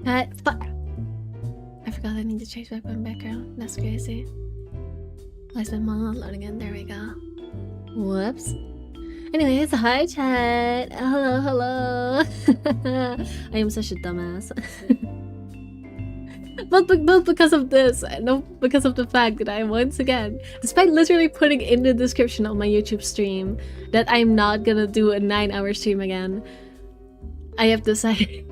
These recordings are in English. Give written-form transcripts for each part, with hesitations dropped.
Fuck. I forgot I need to change my background. That's crazy. Why's my mom loading in? There we go. Whoops. Anyways, hi chat. Hello, hello. I am such a dumbass. But because of this, no, because of the fact that I once again, despite literally putting in the description of my YouTube stream that I'm not gonna do a 9-hour stream again, I have decided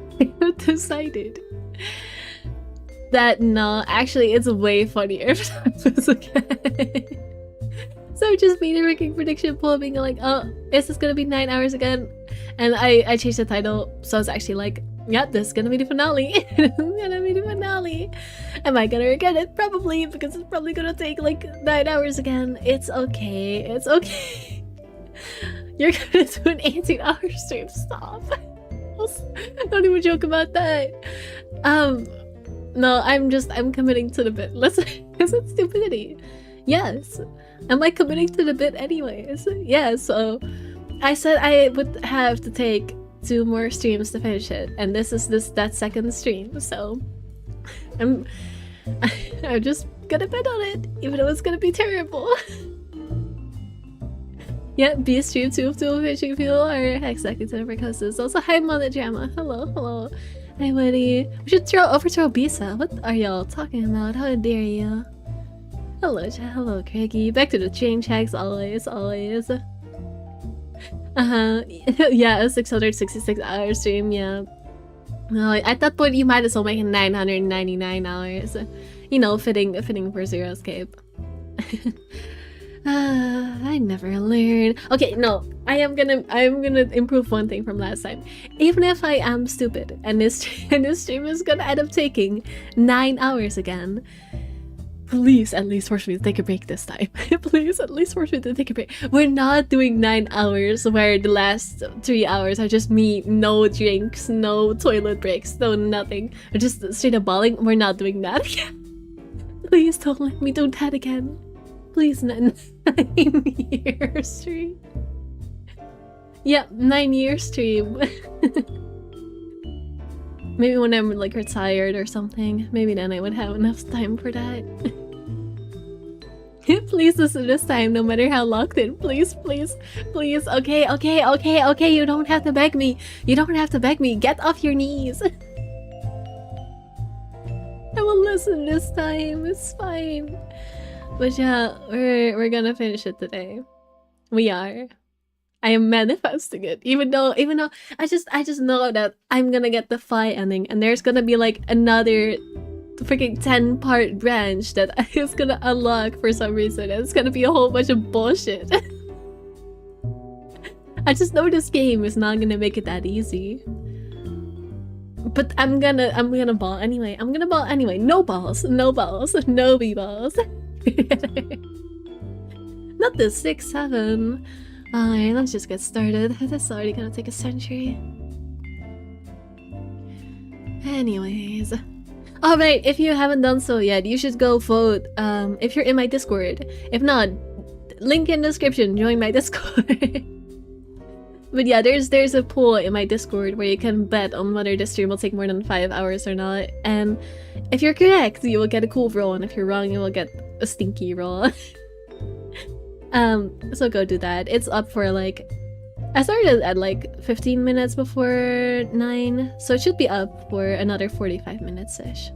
that no, actually it's way funnier if that was okay. So I just made a freaking prediction poll being like, oh, is this gonna be 9 hours again? And I changed the title, so it's actually like, yeah, this is gonna be the finale. This is gonna be the finale. Am I gonna regret it? Probably, because it's probably gonna take like 9 hours again. It's okay. It's okay. You're gonna do an 18-hour stream. Stop. Don't even joke about that. No, I'm committing to the bit. Listen, is it stupidity? Yes. Am I committing to the bit anyways? Yeah, so I said I would have to take 2 more streams to finish it, and this is that second stream, so I'm just gonna bet on it, even though it's gonna be terrible. Yeah, be a stream 2 of 2 fishing fuel or exactly to the coasts. Also, hi Monodrama. Hello, hello. Hi Woody. We should overthrow Bisa. What are y'all talking about? How dare you? Hello, chat. Hello, Craigie. Back to the train checks, always. Yeah, a 666-hour stream, yeah. Well, at that point, you might as well make it 999 hours. You know, fitting for Zero Escape. I never learn. Okay, no, I am gonna improve one thing from last time. Even if I am stupid, and this stream is gonna end up taking 9 hours again, please at least force me to take a break this time. Please at least force me to take a break. We're not doing 9 hours where the last 3 hours are just me, no drinks, no toilet breaks, no nothing. We're just straight up balling. We're not doing that again. Please don't let me do that again. Please, 9 year stream. Yeah, 9 year stream. Maybe when I'm like retired or something. Maybe then I would have enough time for that. Please listen this time, no matter how locked in. Please, please, please. Okay. You don't have to beg me. You don't have to beg me. Get off your knees. I will listen this time. It's fine. But yeah, we're gonna finish it today. We are. I am manifesting it. Even though I just know that I'm gonna get the Phi ending, and there's gonna be like another freaking 10-part branch that is gonna unlock for some reason, and it's gonna be a whole bunch of bullshit. I just know this game is not gonna make it that easy. But I'm gonna ball anyway. I'm gonna ball anyway. No balls. No B-balls. Not the 6-7. Alright, let's just get started. That's already gonna take a century. Anyways. Alright, if you haven't done so yet, you should go vote if you're in my Discord. If not, link in description, join my Discord. But yeah, there's a poll in my Discord where you can bet on whether this stream will take more than 5 hours or not. And if you're correct, you will get a cool roll, and if you're wrong, you will get a stinky roll. So go do that. It's up for like... I started at like 15 minutes before 9, so it should be up for another 45 minutes-ish.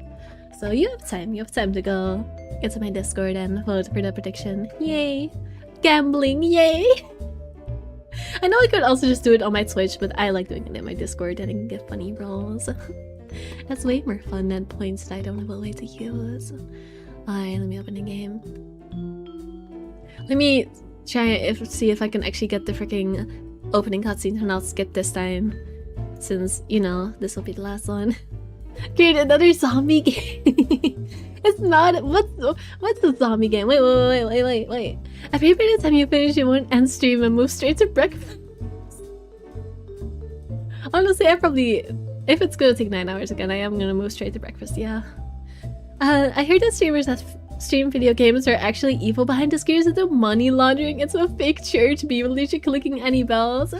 So you have time to go get to my Discord and vote for the prediction. Yay! Gambling, yay! I know I could also just do it on my Twitch, but I like doing it in my Discord and I can get funny rolls. That's way more fun than points that I don't have a way to use. Alright, let me open the game. Let me try see if I can actually get the freaking opening cutscene and I'll skip this time. Since, you know, this will be the last one. Create another zombie game! It's not- what's the zombie game? Wait. I feel by the time you finish you won't end stream and move straight to breakfast. Honestly, I probably- if it's gonna take 9 hours again, I am gonna move straight to breakfast, yeah. I heard that streamers that stream video games are actually evil behind the scenes into money laundering. It's a fake church, be religion clicking any bells.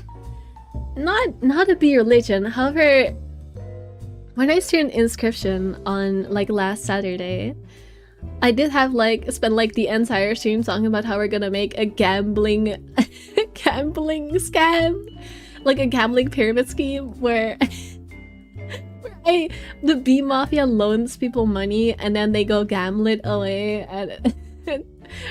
Not to be religion, however, when I streamed Inscription on like last Saturday, I did have like spend like the entire stream talking about how we're gonna make a gambling gambling scam, like a gambling pyramid scheme where the B Mafia loans people money and then they go gamble it away at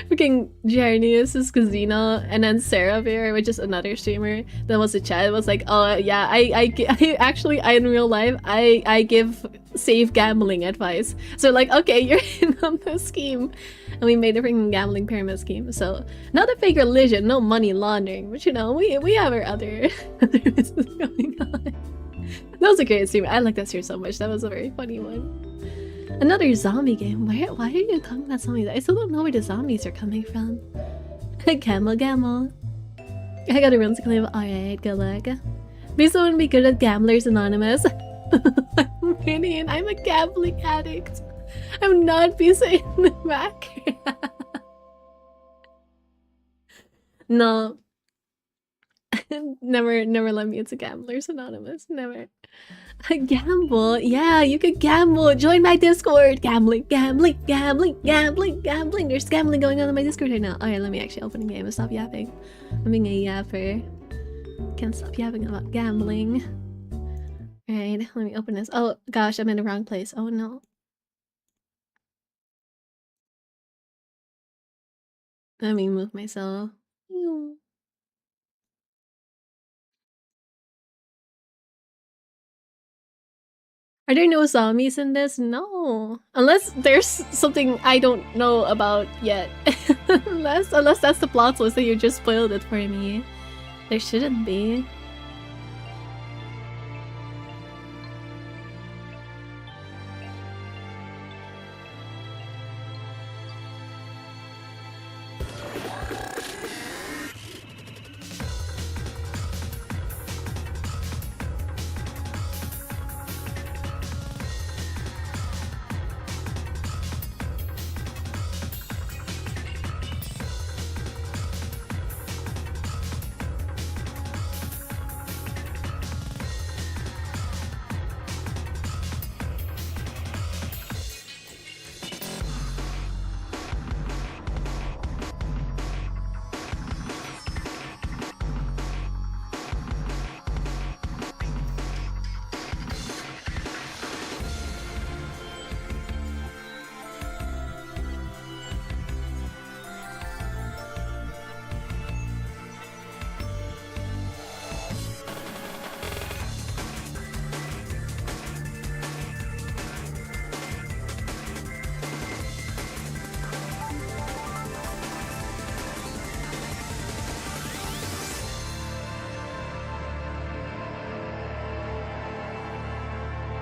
freaking Jernius's casino, and then Sarah Bear, which is another streamer that was a chat, was like, oh yeah, I actually in real life I give safe gambling advice. So like, okay, you're in on the scheme. And we made a freaking gambling pyramid scheme. So not a fake religion, no money laundering, but you know, we have our other business going on. That was a great stream. I like that stream so much. That was a very funny one. Another zombie game. Why are you calling that zombies? I still don't know where the zombies are coming from. Gamble. I got a run to claim. Alright, good luck. Please don't be good at Gamblers Anonymous. I'm Minion. I'm a gambling addict. I'm not Bisa in the back. No. never let me into Gamblers Anonymous. Never. Gamble? Yeah, you could gamble. Join my Discord. Gambling. There's gambling going on in my Discord right now. Alright, let me actually open the game and stop yapping. I'm being a yapper. Can't stop yapping about gambling. Alright, let me open this. Oh gosh, I'm in the wrong place. Oh no. Let me move myself. Are there no zombies in this? No. Unless there's something I don't know about yet. unless that's the plot twist that you just spoiled it for me. There shouldn't be.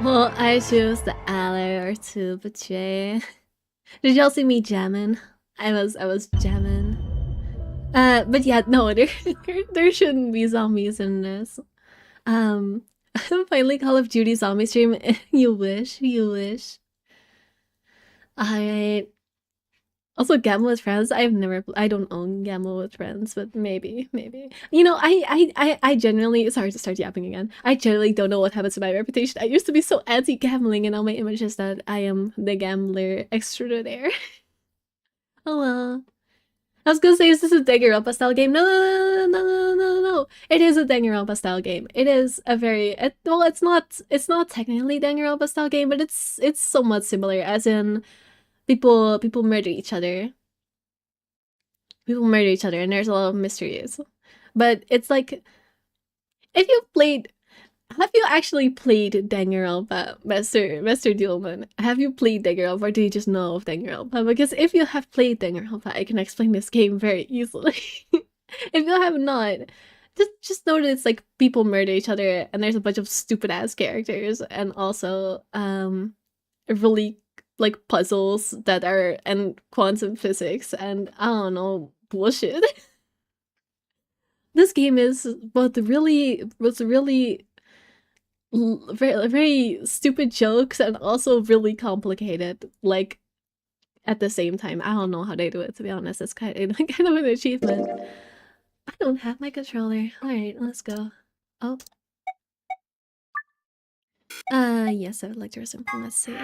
Well, I choose the ally or to betray. Did y'all see me jamming? I was jamming. But yeah, no, there shouldn't be zombies in this. Finally Call of Duty zombie stream. You wish. Alright. Also, Gamble with Friends. I don't own Gamble with Friends, but maybe. You know, I genuinely, sorry to start yapping again. I generally don't know what happens to my reputation. I used to be so anti-gambling, and all my image is that I am the gambler extraordinaire. Oh well. I was gonna say, is this a Danganronpa style game? No. It is a Danganronpa style game. It is a very well. It's not technically Danganronpa style game, but it's somewhat similar. As in, people murder each other. People murder each other, and there's a lot of mysteries. But it's like, if you played, have you actually played Danganronpa, Master Duelman? Have you played Danganronpa, or do you just know of Danganronpa? Because if you have played Danganronpa, I can explain this game very easily. If you have not, just know that it's like people murder each other, and there's a bunch of stupid ass characters, and also really like puzzles that are and quantum physics, and I don't know, bullshit. This game is both really very stupid jokes and also really complicated, like at the same time. I don't know how they do it, to be honest. It's kind of an achievement. I don't have my controller. All right, let's go. Oh, Yes, I would like to resume from that save.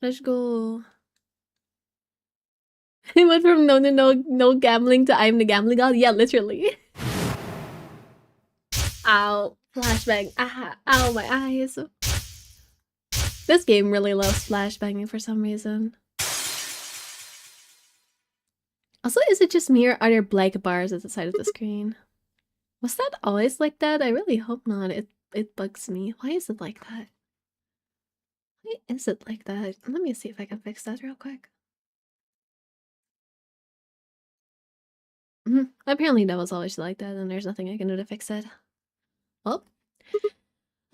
Let's go. It went from no gambling to I'm the gambling god. Yeah, literally. Ow. Flashbang. Ah, ow, my eyes. This game really loves flashbanging for some reason. Also, is it just me or are there blank bars at the side of the screen? Was that always like that? I really hope not. It bugs me. Why is it like that? Why is it like that? Let me see if I can fix that real quick. Apparently that was always like that and there's nothing I can do to fix it. Well.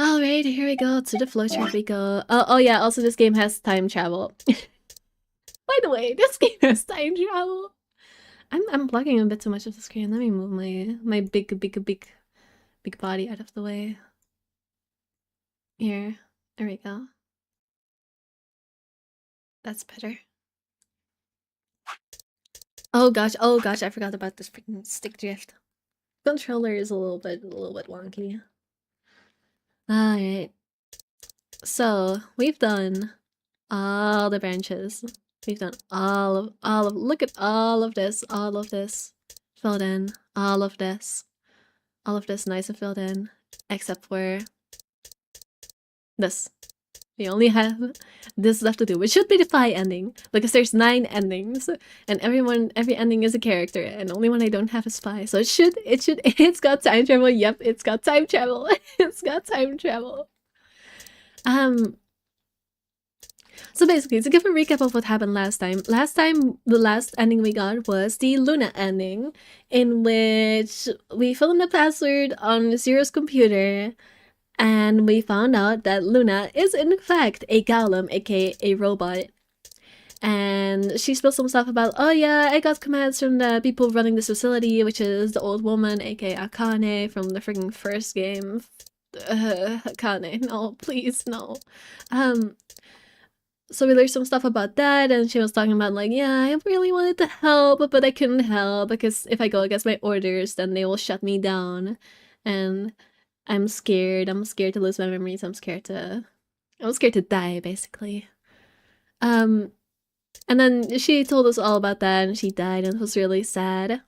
Alright, here we go. To the flowchart we go. Oh yeah, also this game has time travel. By the way, this game has time travel. I'm blocking a bit too much of the screen. Let me move my big body out of the way. Here. There we go. That's better. Oh gosh, I forgot about this freaking stick drift. Controller is a little bit wonky. Alright. So we've done all the branches. We've done all of look at all of this filled in, all of this nice and filled in, except for this. We only have this left to do, which should be the Phi ending, because there's 9 endings, and every ending is a character, and only one I don't have is Phi. So it's got time travel. Yep, it's got time travel. It's got time travel. So basically, to give a recap of what happened last time, the last ending we got was the Luna ending, in which we filled in the password on Zero's computer, and we found out that Luna is in fact a golem, aka a robot. And she spilled some stuff about, oh yeah, I got commands from the people running this facility, which is the old woman, aka Akane from the freaking first game. Akane, no, please, no. So we learned some stuff about that, and she was talking about like, yeah, I really wanted to help, but I couldn't help because if I go against my orders, then they will shut me down, and I'm scared. I'm scared to lose my memories. I'm scared to die, basically. And then she told us all about that, and she died, and it was really sad.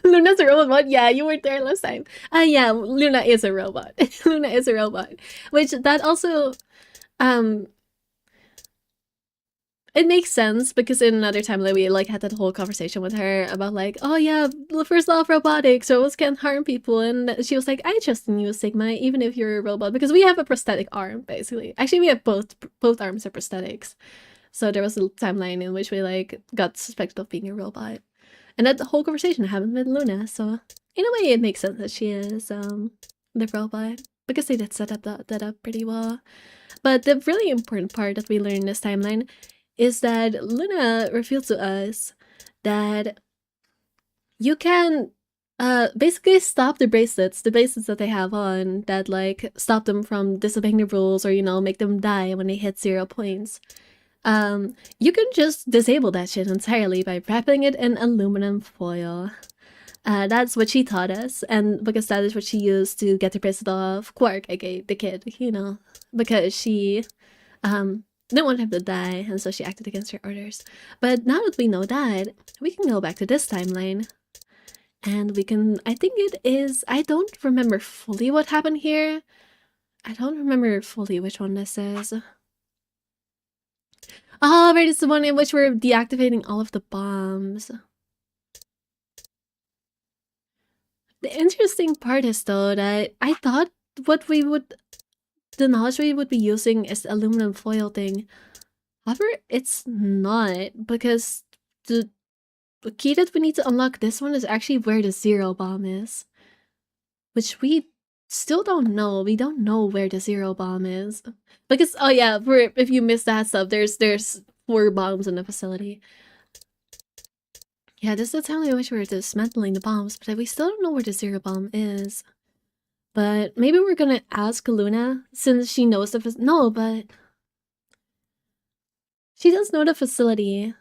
Luna's a robot. Yeah, you weren't there last time. Yeah, Luna is a robot. Luna is a robot, which that also, it makes sense because in another time that we like had that whole conversation with her about like, oh yeah, the first law of robotics, robots can't harm people, and she was like, I trust in you, Sigma, even if you're a robot, because we have a prosthetic arm, basically. Actually, we have both arms are prosthetics. So there was a timeline in which we like got suspected of being a robot. And that whole conversation happened with Luna, so in a way it makes sense that she is the robot. Because they did set up that up pretty well. But the really important part that we learned in this timeline is that Luna revealed to us that you can basically stop the bracelets that they have on that like stop them from disobeying the rules or, you know, make them die when they hit 0 points. You can just disable that shit entirely by wrapping it in aluminum foil. That's what she taught us, and because that is what she used to get the bracelet off Quark, aka the kid, you know, because she didn't want him to die, and so she acted against her orders. But now that we know that, we can go back to this timeline, and we can, I think it is, I don't remember fully what happened here. I don't remember fully which one this is. Oh, right, it's the one in which we're deactivating all of the bombs. The interesting part is, though, that I thought the knowledge we would be using is the aluminum foil thing. However, it's not, because the key that we need to unlock this one is actually where the 0 bomb is. Which we still don't know. We don't know where the 0 bomb is. Because, oh yeah, if you missed that stuff, there's 4 bombs in the facility. Yeah, this is the time in which we're dismantling the bombs, but we still don't know where the 0 bomb is. But maybe we're gonna ask Luna, since she knows the no, but she does know the facility.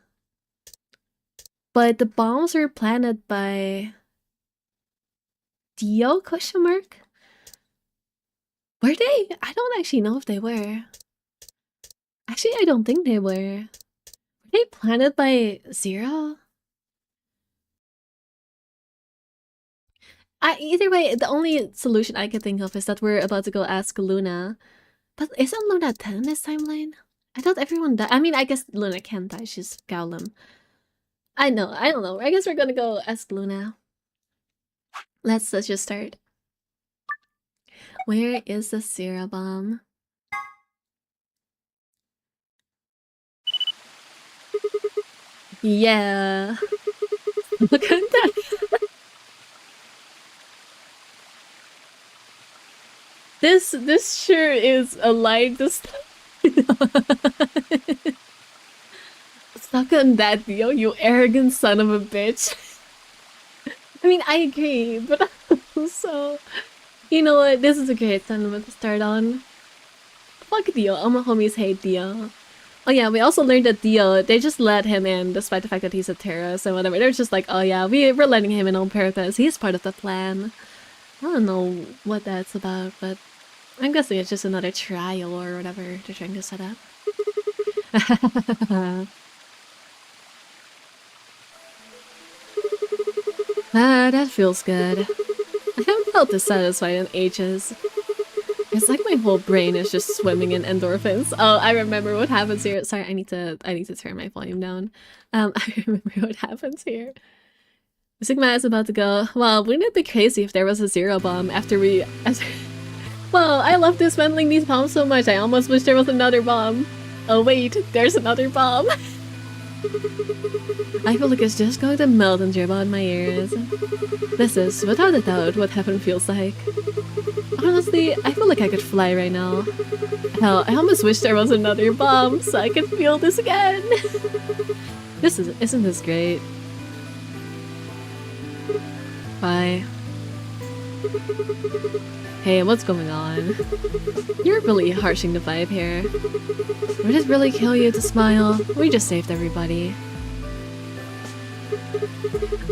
But the bombs are planted by Dio ? Were they? I don't actually know if they were. Actually, I don't think they were. Were they planted by Zero? Either way, the only solution I could think of is that we're about to go ask Luna. But isn't Luna 10 in this timeline? I thought everyone died. I mean, I guess Luna can't die. She's Gowlem. I don't know. I guess we're gonna go ask Luna. Let's just start. Where is the Zero bomb? Yeah. Look at that. This sure is a line to stuck on that, Dio, you arrogant son of a bitch. I mean, I agree, but also, you know what? This is a great sentiment to start on. Fuck Dio. All my homies hate Dio. Oh yeah, we also learned that Dio, they just let him in despite the fact that he's a terrorist and whatever. They're just like, oh yeah, we're letting him in on purpose. He's part of the plan. I don't know what that's about, but I'm guessing it's just another trial or whatever they're trying to set up. That feels good. I haven't felt this satisfied in ages. It's like my whole brain is just swimming in endorphins. Oh, I remember what happens here. Sorry, I need to turn my volume down. I remember what happens here. Sigma is about to go. Well, wouldn't it be crazy if there was a Zero bomb after we... Well, I love dismantling these bombs so much. I almost wish there was another bomb. Oh wait, there's another bomb. I feel like it's just going to melt and drip out my ears. This is, without a doubt, what heaven feels like. Honestly, I feel like I could fly right now. Hell, I almost wish there was another bomb so I could feel this again. Isn't this great? Bye. Hey, what's going on? You're really harshing the vibe here. Would it really kill you to smile? We just saved everybody.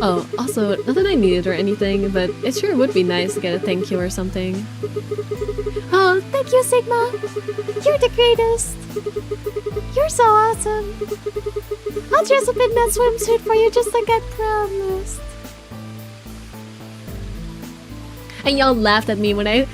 Oh, also, not that I need it or anything, but it sure would be nice to get a thank you or something. Oh, thank you, Sigma! You're the greatest! You're so awesome! I'll dress up in that swimsuit for you just like I promised. And y'all laughed at me when I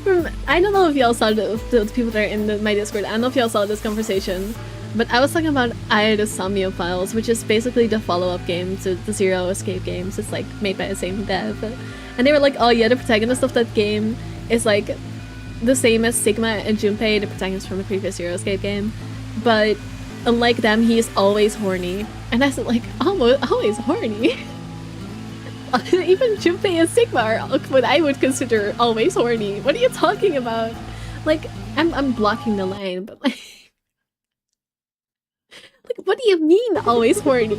don't know if y'all saw the people that are in my Discord. I don't know if y'all saw this conversation, but I was talking about the Samio Files, which is basically the follow-up game to the Zero Escape games. It's like made by the same dev, and they were like, "Oh yeah, the protagonist of that game is like the same as Sigma and Junpei, the protagonists from the previous Zero Escape game, but unlike them, he is always horny." And I said, like, always horny. Even Junpei and Sigma are what I would consider always horny. What are you talking about? Like, I'm blocking the line, but like, what do you mean always horny?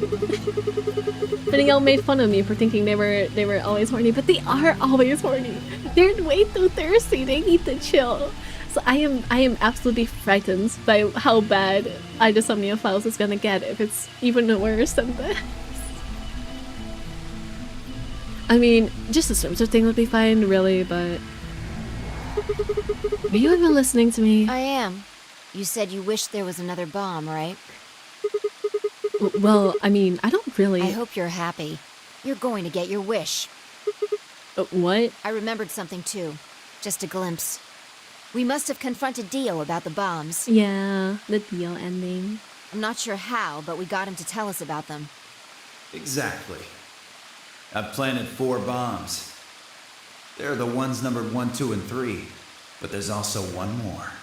Then y'all made fun of me for thinking they were always horny, but they are always horny. They're way too thirsty. They need to chill. So I am absolutely frightened by how bad Idosomnia Files is gonna get if it's even worse than this. I mean, just a swimsuit thing would be fine, really, but... Are you even listening to me? I am. You said you wish there was another bomb, right? Well, I mean, I don't really... I hope you're happy. You're going to get your wish. What? I remembered something too. Just a glimpse. We must have confronted Dio about the bombs. Yeah, the Dio ending. I'm not sure how, but we got him to tell us about them. Exactly. I've planted 4 bombs. They're the ones numbered 1, 2, and 3. But there's also one more.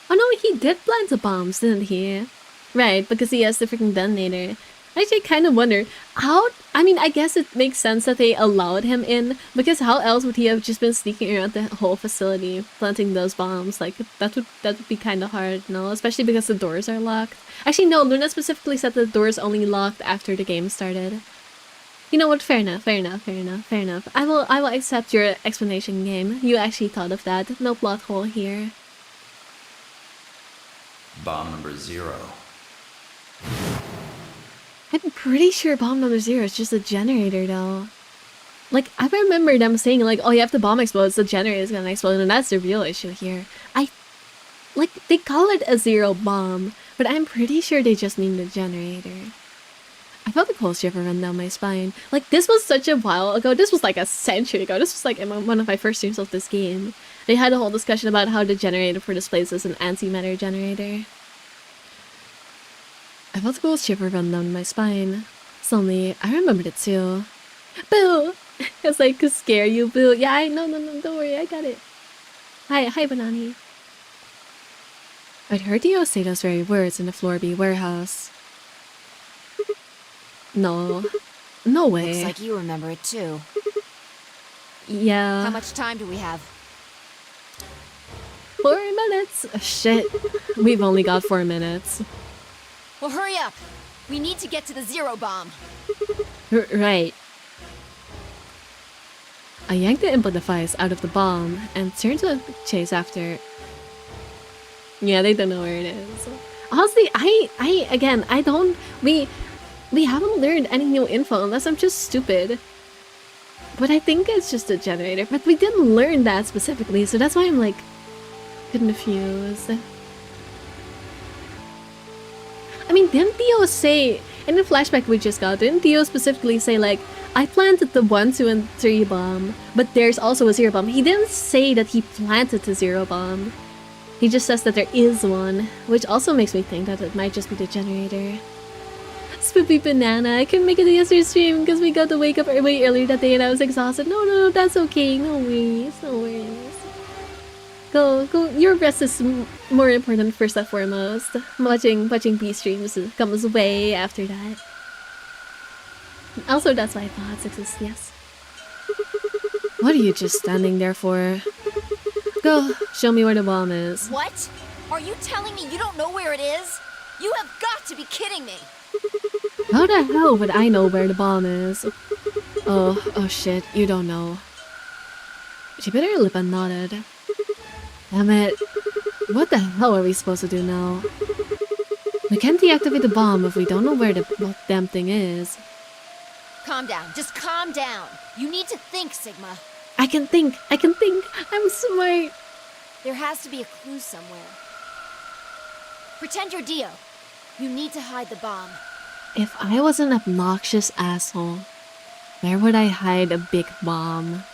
Oh no, he did plant the bombs, didn't he? Right, because he has the freaking detonator. I actually kind of wonder how... I mean, I guess it makes sense that they allowed him in, because how else would he have just been sneaking around the whole facility, planting those bombs? Like, that would be kind of hard, no? Especially because the doors are locked. Actually, no, Luna specifically said the doors only locked after the game started. You know what? Fair enough. I will accept your explanation, game. You actually thought of that. No plot hole here. Bomb number 0. I'm pretty sure bomb number 0 is just a generator, though. Like, I remember them saying, like, oh, yeah, if the bomb explodes, the generator is gonna explode, and that's the real issue here. Like, they call it a zero bomb, but I'm pretty sure they just mean the generator. I felt a cold shiver run down my spine. Like, this was such a while ago. This was like a century ago. This was like in one of my first streams of this game. They had a whole discussion about how the generator for this place is an antimatter generator. I felt a cold shiver run down my spine. Suddenly, I remembered it too. Boo! It's like to scare you, Boo. Yeah, no, don't worry, I got it. Hi, Banani. I'd heard Dio say those very words in the Floor B warehouse. No way. Looks like you remember it too. Yeah. How much time do we have? 4 minutes. Shit. We've only got 4 minutes. Well, hurry up. We need to get to the zero bomb. Right. I yanked the input device out of the bomb and turned to chase after. Yeah, they don't know where it is. Honestly, we haven't learned any new info unless I'm just stupid. But I think it's just a generator. But we didn't learn that specifically, so that's why I'm like confused. I mean, didn't Theo say in the flashback we just got, didn't Theo specifically say like, I planted the 1, 2, and 3 bomb, but there's also a 0 bomb? He didn't say that he planted the 0 bomb. He just says that there is one, which also makes me think that it might just be the generator. Spoopy Banana, I couldn't make it to yesterday's stream because we got to wake up way earlier that day and I was exhausted. No, that's okay. No worries. Go. Your rest is more important first and foremost. Watching B streams comes way after that. Also, that's why thoughts exist, yes. What are you just standing there for? Go, show me where the bomb is. What? Are you telling me you don't know where it is? You have got to be kidding me! How the hell would I know where the bomb is? Oh shit, you don't know. She bit her lip and nodded. Damn it. What the hell are we supposed to do now? We can't deactivate the bomb if we don't know where the damn thing is. Calm down, just calm down. You need to think, Sigma. I can think. I'm smart. There has to be a clue somewhere. Pretend you're Dio. You need to hide the bomb. If I was an obnoxious asshole, where would I hide a big bomb?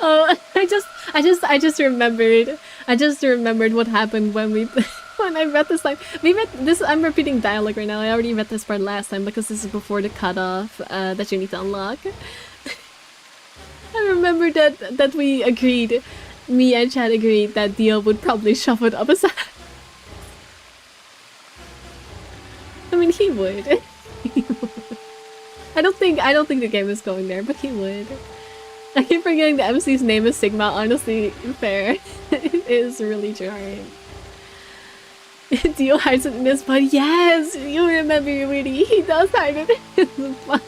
Oh, I just remembered. I just remembered what happened when I read this line. We read this. I'm repeating dialogue right now. I already read this part last time because this is before the cutoff that you need to unlock. I remember that we agreed, me and Chad agreed that Dio would probably shove it up his ass. I mean, he would. I don't think the game is going there, but he would. I keep forgetting the MC's name is Sigma. Honestly, fair. It is really jarring. Dio hides it in his butt. Yes, you remember, Rudy. He does hide it in his butt.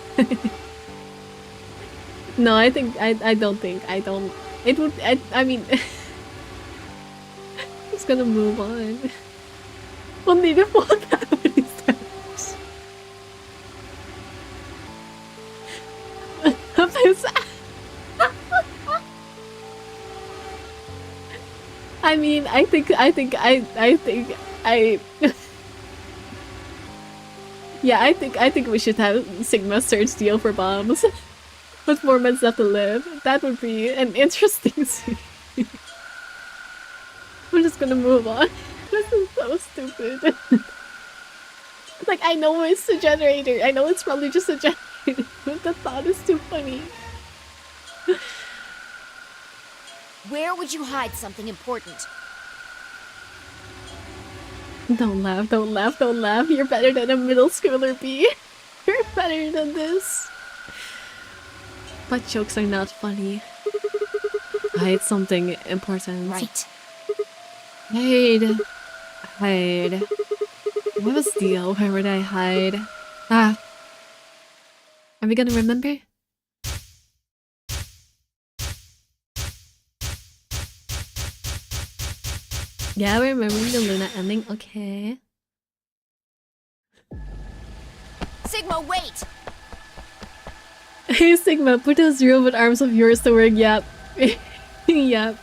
No, I don't. It would. I mean, it's gonna move on. We'll need to fall down with these steps. I mean, I think yeah, I think we should have Sigma search Dio for bombs. With 4 months left to live. That would be an interesting scene. I'm just gonna move on. This is so stupid. Like, I know it's a generator. I know it's probably just a generator, but the thought is too funny. Where would you hide something important? Don't laugh. You're better than a middle schooler, B. You're better than this. But jokes are not funny. Hide something important. Right. Hide. What was Dio? Where would I hide? Ah. Are we gonna remember? Yeah, we're remembering the Luna ending. Okay. Sigma, wait! Hey Sigma, put those robot arms of yours to work, yep. Yep.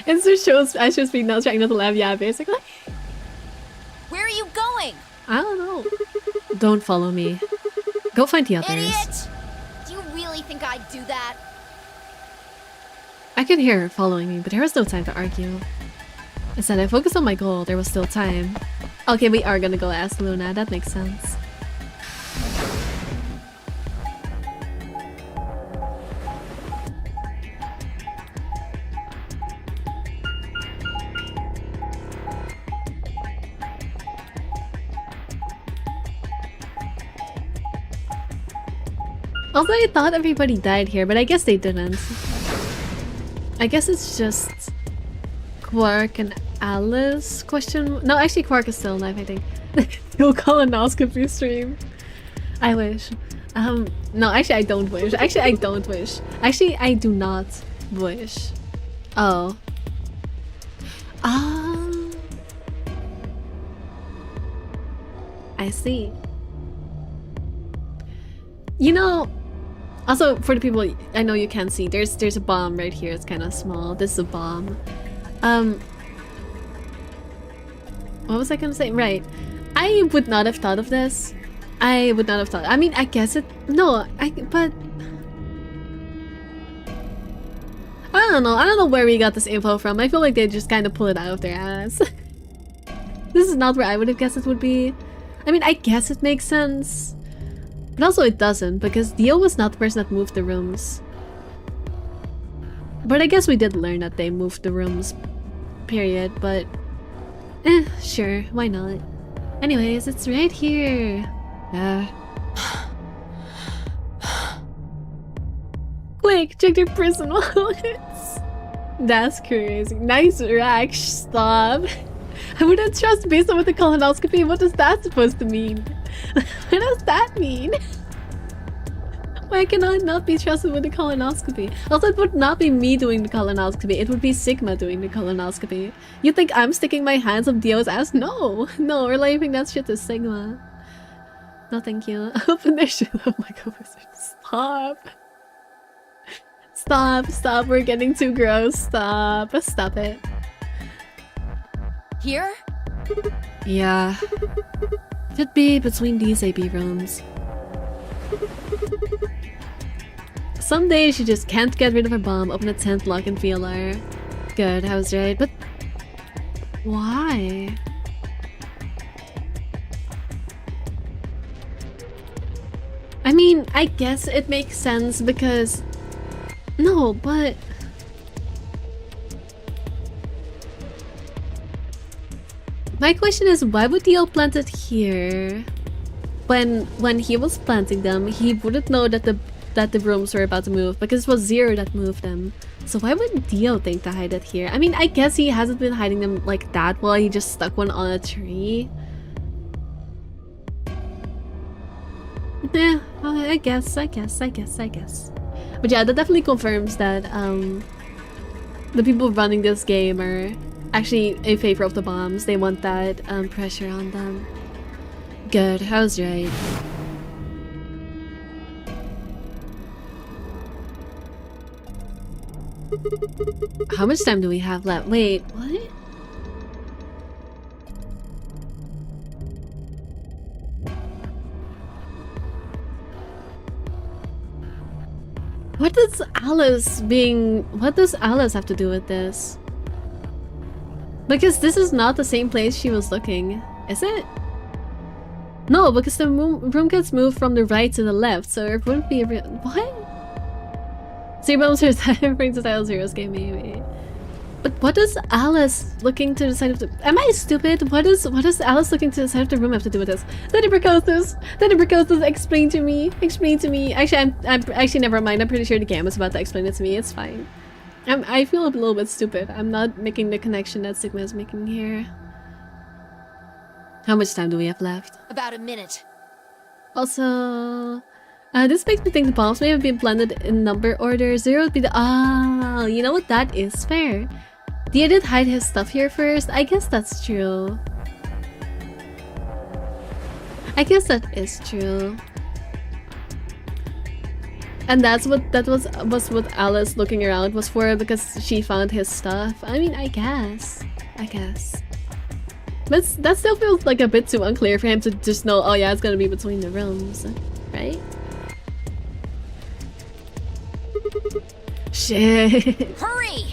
And so shows I should speak now, trying not to laugh, yeah, basically. Where are you going? I don't know. Don't follow me. Go find the others. Idiot! Do you really think I'd do that? I could hear her following me, but there was no time to argue. Instead, I focused on my goal. There was still time. Okay, we are gonna go ask Luna. That makes sense. Also, I thought everybody died here, but I guess they didn't. I guess it's just Quark and Alice? No, actually Quark is still alive, I think. No colonoscopy stream. I wish. No, actually I don't wish. Actually, I don't wish. Actually, I do not wish. Oh. I see. You know, also for the people I know you can't see, there's a bomb right here. It's kind of small. This is a bomb. What was I gonna say? Right. I would not have thought of this. I would not have thought. I mean, I guess it. No, but I don't know. I don't know where we got this info from. I feel like they just kind of pull it out of their ass. This is not where I would have guessed it would be. I mean, I guess it makes sense. But also it doesn't, because Dio was not the person that moved the rooms. But I guess we did learn that they moved the rooms. Period, but... sure, why not? Anyways, it's right here. Quick, check their personal wallets. That's crazy. Nice rack, stop. I wouldn't trust based on what the colonoscopy. What is that supposed to mean? What does that mean? Why can I not be trusted with the colonoscopy? Also, it would not be me doing the colonoscopy. It would be Sigma doing the colonoscopy. You think I'm sticking my hands up Dio's ass? No! No, we're leaving that shit to Sigma. No, thank you. Open their shit up, my co-wizard. Stop. Stop, stop. We're getting too gross. Stop. Stop it. Here? Yeah. Could be between these AP rooms. Someday she just can't get rid of her bomb, open a tent, lock, and VLR. Good, I was right, but... why? I mean, I guess it makes sense because... no, but... my question is, why would Dio plant it here? When he was planting them, he wouldn't know that the rooms were about to move because it was Zero that moved them. So why would Dio think to hide it here? I mean, I guess he hasn't been hiding them like that while he just stuck one on a tree. Yeah, I guess. But yeah, that definitely confirms that the people running this game are actually in favor of the bombs. They want that pressure on them. Good, I was right. How much time do we have left? Wait, what? What does Alice have to do with this? Because this is not the same place she was looking, is it? No, because the room gets moved from the right to the left, so it wouldn't be a real— what? Zero bombs are referring to Title Zero's game, maybe. But what does Alice looking to the side of the— am I stupid? What does Alice looking to the side of the room have to do with this? Daddy Bracostas! Explain to me! Actually, actually, never mind. I'm pretty sure the game is about to explain it to me. It's fine. I feel a little bit stupid. I'm not making the connection that Sigma is making here. How much time do we have left? About a minute. Also, this makes me think the bombs may have been planted in number order. Zero would be the— ah, you know what? That is fair. Dia did hide his stuff here first. I guess that's true. I guess that is true. And that was what Alice looking around was for, because she found his stuff. I mean, I guess. But that still feels like a bit too unclear for him to just know, oh yeah, it's gonna be between the rooms, right? Shit. Hurry!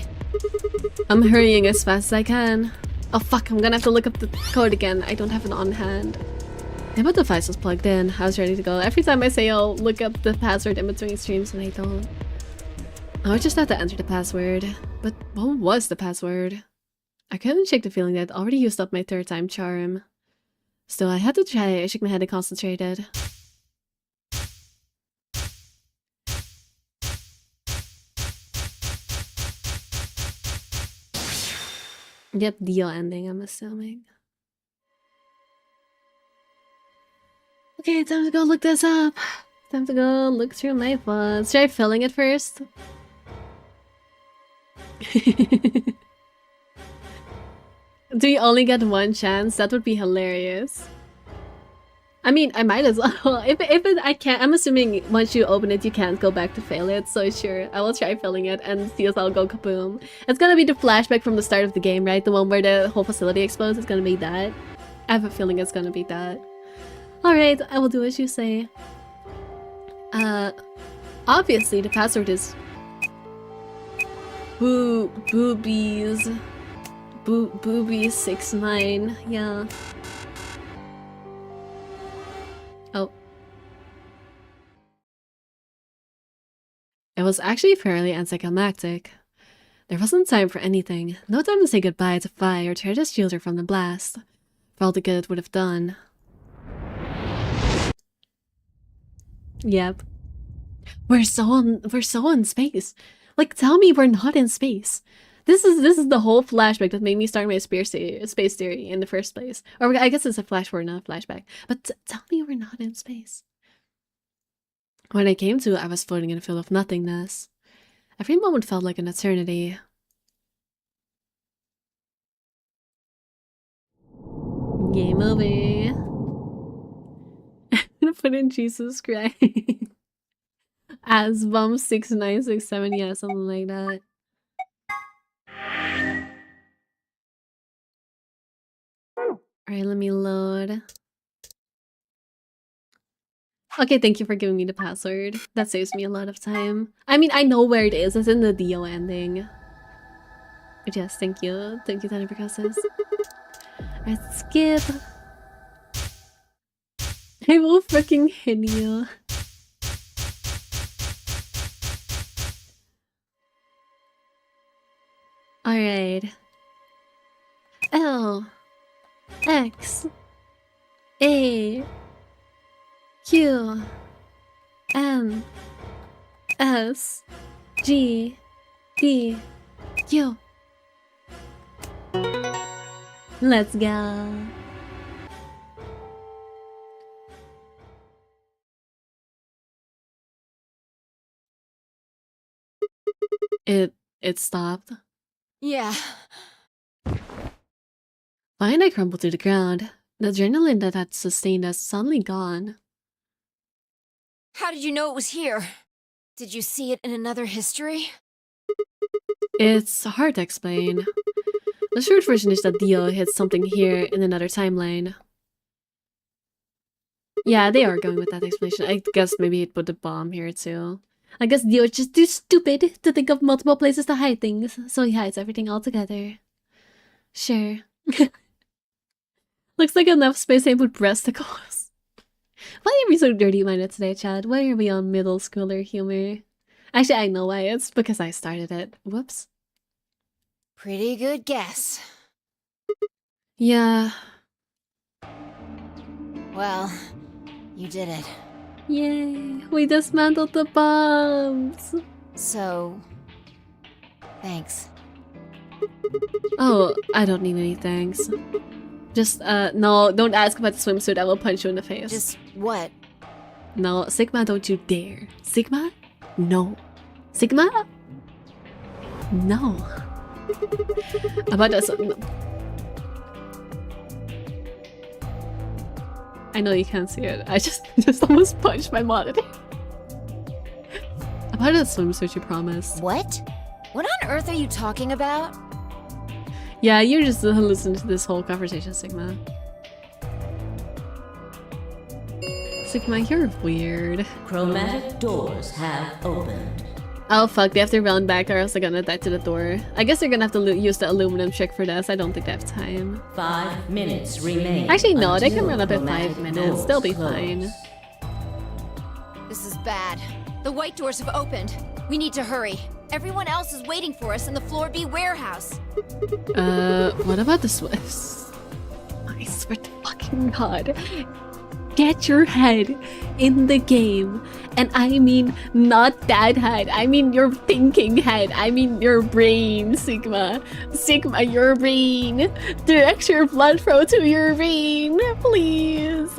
I'm hurrying as fast as I can. Oh fuck, I'm gonna have to look up the code again. I don't have it on hand. Yeah, but the device was plugged in. I was ready to go. Every time I say I'll look up the password in between streams and I don't. I just have to enter the password. But what was the password? I couldn't shake the feeling that I'd already used up my third time charm. Still, I had to try. I shook my head and concentrated. Yep, deal ending, I'm assuming. Okay, time to go look this up. Time to go look through my files. Should I filling it first? Do you only get one chance? That would be hilarious. I mean, I might as well. If it, I can't. I'm assuming once you open it, you can't go back to fail it. So sure, I will try filling it and see if I'll go kaboom. It's gonna be the flashback from the start of the game, right? The one where the whole facility explodes. It's gonna be that. I have a feeling it's gonna be that. All right, I will do as you say. Obviously the password is boobies 69. Yeah. Oh. It was actually fairly anticlimactic. There wasn't time for anything. No time to say goodbye to Vi or try to shield her from the blast. For all the good it would have done. Yep. We're so in space. Like, tell me we're not in space. This is the whole flashback that made me start my space theory in the first place. Or I guess it's a flash forward, not a flashback. But tell me we're not in space. When I came to, I was floating in a field of nothingness. Every moment felt like an eternity. Game over. I'm gonna put in Jesus Christ. As bum 6967, yeah, something like that. Alright, let me load. Okay, thank you for giving me the password. That saves me a lot of time. I mean, I know where it is. It's in the Dio ending. But yes, thank you. Thank you, Tiny Percusses. Alright, skip. I will freaking hit you. Alright. L X A Q M S G D Q. Let's go. It stopped. Yeah. Fine, I crumbled to the ground. The adrenaline that had sustained us suddenly gone. How did you know it was here? Did you see it in another history? It's hard to explain. The short version is that Dio hit something here in another timeline. Yeah, they are going with that explanation. I guess maybe it put a bomb here too. I guess Dio is just too stupid to think of multiple places to hide things, so he hides everything all together. Sure. Looks like enough space to put breasticles. Why are we so dirty-minded today, Chad? Why are we on middle schooler humor? Actually, I know why. It's because I started it. Whoops. Pretty good guess. Yeah. Well, you did it. Yay. We dismantled the bombs. So, thanks. Oh, I don't need any thanks. Just, no, don't ask about the swimsuit. I will punch you in the face. Just what? No, Sigma, don't you dare. Sigma? No. Sigma? No. About us. I know you can't see it. I just almost punched my monitor. About that swimsuit you promised. What? What on earth are you talking about? Yeah, you're just listening to this whole conversation, Sigma. Sigma, you're weird. Chromatic doors have opened. Oh fuck, they have to run back or else they're gonna die to the door. I guess they're gonna have to use the aluminum trick for this. I don't think they have time. 5 minutes remain. Actually, no, they can until run up in chromatic 5 minutes. They'll be doors fine. close. This is bad. The white doors have opened. We need to hurry. Everyone else is waiting for us in the Floor B warehouse. What about the Swifts? I swear to fucking god. Get your head in the game. And I mean not that head. I mean your thinking head. I mean your brain, Sigma. Sigma, your brain. Direct your blood flow to your brain, please.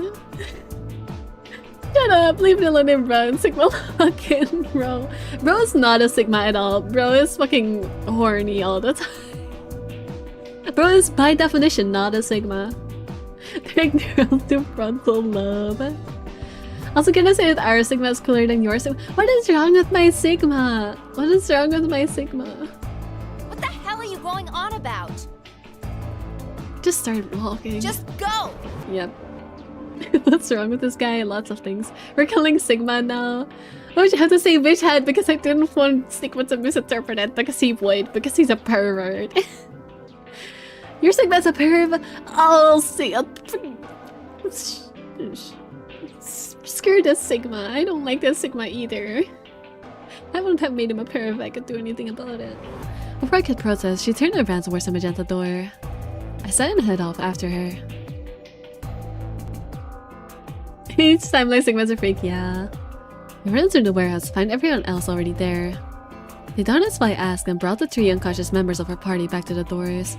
Shut up, leave it alone and run. Sigma fucking bro. Bro is not a Sigma at all. Bro is fucking horny all the time. Bro is by definition not a Sigma. Direct girls to frontal lobe. Also gonna say that our Sigma is cooler than your Sigma. What is wrong with my Sigma? What is wrong with my Sigma? What the hell are you going on about? Just start walking. Just go! Yep. What's wrong with this guy? Lots of things. We're killing Sigma now. Oh, you have to say which head because I didn't want Sigma to misinterpret it because he would, because he's a pervert. Your Sigma's a perv. I'll see. Screw this Sigma. I don't like this Sigma either. I wouldn't have made him a perv if I could do anything about it. Before I could protest, she turned around towards the magenta door. I sat and head off after her. Each time like Sigma's a freak, yeah. We ran through the warehouse to find everyone else already there. They donned us by ask and brought the 3 unconscious members of our party back to the doors.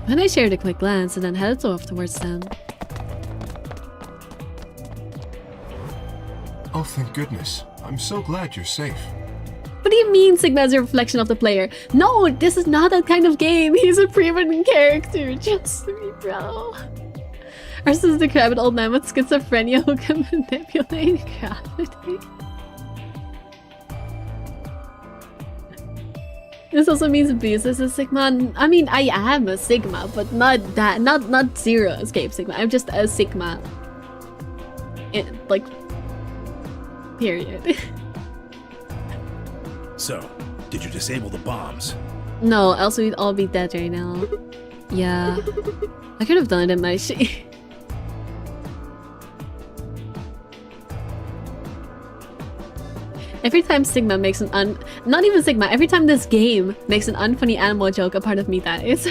When I shared a quick glance and then headed off towards them. Oh, thank goodness. I'm so glad you're safe. What do you mean Sigma is a reflection of the player? No, this is not that kind of game. He's a pre-written character. Just me, bro. Ours is the decrepit old man with schizophrenia who can manipulate gravity. This also means Beast is a Sigma. I mean, I am a Sigma, but not that. Not zero escape Sigma. I'm just a Sigma. Like, period. So, did you disable the bombs? No, else we'd all be dead right now. Yeah. I could have done it in my shit. Every time Sigma makes an not even Sigma, every time this game makes an unfunny animal joke, a part of me dies.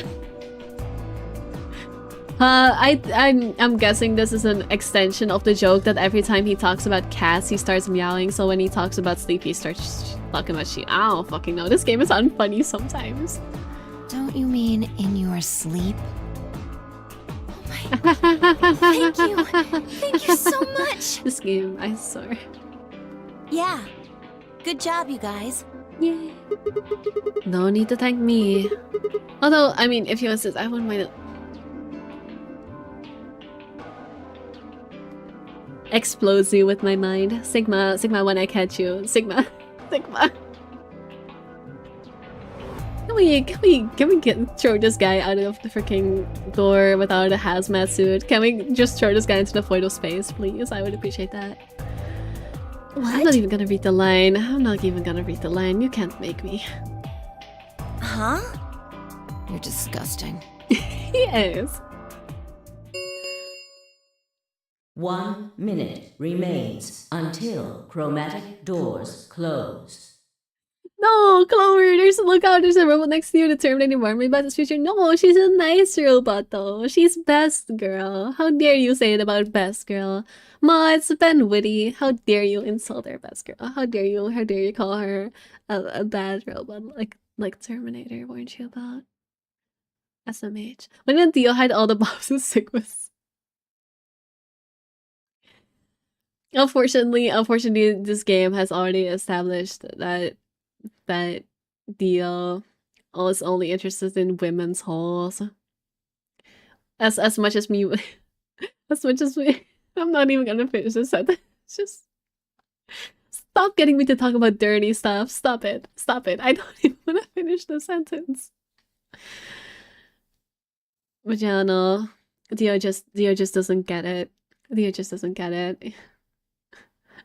I'm guessing this is an extension of the joke that every time he talks about cats, he starts meowing, so when he talks about sleep, he starts talking about sheep. I don't fucking know. This game is unfunny sometimes. Don't you mean in your sleep? Oh my... Thank you! Thank you so much! This game, I swear. Yeah. Good job, you guys. Yay. No need to thank me. Although, I mean, if you insist, I wouldn't mind it. Explodes you with my mind. Sigma, when I catch you. Sigma. Can we throw this guy out of the freaking door without a hazmat suit? Can we just throw this guy into the void of space, please? I would appreciate that. What? I'm not even gonna read the line. You can't make me. Huh? You're disgusting. Yes. 1 minute remains until chromatic doors close. No, Chloe, there's a robot next to you determined any warmly about his future. No, she's a nice robot though. She's best girl. How dare you say it about best girl? Ma, it's Ben Witty. How dare you insult our best girl? How dare you call her a bad robot like Terminator, weren't you about? SMH. When did Theo hide all the bombs and Sigmas? Unfortunately, this game has already established that Theo is only interested in women's holes. As much as me, I'm not even gonna finish this sentence. Just Stop getting me to talk about dirty stuff. Stop it. Stop it. I don't even want to finish the sentence. But yeah, no. Dio just doesn't get it. Dio just doesn't get it.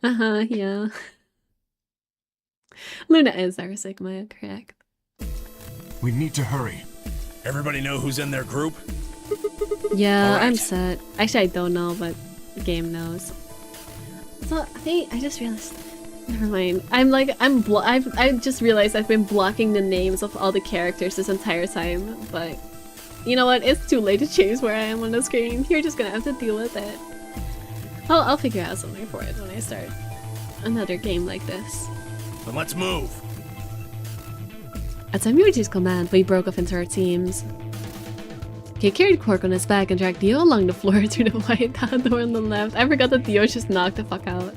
Yeah. Luna is our Sigma, correct. We need to hurry. Everybody know who's in their group? Yeah, All right. I'm set. Actually, I don't know, but the game knows. So, I just realized. Never mind. I just realized I've been blocking the names of all the characters this entire time, but you know what? It's too late to change where I am on the screen. You're just gonna have to deal with it. I'll figure out something for it when I start another game like this. Then let's move. At Samyuji's command, we broke off into our teams. He carried Quark on his back and dragged Dio along the floor to the white door on the left. I forgot that Dio just knocked the fuck out.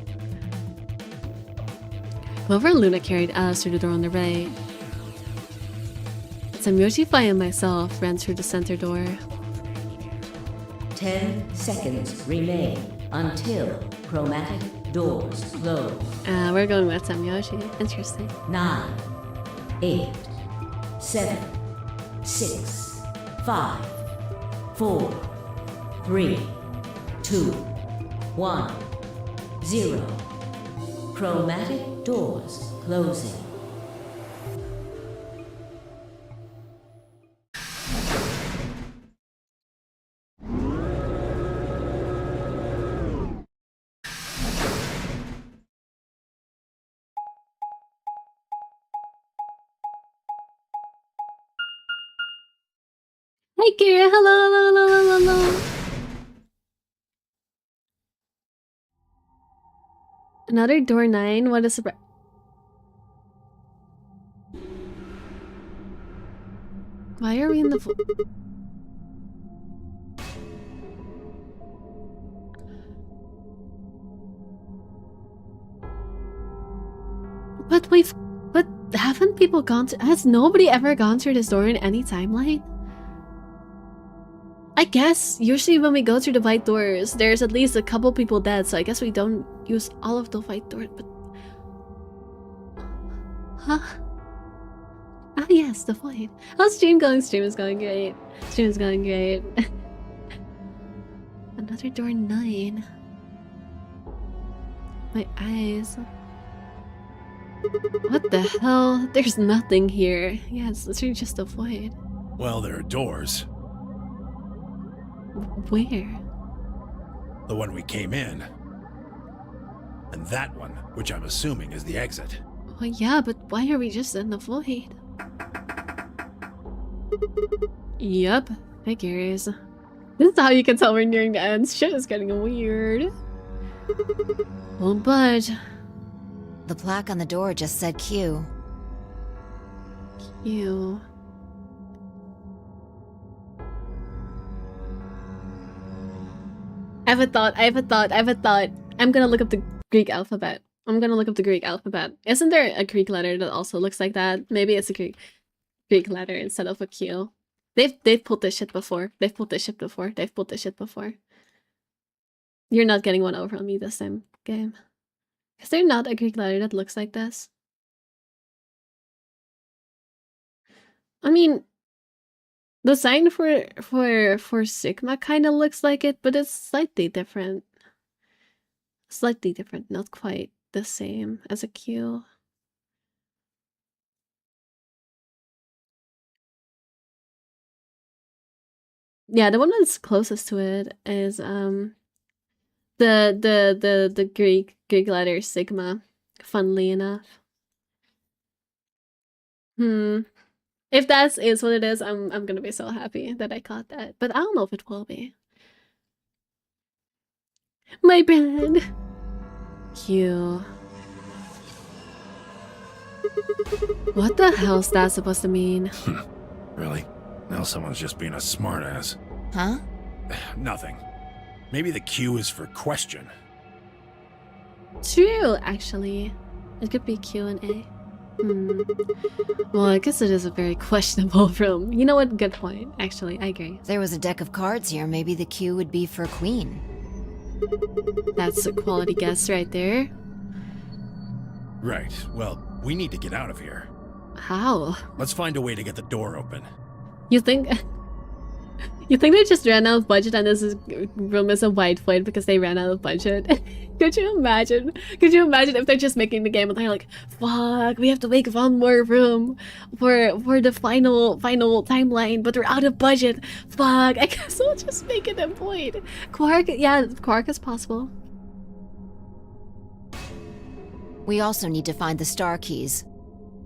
Clover and Luna carried Alice through the door on the right. Samyuji, Fi, and myself ran through the center door. 10 seconds remain until chromatic doors close. We're going with Samyuji. Interesting. 9, 8, 7, 6, 5, 4, 3, 2, 1, 0. Chromatic doors closing. Hi, Kira. Hello. Another door 9. What a surprise. Why are we in the But haven't people gone to- Has nobody ever gone through this door in any timeline? I guess usually when we go through the white doors, there's at least a couple people dead, so I guess we don't use all of the white doors, but... Huh? Ah yes, the void. How's stream going? Stream is going great. Stream is going great. Another door 9. My eyes. What the hell? There's nothing here. Yeah, it's literally just a void. Well, there are doors. Where? The one we came in. And that one, which I'm assuming is the exit. Well, yeah, but why are we just in the void? Yup, figures. This is how you can tell we're nearing the end. Shit is getting weird. Won't budge. The plaque on the door just said Q. You. I have a thought. I'm gonna look up the Greek alphabet. Isn't there a Greek letter that also looks like that? Maybe it's a Greek letter instead of a Q. They've pulled this shit before. You're not getting one over on me this time, game. Is there not a Greek letter that looks like this? I mean, the sign for Sigma kind of looks like it, but it's slightly different. Not quite the same as a Q. Yeah, the one that's closest to it is the Greek letter Sigma, funnily enough. If that is what it is, I'm gonna be so happy that I caught that. But I don't know if it will be. My bad. Q. What the hell's that supposed to mean? Really? Now someone's just being a smartass. Huh? Nothing. Maybe the Q is for question. True, actually. It could be Q and A. Well, I guess it is a very questionable room. You know what? Good point. Actually, I agree. If there was a deck of cards here, maybe the Q would be for Queen. That's a quality guess right there. Right. Well, we need to get out of here. How? Let's find a way to get the door open. You think you think they just ran out of budget and this room is a wide void because they ran out of budget? Could you imagine? Could you imagine if they're just making the game and they're like, fuck, we have to make one more room for the final timeline, but we're out of budget. Fuck, I guess we'll just make it a void. Quark, yeah, Quark is possible. We also need to find the star keys.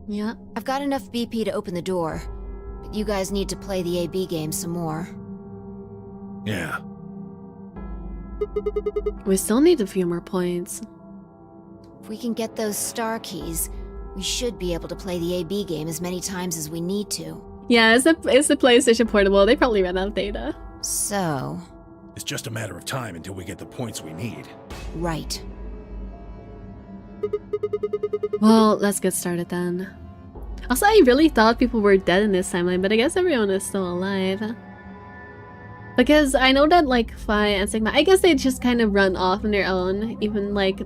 Yeah. I've got enough BP to open the door, but you guys need to play the AB game some more. Yeah. We still need a few more points. If we can get those star keys, we should be able to play the AB game as many times as we need to. Yeah, it's the PlayStation Portable. They probably ran out of data. So... It's just a matter of time until we get the points we need. Right. Well, let's get started then. Also, I really thought people were dead in this timeline, but I guess everyone is still alive. Because I know that, like, Phi and Sigma, I guess they just kind of run off on their own, even, like,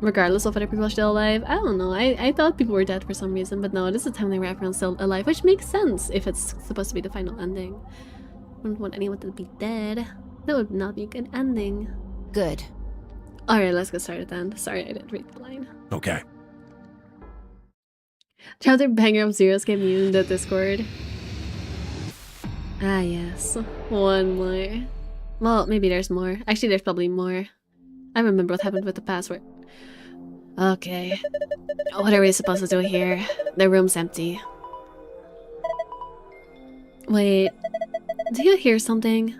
regardless of whether people are still alive. I don't know, I thought people were dead for some reason, but no, this is a timeline where everyone's still alive, which makes sense if it's supposed to be the final ending. I wouldn't want anyone to be dead. That would not be a good ending. Good. Alright, let's get started then. Sorry, I didn't read the line. Okay. Chapter Banger of Zeros came you in the Discord. Ah, yes. One more. Well, maybe there's more. Actually, there's probably more. I remember what happened with the password. Okay. What are we supposed to do here? The room's empty. Wait. Do you hear something?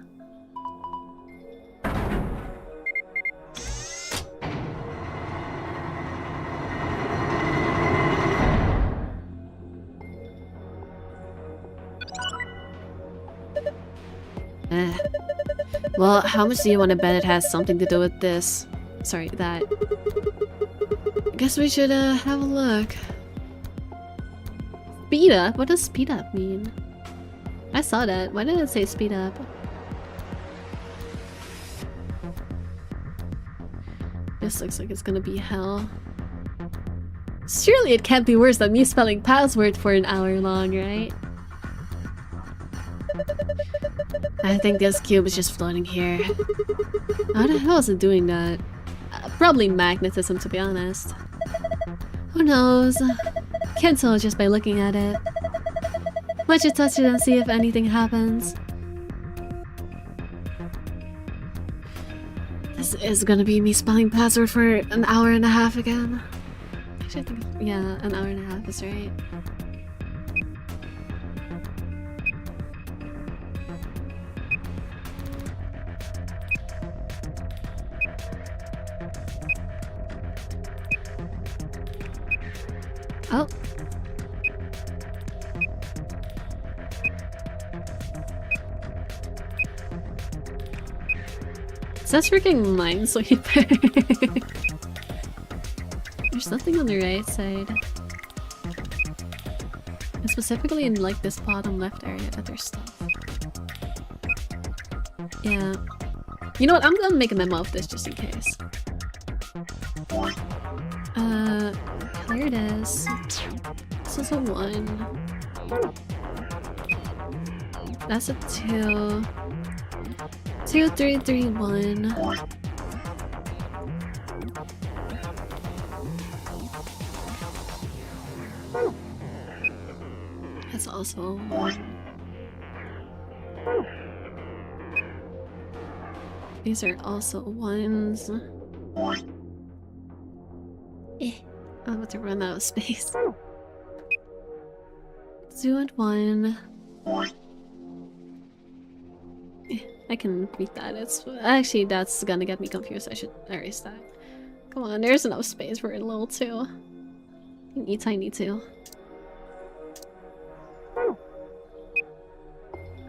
Well, how much do you want to bet it has something to do with this? Sorry, that. Guess we should have a look. Speed up? What does speed up mean? I saw that. Why did it say speed up? This looks like it's gonna be hell. Surely it can't be worse than me spelling password for an hour long, right? I think this cube is just floating here. How the hell is it doing that? Probably magnetism, to be honest. Who knows? Can't tell just by looking at it. Why don't you touch it and see if anything happens? This is gonna be me spelling password for an hour and a half again. Actually, I think, yeah, an hour and a half is right. Oh. Is that freaking Minesweeper? There's nothing on the right side. And specifically in like this bottom left area that there's stuff. Yeah. You know what? I'm gonna make a memo of this just in case. There it is. This is a 1. That's a 2. 2, 3, 3, 1. That's also a 1. These are also 1s. I'm about to run out of space. 2 and 1. I can read that. It's actually that's gonna get me confused. I should erase that. Come on, there's enough space for a little 2. Tiny 2.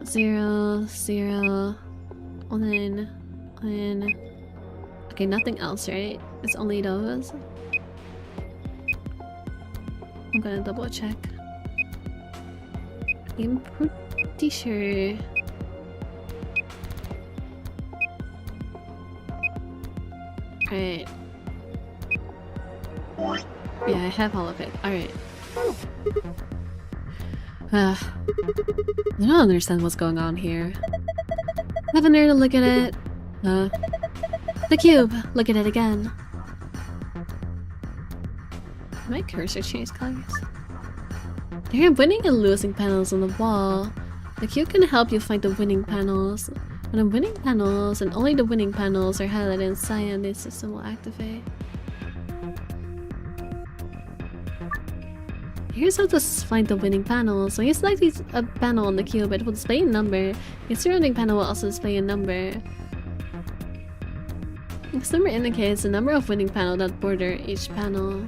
0, 0, 1, 1. Okay, nothing else, right? It's only those. I'm gonna double check. I'm pretty sure. Right. Yeah, I have all of it. Alright. I don't understand what's going on here. Have a nerd look at it. The cube. Look at it again. My cursor changed colors. There are winning and losing panels on the wall. The cube can help you find the winning panels. When the winning panels and only the winning panels are highlighted in cyan, the system will activate. Here's how to find the winning panels. When you select a panel on the cube, it will display a number. Your surrounding panel will also display a number. This number indicates the number of winning panels that border each panel.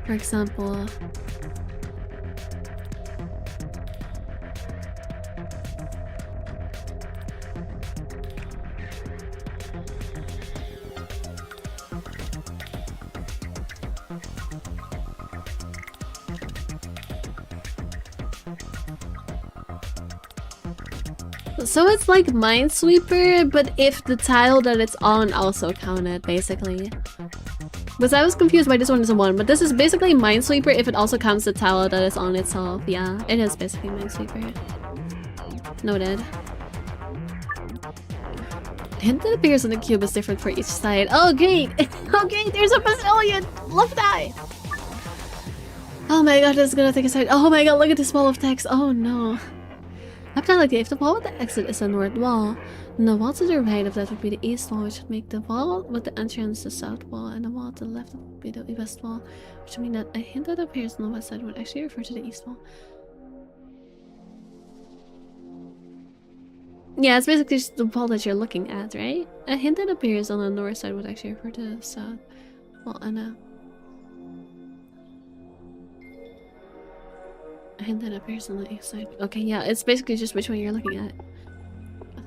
For example, so it's like Minesweeper, but if the tile that it's on also counted, basically. Because I was confused why this one is a 1, but this is basically Minesweeper if it also counts the tile that is on itself. Yeah, it is basically Minesweeper. Noted. The hint that appears on the cube is different for each side. Oh great! Oh great, there's a bazillion! Love that! Oh my god, this is gonna take a second. Oh my god, look at this wall of text. Oh no. After like if the wall with the exit is the north wall, then the wall to the right of that would be the east wall, which would make the wall with the entrance the south wall, and the wall to the left would be the west wall, which would mean that a hint that appears on the west side would actually refer to the east wall. Yeah, it's basically just the wall that you're looking at, right? A hint that appears on the north side would actually refer to the south wall, and a hint that appears on the east side. Okay, yeah, it's basically just which one you're looking at.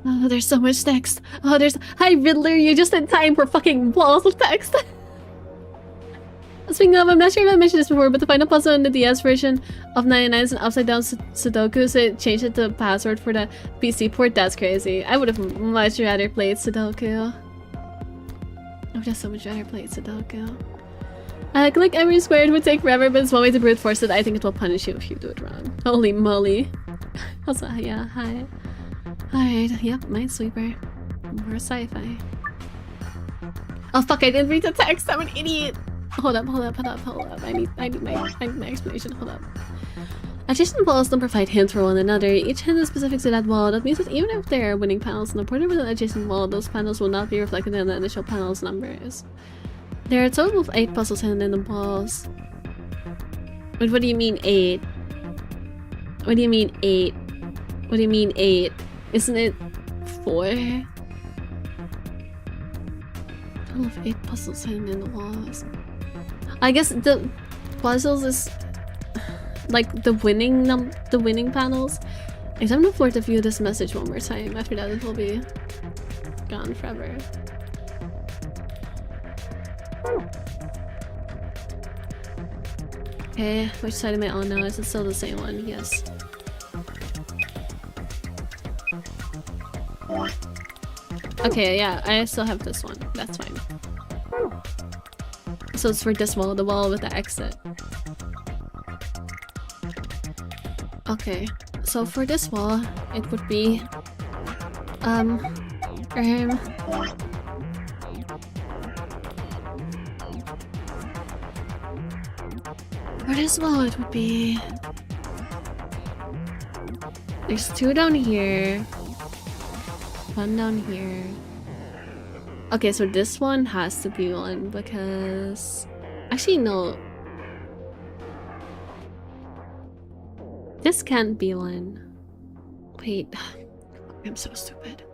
Oh, there's so much text. Oh, there's— Hi, Riddler, you're just in time for fucking walls of text. Speaking of, I'm not sure if I mentioned this before, but the final puzzle in the DS version of 99 is an upside down Sudoku, so it changed it to the password for the PC port. That's crazy. I would have much rather played Sudoku. I would have so much rather played Sudoku. Click every square, it would take forever, but it's one way to brute force it. I think it will punish you if you do it wrong. Holy moly. Also, yeah, hi. Alright, yep, Minesweeper. More sci-fi. Oh fuck, I didn't read the text, I'm an idiot! Hold up. I need my explanation, hold up. Adjacent walls don't provide hints for one another. Each hint is specific to that wall. That means that even if there are winning panels on the border with an adjacent wall, those panels will not be reflected in the initial panel's numbers. There are a total of 8 puzzles hidden in the walls. But what do you mean 8? What do you mean 8? What do you mean 8? Isn't it 4? Total of 8 puzzles hidden in the walls. I guess the puzzles is like the winning panels. I'm gonna force to view this message one more time. After that, it will be gone forever. Okay, which side am I on now? Is it still the same one? Yes. Okay, yeah, I still have this one. That's fine. So it's for this wall, the wall with the exit. Okay, so for this wall, it would be for this wall, it would be— there's 2 down here, 1 down here. Okay, so this one has to be 1 because— actually, no. This can't be 1. Wait. I'm so stupid.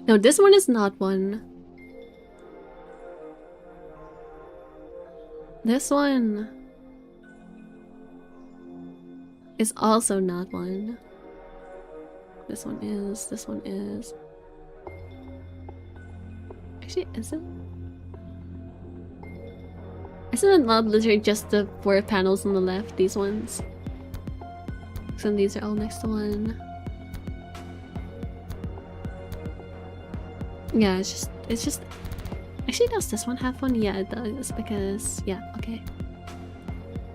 No, this one is not 1. This one is also not 1. This one is. This one is. Actually, isn't it not literally just the 4 panels on the left? These ones. So these are all next to one. Yeah, it's just actually, does this one have one? Yeah, it does, because yeah, okay.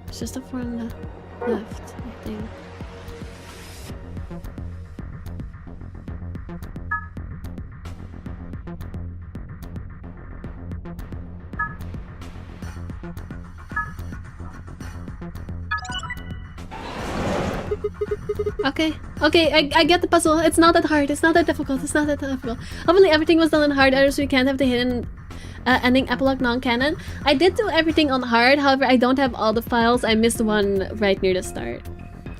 It's just a four on the left, I think. Okay, I get the puzzle. It's not that hard. It's not that difficult. It's not that difficult. Hopefully everything was done on hard, otherwise we can't have the hidden ending epilogue non-canon. I did do everything on hard, however I don't have all the files. I missed one right near the start.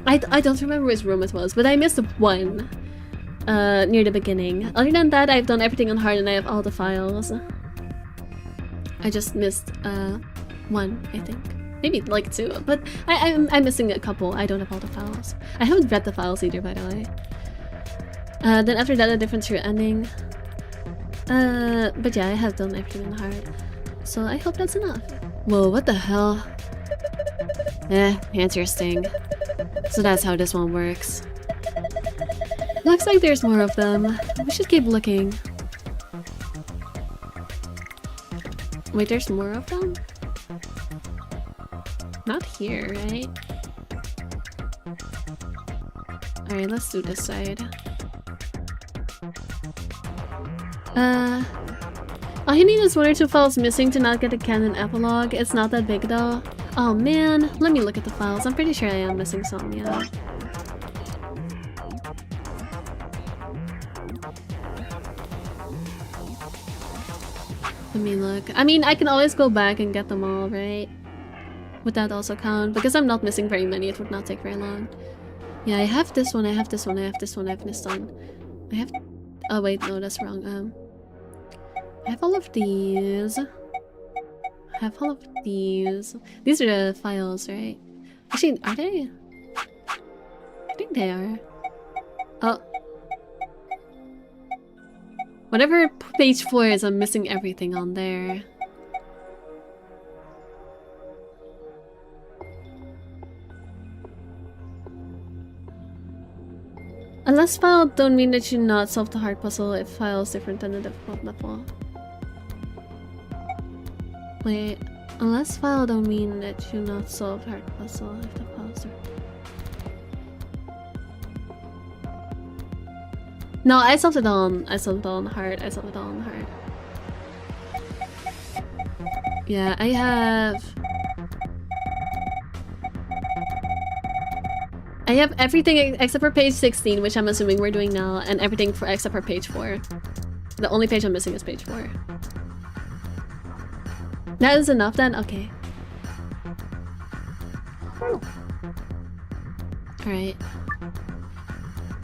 I don't remember which room it was, but I missed one near the beginning. Other than that, I've done everything on hard and I have all the files. I just missed one, I think. Maybe like two, but I'm missing a couple. I don't have all the files. I haven't read the files either, by the way. Then after that, a different true ending. But yeah, I have done everything in the heart. So I hope that's enough. Whoa, what the hell? Interesting. So that's how this one works. Looks like there's more of them. We should keep looking. Wait, there's more of them? Not here, right? Alright, let's do this side. All you need is one or two files missing to not get a canon epilogue. It's not that big though. Oh man, let me look at the files. I'm pretty sure I am missing some, yeah. Let me look. I mean, I can always go back and get them all, right? Would that also count? Because I'm not missing very many, it would not take very long. Yeah, I have this one, I have this one, I have this one, I have this one. I have... Oh wait, no, that's wrong. I have all of these. I have all of these. These are the files, right? Actually, are they? I think they are. Oh. Whatever page 4 is, I'm missing everything on there. A less file don't mean that you not solve the hard puzzle if file is different than the difficult level. Wait, a less file don't mean that you not solve hard puzzle if the file is different. No, I solved it all on hard. I solved it all on hard. Yeah, I have everything except for page 16, which I'm assuming we're doing now, and everything except for page 4. The only page I'm missing is page 4. That is enough then? Okay. Alright.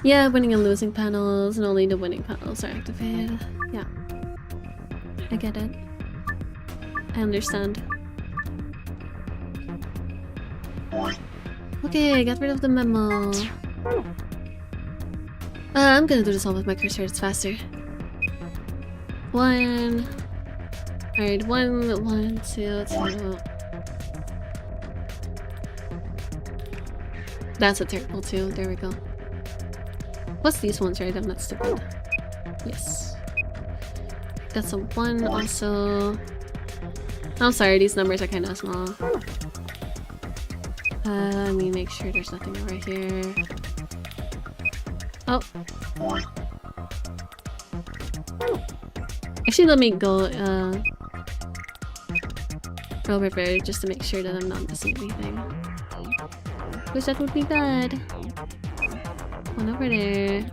Yeah, winning and losing panels, and only the winning panels are activated. Yeah. I get it. I understand. Okay, get rid of the memo. I'm gonna do this all with my cursor, it's faster. One. Alright, one, two. That's a terrible two, there we go. What's these ones, right? I'm not stupid. Yes. That's a 1 also. I'm sorry, these numbers are kind of small. Let me make sure there's nothing over here. Oh. Actually, let me go over just to make sure that I'm not missing anything. Because that would be bad. One over there.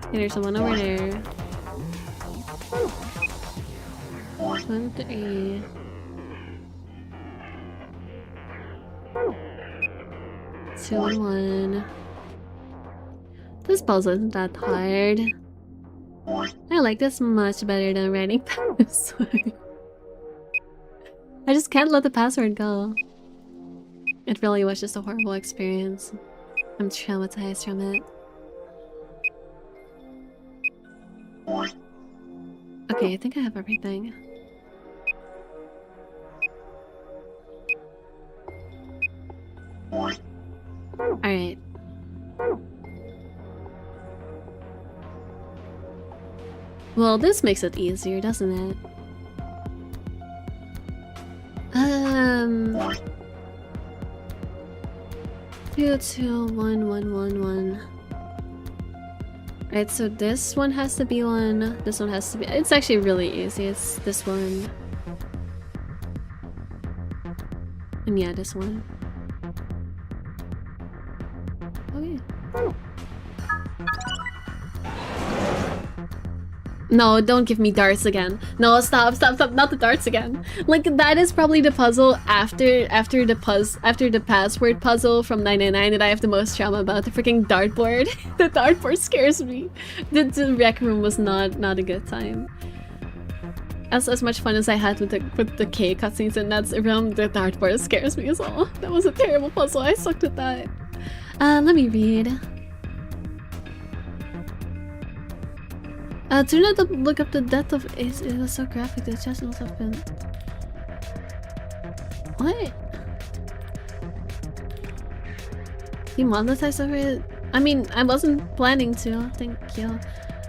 Okay, there's one over there. 1, 3. Two, 1. This puzzle isn't that hard. I like this much better than writing password. I just can't let the password go. It really was just a horrible experience. I'm traumatized from it. Okay, I think I have everything. Well, this makes it easier, doesn't it? 2, 2, 1, 1, 1, 1. Right, so this one has to be one. This one has to be. It's actually really easy. It's this one. And yeah, this one. Okay. No, don't give me darts again. No, stop, stop, stop, not the darts again. Like, that is probably the puzzle after the password puzzle from 999 that I have the most trauma about. The freaking dartboard. The dartboard scares me. The rec room was not a good time. As much fun as I had with the K cutscenes and that's around, the dartboard scares me as well. That was a terrible puzzle. I sucked at that. Let me read. Do not look up the death of Ace. It was so graphic. The chest must have been. What? Demonetized over it? I mean, I wasn't planning to. Thank you.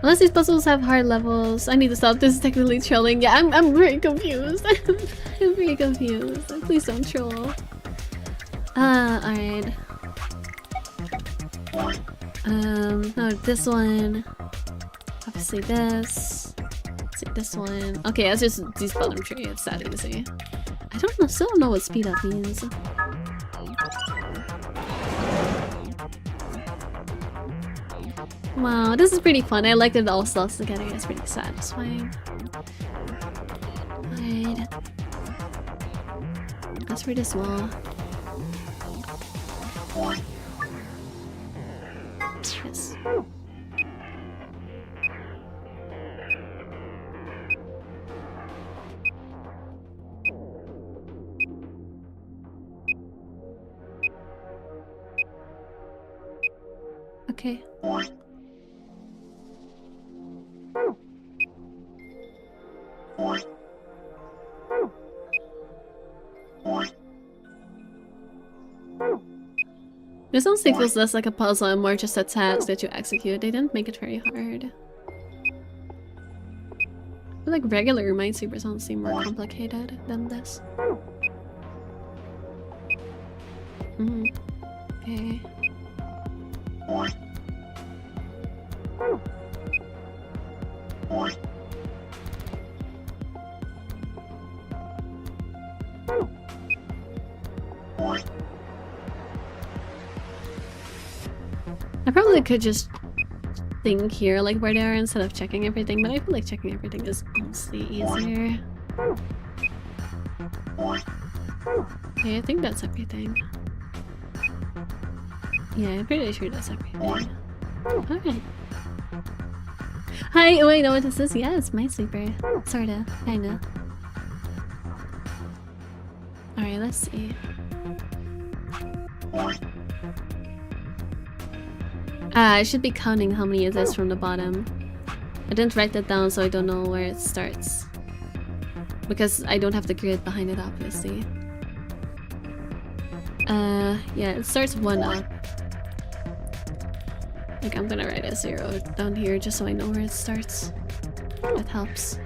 Unless these puzzles have hard levels. I need to stop. This is technically trolling. Yeah, I'm very confused. I'm very confused. Please don't troll. Alright. No, this one. Obviously this. Let's see this one. Okay, it's just these bottom three. It's that easy. I don't know. Still don't know what speed up means. Wow, this is pretty fun. I liked it all slots together. It's pretty satisfying. Alright. As for this wall. Yes. Okay. This honestly feels less like a puzzle and more just a task that you execute. They didn't make it very hard. I feel like regular Minesweepers don't seem more complicated than this. Okay. I probably could just think here like where they are instead of checking everything, but I feel like checking everything is honestly easier. Okay, I think that's everything. Yeah, I'm pretty sure that's everything. Alright. Hi, oh, I know what this is. Yeah, it's Minesweeper. Sorta, kinda. Alright, let's see. I should be counting how many it is from the bottom. I didn't write that down, so I don't know where it starts. Because I don't have the grid behind it, obviously. Yeah, it starts 1 up. Like, I'm gonna write a 0 down here just so I know where it starts. That helps.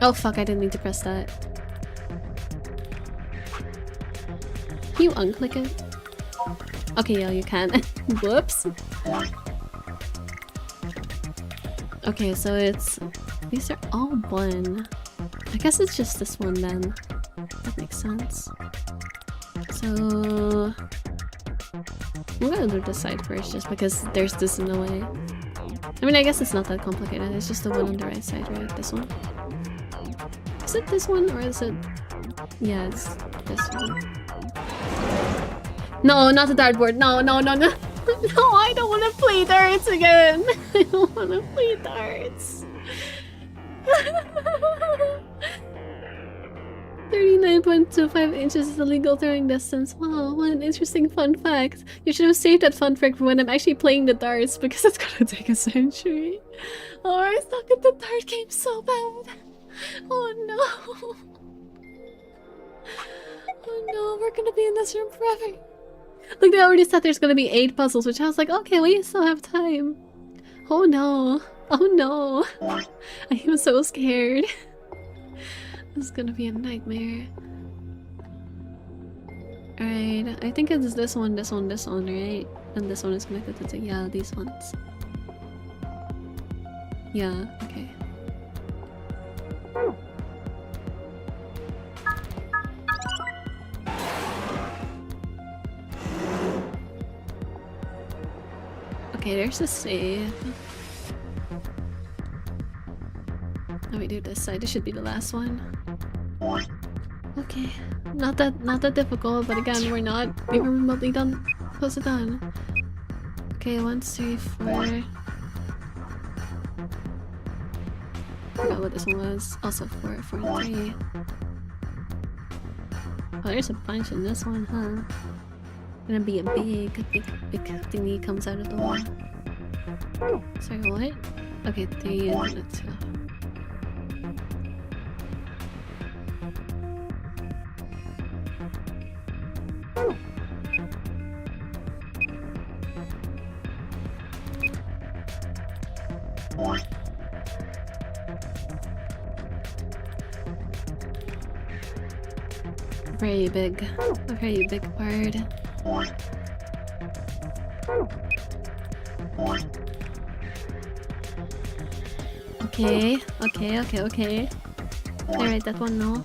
Oh fuck, I didn't need to press that. Can you unclick it? Okay, yeah, you can. Whoops. Okay, so it's... These are all 1. I guess it's just this one then. That makes sense. So... I'm gonna do this side first just because there's this in the way. I mean, I guess it's not that complicated. It's just the one on the right side, right? This one. Is it this one or is it... Yeah, it's this one. No, not the dartboard. No, no, no, no. No, I don't want to play darts again. I don't want to play darts. 39.25 inches is the legal throwing distance. Wow, what an interesting fun fact. You should have saved that fun fact for when I'm actually playing the darts because it's gonna take a century. Oh, I suck at the dart game so bad. Oh no. Oh no, we're gonna be in this room forever. Like, they already said there's gonna be 8 puzzles, which I was like, okay, we still have time. Oh no. Oh no. I am so scared. This is gonna be a nightmare. Alright, I think it's this one, right? And this one is connected to, yeah, these ones. Yeah, okay. Okay, there's a save. Let me do this side. This should be the last one. Okay, not that difficult, but again, we're not even remotely done. Close it done. Okay, 1, 2, 4. Forgot what this one was. Also 4, 4, 3. Oh, there's a bunch in this one, huh? Gonna be a big thingy comes out of the wall. Sorry, what? Okay, 3 and then 2. Very big. A very big part. Okay. I write that one now.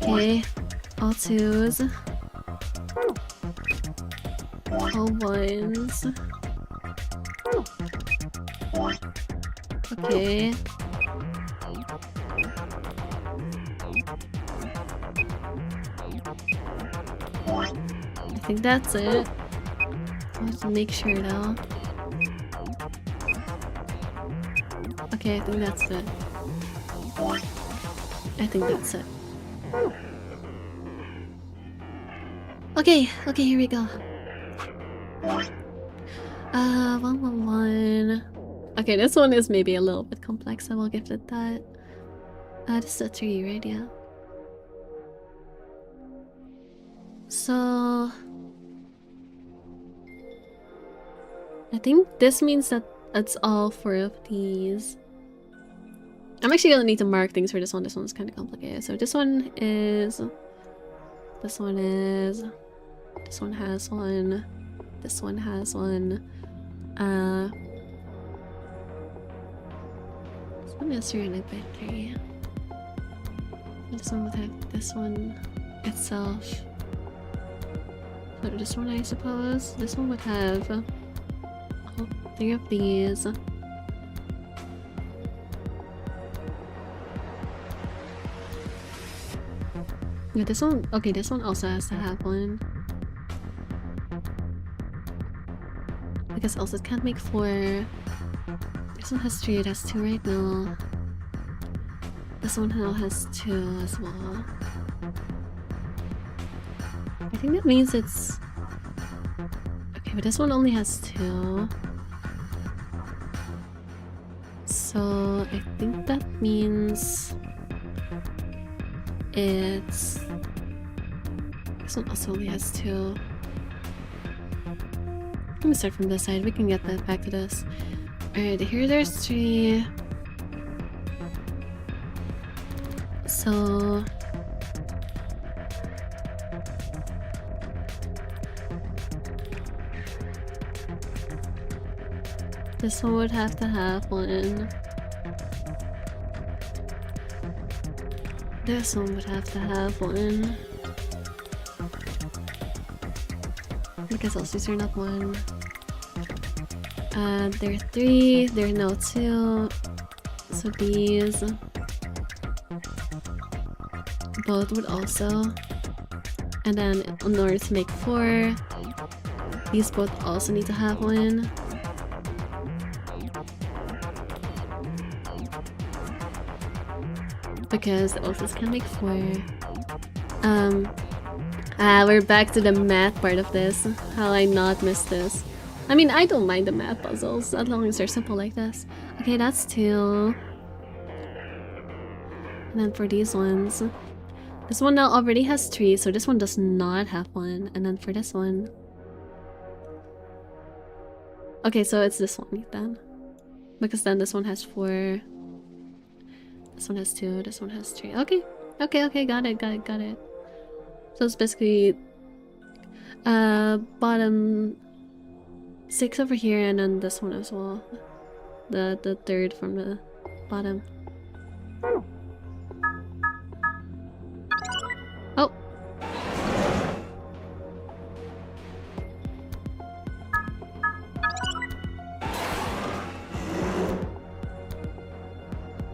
Okay. All 2s. All 1s. Okay. I think that's it. I have to make sure though. Okay, I think that's it. I think that's it. Okay, here we go. 1, 1, 1. Okay, this one is maybe a little bit complex, I will give it that. This is a 3, right? Yeah. So I think this means that it's all 4 of these. I'm actually gonna need to mark things for this one. This one's kind of complicated. So this one is... This one is... This one has one. This one has one. This one is surrounded by 3. This one would have this one itself. So this one, I suppose. This one would have all 3 of these. Yeah, this one. Okay, this one also has to have one. Because else it can't make 4. This one has 3, it has 2 right now. This one now has 2 as well. I think that means it's... Okay, but this one only has 2. So I think that means... It's... This one also only has 2. Let me start from this side, we can get that back to this. Alright, here there's 3. So... This one would have to have one. This one would have to have one. Because else these are not 1. There are 3, there are now 2. So these both would also. And then in order to make 4, these both also need to have one. Because the Osis can make 4. We're back to the math part of this. How I not missed this. I mean, I don't mind the math puzzles as long as they're simple like this. Okay, that's 2. And then for these ones, This one now already has 3, so this one does not have 1. And then for this one... Okay, so it's this one then. Because then this one has 4. This one has 2, this one has 3. Okay. Okay, got it. So it's basically... bottom 6 over here, and then this one as well. The third from the bottom. Oh!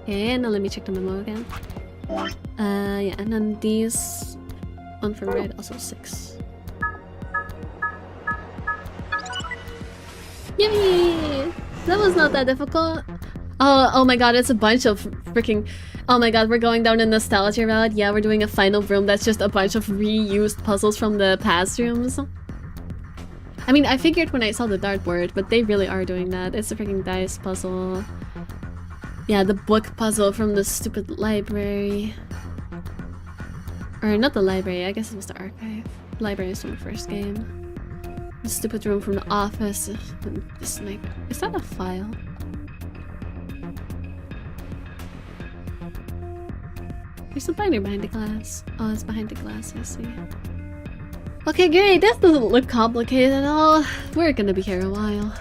Okay, now let me check the memo again. Yeah, and then these... one from right, also 6. Yay! That was not that difficult. Oh my god, it's a bunch of freaking... Oh my god, we're going down a nostalgia route. Yeah, we're doing a final room that's just a bunch of reused puzzles from the past rooms. I mean, I figured when I saw the dartboard, but they really are doing that. It's a freaking dice puzzle. Yeah, the book puzzle from the stupid library. Or not the library, I guess it was the archive. Library is from the first game. The stupid room from the office. This like, is that a file? There's a binder behind the glass. Oh, it's behind the glass, I see. Okay, great. This doesn't look complicated at all. We're gonna be here a while.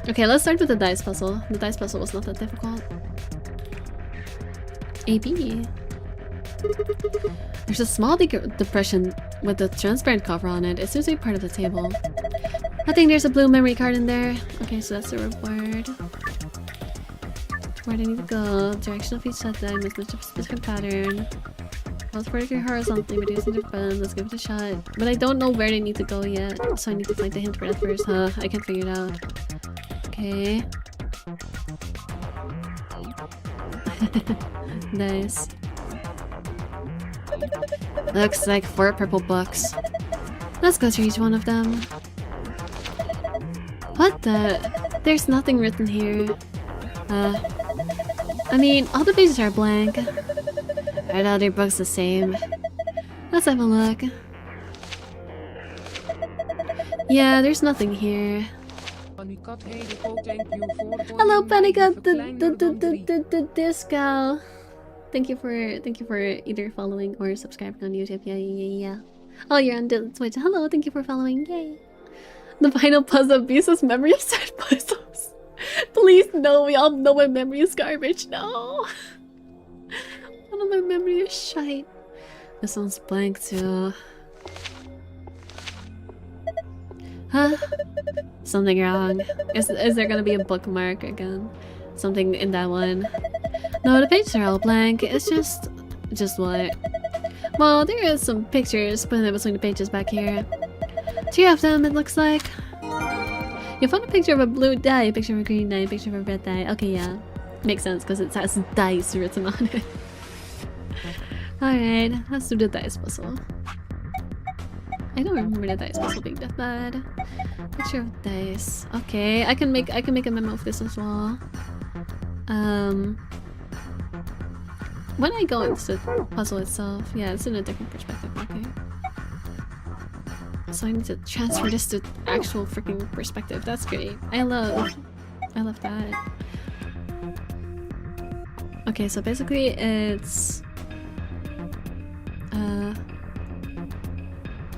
Okay, let's start with the dice puzzle. The dice puzzle was not that difficult. AB. There's a small depression with a transparent cover on it. It's usually part of the table. I think there's a blue memory card in there. Okay, so that's the reward. Where do I need to go? Direction of each set die must match a specific pattern. Let's vertically horizontally reduce the fun. Let's give it a shot. But I don't know where they need to go yet, so I need to find the hint for that first, huh? I can't figure it out. Okay. Nice. Looks like 4 purple books. Let's go through each one of them. What the? There's nothing written here. I mean, all the pages are blank. Are the other books the same? Let's have a look. Yeah, there's nothing here. Hello, Panicut, the disco. Thank you for either following or subscribing on YouTube. Yeah. Oh, you're on Twitch. Hello, thank you for following. Yay. The final puzzle abuses memory set puzzles. Please no, we all know my memory is garbage. No. One of my memory is shite. This one's blank too. Huh? Something wrong. Is there gonna be a bookmark again? Something in that one? No, the pages are all blank. It's just what? Well, there is some pictures put in between the pages back here. 2 of them, it looks like. You found a picture of a blue die, a picture of a green die, a picture of a red die. Okay, yeah. Makes sense because it has dice written on it. Alright, let's do the dice puzzle. I don't remember the dice puzzle being that bad. Picture of dice. Okay, I can make a memo of this as well. When I go into the puzzle itself, yeah, it's in a different perspective, okay. So I need to transfer this to actual freaking perspective. That's great. I love that. Okay, so basically it's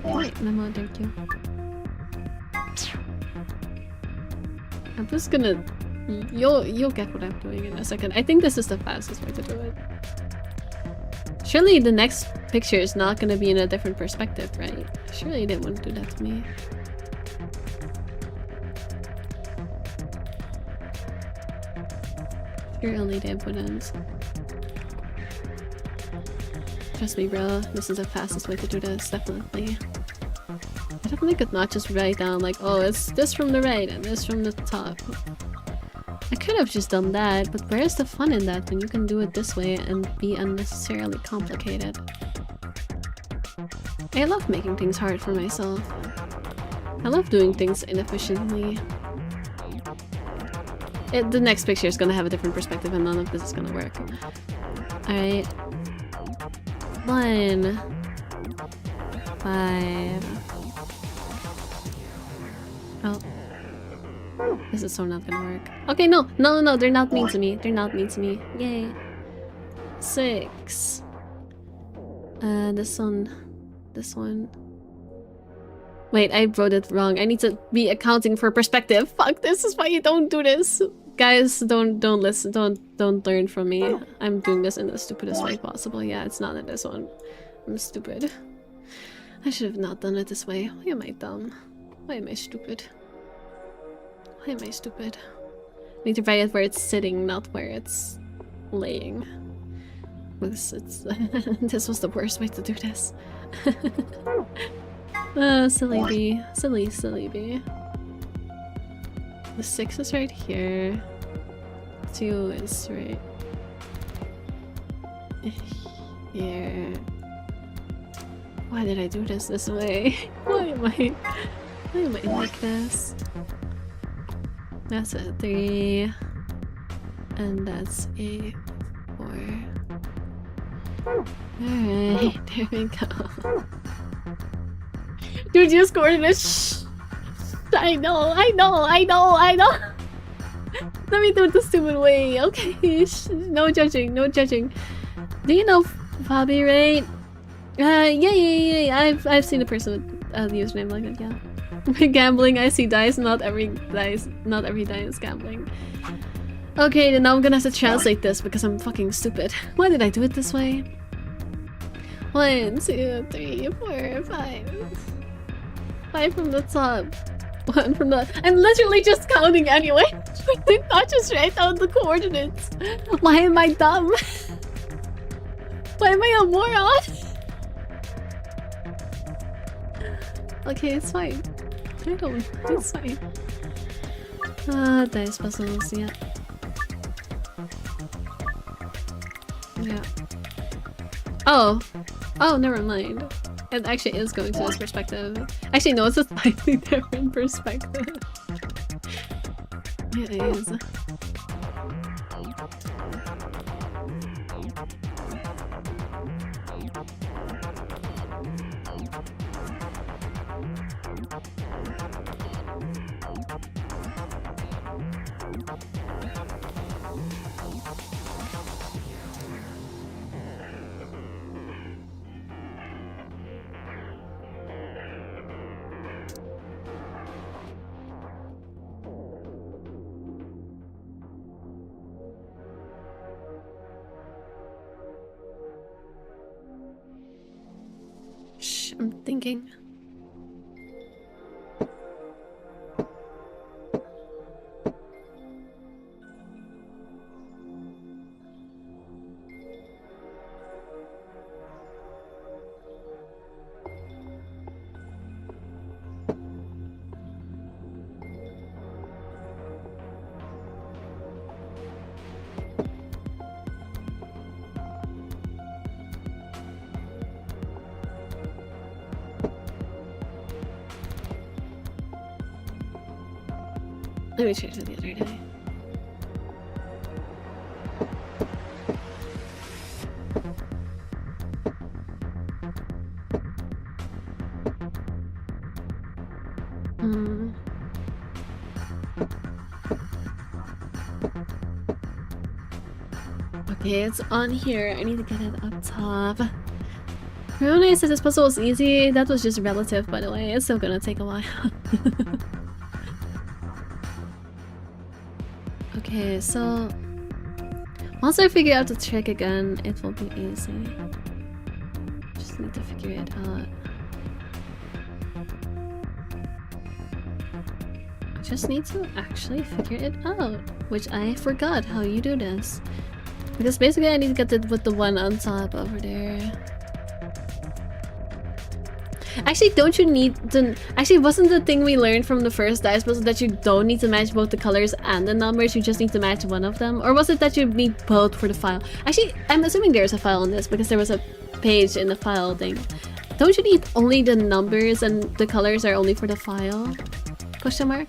wait, memo, thank you. I'm just gonna you'll get what I'm doing in a second. I think this is the fastest way to do it. Surely the next picture is not gonna be in a different perspective, right? Surely they wouldn't do that to me. Surely they wouldn't. Trust me, bro. This is the fastest way to do this, definitely. I definitely could not just write down like, oh, it's this from the right and this from the top. I could have just done that, but where's the fun in that when you can do it this way and be unnecessarily complicated? I love making things hard for myself. I love doing things inefficiently. The next picture is gonna have a different perspective and none of this is gonna work. Alright. 1, 5. Oh. This is so not gonna work. Okay, no, they're not mean to me. They're not mean to me. Yay. 6. This one. Wait, I wrote it wrong. I need to be accounting for perspective. Fuck, this is why you don't do this. Guys, don't listen. Don't learn from me. I'm doing this in the stupidest way possible. Yeah, it's not in this one. I'm stupid. I should have not done it this way. Why am I dumb? Why am I stupid? Why am I stupid? I need to write it where it's sitting, not where it's laying. This was the worst way to do this. Silly bee. Silly bee. The 6 is right here. 2 is right here. Why did I do this way? Why am I like this? That's a 3. And that's a 4. Alright, there we go. Dude, you scored this. I know. Let me do it the stupid way. Okay, no judging. Do you know Bobby, right? Yeah. I've seen a person with a username like that. Yeah. Gambling. I see dice. Not every die is gambling. Okay, then now I'm gonna have to translate this because I'm fucking stupid. Why did I do it this way? 1, 2, 3, 4, 5. 5 from the top. 1 from the. I'm literally just counting anyway. I did not just write down the coordinates. Why am I dumb? Why am I a moron? Okay, it's fine. It's fine. Dice puzzles, yeah. Yeah. Oh, never mind. It actually is going to this perspective. Actually, no, it's a slightly different perspective. It is. I'm thinking. Let me change to the other day. Okay, it's on here. I need to get it up top. Rune says this puzzle was easy. That was just relative, by the way. It's still gonna take a while. Okay, so once I figure out the trick again, it will be easy. Just need to figure it out. I just need to actually figure it out, which I forgot how you do this. Because basically I need to get it with the one on top over there. Actually, don't you need to... Actually, wasn't the thing we learned from the first dice puzzle that you don't need to match both the colors and the numbers, you just need to match one of them? Or was it that you need both for the file? Actually, I'm assuming there's a file on this because there was a page in the file thing. Don't you need only the numbers and the colors are only for the file? Question mark?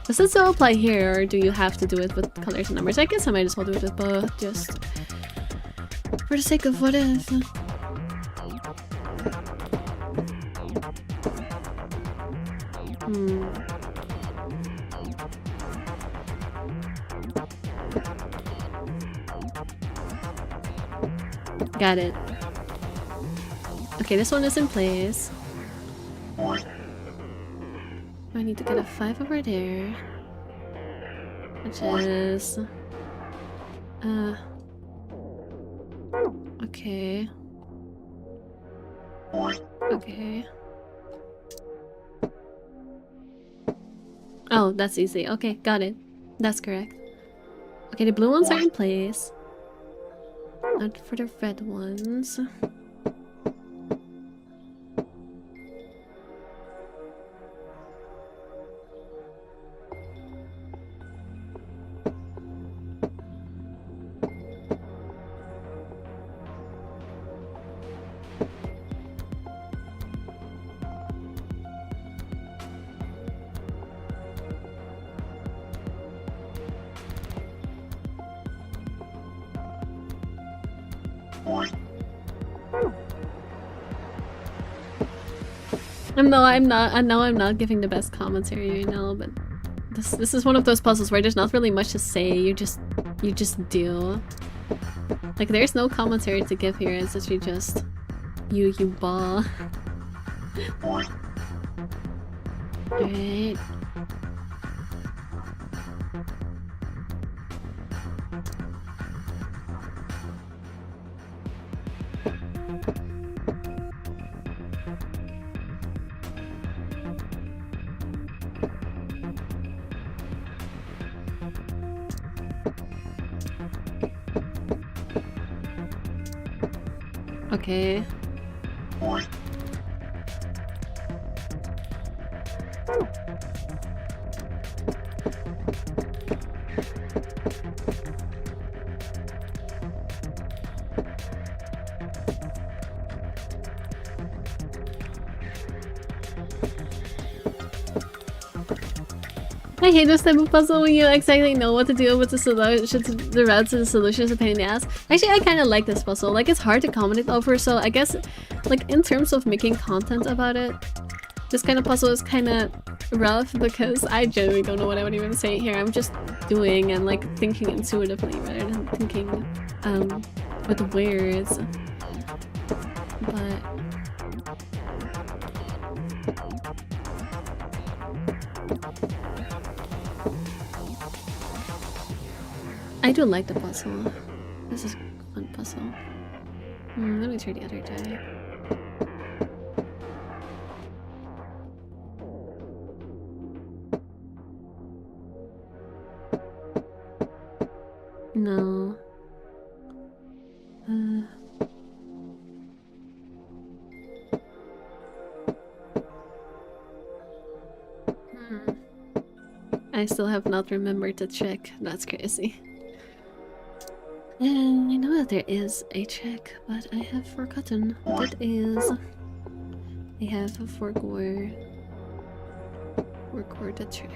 Does it still apply here, or do you have to do it with colors and numbers? I guess I might as well do it with both, just... For the sake of what if. Got it. Okay, this one is in place. I need to get a 5 over there. Which is... Okay. Okay. Oh, that's easy. Okay, got it. That's correct. Okay, the blue ones are in place. Not for the red ones. I know I'm not giving the best commentary right now, but this is one of those puzzles where there's not really much to say. You just do. Like there's no commentary to give here. It's that you ball. Alright. Okay. I hate this type of puzzle when you exactly know what to do with the route to the solution is a pain in the ass. Actually, I kind of like this puzzle. Like, it's hard to comment over, so I guess, like, in terms of making content about it, this kind of puzzle is kind of rough because I genuinely don't know what I would even say here. I'm just doing and, like, thinking intuitively rather than thinking, with words. But... I do like the puzzle. This is a fun puzzle. Let me try the other die. No. I still have not remembered to check. That's crazy. And I know that there is a check, but I have forgotten what it is. I have forgore the check.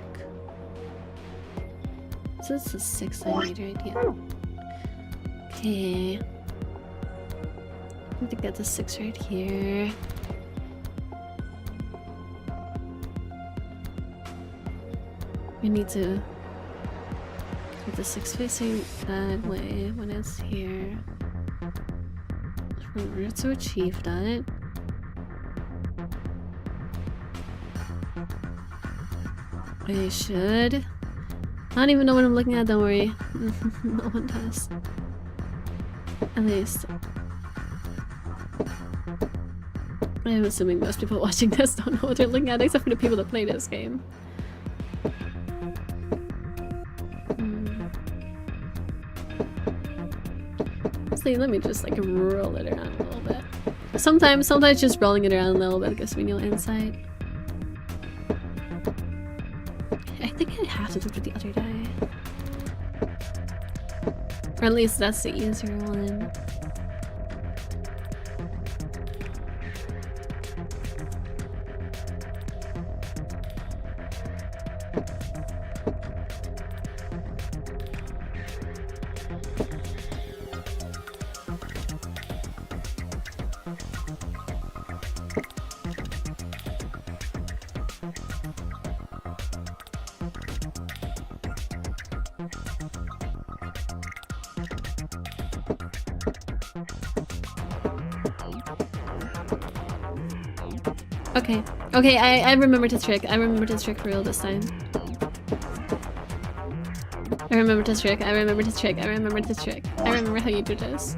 So it's a 6 I need, right? Yeah. Okay. I think that's a 6 right here. We need to get the 6 facing that way when it's here. In order to achieve that, I should... I don't even know what I'm looking at, don't worry. No one does. At least. I'm assuming most people watching this don't know what they're looking at, except for the people that play this game. Let me just like roll it around a little bit. Sometimes just rolling it around a little bit gives me no insight. I think I have to do it with the other die. Or at least that's the easier one. Okay. Okay, I remember this trick. I remember this trick for real this time. I remember this trick. I remember this trick. I remember this trick. I remember how you do this.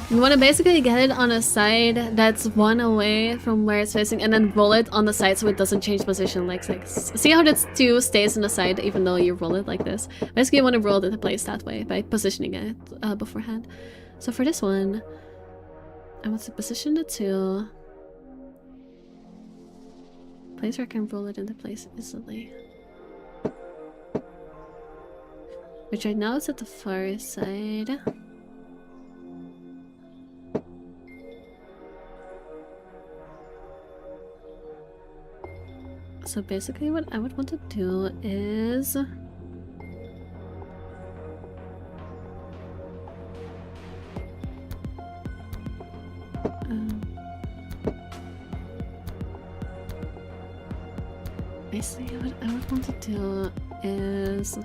You want to basically get it on a side that's one away from where it's facing and then roll it on the side so it doesn't change position. Like see how this 2 stays on the side even though you roll it like this? Basically you want to roll it into place that way by positioning it beforehand. So for this one, I want to position the 2. Place where I can roll it into place easily. Which right now is at the far side. So basically what I would want to do is... basically what I would want to do is...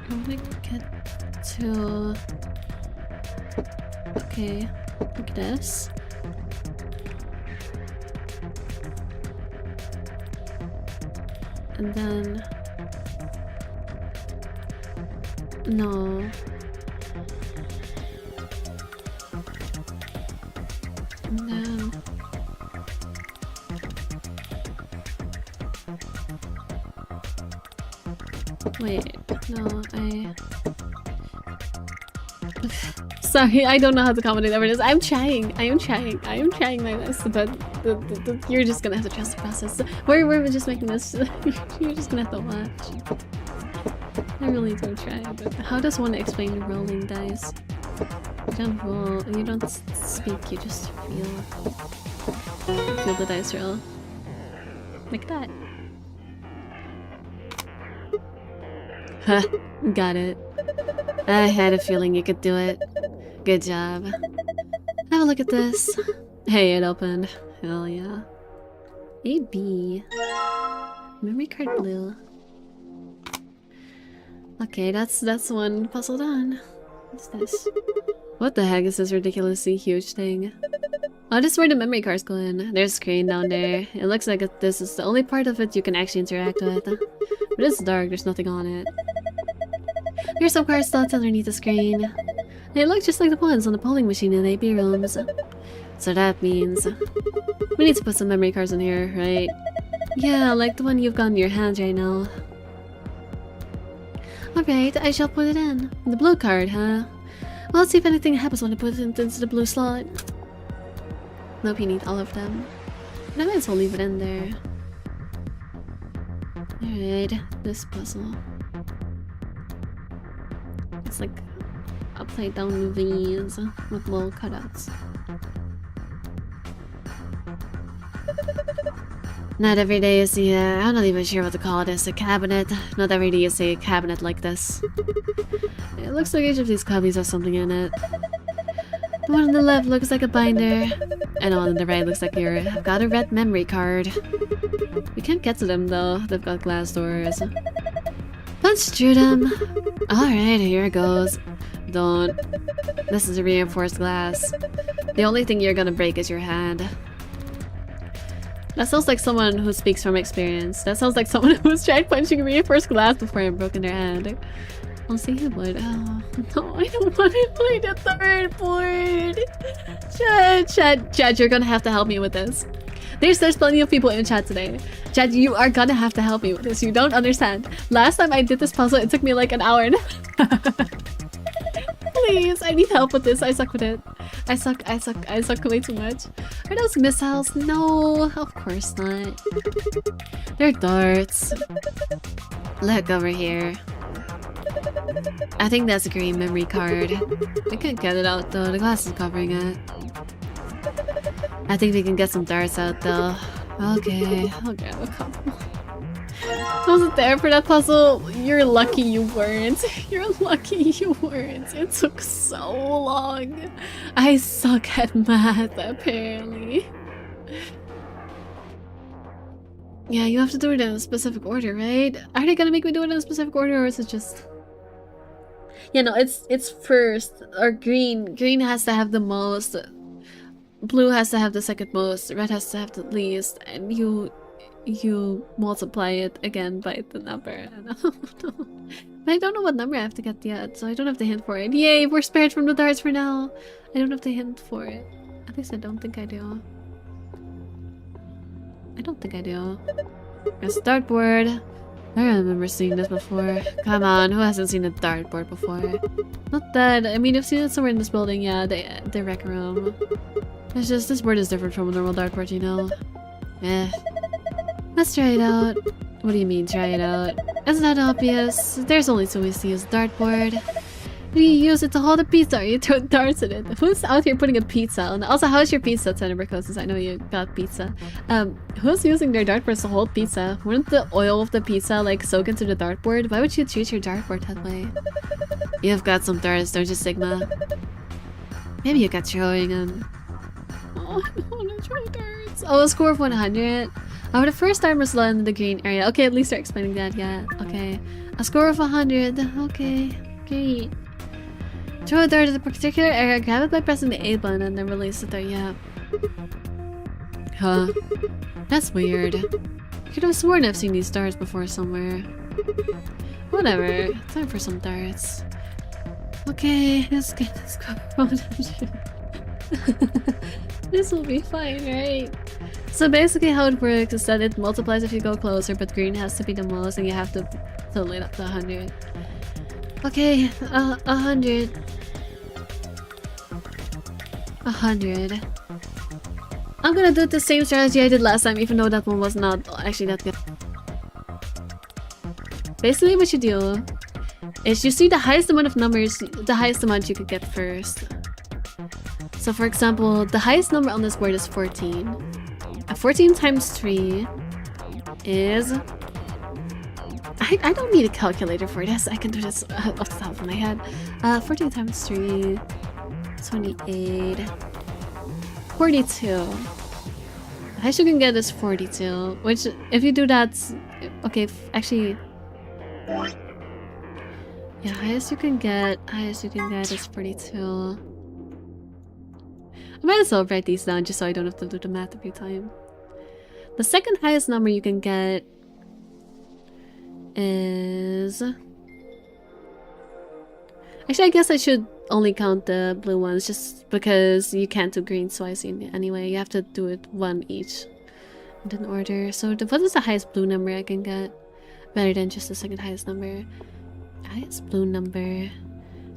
I want to get to... Okay, like this. And then... No. And then... Wait, no, Sorry, I don't know how to comment over this. I'm trying. I am trying my best, but you're just gonna have to trust the process. We're just making this. You're just gonna have to watch. I really do try, but how does one explain rolling dice? You don't roll, you don't speak, you just feel. Feel the dice roll. Like that. Huh, got it. I had a feeling you could do it. Good job. Have a look at this. Hey, it opened. Hell yeah. A B. Memory card blue. Okay, that's one puzzle done. What's this? What the heck is this ridiculously huge thing? Oh, this is where the memory cards go in. There's a screen down there. It looks like this is the only part of it you can actually interact with. But it's dark, there's nothing on it. Here's some card slots underneath the screen. They look just like the ones on the polling machine in AP rooms. So that means... we need to put some memory cards in here, right? Yeah, like the one you've got in your hands right now. Alright, I shall put it in. The blue card, huh? Well, let's see if anything happens when I put it into the blue slot. Nope, you need all of them. But I might as well leave it in there. Alright, this puzzle. It's like upside down V's with little cutouts. Not every day you see I'm not even sure what to call this, a cabinet. Not every day you see a cabinet like this. It looks like each of these copies has something in it. The one on the left looks like a binder, and the one on the right looks like I've got a red memory card. We can't get to them though, they've got glass doors. Punch through them. Alright, here it goes. Don't. This is a reinforced glass. The only thing you're gonna break is your hand. That sounds like someone who speaks from experience. That sounds like someone who's tried punching reinforced glass before and broken their hand. I'll see who would. Oh, no, I don't want to play the third board. Chad, you're gonna have to help me with this. There's plenty of people in chat today. Chad, you are gonna have to help me with this. You don't understand. Last time I did this puzzle, it took me like an hour and Please, I need help with this. I suck with it. I suck way too much. Are those missiles? No, of course not. They're darts. Look over here. I think that's a green memory card. I can't get it out though, the glass is covering it. I think we can get some darts out though. Okay, I'll grab a couple. I wasn't there for that puzzle. You're lucky you weren't. You're lucky you weren't. It took so long. I suck at math, apparently. Yeah, you have to do it in a specific order, right? Are they gonna make me do it in a specific order, or is it just... Yeah, no, it's first, or green. Green has to have the most. Blue has to have the second most. Red has to have the least. And you multiply it again by the number. But I don't know what number I have to get yet, so I don't have the hint for it. Yay, we're spared from the darts for now. I don't have the hint for it. At least I don't think I do. I don't think I do. There's a dartboard. I remember seeing this before. Come on, who hasn't seen a dartboard before? Not that. I mean, I've seen it somewhere in this building, yeah, the rec room. It's just, this board is different from a normal dartboard, you know? Eh. Let's try it out. What do you mean, try it out? Isn't that obvious? There's only two ways to use a dartboard. You use it to hold a pizza, or you throw darts at it. Who's out here putting a pizza on? Also, how's your pizza, Tenebracosis? I know you got pizza. Who's using their dartboards to hold pizza? Wouldn't the oil of the pizza, like, soak into the dartboard? Why would you treat your dartboard that way? You've got some darts, don't you, Sigma? Maybe you got throwing them. Oh, I don't want to throw darts. Oh, a score of 100? Oh, the first time was in the green area. Okay, at least they're explaining that, yeah. Okay. A score of 100. Okay. Great. Throw a dart at a particular area, grab it by pressing the A button, and then release it there, yeah. Huh. That's weird. I could have sworn I've seen these darts before somewhere. Whatever. Time for some darts. Okay, let's get this covered. This will be fine, right? So basically how it works is that it multiplies if you go closer, but green has to be the most, and you have to fill it up to 100. Okay, 100. 100. I'm gonna do the same strategy I did last time, even though that one was not actually that good. Basically what you do is you see the highest amount of numbers, the highest amount you could get first. So for example, the highest number on this board is 14. 14 times 3 is... I don't need a calculator for this. I can do this off the top of my head. 14 times 3... 28... 42. The highest you can get is 42, which if you do that... Okay, actually... Yeah, highest you can get is 42. I might as well write these down just so I don't have to do the math every time. The second highest number you can get is... Actually, I guess I should only count the blue ones just because you can't do green twice anyway. You have to do it one each in order. So what is the highest blue number I can get? Better than just the second highest number. Highest blue number.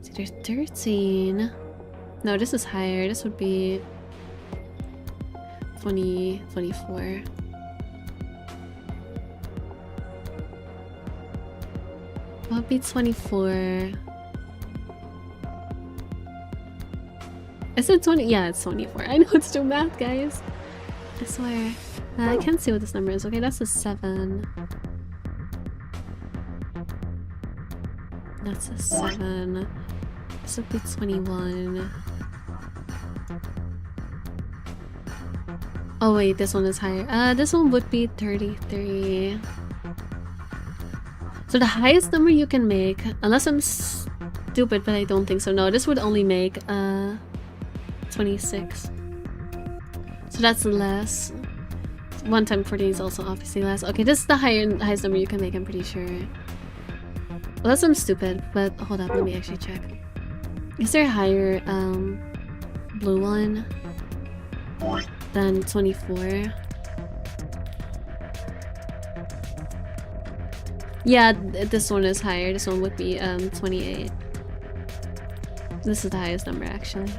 It's either 13... No, this is higher. This would be 24. What would be 24? Is it 20? Yeah, it's 24. I know it's doing math, guys. I swear. I can't see what this number is. Okay, that's a 7. That's a 7. This would be 21. Oh wait, this one is higher. This one would be 33. So the highest number you can make, unless I'm stupid, but I don't think so. No, this would only make 26. So that's less. 1 times 40 is also obviously less. Okay, this is the highest number you can make, I'm pretty sure. Unless I'm stupid, but hold up, let me actually check. Is there a higher blue one than 24? Yeah, this one is higher. This one would be 28. This is the highest number, actually.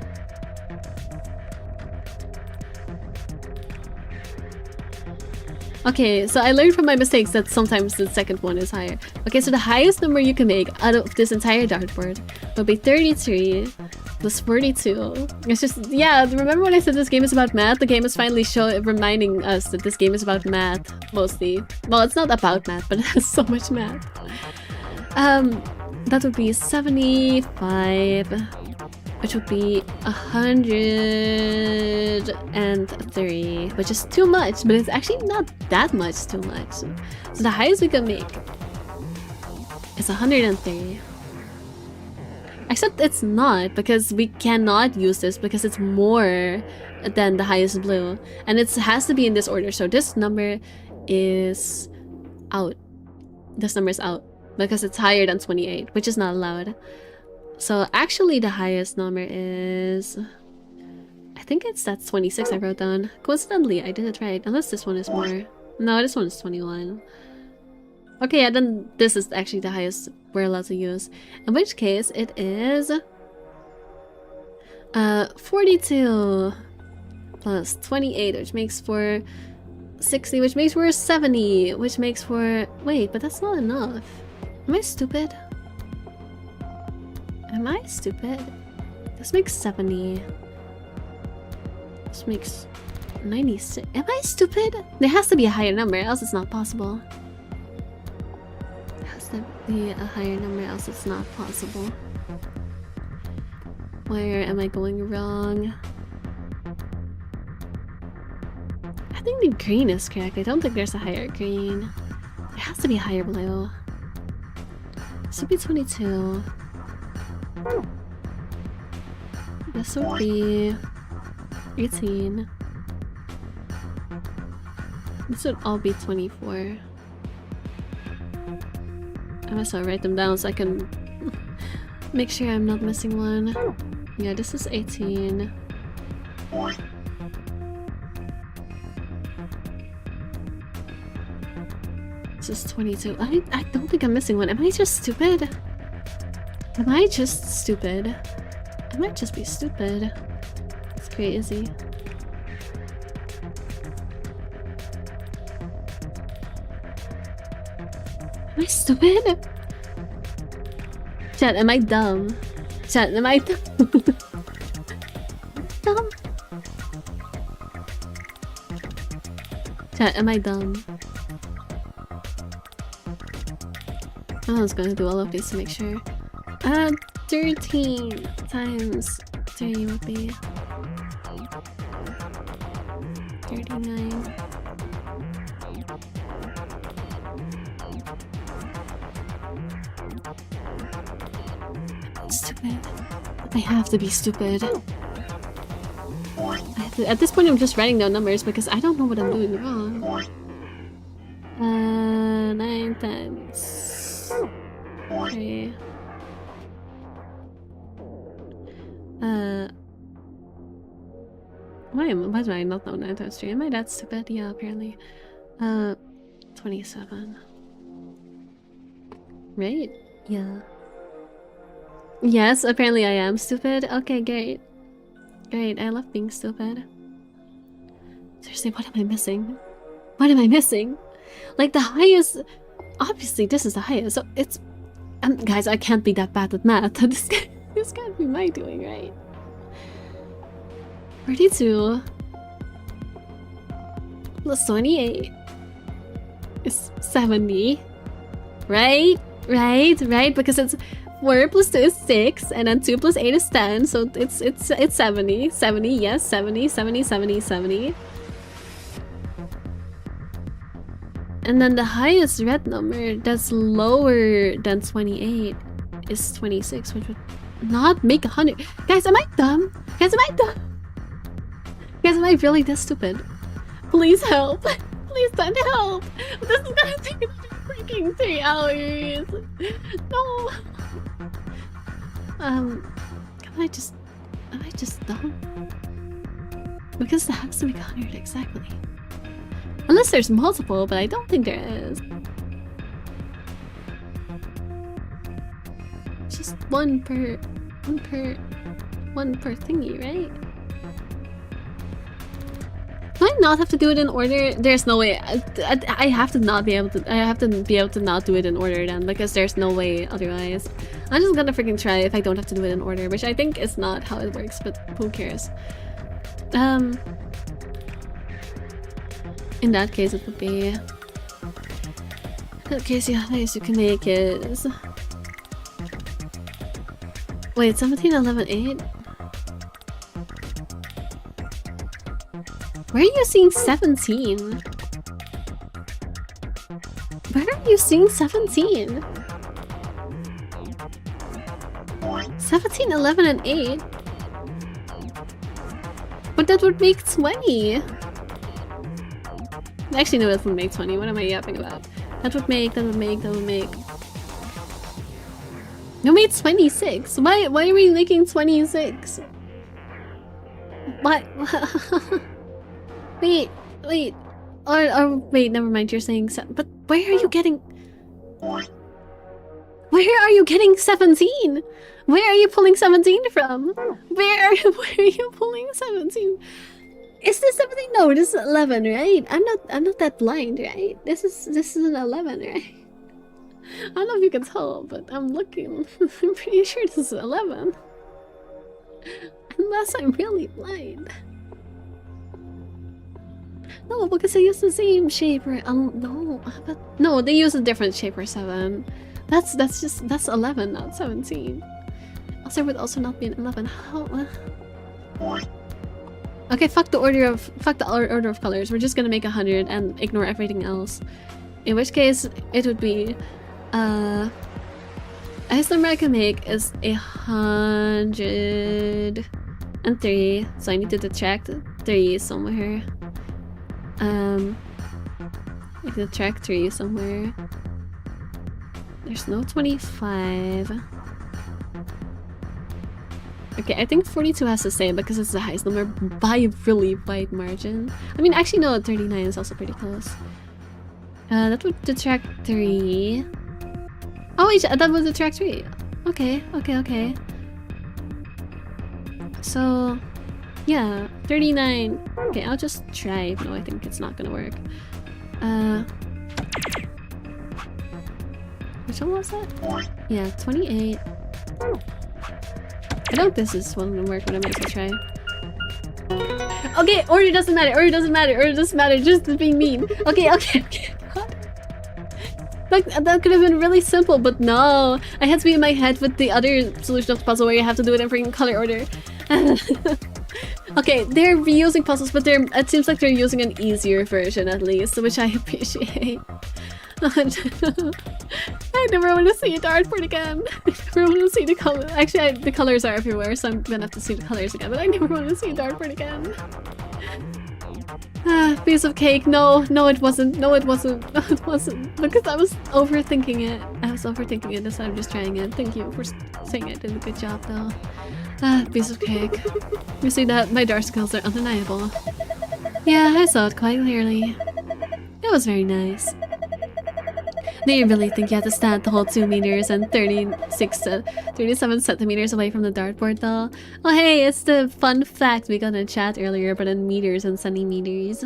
Okay, so I learned from my mistakes that sometimes the second one is higher. Okay, so the highest number you can make out of this entire dartboard would be 33 plus 42. It's just, yeah, remember when I said this game is about math? The game is finally reminding us that this game is about math, mostly. Well, it's not about math, but it has so much math. That would be 75, which would be 103, which is too much, but it's actually not that much too much. So the highest we can make is 103. Except it's not, because we cannot use this because it's more than the highest blue. And it has to be in this order, so this number is out. This number is out because it's higher than 28, which is not allowed. So actually the highest number is... I think that's 26 I wrote down. Coincidentally, I did it right. Unless this one is more. No, this one is 21. Okay, yeah, then this is actually the highest we're allowed to use. In which case, it is... 42 plus 28, which makes for 60, which makes for 70, which makes for... Wait, but that's not enough. Am I stupid? Am I stupid? This makes 70. This makes 96. Am I stupid? There has to be a higher number, else it's not possible. There has to be a higher number, else it's not possible. Where am I going wrong? I think the green is correct. I don't think there's a higher green. There has to be a higher blue. This would be 22. This would be 18. This would all be 24. I must write them down so I can make sure I'm not missing one. Yeah, this is 18. This is 22. I don't think I'm missing one. Am I just stupid? Am I just stupid? I might just be stupid. It's crazy. Am I stupid? Chat, am I dumb? Chat, am I dumb? Dumb? Chat, am I dumb? I was gonna do all of these to make sure. 13 times 3 would be 39. Stupid. I have to be stupid. At this point I'm just writing down numbers because I don't know what I'm doing wrong. 9 times 3. Why do I not know 9 times 3? Am I that stupid? Yeah, apparently. 27. Right? Yeah. Yes, apparently I am stupid. Okay, great. Great, I love being stupid. Seriously, what am I missing? What am I missing? Like the highest... Obviously, this is the highest, so it's... guys, I can't be that bad at math. This can't be my doing, right? 32 plus 28 is 70. Right? Right? Because it's 4 plus 2 is 6, and then 2 plus 8 is 10, so it's 70. 70, yes, 70, 70, 70, 70. And then the highest red number that's lower than 28 is 26, which would not make 100. Guys, am I dumb? Guys, am I dumb? Guys, am I really this stupid? Please help. Please send help. This is gonna take freaking 3 hours. No. Am I just dumb? Because there has to be 100 exactly. Unless there's multiple, but I don't think there is. Just one per one per thingy, right? Do I not have to do it in order? There's no way. I have to not be able to. I have to be able to not do it in order then, because there's no way otherwise. I'm just gonna freaking try if I don't have to do it in order, which I think is not how it works, but who cares? In that case, it would be. In that case, yeah, I guess you can make it. Wait, 17, 11, 8? Where are you seeing 17? Where are you seeing 17? 17, 11, and 8? But that would make 20! Actually, no, that would make 20. What am I yapping about? That would make... You made 26! Why are we making 26? What? Wait. Or wait, never mind, you're saying but where are you getting... Where are you getting 17? Where are you pulling 17 from? Where are you pulling 17? Is this 17? No, this is 11, right? I'm not that blind, right? This is an 11, right? I don't know if you can tell, but I'm looking. I'm pretty sure this is 11. Unless I'm really blind. No, because they use the same shaper. No, but no, they use a different shaper 7. That's 11, not 17. Also, would also not be an 11. How? Okay, fuck the order of colors. We're just gonna make 100 and ignore everything else. In which case, it would be, highest number I can make is 103. So I need to detract 3 somewhere. I can track 3 somewhere. There's no 25. Okay, I think 42 has to stay because it's the highest number by a really wide margin. I mean, actually, no, 39 is also pretty close. That would detract 3. Oh, wait, that would detract 3. Okay. So, yeah, 39. Okay, I'll just try. No, I think it's not gonna work. Which one was that? Yeah, 28. I don't think this one will work, but I might as well try. Okay, order doesn't matter, just being mean. Okay. That could have been really simple, but no. I had to be in my head with the other solution of the puzzle where you have to do it in freaking color order. Okay, they're reusing puzzles, but it seems like they're using an easier version at least, which I appreciate. I never want to see a dartboard again. I never want to see the color. Actually, the colors are everywhere, so I'm gonna have to see the colors again. But I never want to see a dartboard again. Piece of cake. No, it wasn't. No, it wasn't. Because I was overthinking it. So I'm just trying it. Thank you for saying I did a good job, though. Piece of cake. You see that? My dart skills are undeniable. Yeah, I saw it quite clearly. It was very nice. Do you really think you have to stand the whole 2 meters and 37 centimeters away from the dartboard though? Oh hey, it's the fun fact we got in chat earlier, but in meters and centimeters.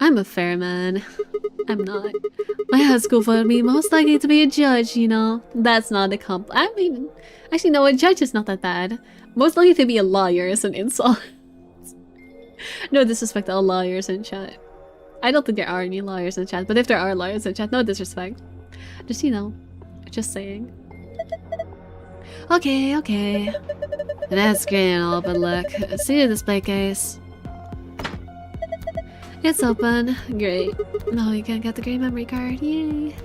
I'm a fair man. I'm not. My high school voted me most likely to be a judge, you know? That's not a I mean, actually no, a judge is not that bad. Most likely to be a lawyer is an insult. No disrespect to all lawyers in chat. I don't think there are any lawyers in chat, but if there are lawyers in chat, no disrespect. Just, you know, just saying. Okay. That's great and all, but look. See the display case. It's open. Great. No, you can't get the great memory card. Yay.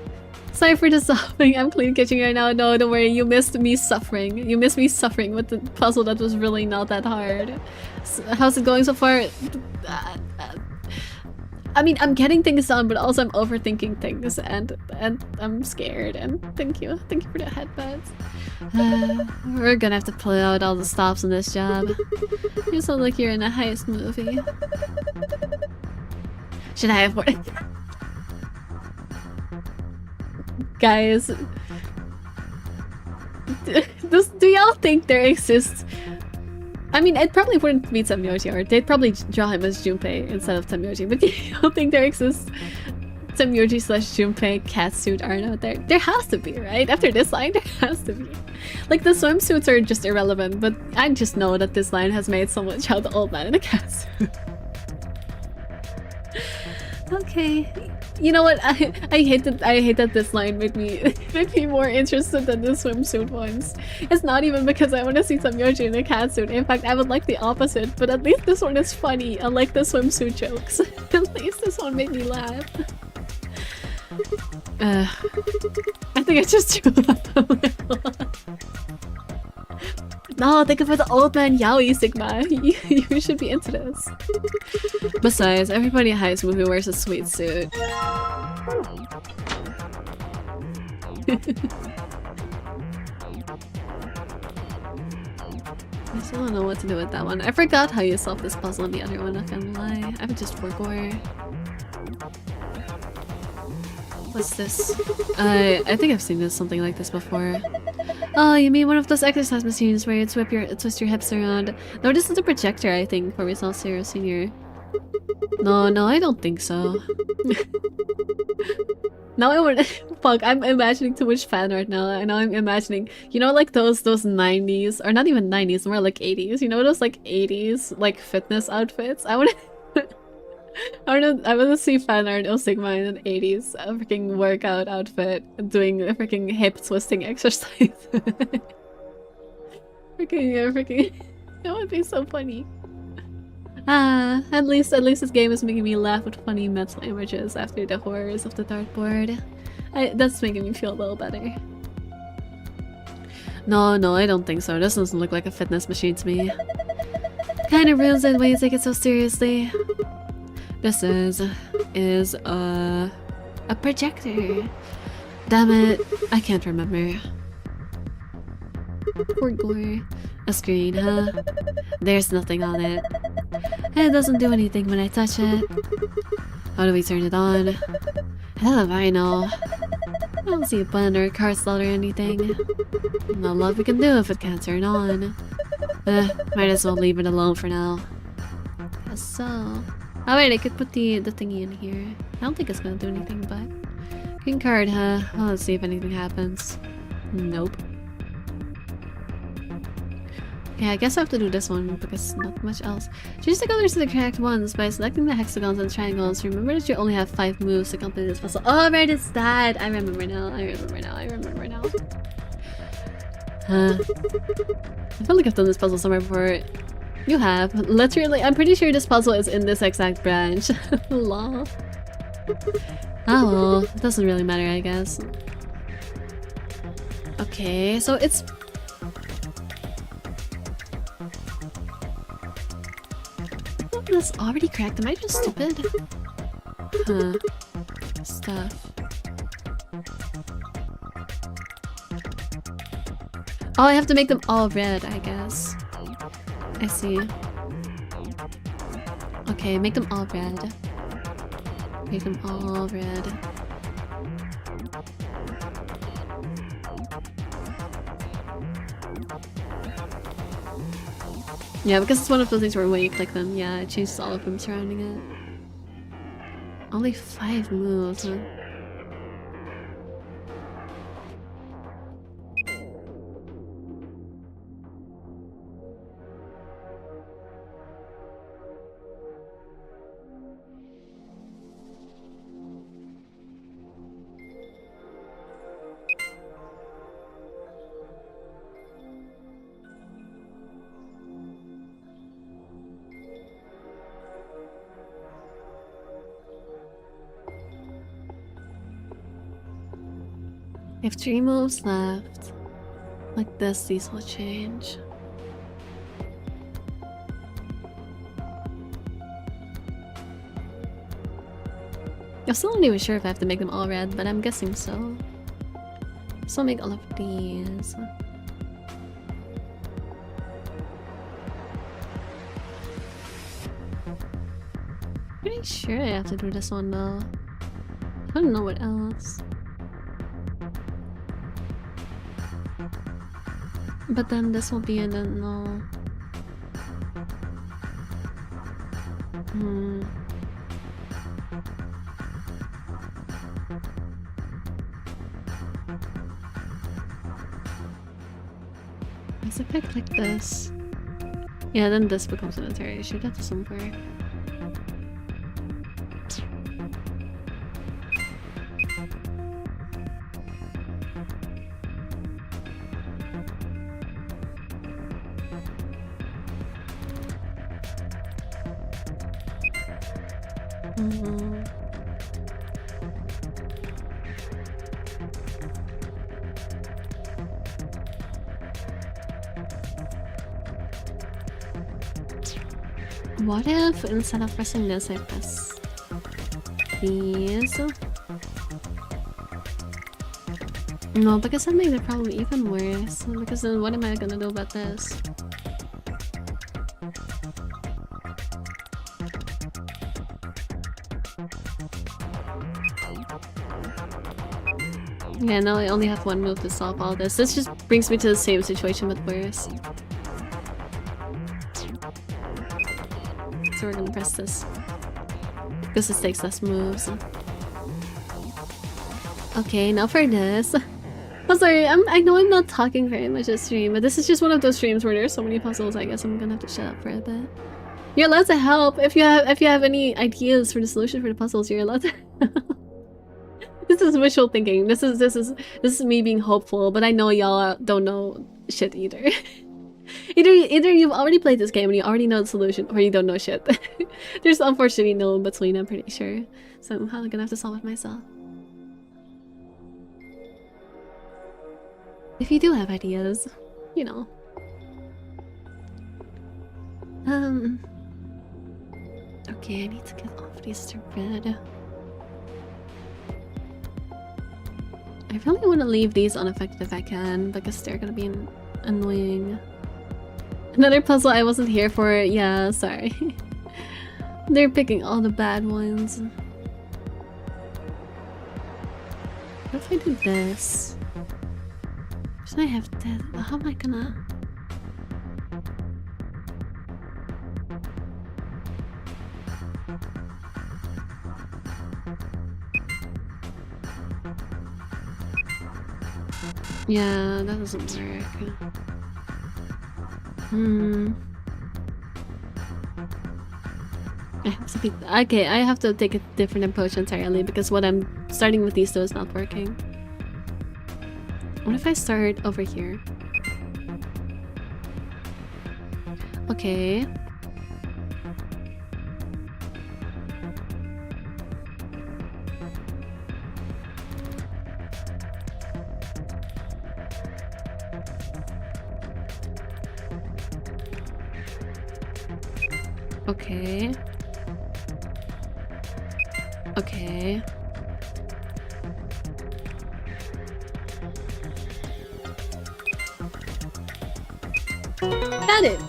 Sorry for the suffering. I'm clean kitchen right now. No, don't worry. You missed me suffering. You missed me suffering with the puzzle that was really not that hard. So, how's it going so far? I mean, I'm getting things done, but also I'm overthinking things, and I'm scared. And thank you for the headbutts. We're gonna have to pull out all the stops in this job. You sound like you're in a heist movie. Should I have more? do y'all think there exists? I mean, it probably wouldn't be Temyoji, or they'd probably draw him as Junpei instead of Temyoji, but you don't think there exists Temyoji slash Junpei catsuit art out there? There has to be, right? After this line, there has to be. Like, the swimsuits are just irrelevant, but I just know that this line has made someone shout the old man in a catsuit. Okay. You know what? I hate that this line made me more interested than the swimsuit ones. It's not even because I want to see Temyoji in a catsuit. In fact, I would like the opposite, but at least this one is funny, unlike the swimsuit jokes. At least this one made me laugh. I think I just drew that a little. No, think about the old man yaoi, Sigma. You should be into this. Besides, everybody in high school who wears a sweet suit. I still don't know what to do with that one. I forgot how you solved this puzzle in the other one, not gonna lie. I would just forgore. What's this? I think I've seen something like this before. Oh, you mean one of those exercise machines where you twist your hips around? No, this is a projector, I think, for Results Zero Senior. No, I don't think so. Now I want fuck, I'm imagining too much fan art now. I know I'm imagining, you know, like those 90s, or not even 90s, more like 80s. You know those like 80s like fitness outfits? I want to see fan art of Sigma in an 80s freaking workout outfit doing a freaking hip twisting exercise. freaking that would be so funny. At least this game is making me laugh with funny mental images after the horrors of the dartboard. That's making me feel a little better. No, I don't think so. This doesn't look like a fitness machine to me. Kinda ruins it when you take it so seriously. This is a projector. Damn it, I can't remember. Poor gore. A screen, huh? There's nothing on it. It doesn't do anything when I touch it. How do we turn it on? Hell if I know. I don't see a button or a card slot or anything. No love we can do if it can't turn on. Might as well leave it alone for now. So... oh wait, I could put the thingy in here. I don't think it's gonna do anything, but... green card, huh? Well, let's see if anything happens. Nope. Okay, I guess I have to do this one because not much else. Choose the colors of the correct ones by selecting the hexagons and triangles. Remember that you only have 5 moves to complete this puzzle. Oh, right, it's that! I remember now. I remember now. I feel like I've done this puzzle somewhere before. You have. Literally, I'm pretty sure this puzzle is in this exact branch. Lol. Oh well, it doesn't really matter, I guess. Okay, so it's... this already cracked. Am I just stupid? Huh. Stuff. Oh, I have to make them all red, I guess. I see. Okay, make them all red. Make them all red. Yeah, because it's one of those things where when you click them, yeah, it changes all of them surrounding it. Only 5 moves, huh? I have 3 moves left. Like this, these will change. I'm still not even sure if I have to make them all red, but I'm guessing so. So I'll make all of these. Pretty sure I have to do this one though. I don't know what else. But then this will be in a no. If I click this, yeah, then this becomes an entire issue. That doesn't work. What if instead of pressing this, I press these? No, because that makes it probably even worse. Because then what am I gonna do about this? Yeah, now I only have one move to solve all this. This just brings me to the same situation but worse. So we're gonna press this. Because this takes less moves. Okay, now for this. I'm sorry, I know I'm not talking very much this stream, but this is just one of those streams where there's so many puzzles. I guess I'm gonna have to shut up for a bit. You're allowed to help if you have any ideas for the solution for the puzzles. You're allowed to. This is wishful thinking. This is me being hopeful, but I know y'all don't know shit either. Either you've already played this game and you already know the solution, or you don't know shit. There's unfortunately no in between, I'm pretty sure. So I'm probably gonna have to solve it myself. If you do have ideas, you know. Okay, I need to get off these to red. I really want to leave these unaffected if I can, because they're gonna be annoying. Another puzzle I wasn't here for. Yeah, sorry. They're picking all the bad ones. What if I do this? Should I have this? How am I gonna... Yeah, that doesn't work. I have to be okay. I have to take a different approach entirely because what I'm starting with these two is not working. What if I start over here? Okay. Okay. Okay. Got it!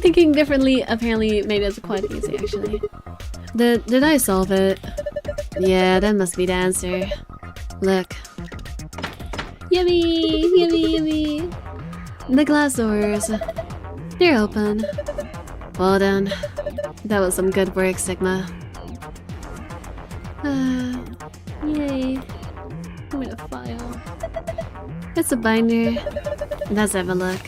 Thinking differently apparently made it quite easy, actually. Did I solve it? Yeah, that must be the answer. Look. Yummy! Yummy, yummy! The glass doors. They're open. Well done. That was some good work, Sigma. Yay. Give me the file. It's a binder. Let's have a look.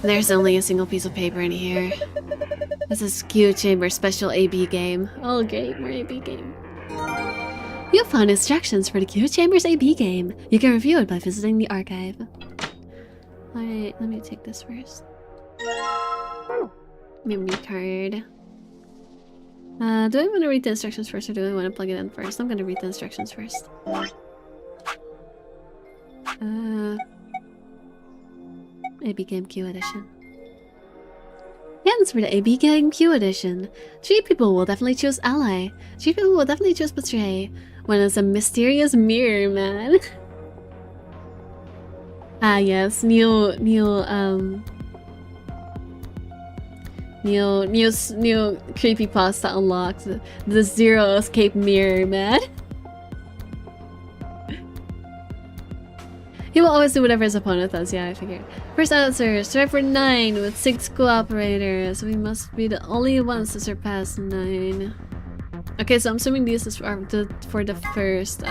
There's only a single piece of paper in here. This is Q Chamber Special AB game. Oh great, more AB game. You'll find instructions for the Q Chambers AB game. You can review it by visiting the archive. Alright, let me take this first. Memory card. Do I want to read the instructions first or do I want to plug it in first? I'm gonna read the instructions first. AB Game Q Edition. Hands for the AB Game Q Edition. 3 people will definitely choose Ally. 3 people will definitely choose Betray. When it's a mysterious mirror, man. Ah yes, new creepypasta unlocked. The Zero Escape mirror, man. He will always do whatever his opponent does. Yeah, I figured. First answer: strive for 9 with 6 cooperators. We must be the only ones to surpass 9. Okay, so I'm assuming these is for the first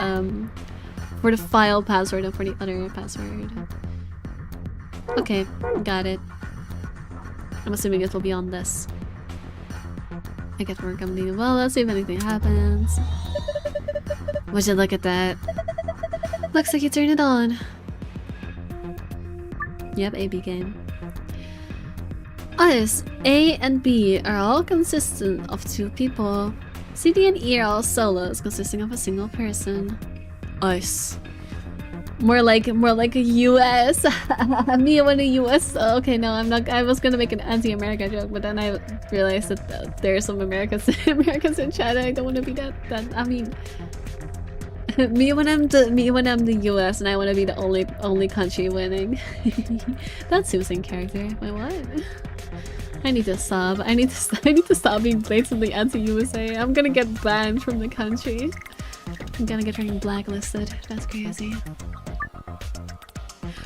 for the file password and for the other password. Okay, got it. I'm assuming it will be on this. I get more company. Well, let's see if anything happens. Would you look at that? Looks like you turned it on. Yep, AB game. Us, A and B are all consistent of 2 people. C, D, and E are all solos consisting of a single person. Us. More like a US. Me and the US. Okay, no, I'm not. I was gonna make an anti-America joke, but then I realized that there are some Americans in chat. I don't want to be that. I mean, me when I'm the US and I want to be the only country winning. That's Susan character. Wait, what? I need to stop. I need to stop being blatantly anti-USA. I'm gonna get banned from the country. I'm gonna get fucking blacklisted. That's crazy.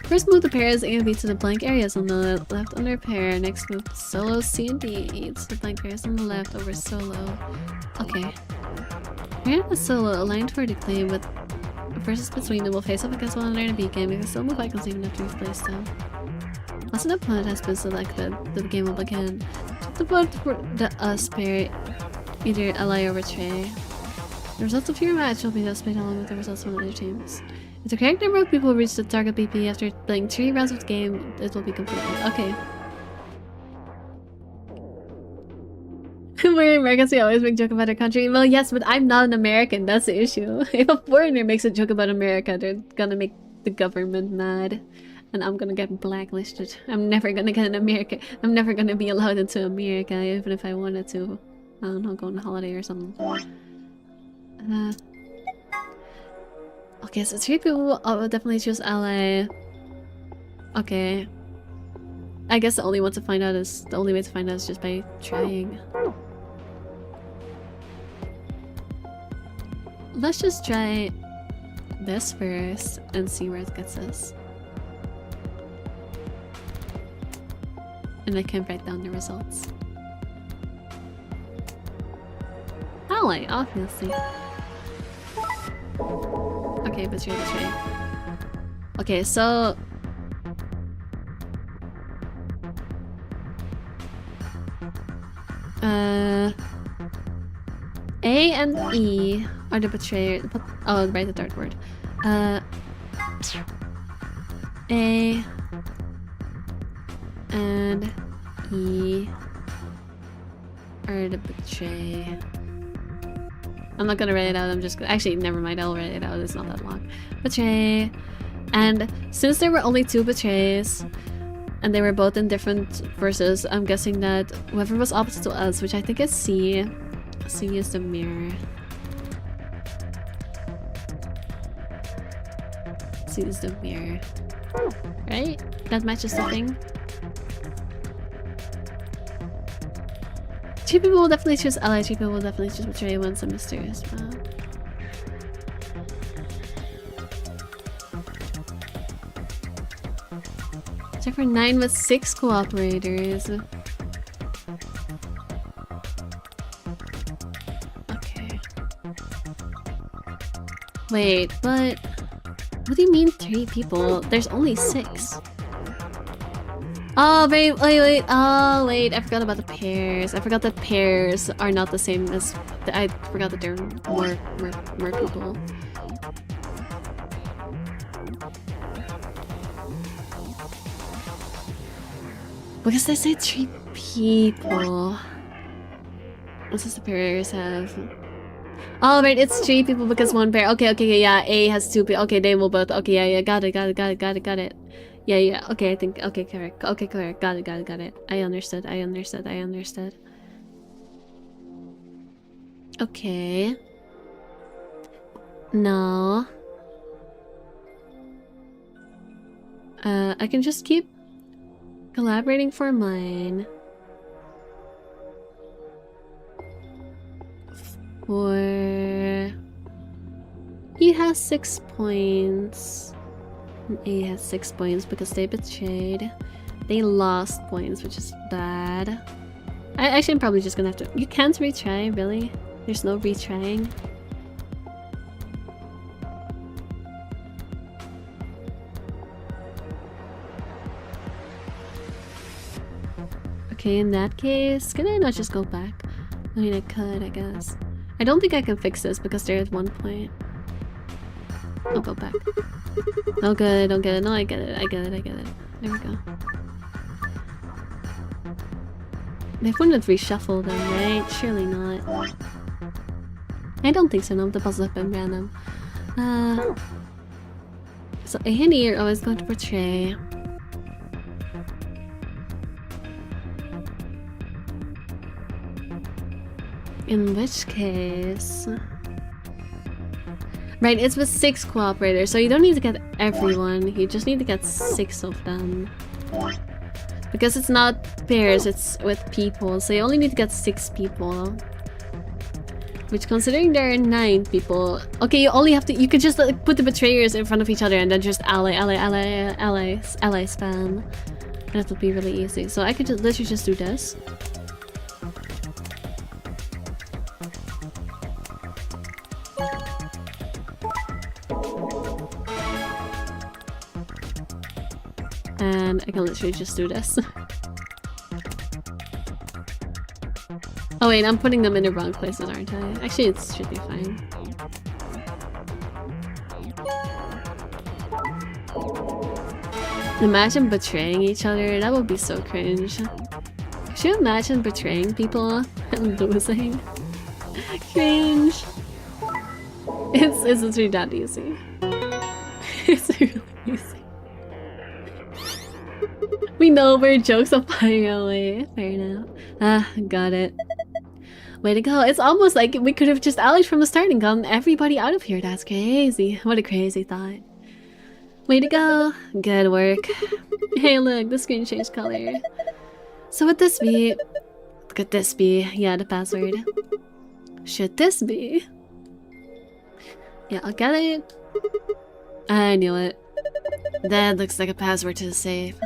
First move the pairs A and B to the blank areas on the left under pair. Next move solo C and D to the blank areas on the left over solo. Okay. Pair and the solo aligned vertically with versus between them will face up against one another in a B game because solo move icons even after you've placed them. Once an opponent has been selected, the game will begin. The vote for the us pair, either ally or betray. The results of your match will be displayed along with the results from other teams. If the correct number of people reach the target BP after playing 3 rounds of the game, it will be completed. Okay. We're Americans, we always make joke about our country. Well, yes, but I'm not an American, that's the issue. If a foreigner makes a joke about America, they're gonna make the government mad. And I'm gonna get blacklisted. I'm never gonna get in America. I'm never gonna be allowed into America, even if I wanted to. I don't know, go on a holiday or something. Okay, so 3 people will definitely choose ally. Okay. I guess the only way to find out is just by trying. Let's just try this first and see where it gets us. And I can write down the results. Ally, obviously. Okay, betray. Okay, so A and E are the betrayer. Oh, write the third word. A and E are the betray. I'm not gonna write it out, I'm just actually, never mind, I'll write it out, it's not that long. Betray. And since there were only 2 betrays, and they were both in different verses, I'm guessing that whoever was opposite to us, which I think is C is the mirror. C is the mirror. Right? That matches the thing. 2 people will definitely choose ally, 3 people will definitely choose betray, 1's a mysterious. Wow. Check for 9 with 6 cooperators. Okay. Wait, but what do you mean 3 people? There's only 6. Oh, wait, oh, wait, I forgot about the pairs. I forgot that pairs are not the same as... I forgot that there are more people. Because they say 3 people. What does the pairs have? Oh, right, it's 3 people because 1 pair. Okay, yeah, A has 2 people. Okay, they will both... Okay, yeah, got it. Yeah, okay, I think, okay, correct. Okay, correct. Got it. I understood. Okay. Now... I can just keep collaborating for mine. For... He has 6 points. And A has 6 points because they betrayed. They lost points, which is bad. Actually, I'm probably just gonna have to... You can't retry, really? There's no retrying. Okay, in that case, can I not just go back? I mean, I could, I guess. I don't think I can fix this because they're at 1 point. I'll go back. Oh good, I don't get it. No, I get it. I get it. I get it. There we go. They wouldn't reshuffle them, right? Surely not. I don't think so. No, the puzzles have been random. So A and E are always going to portray. In which case... Right, it's with 6 cooperators, so you don't need to get everyone, you just need to get 6 of them. Because it's not pairs, it's with people, so you only need to get 6 people. Which, considering there are 9 people... Okay, you only have to... You could just like, put the betrayers in front of each other and then just ally spam. And that would be really easy. So I could just literally just do this. And I can literally just do this. Oh wait, I'm putting them in the wrong places, aren't I? Actually, it should be fine. Imagine betraying each other, that would be so cringe. Could you imagine betraying people and losing? Cringe. It's literally that easy. It's really easy. We know we're jokes applying LA. Fair enough. Ah, got it. Way to go. It's almost like we could have just allied from the start and gotten everybody out of here. That's crazy. What a crazy thought. Way to go. Good work. Hey look, the screen changed color. So would this be... Could this be? Yeah, the password. Should this be? Yeah, I'll get it. I knew it. That looks like a password to the safe.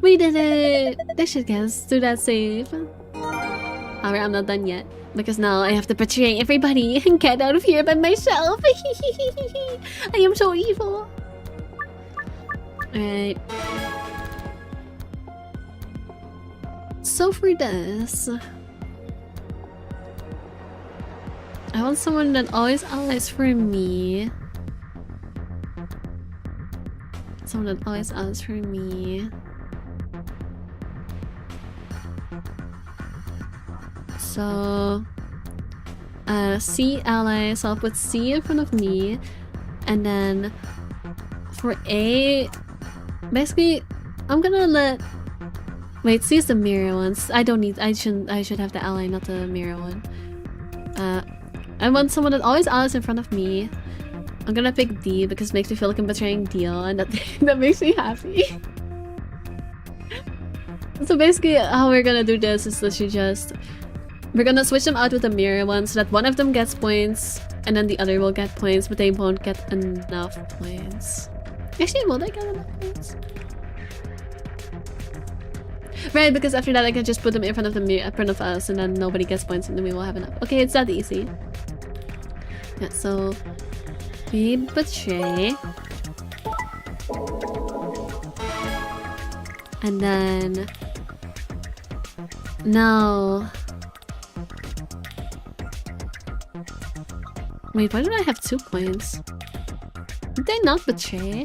We did it! They should get us through that save. Alright, I'm not done yet. Because now I have to betray everybody and get out of here by myself. I am so evil. Alright. So for this... I want someone that always allies for me. Someone that always allies for me. So, C ally, so I'll put C in front of me, and then for A, basically, I'm gonna let, wait, C is the mirror ones. I should have the ally, not the mirror one. I want someone that always allies in front of me. I'm gonna pick D because it makes me feel like I'm betraying Deal, and that makes me happy. So basically, how we're gonna do this is literally just... We're gonna switch them out with the mirror one so that one of them gets points and then the other will get points, but they won't get enough points. Actually, will they get enough points? Right, because after that I can just put them in front of the mirror, in front of us, and then nobody gets points and then we will have enough. Okay, it's that easy. Yeah, so we betray. And then now... Wait, why did I have 2 points? Did they not betray?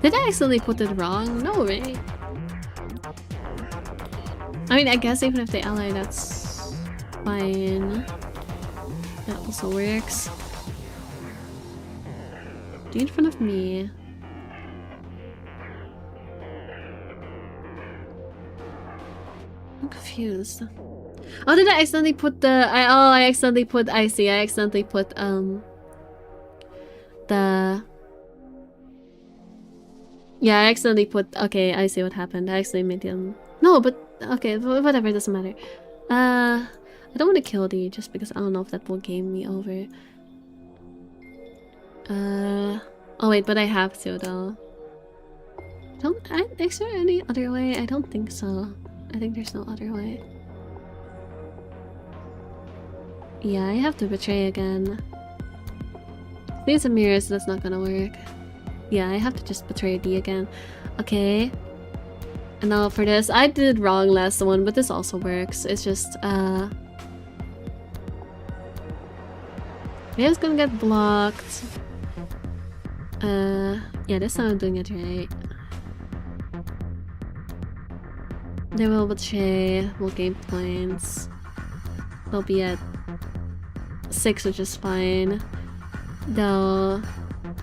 Did I accidentally put it wrong? No, right? I mean, I guess even if they ally, that's fine. That also works. D in front of me. I'm confused. Oh, did I accidentally put the... I accidentally put... I see, I accidentally put, the... Yeah, I accidentally put... Okay, I see what happened. I accidentally made him... No, but... Okay, whatever, it doesn't matter. I don't want to kill thee just because I don't know if that will game me over. Oh wait, but I have to though. Is there any other way? I don't think so. I think there's no other way. Yeah, I have to betray again. Need some mirrors, that's not gonna work. Yeah, I have to just betray D again. Okay. And now for this, I did wrong last one, but this also works. It's just, it's gonna get blocked. Yeah, this time I'm doing it right. They will betray, we'll gain points. They'll be at 6, which is fine. They'll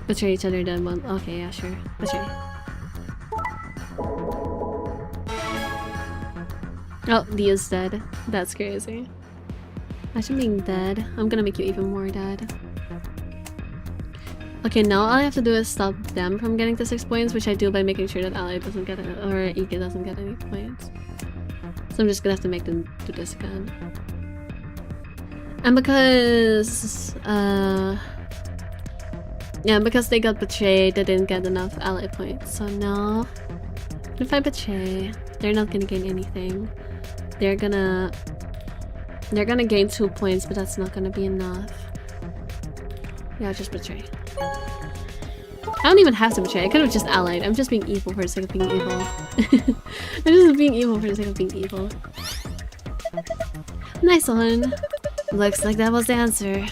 betray each other then one. Okay, yeah, sure. Betray. Oh, D is dead. That's crazy. Imagine being dead. I'm gonna make you even more dead. Okay, now all I have to do is stop them from getting to 6 points, which I do by making sure that ally doesn't get it, or Ike doesn't get any points. So I'm just gonna have to make them do this again. And because, yeah, because they got betrayed, they didn't get enough ally points. So now, if I betray, they're not gonna gain anything. They're gonna gain 2 points, but that's not gonna be enough. Yeah, I'll just betray. I don't even have to betray. I could have just allied. I'm just being evil for the sake of being evil. I'm just being evil for the sake of being evil. Nice one. Looks like that was the answer.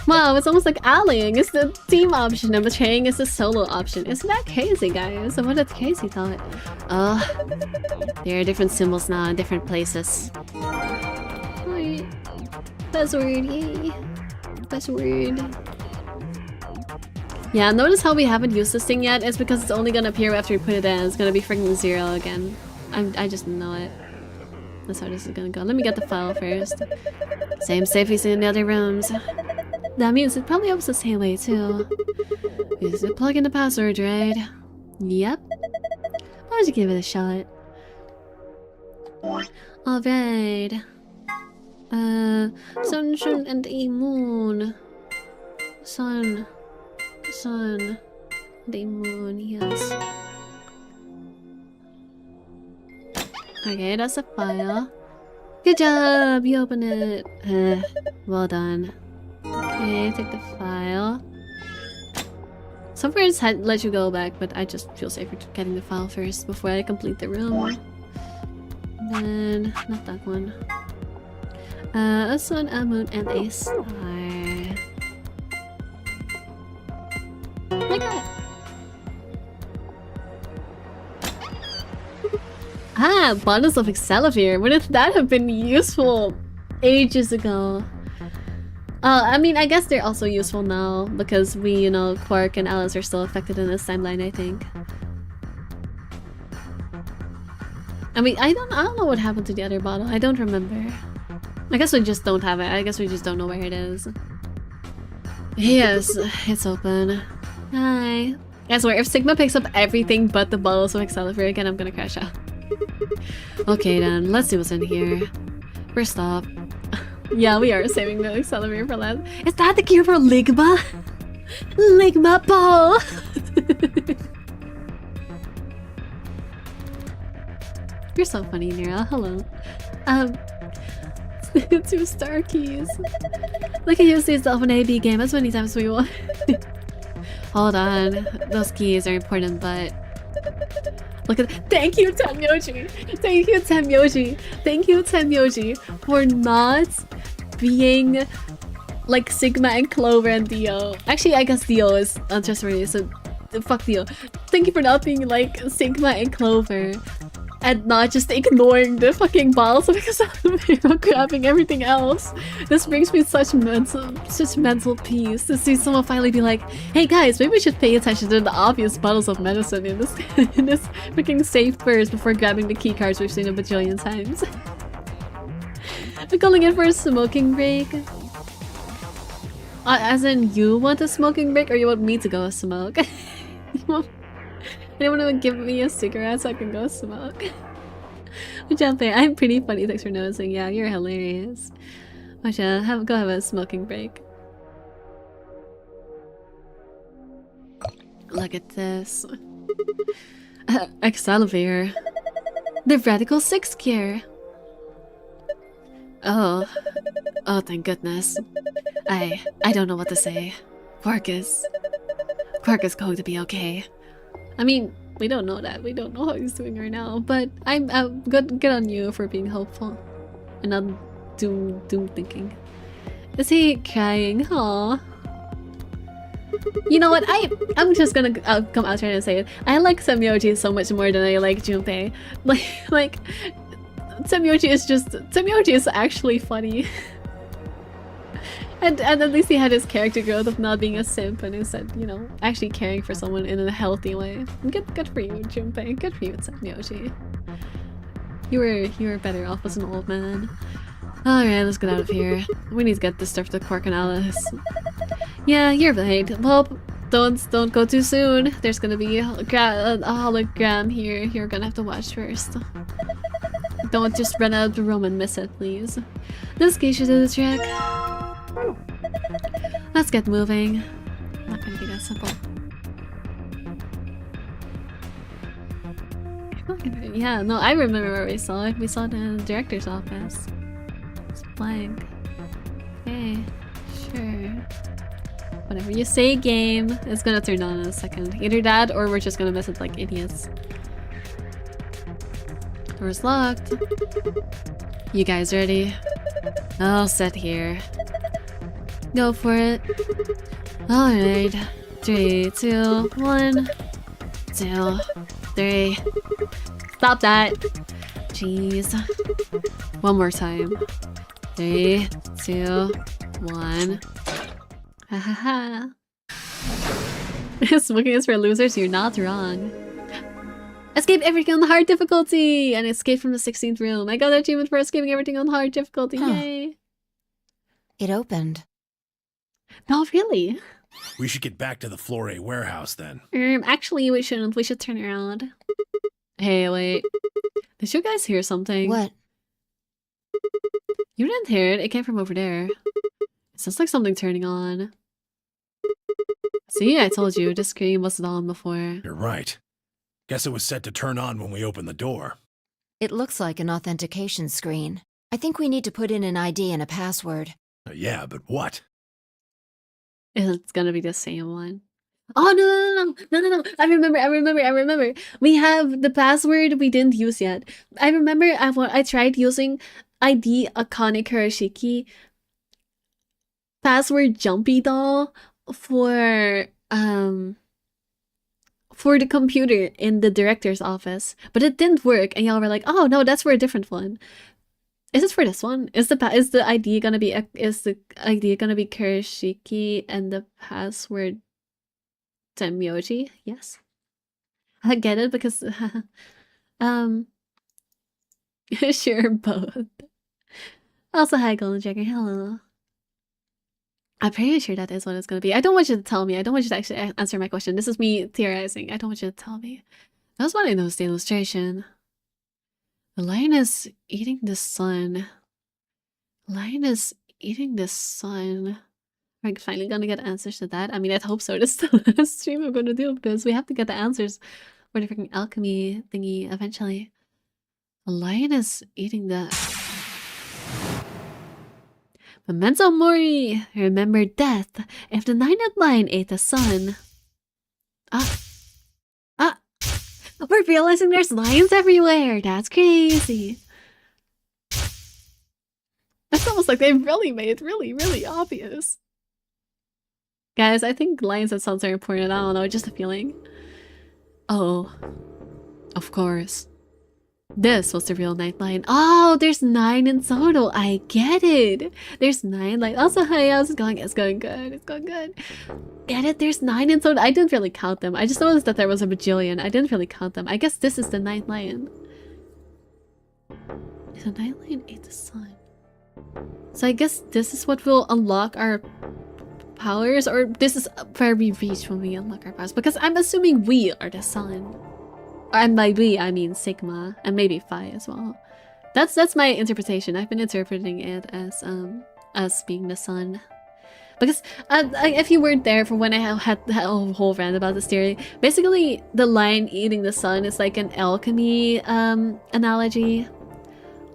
Wow, it's almost like allying is the team option and betraying is the solo option. Isn't that crazy, guys? What a crazy thought. Oh, there are different symbols now in different places. Alright. Buzzword, yay. Buzzword. Yeah, notice how we haven't used this thing yet? It's because it's only gonna appear after we put it in. It's gonna be freaking 0 again. I just know it. That's how this is gonna go. Let me get the file first. Same safety in the other rooms. That means it probably opens the same way too. Is it plug in the password, right? Yep. Why don't you give it a shot? Alright. Sunshine and a moon. Sun, the moon, yes. Okay, that's a file. Good job! You opened it. Well done. Okay, take the file. Some friends had let you go back, but I just feel safer getting the file first before I complete the room. And then, not that one. A sun, a moon, and a star. Like that. Ah, bottles of Excelsior. Wouldn't that have been useful ages ago? I mean, I guess they're also useful now because we, you know, Quark and Alice are still affected in this timeline, I think. I mean, I don't know what happened to the other bottle. I don't remember. I guess we just don't have it. I guess we just don't know where it is. Yes, it's open. Hi. I swear, if Sigma picks up everything but the bottles of Excelsior again, I'm gonna crash out. Okay then, let's see what's in here. First off, yeah, we are saving the Excelsior for last. Is that the cure for Ligma? Ligma ball! You're so funny, Nira. Hello. 2 star keys. Look at you use these off an AB game as many times as we want. Hold on. Those keys are important, but look at thank you, Temyoji! Thank you, Temyoji! Thank you, Temyoji, for not being like Sigma and Clover and Dio. Actually, I guess Dio is untrustworthy, so fuck Dio. Thank you for not being like Sigma and Clover. And not just ignoring the fucking balls because I'm grabbing everything else. This brings me such mental peace to see someone finally be like, hey guys, maybe we should pay attention to the obvious bottles of medicine in this in this freaking safe first before grabbing the key cards we've seen a bajillion times. I'm calling in for a smoking break. As in, you want a smoking break or you want me to go smoke? Anyone want to give me a cigarette so I can go smoke? Junpei, I'm pretty funny. Thanks for noticing. Yeah, you're hilarious. Masha, go have a smoking break. Look at this. Excelsior. The Radical 6 gear. Oh, thank goodness. I don't know what to say. Quark is going to be okay. I mean, we don't know that. We don't know how he's doing right now. But I'm good on you for being hopeful and not doom thinking. Is he crying? Aww. You know what? I'm just gonna come out here and say it. I like Semyoji so much more than I like Junpei. Like Semyoji is actually funny. And at least he had his character growth of not being a simp and instead, you know, actually caring for someone in a healthy way. Good for you, Junpei. Good for you, Semyoji. You were better off as an old man. Alright, let's get out of here. We need to get this stuff to Quark and Alice. Yeah, you're right. Well, don't go too soon. There's gonna be a hologram here. You're gonna have to watch first. Don't just run out of the room and miss it, please. Let's get you to the track. Let's get moving. Not gonna be that simple. Yeah, no, I remember where we saw it. We saw it in the director's office. It's blank. Okay, sure. Whatever you say, game. It's gonna turn on in a second. Either that or we're just gonna miss it like idiots. Door's locked. You guys ready? I'll sit here. Go for it. Alright. 3, 2, 1, 2, 3. Stop that. Jeez. One more time. 3, 2, 1. Ha ha ha. Smoking is for losers, you're not wrong. Escape everything on the hard difficulty! And escape from the 16th room. I got the achievement for escaping everything on the hard difficulty. Huh. Yay. It opened. No, really? We should get back to the Floor A warehouse then. Actually, we shouldn't. We should turn around. Hey, wait. Did you guys hear something? What? You didn't hear it. It came from over there. It sounds like something turning on. See, I told you. This screen wasn't on before. You're right. Guess it was set to turn on when we opened the door. It looks like an authentication screen. I think we need to put in an ID and a password. Yeah, but what? It's gonna be the same one. Oh, no. I remember. We have the password we didn't use yet. I remember I tried using ID Akane Kurashiki password Jumpy Doll for the computer in the director's office, but it didn't work, and y'all were like, "Oh no, that's for a different one." Is this for this one? Is the ID gonna be Kurashiki and the password Semyoji? Yes. I get it because sure, both. Also, hi Golden Dragon, hello. I'm pretty sure that is what it's gonna be. I don't want you to tell me. I don't want you to actually answer my question. This is me theorizing. I don't want you to tell me. That was one I noticed the illustration. The lion is eating the sun. Lion is eating the sun. We're finally gonna get answers to that. I mean, I'd hope so. This is the last stream I'm gonna do because we have to get the answers for the freaking alchemy thingy eventually. The lion is eating the... Memento mori! Remember death if the nine-eyed lion ate the sun. We're realizing there's lions everywhere! That's crazy! It's almost like they've really made it really obvious. Guys, I think lions and suns are important. I don't know, just a feeling. Oh. Of course. This was the real night lion. Oh, there's 9 in total. I get it. There's 9 lions. Also, hi, how's it going? It's going good. It's going good. Get it? There's 9 in total. I didn't really count them. I just noticed that there was a bajillion. I didn't really count them. I guess this is the night lion. The night lion ate the sun. So I guess this is what will unlock our powers, or this is where we reach when we unlock our powers. Because I'm assuming we are the sun. And by we, I mean Sigma, and maybe Phi as well. That's my interpretation. I've been interpreting it as being the sun. Because if you weren't there for when I had a whole rant about this theory, basically the lion eating the sun is like an alchemy analogy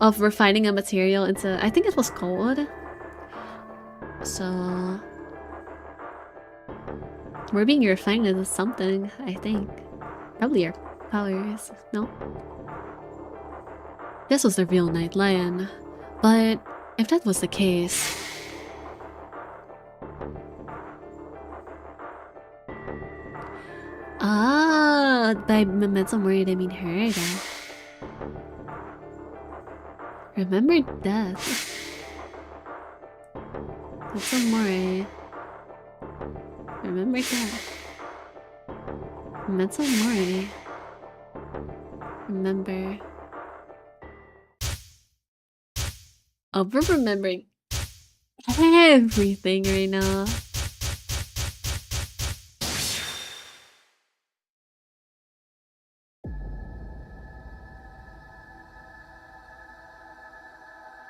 of refining a material into, I think it was gold. So we're being refined into something, I think. Probably our powers, no? This was the real night lion, but if that was the case, by momentum worried I mean hurt. Remember death. That's a more. Remember death. Mental Mori. Remember. Oh, we're remembering everything right now.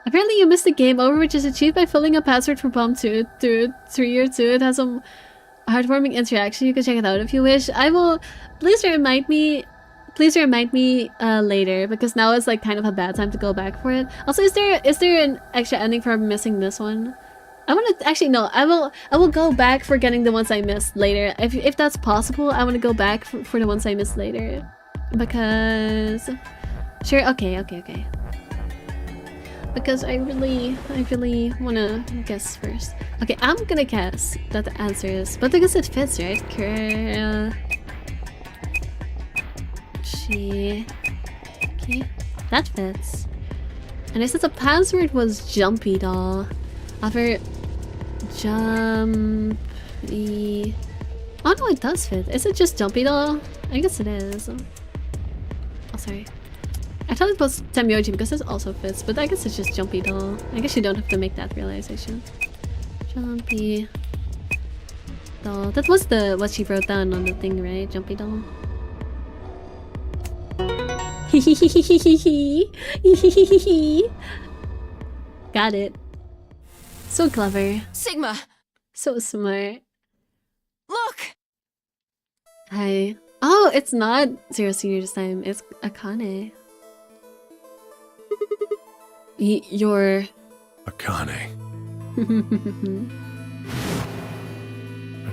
Apparently you missed the game over, which is achieved by filling a password for Bomb 2 through 3 or 2. It has some heartwarming interaction. You can check it out if you wish. I will. Please remind me later, because now is like kind of a bad time to go back for it. Also, is there an extra ending for missing this one? I want to actually no. I will go back for getting the ones I missed later. If that's possible, I want to go back for the ones I missed later, because sure. Okay. Because I really wanna guess first. Okay, I'm gonna guess that the answer is, but because it fits, right? She. Okay, that fits. And I said the password was Jumpy Doll. After Jumpy. Oh no, it does fit. Is it just Jumpy Doll? I guess it is. Oh, sorry. I thought it was Temyoji because this also fits, but I guess it's just Jumpy Doll. I guess you don't have to make that realization. Jumpy Doll. That was what she wrote down on the thing, right? Jumpy Doll. Got it. So clever. Sigma! So smart. Look! Hi. Oh, it's not Zero Senior this time. It's Akane. You're... Akane. Her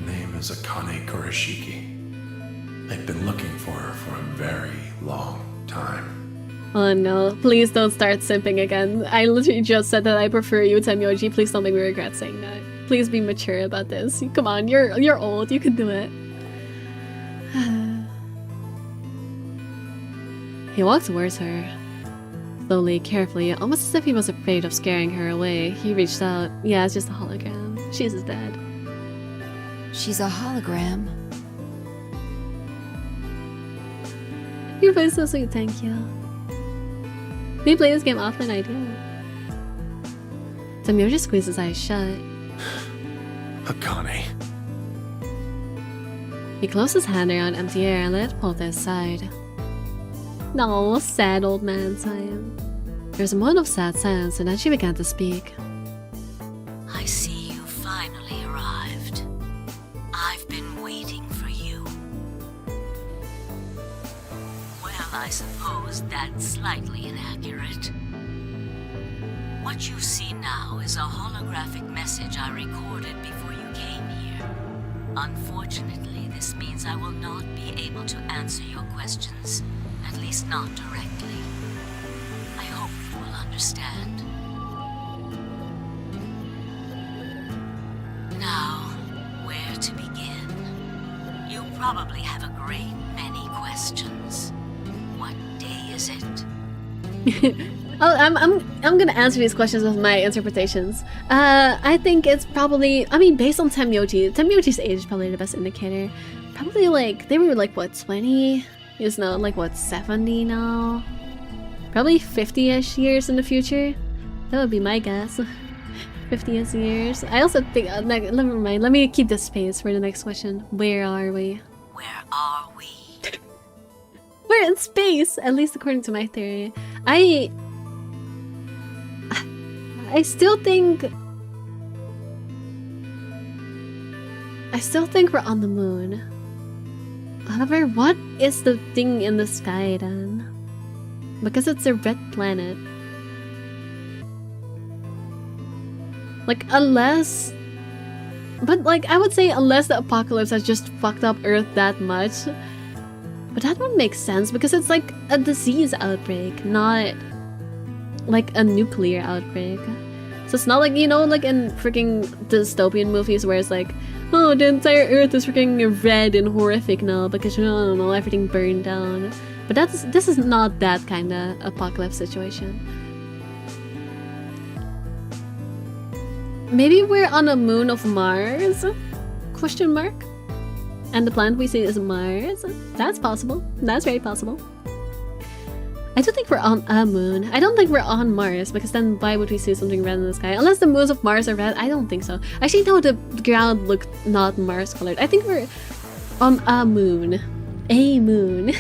name is Akane Kurashiki. I've been looking for her for a very long time. Oh no, please don't start simping again. I literally just said that I prefer you, Temyoji. Please don't make me regret saying that. Please be mature about this. Come on, you're old. You can do it. He walked towards her. Slowly, carefully, almost as if he was afraid of scaring her away. He reached out. Yeah, it's just a hologram. She's dead. She's a hologram. Your voice is so sweet, thank you. Can you play this game often? I do. Temyoji squeezed his eyes shut. Akane. He closed his hand around empty air and let it pull to his side. No, sad old man time. There was a moment of sad silence, and then she began to speak. I see you finally arrived. I've been waiting for you. Well, I suppose that's slightly inaccurate. What you see now is a holographic message I recorded before you came here. Unfortunately, this means I will not be able to answer your questions, at least not directly. I hope you will understand. Now, where to begin? You probably have a great many questions. What day is it? I'm gonna answer these questions with my interpretations. I think it's probably, I mean, based on Temyoji's age is probably the best indicator. Probably like, they were like, what, 20? He's now like, what, 70 now? Probably 50-ish years in the future. That would be my guess. 50-ish years. I also think, never mind, let me keep this space for the next question. Where are we? Where are we? Where in space, at least according to my theory. I still think we're on the moon. However, what is the thing in the sky then? Because it's a red planet. Like, unless... But, like, I would say unless the apocalypse has just fucked up Earth that much. But that would make sense because it's like a disease outbreak, not like a nuclear outbreak. So it's not like, you know, like in freaking dystopian movies where it's like, oh, the entire Earth is freaking red and horrific now because, you know, I don't know, everything burned down. But this is not that kind of apocalypse situation. Maybe we're on a moon of Mars? Question mark? And the planet we see is Mars? That's possible. That's very possible. I don't think we're on a moon. I don't think we're on Mars, because then why would we see something red in the sky? Unless the moons of Mars are red, I don't think so. Actually, no, the ground looked not Mars colored. I think we're on a moon. A moon.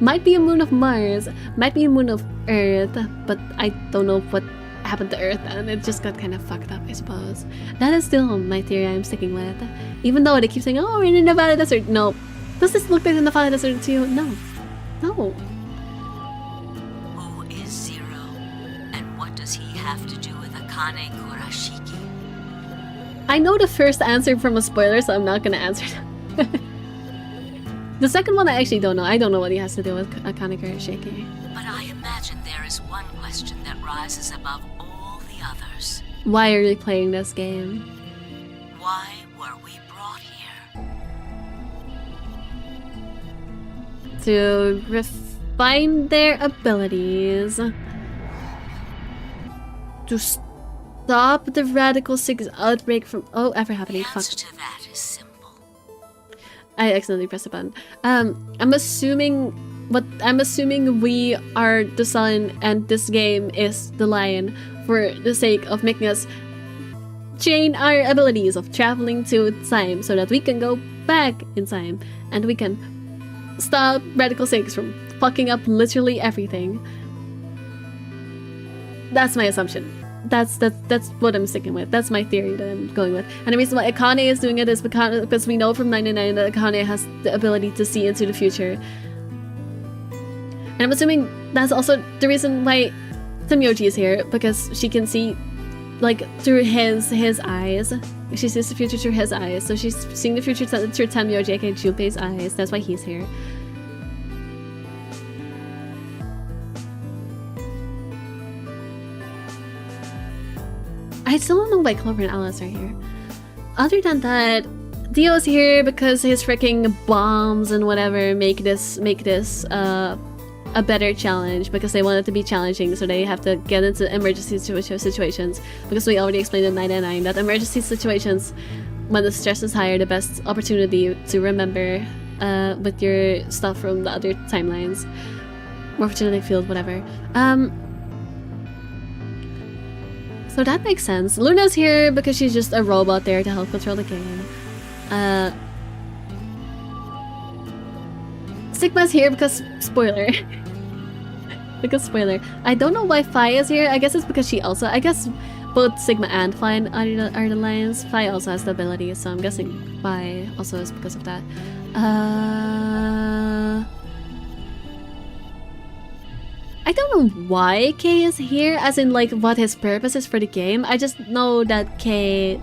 Might be a moon of Mars, might be a moon of Earth, but I don't know what happened to Earth and it just got kind of fucked up, I suppose. That is still my theory I'm sticking with. Even though they keep saying, oh, we're in the Nevada desert. No. Does this look like the Nevada desert to you? No. No. Who is Zero? And what does he have to do with Akane Kurashiki? I know the first answer from a spoiler, so I'm not gonna answer that. The second one I actually don't know. I don't know what he has to do with Akane Kurashiki. But I imagine there is one question that rises above all the others. Why are we playing this game? Why were we brought here? To refine their abilities. To stop the Radical Six outbreak from ever happening. The Fuck. answer to that is simple. I accidentally pressed a button. I'm assuming we are the sun and this game is the lion for the sake of making us train our abilities of traveling to time so that we can go back in time and we can stop Radical Six from fucking up literally everything. That's my assumption. That's what I'm sticking with. That's my theory that I'm going with. And the reason why Akane is doing it is because we know from 99 that Akane has the ability to see into the future. And I'm assuming that's also the reason why Tamyoji is here, because she can see, like, through his eyes. She sees the future through his eyes. So she's seeing the future through Tamyoji, aka Junpei's eyes. That's why he's here. I still don't know why Clover and Alice are here. Other than that, Dio's here because his freaking bombs and whatever make this a better challenge, because they want it to be challenging, so they have to get into emergency situations, because we already explained in 99 that emergency situations, when the stress is higher, the best opportunity to remember with your stuff from the other timelines, more genetic field, whatever. So that makes sense. Luna's here because she's just a robot there to help control the game. Sigma's here because spoiler. Because spoiler. I don't know why Phi is here. I guess it's because she also... I guess both Sigma and Phi are the lions. Phi also has the ability, so I'm guessing Phi also is because of that. I don't know why K is here, as in like what his purpose is for the game. I just know that K...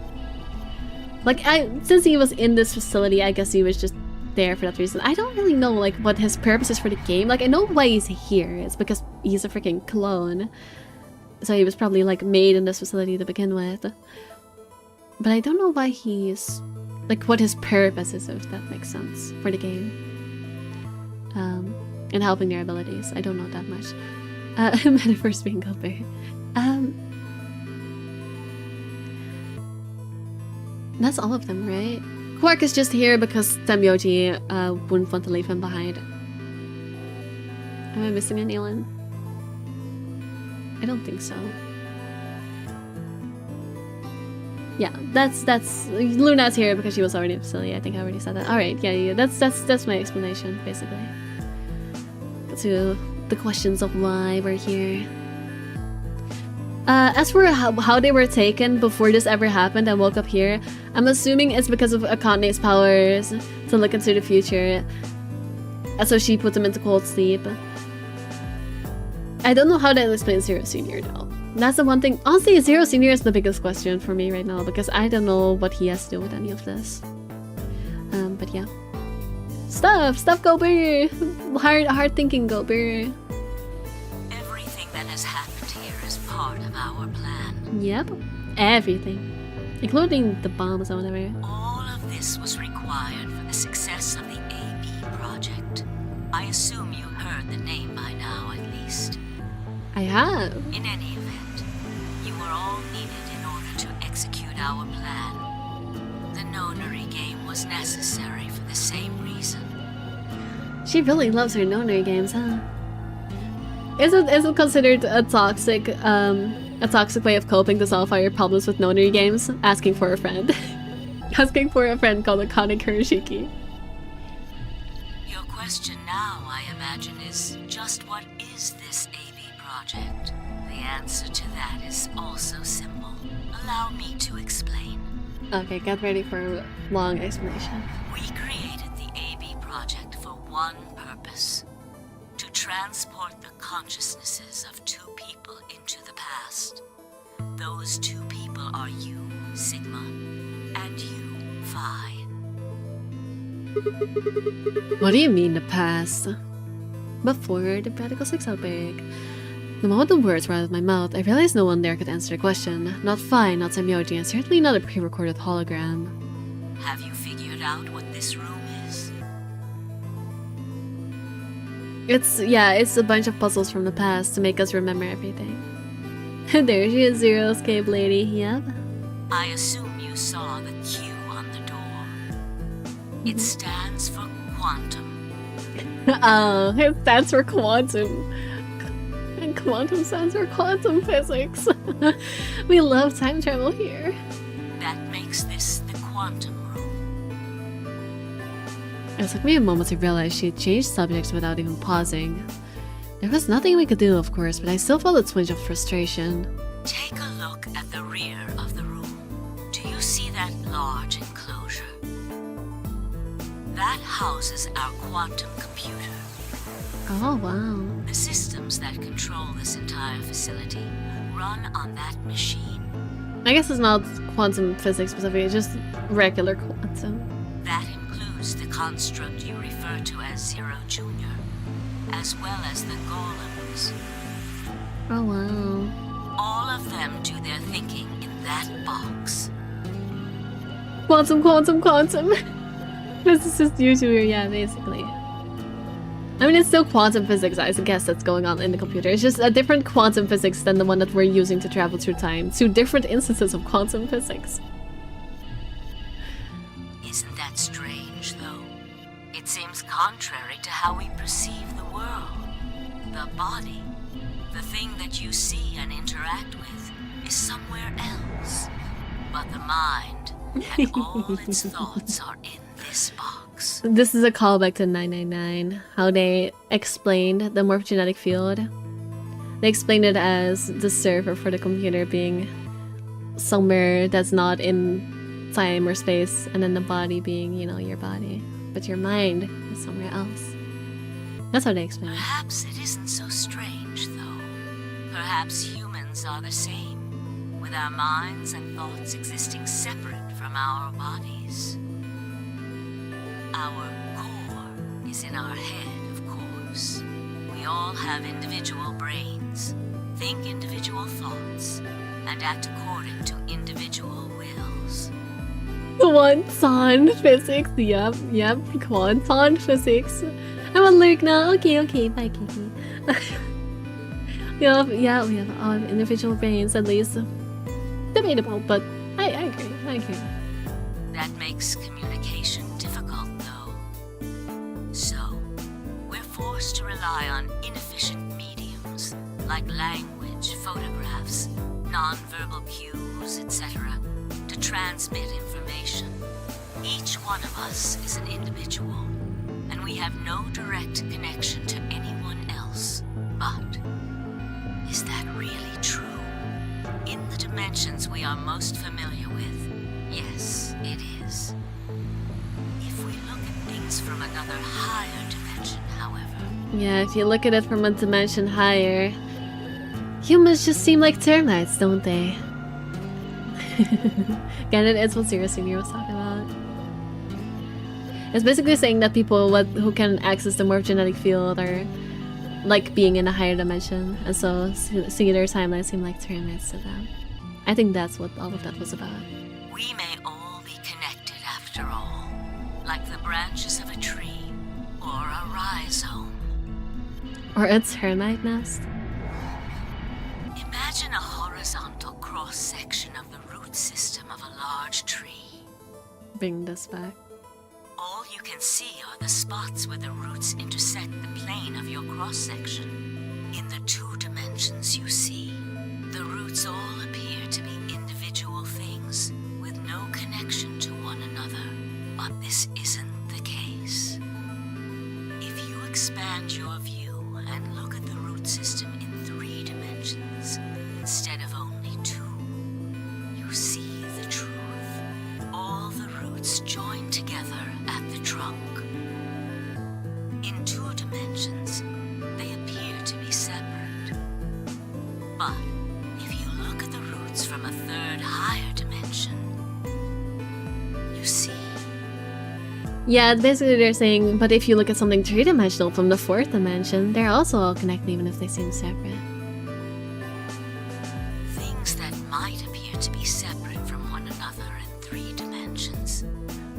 Like, since he was in this facility, I guess he was just there for that reason. I don't really know like what his purpose is for the game. Like, I know why he's here. It's because he's a freaking clone. So he was probably like made in this facility to begin with. But I don't know why he's... Like, what his purpose is, if that makes sense, for the game. And helping their abilities. I don't know that much. Metaverse being Gulper. That's all of them, right? Quark is just here because Tamyoji wouldn't want to leave him behind. Am I missing anyone? I don't think so. Yeah, that's Luna's here because she was already in the facility. I think I already said that. Alright, yeah, that's my explanation, basically. to the questions of why we're here. As for how they were taken before this ever happened and woke up here, I'm assuming it's because of Akane's powers to look into the future. And so she put them into cold sleep. I don't know how that explains Zero Senior though. That's the one thing. Honestly, Zero Senior is the biggest question for me right now because I don't know what he has to do with any of this. But yeah. Stuff, Gober! Hard thinking, Gober. Everything that has happened here is part of our plan. Yep, everything. Including the bombs or whatever. All of this was required for the success of the AB project. I assume you heard the name by now, at least. I have. In any event, you were all needed in order to execute our plan. The nonary game was necessary for the same reason. She really loves her nonary games, huh? Is it considered a toxic way of coping to solve all your problems with nonary games? Asking for a friend. Asking for a friend called Akane Kurashiki. Your question now, I imagine, is just what is this AB project? The answer to that is also simple. Allow me to explain. Okay, get ready for a long explanation. We created the AB project for one purpose. To transport the consciousnesses of two people into the past. Those two people are you, Sigma, and you, Phi. What do you mean the past? Before the Radical 6 outbreak. The moment the words were out of my mouth, I realized no one there could answer the question. Not Phi, not Semyoji, and certainly not a pre-recorded hologram. Have you figured out what this room is? It's a bunch of puzzles from the past to make us remember everything. There she is, Zero Escape Lady, yep. I assume you saw the Q on the door. It stands for quantum. Oh, it stands for quantum. And quantum stands for quantum physics. We love time travel here. That makes this the quantum room. It took me a moment to realize she had changed subjects without even pausing. There was nothing we could do, of course, but I still felt a twinge of frustration. Take a look at the rear of the room. Do you see that large enclosure? That houses our quantum computer. Oh, wow. The systems that control this entire facility run on that machine. I guess it's not quantum physics specific, it's just regular quantum. That includes the construct you refer to as Zero Junior, as well as the golems. Oh, wow. All of them do their thinking in that box. Quantum. Physicist YouTuber, yeah, basically. I mean, it's still quantum physics, I guess, that's going on in the computer. It's just a different quantum physics than the one that we're using to travel through time. Two different instances of quantum physics. Isn't that strange, though? It seems contrary to how we perceive the world. The body, the thing that you see and interact with, is somewhere else. But the mind and all its thoughts are in this box. This is a callback to 999, how they explained the morphogenetic field. They explained it as the server for the computer being somewhere that's not in time or space, and then the body being, you know, your body. But your mind is somewhere else. That's how they explain it. Perhaps it isn't so strange, though. Perhaps humans are the same, with our minds and thoughts existing separate from our bodies. Our core is in our head, of course. We all have individual brains, think individual thoughts, and act according to individual wills. Quantum physics, yep, quantum physics. I'm a Luke now. Okay, bye, Kiki. we have all individual brains, at least. Debatable, but I agree. That makes communication difficult, though. So, we're forced to rely on inefficient mediums, like language, photographs, non-verbal cues, etc., to transmit information. Each one of us is an individual, and we have no direct connection to anyone dimensions we are most familiar with, yes, it is. If we look at things from another higher dimension, however... Yeah, if you look at it from a dimension higher, humans just seem like termites, don't they? Again, it's what Zero Senior was talking about. It's basically saying that people who can access the morphogenetic field are like being in a higher dimension, and so singular timelines seem like termites to them. I think that's what all of that was about. We may all be connected after all, like the branches of a tree, or a rhizome. Or a termite nest. Imagine a horizontal cross-section of the root system of a large tree. Bring this back. All you can see are the spots where the roots intersect the plane of your cross-section. In the 2 dimensions you see, the roots all appear to be individual things with no connection to one another. But this isn't the case. If you expand your view and look at the root system in 3 dimensions instead of only 2, you see the truth. All the roots join together at the trunk. In 2 dimensions, they appear to be separate. But if you look at the roots from a 3rd higher dimension, you see. Yeah, basically they're saying, but if you look at something 3-dimensional from the 4th dimension, they're also all connected even if they seem separate. Things that might appear to be separate from one another in 3 dimensions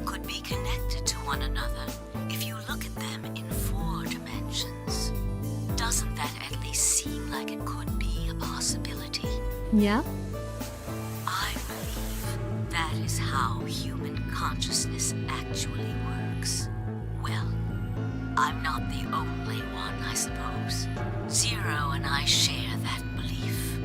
could be connected to one another if you look at them in 4 dimensions. Doesn't that at least seem like it could be a possibility? Yeah? I believe that is how human consciousness actually works. Well, I'm not the only one, I suppose. Zero and I share that belief.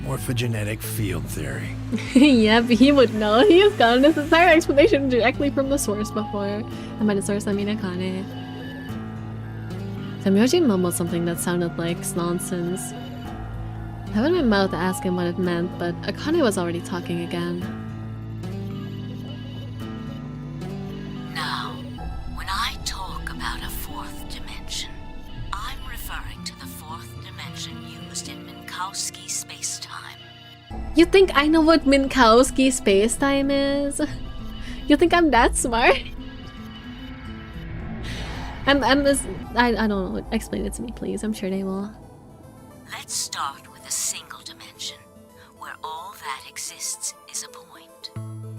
Morphogenetic field theory. Yeah, but he would know. He has gotten this entire explanation directly from the source before. And by the source, I mean Akane. Samyoji mumbled something that sounded like nonsense. I haven't my mouth to ask him what it meant, but Akane was already talking again. Now, when I talk about a 4th dimension, I'm referring to the 4th dimension used in Minkowski spacetime. You think I know what Minkowski spacetime is? You think I'm that smart? I don't know. Explain it to me, please. I'm sure they will. Let's start with a single dimension, where all that exists is a point.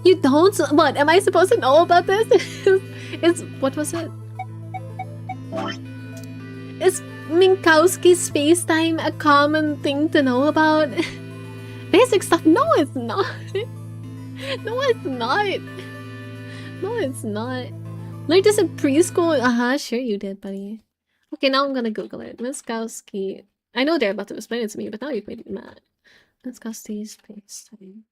You don't? What? Am I supposed to know about this? What was it? Is Minkowski spacetime a common thing to know about? Basic stuff? No, it's not. No, it's not. No, it's not. Learned this in preschool? Sure you did, buddy. Okay, now I'm gonna Google it. Minkowski. I know they're about to explain it to me, but now you've made me mad. Minkowski spacetime.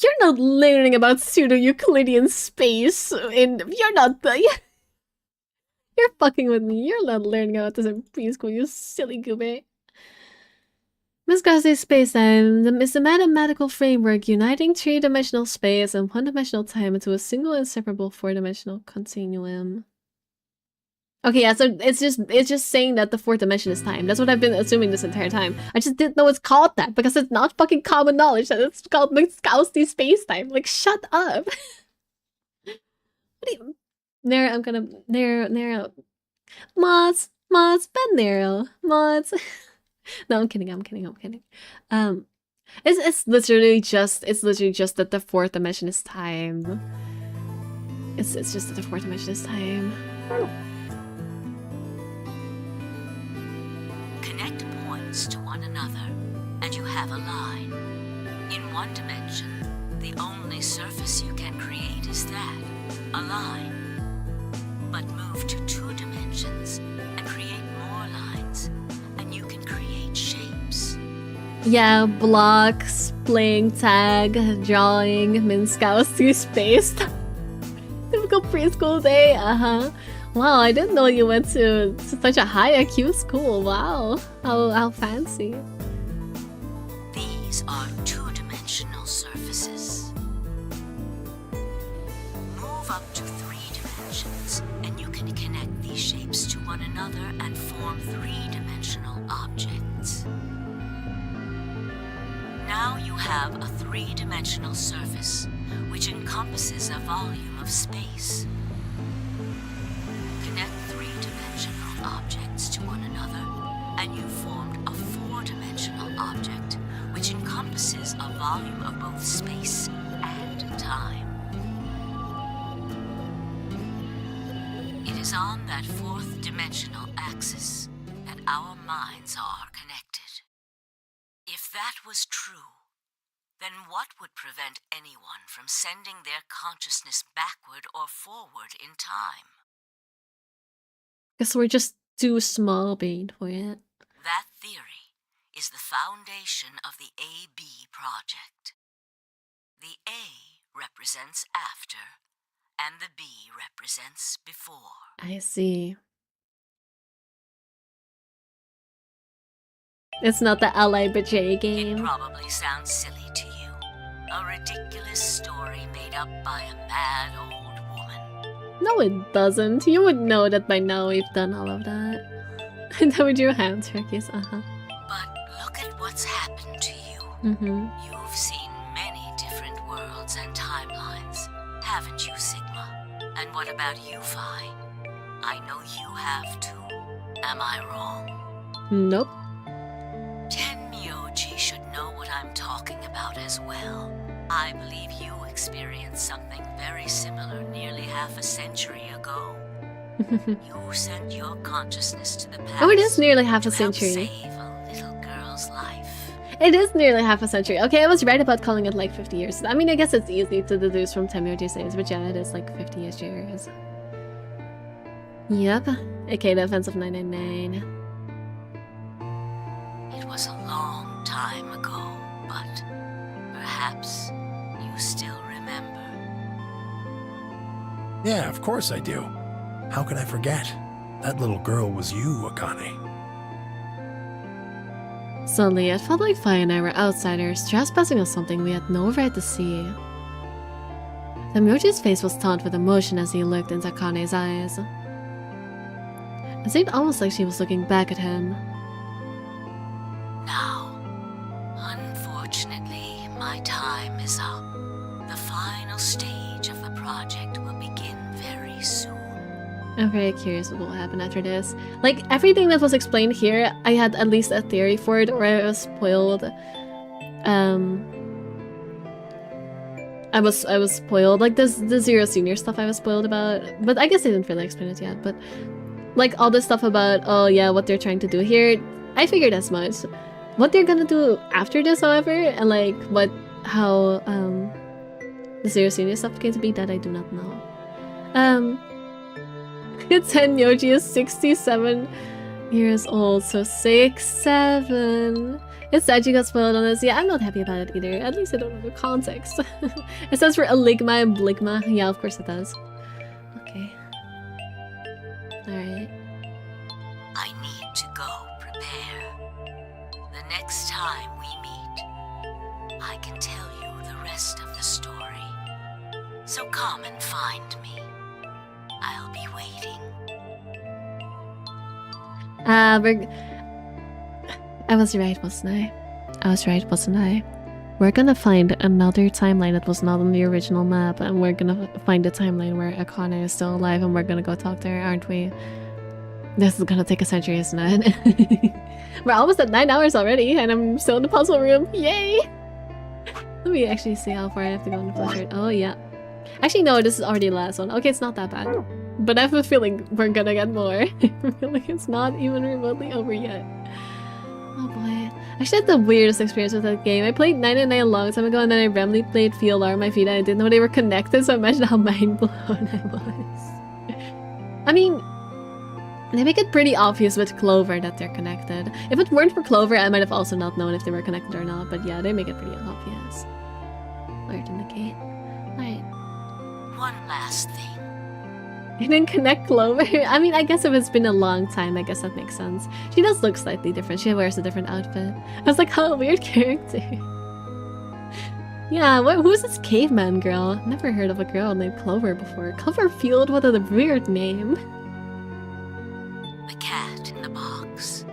You're not learning about pseudo-Euclidean space you're not you're fucking with me. You're not learning about this in preschool, you silly goober. Minkowski spacetime is a mathematical framework uniting 3-dimensional space and 1-dimensional time into a single inseparable 4-dimensional continuum. Okay, yeah, so it's just saying that the 4th dimension is time. That's what I've been assuming this entire time. I just didn't know it's called that because it's not fucking common knowledge that it's called Minkowski spacetime. Like, shut up. What do you... There, I'm gonna... There... Mods, Ben narrow. Mods. No, I'm kidding. It's literally just that the 4th dimension is time. It's just that the 4th dimension is time. Connect points to one another, and you have a line. In 1 dimension, the only surface you can create is that, a line. But move to 2 dimensions and create more lines, and you can create shapes. Yeah, blocks, playing tag, drawing, Minkowski space. Typical preschool day, Wow, I didn't know you went to such a high IQ school. Wow, how fancy. These are two-dimensional surfaces. Move up to 3 dimensions, and you can connect these shapes to one another and form 3-dimensional objects. Now you have a 3-dimensional surface, which encompasses a volume of space. Connect 3-dimensional objects to one another, and you formed a 4-dimensional object, which encompasses a volume of both space and time. It is on that 4th dimensional axis that our minds are connected. If that was true, then what would prevent anyone from sending their consciousness backward or forward in time? Guess we're just too small brain for it. That theory is the foundation of the AB project. The A represents after, and the B represents before. I see. It's not the Ally Betray It game. probably sounds silly to you. A ridiculous story made up by a mad old woman. No, it doesn't. You would know that by now we've done all of that. And then we drew hand turkeys, But look at what's happened to you. Mm-hmm. You've seen many different worlds and timelines, haven't you, Sigma? And what about you, Phi? I know you have too. Am I wrong? Nope. Tenmyoji should know what I'm talking about as well. I believe you experienced something very similar nearly half a century ago. You sent your consciousness to the past. Oh, it is nearly half a to help century. save a little girl's life. It is nearly half a century. Okay, I was right about calling it like 50 years. I mean, I guess it's easy to deduce from Temyoji's age, but yeah, it is like 50-ish years. Yep. Okay, the offense of 999. It was a long time ago, but perhaps you still remember. Yeah, of course I do. How could I forget? That little girl was you, Akane. Suddenly, it felt like Fi and I were outsiders, trespassing on something we had no right to see. Temyoji's face was taut with emotion as he looked into Akane's eyes. It seemed almost like she was looking back at him. Now, unfortunately, my time is up. The final stage of the project will begin very soon. I'm very curious what will happen after this. Like, everything that was explained here, I had at least a theory for it, or I was spoiled. I was spoiled. Like, the Zero Senior stuff I was spoiled about. But I guess they didn't really explain it yet. But, like, all this stuff about, oh yeah, what they're trying to do here, I figured as much. What they're gonna do after this, however, and, like, how, the Zero Senior stuff came to be, that I do not know. Tenyoji is 67 years old, so 6'7". It's sad you got spoiled on this. Yeah, I'm not happy about it either. At least I don't know the context. It says for Eligma and Bligma. Yeah, of course it does. Okay. Alright. I need to go prepare. The next time we meet, I can tell you the rest of the story. So come and find me. I'll be waiting. I was right, wasn't I? I was right, wasn't I? We're gonna find another timeline that was not on the original map, and we're gonna find a timeline where Akane is still alive, and we're gonna go talk to her, aren't we? This is gonna take a century, isn't it? We're almost at 9 hours already, and I'm still in the puzzle room. Yay! Let me actually see how far I have to go in the flashlight. Oh, yeah. Actually, no, this is already the last one. Okay, it's not that bad. But I have a feeling we're gonna get more. I feel like it's not even remotely over yet. Oh boy. I actually had the weirdest experience with that game. I played 999 a long time ago, and then I randomly played FLR on my feet, and I didn't know they were connected, so imagine how mind blown I was. I mean, they make it pretty obvious with Clover that they're connected. If it weren't for Clover, I might have also not known if they were connected or not, but yeah, they make it pretty obvious. Alert in the gate. Alright. One last thing. He didn't connect Clover. I mean, I guess if it's been a long time, I guess that makes sense. She does look slightly different. She wears a different outfit. I was like, oh, weird character. Yeah, who's this caveman girl? Never heard of a girl named Clover before. Cloverfield, what a weird name. The cat in the box.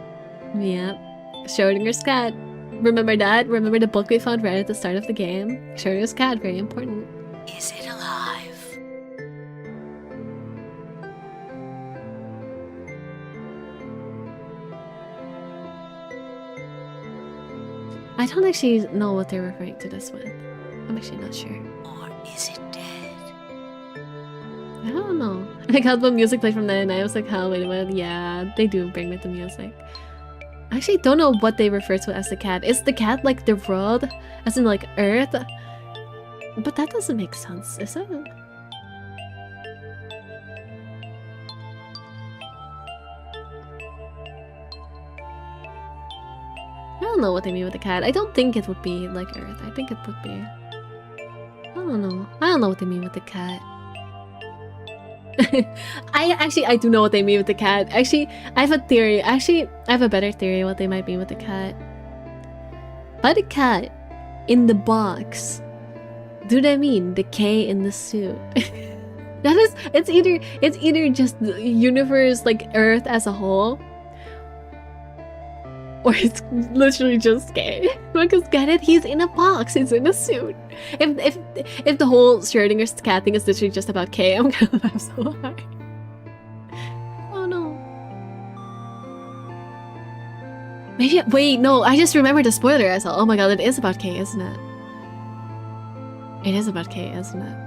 Yep. Schrodinger's cat. Remember that? Remember the book we found right at the start of the game? Schrodinger's cat, very important. Is it alive? I don't actually know what they're referring to this with. I'm actually not sure. Or is it dead? I don't know. I got the music played from then and I was like, oh, wait a minute. Yeah, they do bring me the music. I actually don't know what they refer to as the cat. Is the cat like the world? As in like Earth? But that doesn't make sense, is it? I don't know what they mean with the cat. I don't think it would be like Earth. I think it would be... I don't know. I don't know what they mean with the cat. I do know what they mean with the cat. Actually, I have a theory. Actually, I have a better theory what they might mean with the cat. By the cat in the box, do they mean the K in the suit? That is, it's either just the universe, like Earth as a whole, or it's literally just K. Because get it? He's in a box. He's in a suit. If the whole Schrodinger's cat thing is literally just about K, I'm gonna laugh so hard. Oh no. Maybe. Wait, no. I just remembered the spoiler I saw. Oh my god, it is about K, isn't it? It is about K, isn't it?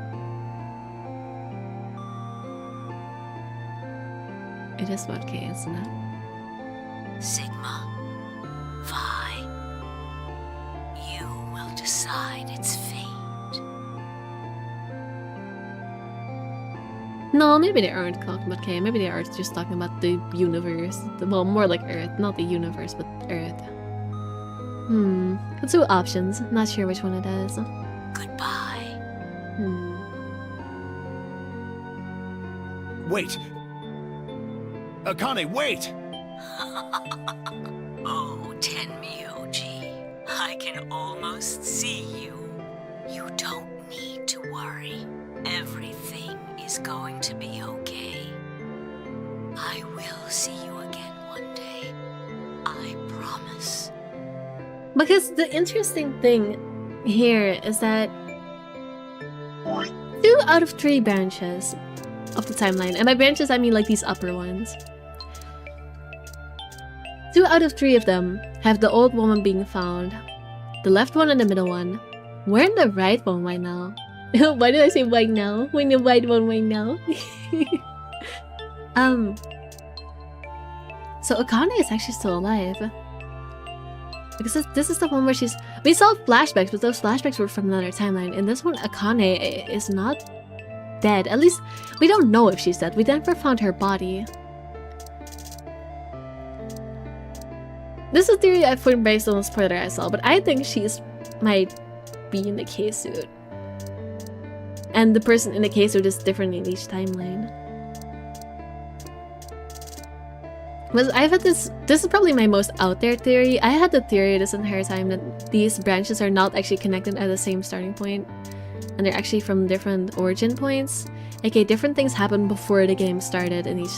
It is about K, isn't it? Sigma. Phi. You will decide its fate. No, maybe they aren't talking about K. Maybe they are just talking about the universe. Well, more like Earth. Not the universe, but Earth. Let's do options. Not sure which one it is. Goodbye. Wait! Akane, wait! Oh, Tenmyoji, I can almost see you. You don't need to worry. Everything is going to be okay. I will see you again one day. I promise. Because the interesting thing here is that 2 out of 3 branches of the timeline, and by branches I mean like these upper ones, 2 out of 3 of them have the old woman being found. The left one and the middle one. We're in the right one right now. Why did I say right now? We're in the right one right now. So Akane is actually still alive. Because this is the one where she's... We saw flashbacks, but those flashbacks were from another timeline. In this one, Akane is not dead. At least, we don't know if she's dead. We never found her body. This is a theory I put based on the spoiler I saw, but I think she's might be in the K-suit. And the person in the K-suit is different in each timeline. But I've had this is probably my most out there theory. I had the theory this entire time that these branches are not actually connected at the same starting point. And they're actually from different origin points. Okay, different things happened before the game started in each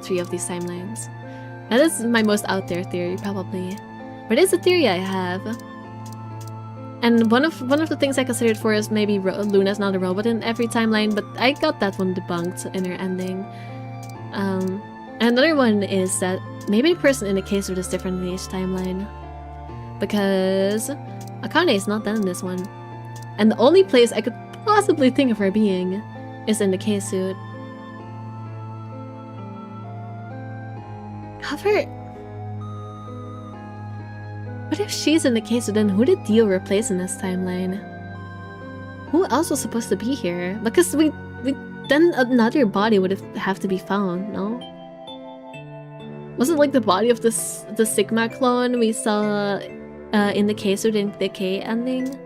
3 of these timelines. That is my most out there theory, probably. But it's a theory I have. And one of the things I considered for is maybe Luna's not a robot in every timeline, but I got that one debunked in her ending. And another one is that maybe the person in the K-suit is different in each timeline. Because Akane is not dead in this one. And the only place I could possibly think of her being is in the K-suit. However, what if she's in the K-suit, then who did Dio replace in this timeline? Who else was supposed to be here? Because we then another body would have to be found, no? Was it like the body of the Sigma clone we saw in the K-suit in the K ending?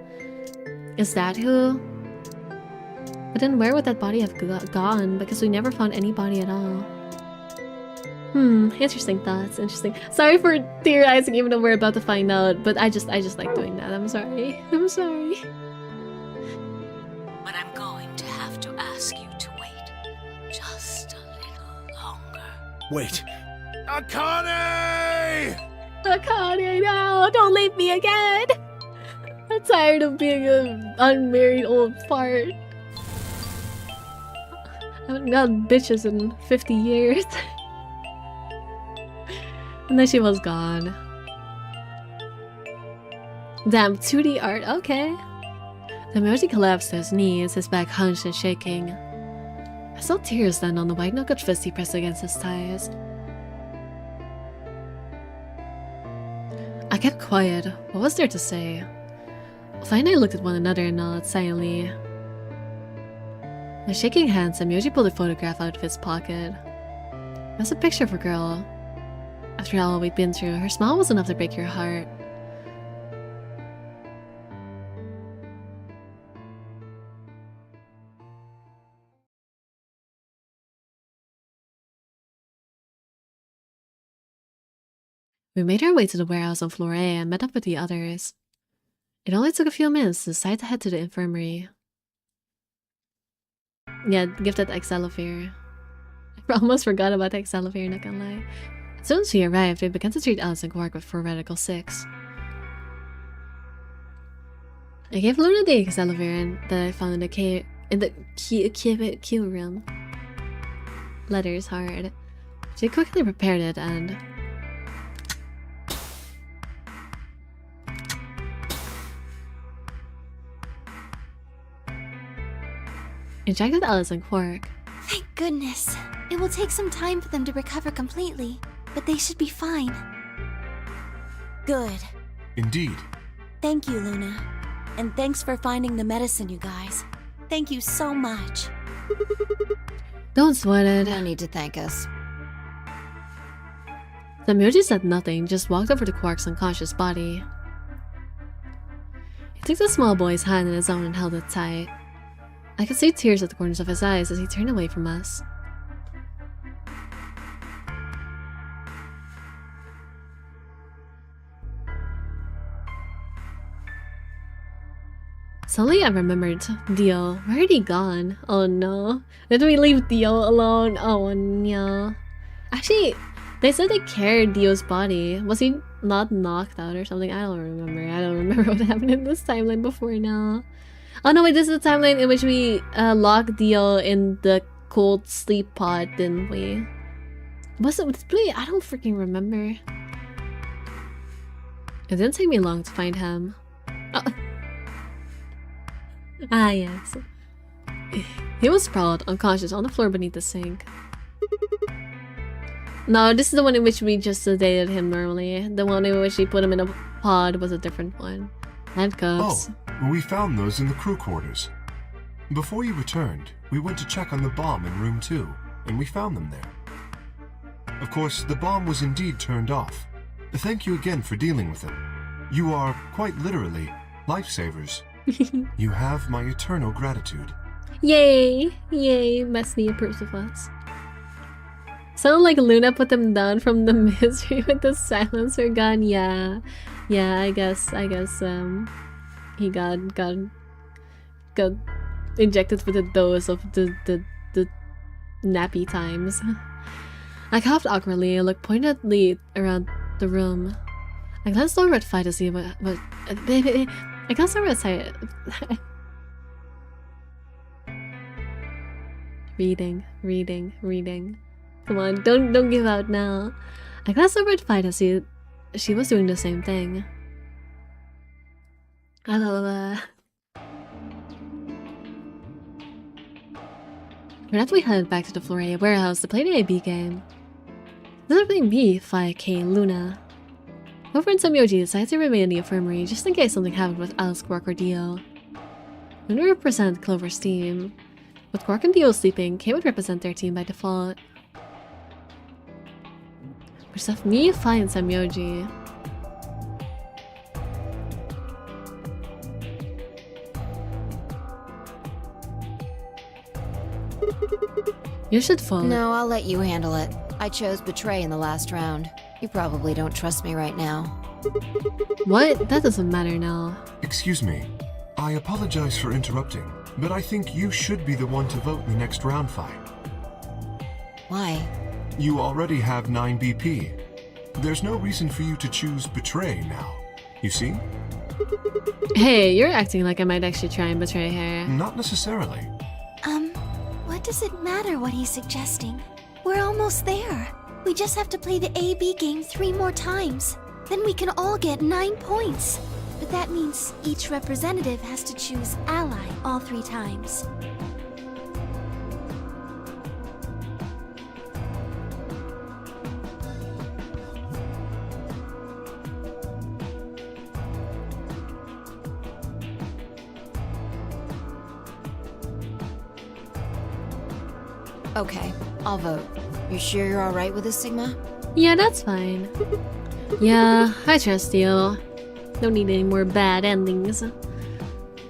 Is that who? But then where would that body have gone? Because we never found any body at all. Interesting thoughts, interesting. Sorry for theorizing even though we're about to find out, but I just like doing that. I'm sorry. I'm sorry. But I'm going to have to ask you to wait just a little longer. Wait. Akane! Akane, no! Don't leave me again! I'm tired of being an unmarried old fart. I haven't gotten bitches in 50 years. And then she was gone. Damn, 2D art, okay. The emoji collapsed to his knees, his back hunched and shaking. I saw tears then on the white knuckled fist he pressed against his thighs. I kept quiet. What was there to say? Fi and I looked at one another and nodded silently. With shaking hands, Samuyoshi pulled a photograph out of his pocket. That's a picture of a girl. After all we'd been through, her smile was enough to break your heart. We made our way to the warehouse on floor A and met up with the others. It only took a few minutes to decide to head to the infirmary. Yeah, give that Excelifere. I almost forgot about the Excelifere, not gonna lie. As soon as we arrived, we began to treat Alice and Quark with 4 Radical 6. I gave Luna the Excelifere that I found in the Q room. Letters hard. She quickly prepared it and... injected Alice and Quark. Thank goodness. It will take some time for them to recover completely, but they should be fine. Good. Indeed. Thank you, Luna. And thanks for finding the medicine, you guys. Thank you so much. Don't sweat it. No need to thank us. Samuyoshi said nothing, just walked over to Quark's unconscious body. He took the small boy's hand in his own and held it tight. I could see tears at the corners of his eyes as he turned away from us. Suddenly I remembered Dio. Where had he gone? Oh no. Did we leave Dio alone? Oh no. Actually, they said they carried Dio's body. Was he not knocked out or something? I don't remember. I don't remember what happened in this timeline before now. Oh no, wait, this is the timeline in which we locked Dio in the cold sleep pod, didn't we? Was it really? I don't freaking remember. It didn't take me long to find him. Oh. Ah, yes. He was sprawled, unconscious, on the floor beneath the sink. No, this is the one in which we just sedated him normally. The one in which we put him in a pod was a different one. Handcuffs. Oh, we found those in the crew quarters. Before you returned, we went to check on the bomb in room 2, and we found them there. Of course, the bomb was indeed turned off. Thank you again for dealing with it. You are, quite literally, lifesavers. You have my eternal gratitude. Yay! Yay! Mesney approves of us. Sounded like Luna put them down from the misery with the silencer gun. Yeah, I guess he got injected with a dose of the nappy times. I coughed awkwardly and looked pointedly around the room. I glanced over at Fi to see what I glanced over at Fi. Reading. Come on, don't give out now. I glanced over at Fi to see she was doing the same thing. Right after we headed back to the Florea warehouse to play the AB game. Specifically me, Fi, K, Luna. However, and Samuyoshi decided to remain in the infirmary just in case something happened with Alice, Quark, or Dio. Luna would represent Clover's team. With Quark and Dio sleeping, K would represent their team by default. Which left me, Fi, and Samuyoshi. You should vote. No, I'll let you handle it. I chose betray in the last round. You probably don't trust me right now. What? That doesn't matter now. Excuse me. I apologize for interrupting, but I think you should be the one to vote in the next round fight. Why? You already have 9 BP. There's no reason for you to choose betray now. You see? Hey, you're acting like I might actually try and betray her. Not necessarily. What does it matter what he's suggesting? We're almost there. We just have to play the AB game 3 more times. Then we can all get 9 points. But that means each representative has to choose ally all 3 times. Okay, I'll vote. You sure you're alright with this, Sigma? Yeah, that's fine. Yeah, I trust you. Don't need any more bad endings. I'm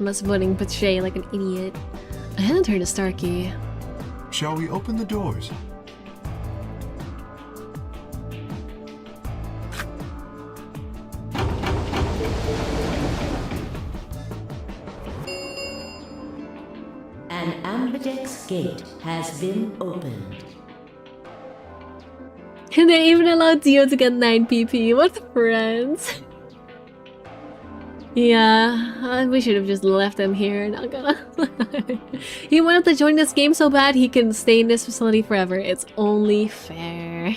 just voting betray like an idiot. I hadn't heard a star key. Shall we open the doors? An ambidex gate has been opened. And they even allowed Dio to get 9 PP. What friends? Yeah, we should have just left him here, not gonna lie. He wanted to join this game so bad he can stay in this facility forever. It's only fair.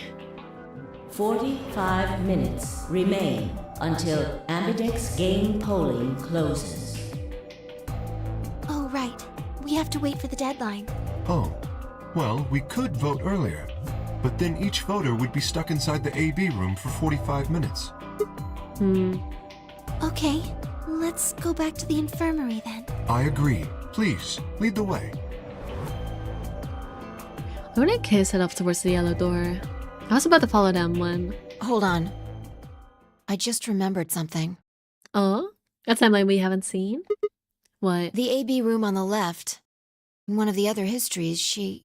45 minutes remain until ambidex game polling closes. Oh, right. We have to wait for the deadline. Oh, well, we could vote earlier, but then each voter would be stuck inside the AB room for 45 minutes. Okay, let's go back to the infirmary then. I agree. Please, lead the way. I want to kiss head off towards the yellow door. I was about to follow them when... Hold on. I just remembered something. Oh? A timeline we haven't seen? What? The AB room on the left. In one of the other histories, she...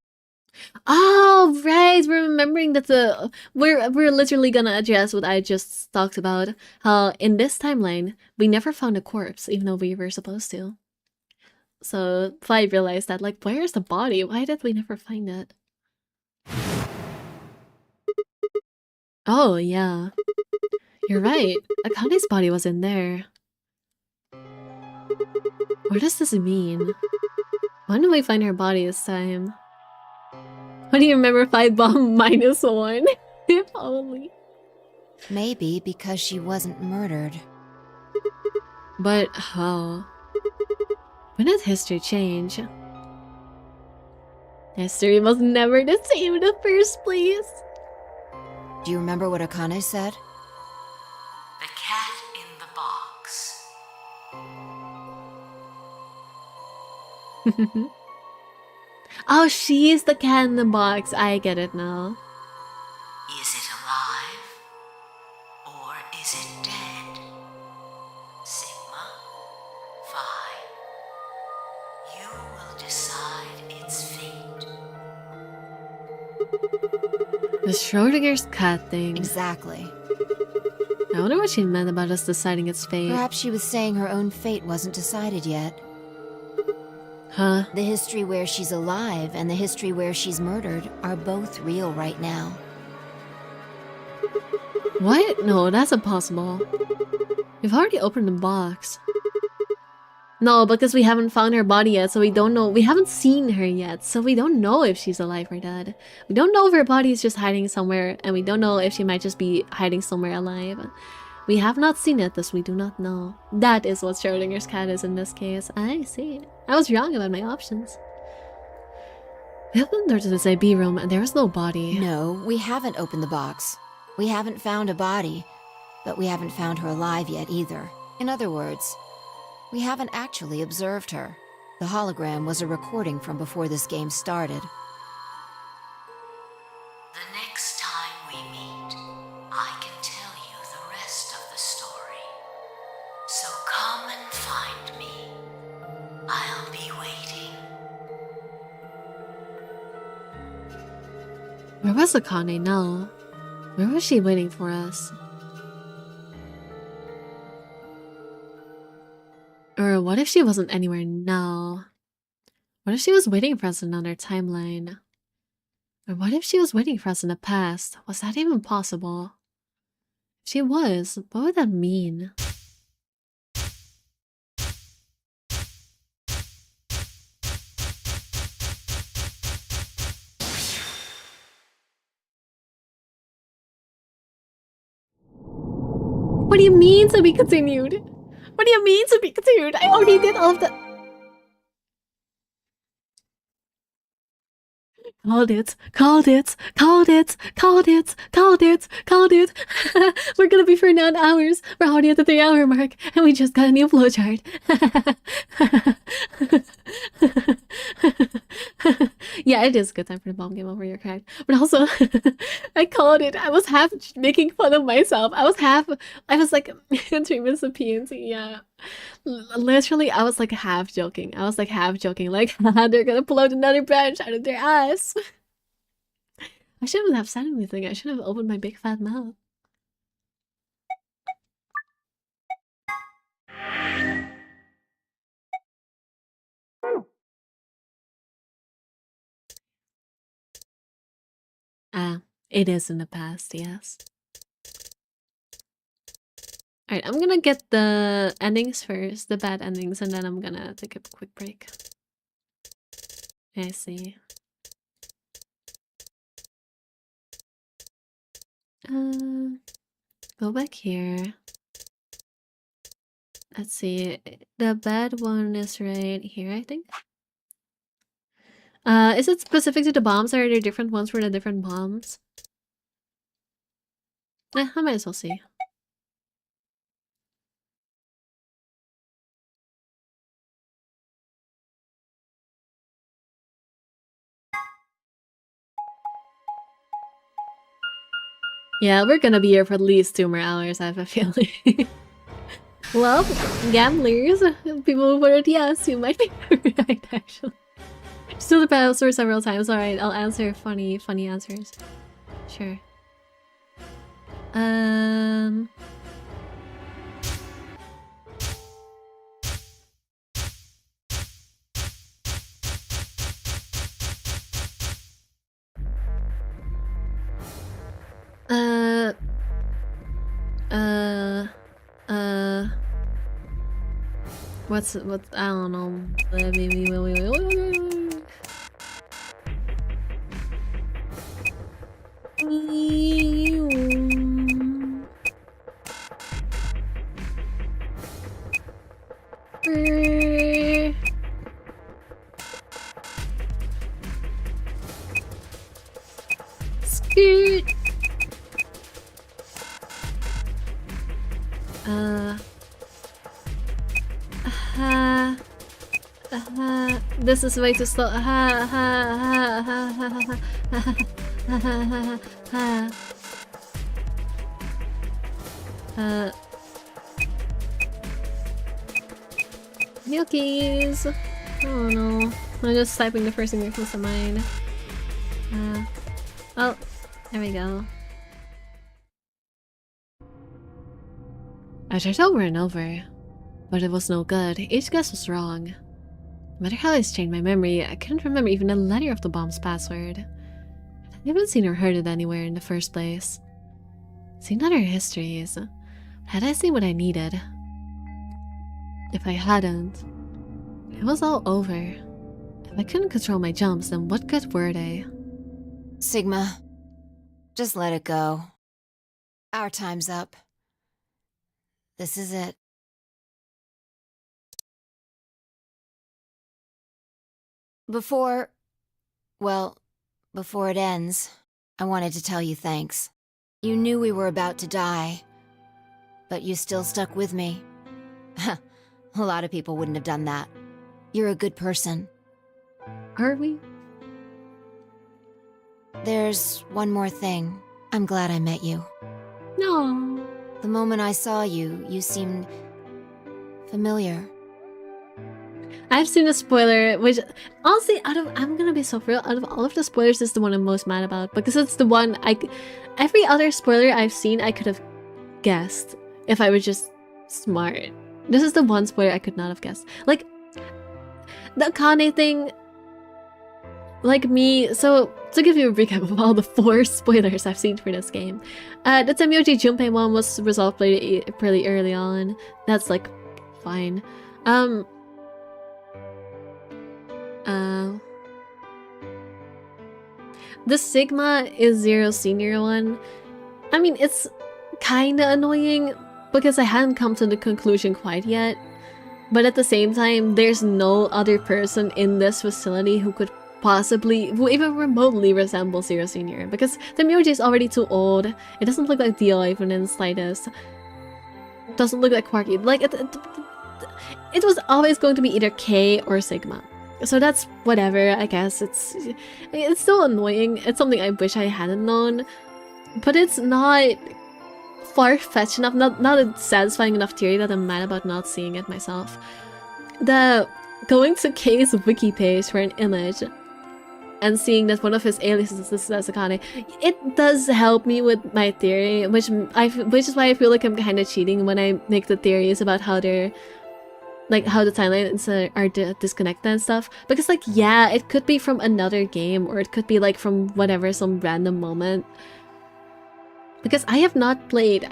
Oh, right! We're remembering that we're literally gonna address what I just talked about. How in this timeline, we never found a corpse, even though we were supposed to. So, I realized that, like, where's the body? Why did we never find it? Oh, yeah. You're right. Akane's body was in there. What does this mean? When did we find her body this time? What do you remember? 5 bomb minus 1? If only. Maybe because she wasn't murdered. But how? When did history change? History was never the same in the first place. Do you remember what Akane said? The cat in the box. Oh, she's the cat in the box. I get it now. Is it alive? Or is it dead? Sigma, Phi, you will decide its fate. The Schrodinger's cat thing. Exactly. I wonder what she meant about us deciding its fate. Perhaps she was saying her own fate wasn't decided yet. Huh? The history where she's alive and the history where she's murdered are both real right now. What? No, that's impossible. We've already opened the box. No, because we haven't found her body yet, so we don't know. We haven't seen her yet, so we don't know if she's alive or dead. We don't know if her body is just hiding somewhere, and we don't know if she might just be hiding somewhere alive. We have not seen it, thus we do not know. That is what Schrodinger's cat is in this case. I see. I was wrong about my options. We opened the door to this AB room, and there was no body. No, we haven't opened the box. We haven't found a body, but we haven't found her alive yet either. In other words, we haven't actually observed her. The hologram was a recording from before this game started. The next time we meet, I can tell you the rest of the story. So come and find me. I'll be waiting. Where was Akane now? Where was she waiting for us? Or what if she wasn't anywhere now? What if she was waiting for us in another timeline? Or what if she was waiting for us in the past? Was that even possible? If she was, what would that mean? What do you mean to be continued? What do you mean to be continued? I already did all of that. Called it, called it, called it, called it, called it, called it. We're gonna be for 9 hours. We're already at the 3-hour mark, and we just got a new flowchart. Yeah, it is a good time for the bomb game over, you're correct. But also, I called it. I was half making fun of myself. I was like, 3 minutes of PNC, yeah. Literally, I was like half joking. Like, haha, they're gonna pull out another branch out of their ass. I shouldn't have said anything. I should have opened my big fat mouth. It is in the past, yes. Alright, I'm gonna get the endings first, the bad endings, and then I'm gonna take a quick break. I see. Go back here. Let's see. The bad one is right here, I think. Is it specific to the bombs, or are there different ones for the different bombs? I might as well see. Yeah, we're gonna be here for at least 2 more hours, I have a feeling. Well, gamblers, people who voted yes, you might be right, actually. Still the password several times. Alright, I'll answer funny answers. Sure. What, I don't know. Scoot. This is way too slow. Milkies. Oh no. I'm just typing the first thing that comes to mind. Oh, there we go. I tried over and over, but it was no good. Each guess was wrong. No matter how I strained my memory, I couldn't remember even a letter of the bomb's password. I haven't seen or heard it anywhere in the first place. Seen other histories. Had I seen what I needed? If I hadn't, it was all over. If I couldn't control my jumps, then what good were they? Sigma, just let it go. Our time's up. This is it. Before it ends, I wanted to tell you thanks. You knew we were about to die, but you still stuck with me. A lot of people wouldn't have done that. You're a good person. Are we? There's one more thing. I'm glad I met you. No. The moment I saw you, you seemed familiar. I've seen a spoiler, which honestly, I'm gonna be so real. Out of all of the spoilers, this is the one I'm most mad about because it's the one every other spoiler I've seen, I could have guessed if I was just smart. This is the one spoiler I could not have guessed. Like the Akane thing. Like me, so to give you a recap of all the 4 spoilers I've seen for this game, the Tenmyoji Junpei one was resolved pretty early on. That's like fine. The Sigma is Zero Senior one. I mean, it's kinda annoying because I hadn't come to the conclusion quite yet. But at the same time, there's no other person in this facility who could possibly, who even remotely resemble Zero Senior. Because the Myoji is already too old. It doesn't look like Dio even in the slightest. It doesn't look like Quarky. Like, it was always going to be either K or Sigma. So that's whatever, I guess. It's still annoying. It's something I wish I hadn't known. But it's not far-fetched enough, not a satisfying enough theory that I'm mad about not seeing it myself. The going to K's wiki page for an image and seeing that one of his aliases is Akane, it does help me with my theory, which is why I feel like I'm kind of cheating when I make the theories about how they're like how the timelines are disconnected and stuff. Because like, yeah, it could be from another game or it could be like from whatever, some random moment. Because I have not played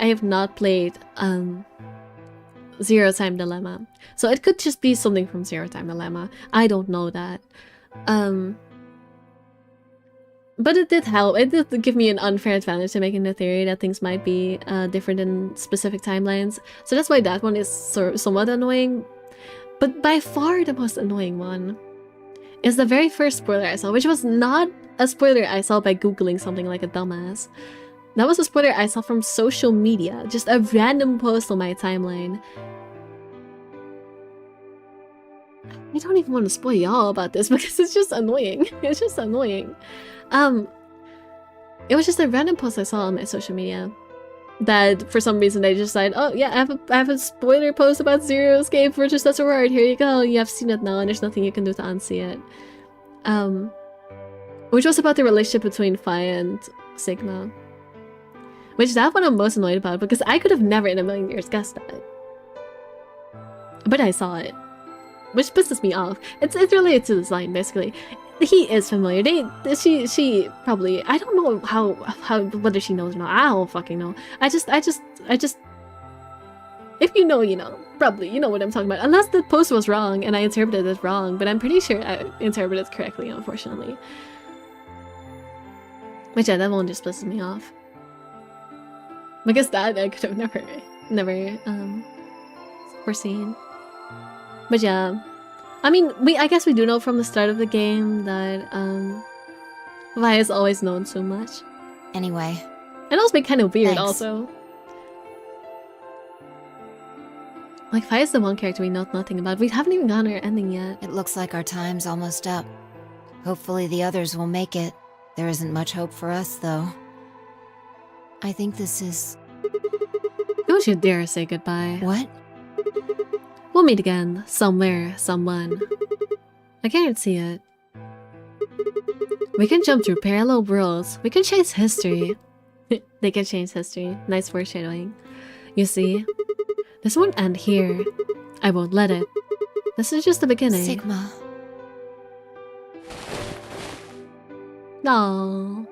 Zero Time Dilemma. So it could just be something from Zero Time Dilemma. I don't know that. But it did help. It did give me an unfair advantage to making the theory that things might be different in specific timelines. So that's why that one is somewhat annoying. But by far the most annoying one is the very first spoiler I saw, which was not a spoiler I saw by Googling something like a dumbass. That was a spoiler I saw from social media, just a random post on my timeline. I don't even want to spoil y'all about this because it's just annoying. It's just annoying. It was just a random post I saw on my social media that for some reason they just decided, oh yeah, I have a spoiler post about Zero Escape for just as a word. Here you go. You have seen it now and there's nothing you can do to unsee it. Which was about the relationship between Phi and Sigma. Which that one I'm most annoyed about because I could have never in a million years guessed that. But I saw it. Which pisses me off. It's related to this line, basically. He is familiar. She probably, I don't know how whether she knows or not. I don't fucking know. I just if you know, you know. Probably, you know what I'm talking about. Unless the post was wrong and I interpreted it wrong, but I'm pretty sure I interpreted it correctly, unfortunately. Which yeah, that one just pisses me off. Because that I could have never foreseen. But yeah. I mean, I guess we do know from the start of the game that Vi is always known so much. Anyway. And also be kind of weird Thanks. also. Like Vi is the one character we know nothing about. We haven't even gotten her ending yet. It looks like our time's almost up. Hopefully the others will make it. There isn't much hope for us, though. I think this is... Don't you dare say goodbye. What? We'll meet again, somewhere, someone. I guarantee it. We can jump through parallel worlds. We can change history. They can change history. Nice foreshadowing. You see, this won't end here. I won't let it. This is just the beginning. Sigma. Aww.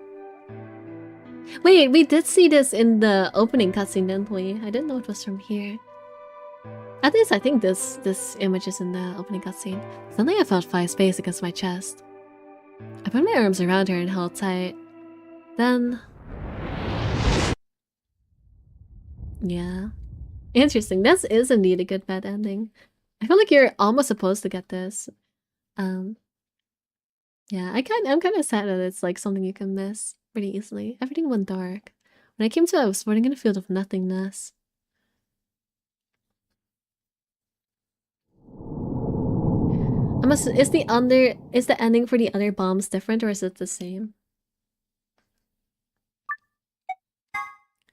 Wait, we did see this in the opening cutscene, didn't we? I didn't know it was from here. At least I think this image is in the opening cutscene. Suddenly I felt Fi's face against my chest. I put my arms around her and held tight. Then... yeah. Interesting. This is indeed a good bad ending. I feel like you're almost supposed to get this. Yeah, I'm kind of sad that it's like something you can miss pretty easily. Everything went dark. When I came to it, I was floating in a field of nothingness. Is the ending for the other bombs different or is it the same?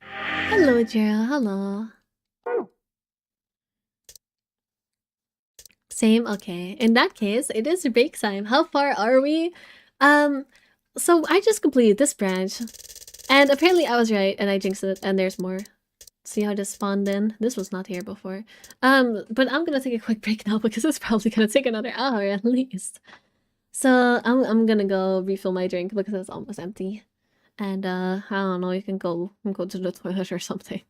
Hello, Gerald. Hello. Same? Okay. In that case, it is break time. How far are we? So I just completed this branch. And apparently I was right and I jinxed it and there's more. See how this spawned in? This was not here before. But I'm gonna take a quick break now because it's probably gonna take another hour at least. So I'm gonna go refill my drink because it's almost empty. And I don't know, you can go to the toilet or something.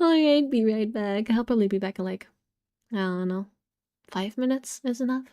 Alright, be right back. I'll probably be back in like, I don't know, 5 minutes is enough.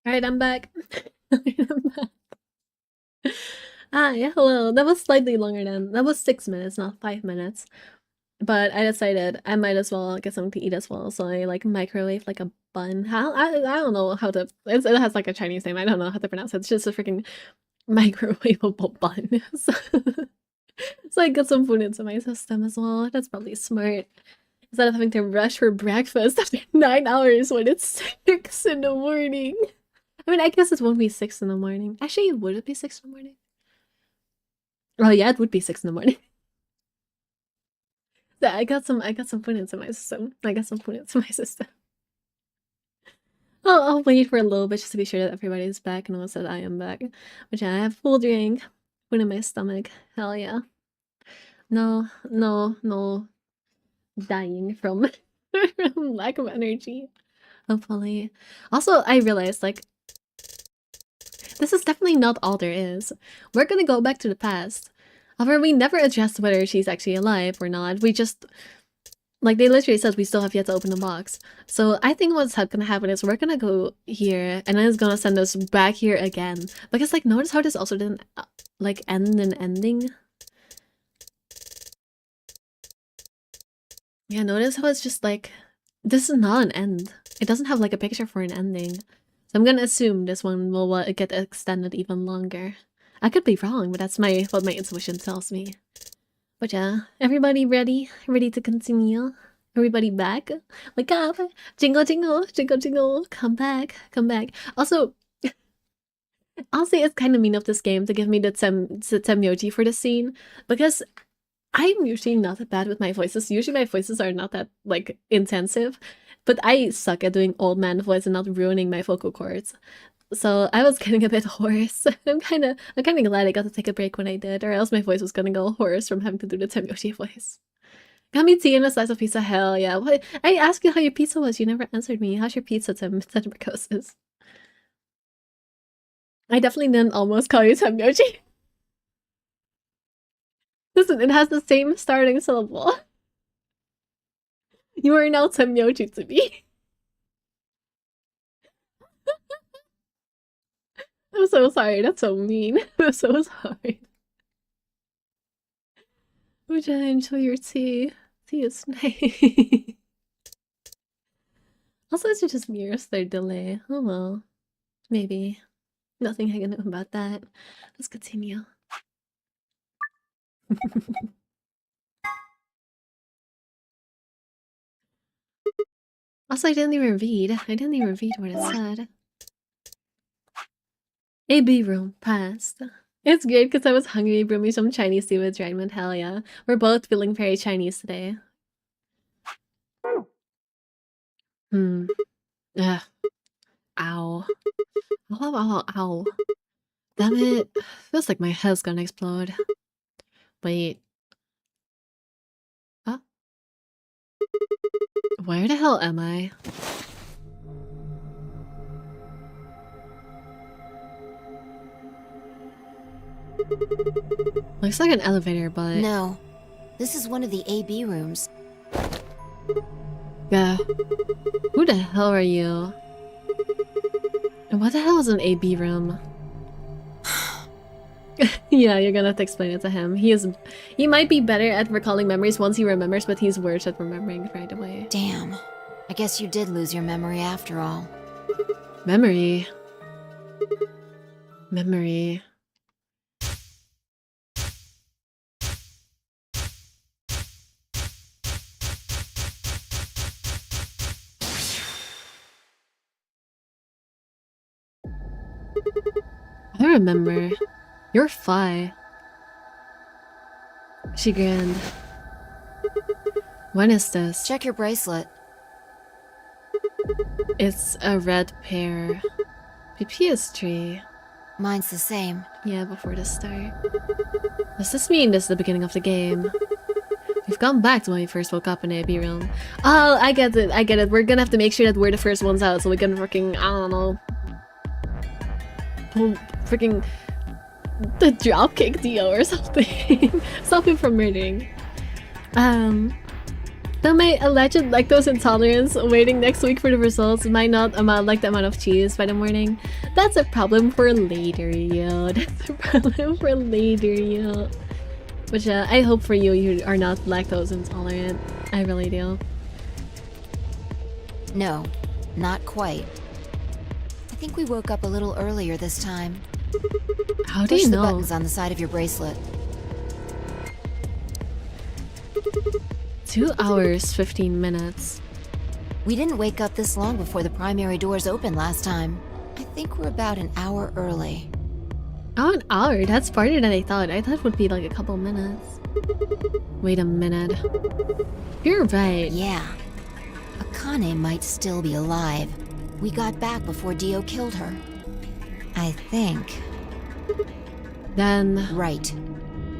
Alright, I'm back. I'm back. Ah, yeah, hello. That was slightly longer than that was 6 minutes, not 5 minutes. But I decided I might as well get something to eat as well, so I like microwave like a bun. I don't know how to. It has like a Chinese name. I don't know how to pronounce it. It's just a freaking microwavable bun. So I got some food into my system as well. That's probably smart. Instead of having to rush for breakfast after 9 hours when it's 6 in the morning. I mean, I guess it won't be 6 in the morning. Actually, would it be 6 in the morning? Oh yeah, it would be 6 in the morning. Yeah, I got some food into my system. I'll wait for a little bit just to be sure that everybody's back and knows that I am back. But yeah, I have full drink, food in my stomach. Hell yeah. No dying from from lack of energy. Hopefully. Also, I realized like this is definitely not all there is. We're gonna go back to the past. However, we never addressed whether she's actually alive or not. We just, like, they literally said we still have yet to open the box. So I think what's gonna happen is we're gonna go here, and then it's gonna send us back here again. Because, like, notice how this also didn't, like, end in ending? Yeah, notice how it's just, like, this is not an end. It doesn't have, like, a picture for an ending. So I'm gonna assume this one will get extended even longer. I could be wrong, but that's what my intuition tells me. But yeah, everybody ready? Ready to continue? Everybody back? Wake up! Jingle, jingle, jingle, jingle. Come back, come back. Also, I'll say it's kind of mean of this game to give me the temyoji for the scene, because I'm usually not that bad with my voices. Usually my voices are not that, like, intensive, but I suck at doing old man voice and not ruining my vocal cords. So I was getting a bit hoarse. I'm kind of glad I got to take a break when I did, or else my voice was gonna go hoarse from having to do the Temyoshi voice. Got me tea and a slice of pizza. Hell yeah! What? I asked you how your pizza was. You never answered me. How's your pizza, Temyoshi? I definitely didn't almost call you Temyoshi. Listen, it has the same starting syllable. You are now Temyoshi to me. I'm so sorry, that's so mean. I'm so sorry. Would I enjoy your tea? Tea is nice. Also, it's just mirrors their delay. Oh well. Maybe. Nothing I can do about that. Let's continue. Also, I didn't even read what it said. AB room, passed. It's great because I was hungry. Bring me some Chinese tea with dried mint. Hell yeah. We're both feeling very Chinese today. Ugh. Ow. Ow, ow, ow. Damn it. Feels like my head's gonna explode. Wait. Huh? Where the hell am I? Looks like an elevator, but... No. This is one of the AB rooms. Yeah. Who the hell are you? And what the hell is an AB room? Yeah, you're gonna have to explain it to him. He might be better at recalling memories once he remembers, but he's worse at remembering right away. Damn. I guess you did lose your memory after all. Memory. Memory. I remember. You're fly. She grinned. When is this? Check your bracelet. It's a red pear. PP. Mine's the same. Yeah, before the start. Does this mean this is the beginning of the game? We've gone back to when we first woke up in the AB room. Oh, I get it. We're gonna have to make sure that we're the first ones out so we can freaking, I don't know. Freaking the dropkick Dio or something. Stop him from murdering. Though my alleged lactose intolerance waiting next week for the results might not amount like the amount of cheese by the morning, that's a problem for later, yo. That's a problem for later, yo. But yeah, I hope for you, you are not lactose intolerant. I really do. No, not quite. I think we woke up a little earlier this time. How do Push you the know? buttons on the side of your bracelet. 2 hours, 15 minutes. We didn't wake up this long before the primary doors opened last time. I think we're about an hour early. Oh, an hour? That's farther than I thought. I thought it would be like a couple minutes. Wait a minute. You're right. Yeah. Akane might still be alive. We got back before Dio killed her. I think. Then... Right.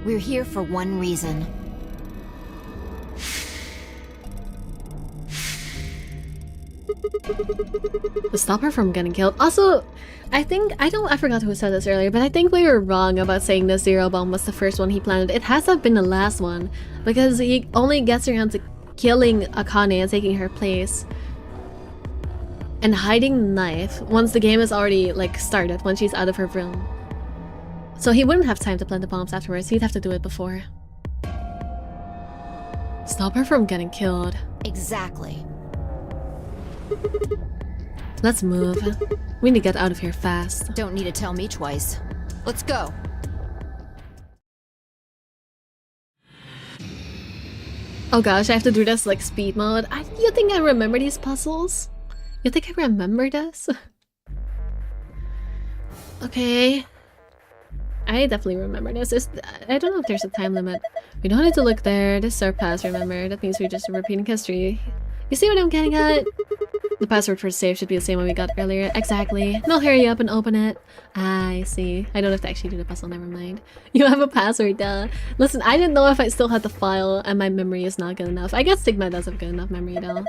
We're here for one reason. to stop her from getting killed. Also, I forgot who said this earlier, but I think we were wrong about saying the zero bomb was the first one he planted. It has to have been the last one, because he only gets around to killing Akane and taking her place. And hiding the knife once the game is already, like, started, when she's out of her room. So he wouldn't have time to plant the bombs afterwards, he'd have to do it before. Stop her from getting killed. Exactly. Let's move. We need to get out of here fast. Don't need to tell me twice. Let's go. Oh gosh, I have to do this like speed mode. You think I remember these puzzles? You think I remember this? Okay. I definitely remember this. I don't know if there's a time limit. We don't need to look there. This is our past, remember? That means we're just repeating history. You see what I'm getting at? The password for the safe should be the same one we got earlier. Exactly. Now hurry up and open it. I see. I don't have to actually do the puzzle, never mind. You have a password, duh. Listen, I didn't know if I still had the file and my memory is not good enough. I guess Sigma does have good enough memory though.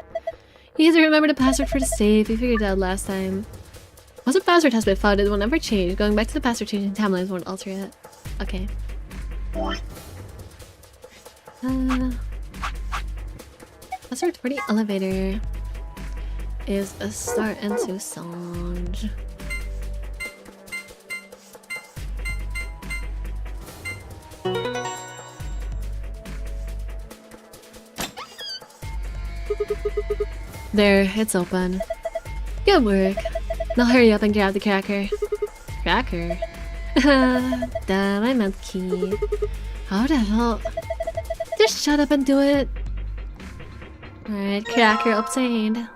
You need to remember the password for the safe. We figured it out last time. Once a password has been found, it will never change. Going back to the password changing timelines won't alter it. Okay. Password for the elevator is a start into song. There, it's open. Good work. Now hurry up and grab the cracker. Cracker? Damn, I meant key. How the hell? Just shut up and do it. Alright, cracker obtained.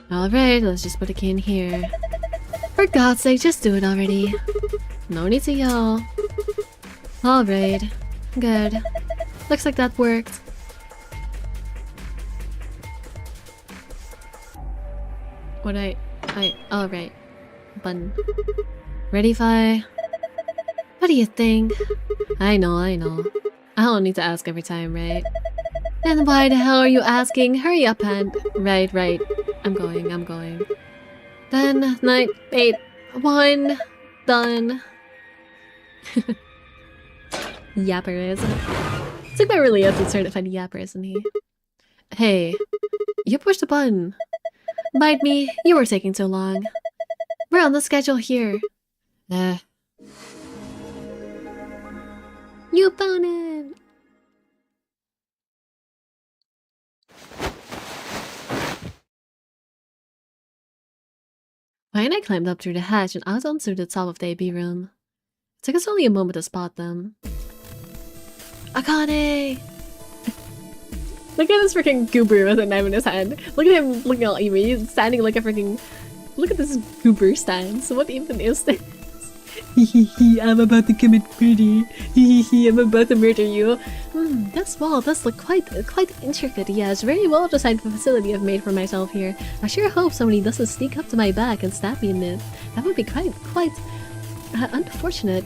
Alright, let's just put a key in here. For God's sake, just do it already. No need to yell. Alright. Good. Looks like that worked. Alright. Button. Ready, Fi? What do you think? I know. I don't need to ask every time, right? Then why the hell are you asking? Hurry up, and... Right. I'm going. 10, 9, 8, 1... Done. Yapper is. Sigma really is a certified yapper, isn't he? Hey, you pushed the button. Bite me, you were taking too long. We're on the schedule here. You opponent! Ryan and I climbed up through the hatch and out onto the top of the AB room. It took us only a moment to spot them. Akane! Look at this freaking goober with a knife in his hand. Look at him looking all evil. He's standing like a freaking... Look at this goober stance. What even is this? Hehehe, I'm about to commit murder. Hehehe, I'm about to murder you. This wall does look quite intricate. Yes, very well designed facility I've made for myself here. I sure hope somebody doesn't sneak up to my back and stab me in it. That would be quite unfortunate.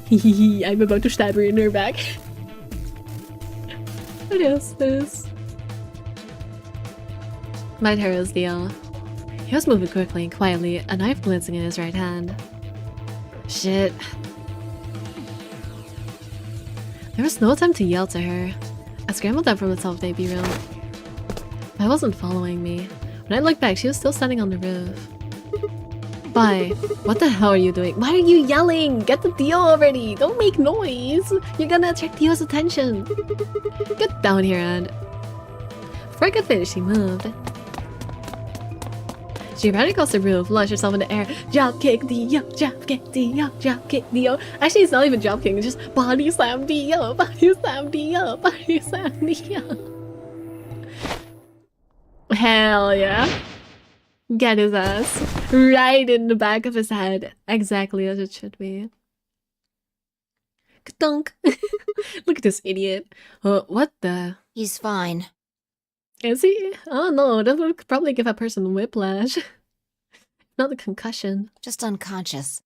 Hehehe, I'm about to stab her in her back. What is this? Might hurt his deal. He was moving quickly and quietly, a knife glancing in his right hand. Shit. There was no time to yell to her. I scrambled out from the top of the AP room. I wasn't following me. When I looked back, she was still standing on the roof. Bye. What the hell are you doing? Why are you yelling? Get the deal already! Don't make noise! You're gonna attract Dio's attention! Get down here, Anne. Before I could finish, she moved. She ran across the roof, launched herself in the air. Drop kick Dio, drop kick Dio, drop kick Dio. Actually, it's not even drop kick, it's just body slam Dio, body slam Dio, body slam Dio. Hell yeah. Get his ass right in the back of his head. Exactly as it should be. Ka-dunk. Look at this idiot. What the? He's fine. Is he? Oh no, that would probably give a person whiplash. Not a concussion. Just unconscious.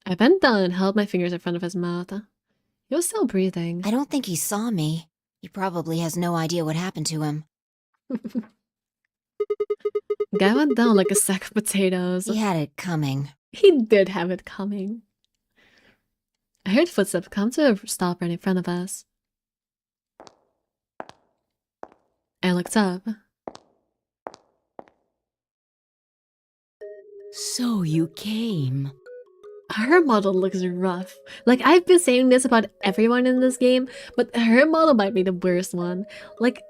I bent down and held my fingers in front of his mouth. He was still breathing. I don't think he saw me. He probably has no idea what happened to him. Guy went down like a sack of potatoes. He had it coming. He did have it coming. I heard footsteps come to a stop right in front of us. I looked up. So you came. Her model looks rough. Like, I've been saying this about everyone in this game, but her model might be the worst one. Like,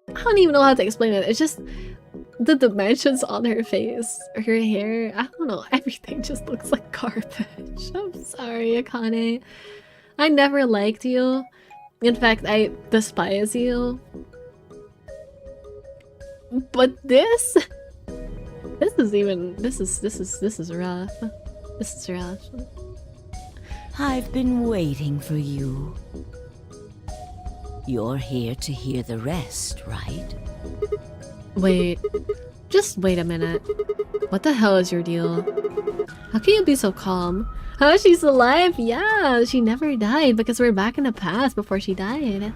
I don't even know how to explain it. It's just the dimensions on her face, her hair. I don't know. Everything just looks like garbage. I'm sorry, Akane. I never liked you. In fact, I despise you. But this is rough. This is rough. I've been waiting for you. You're here to hear the rest, right? Wait. Just wait a minute. What the hell is your deal? How can you be so calm? Oh, she's alive? Yeah, she never died because we're back in the past before she died.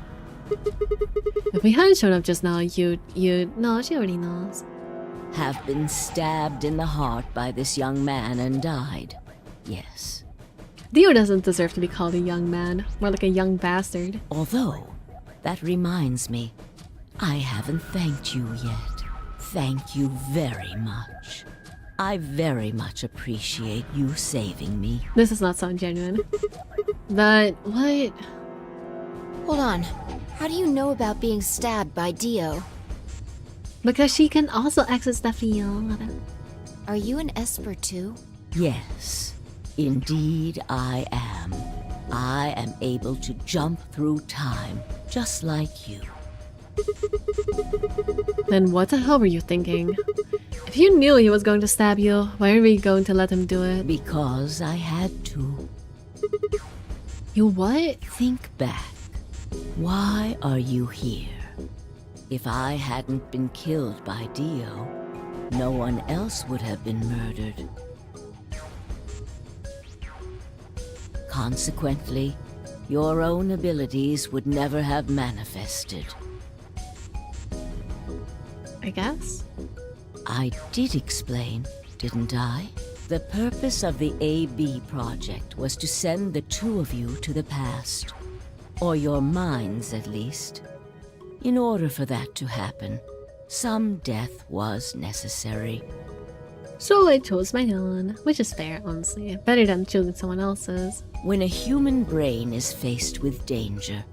If we hadn't shown up just now, no, she already knows. Have been stabbed in the heart by this young man and died. Yes. Dio doesn't deserve to be called a young man, more like a young bastard. Although, that reminds me, I haven't thanked you yet. Thank you very much. I very much appreciate you saving me. This does not sound genuine. That, what? Hold on. How do you know about being stabbed by Dio? Because she can also access the field. Are you an Esper too? Yes, indeed I am. I am able to jump through time, just like you. Then what the hell were you thinking? If you knew he was going to stab you, why are we going to let him do it? Because I had to. You what? Think back. Why are you here? If I hadn't been killed by Dio, no one else would have been murdered. Consequently, your own abilities would never have manifested. I guess? I did explain, didn't I? The purpose of the AB project was to send the two of you to the past. Or your minds, at least. In order for that to happen, some death was necessary. So I chose my own, which is fair, honestly. Better than choosing someone else's. When a human brain is faced with danger,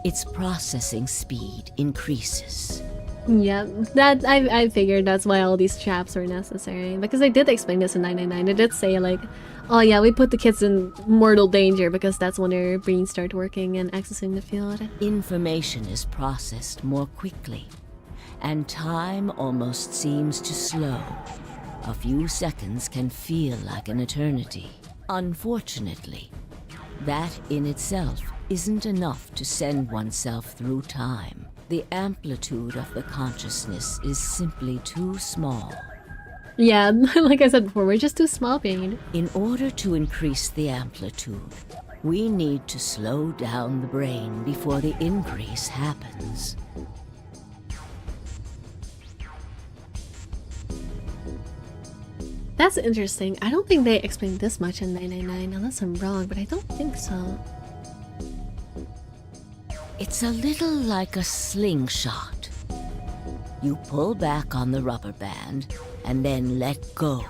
its processing speed increases. Yeah, that I figured that's why all these traps were necessary. Because I did explain this in 999. It did say like, oh yeah, we put the kids in mortal danger because that's when their brains start working and accessing the field. Information is processed more quickly, and time almost seems to slow. A few seconds can feel like an eternity. Unfortunately, that in itself isn't enough to send oneself through time. The amplitude of the consciousness is simply too small. Yeah, like I said before, we're just too small brain. In order to increase the amplitude, we need to slow down the brain before the increase happens. That's interesting. I don't think they explained this much in 999, unless I'm wrong, but I don't think so. It's a little like a slingshot. You pull back on the rubber band and then let go.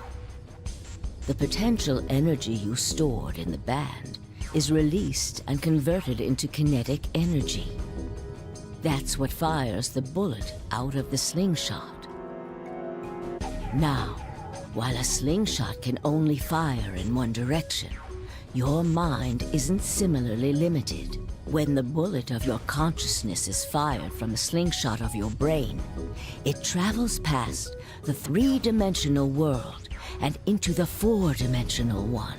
The potential energy you stored in the band is released and converted into kinetic energy. That's what fires the bullet out of the slingshot. Now, while a slingshot can only fire in one direction, your mind isn't similarly limited. When the bullet of your consciousness is fired from the slingshot of your brain, it travels past the three-dimensional world and into the four-dimensional one.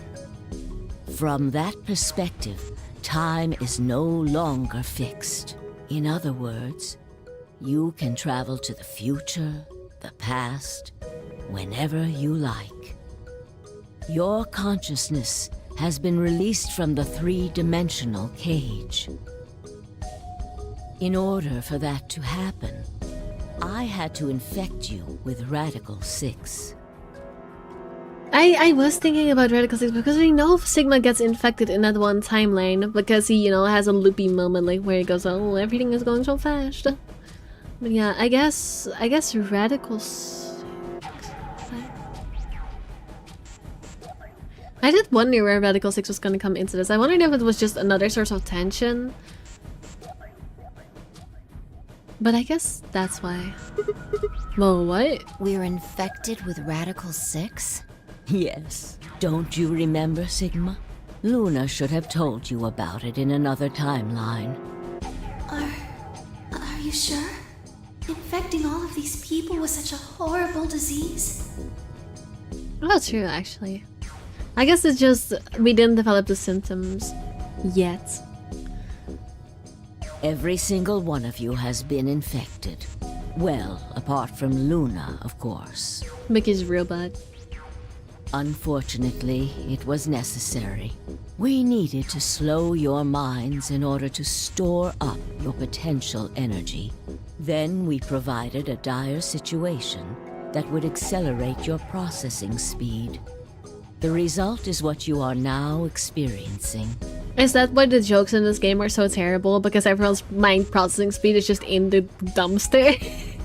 From that perspective, time is no longer fixed. In other words, you can travel to the future, the past, whenever you like. Your consciousness has been released from the three-dimensional cage. In order for that to happen, I had to infect you with Radical 6. I was thinking about Radical 6 because we know Sigma gets infected in that one timeline because he, you know, has a loopy moment like where he goes, oh, everything is going so fast. But yeah, I guess Radical 6. I did wonder where Radical 6 was gonna come into this. I wondered if it was just another source of tension. But I guess that's why. Whoa, what? We're infected with Radical 6? Yes. Don't you remember, Sigma? Luna should have told you about it in another timeline. Are you sure? Infecting all of these people with such a horrible disease? Oh, true, actually. I guess it's just we didn't develop the symptoms yet. Every single one of you has been infected. Well, apart from Luna, of course. Mickey's robot. Unfortunately, it was necessary. We needed to slow your minds in order to store up your potential energy. Then we provided a dire situation that would accelerate your processing speed. The result is what you are now experiencing. Is that why the jokes in this game are so terrible? Because everyone's mind processing speed is just in the dumpster?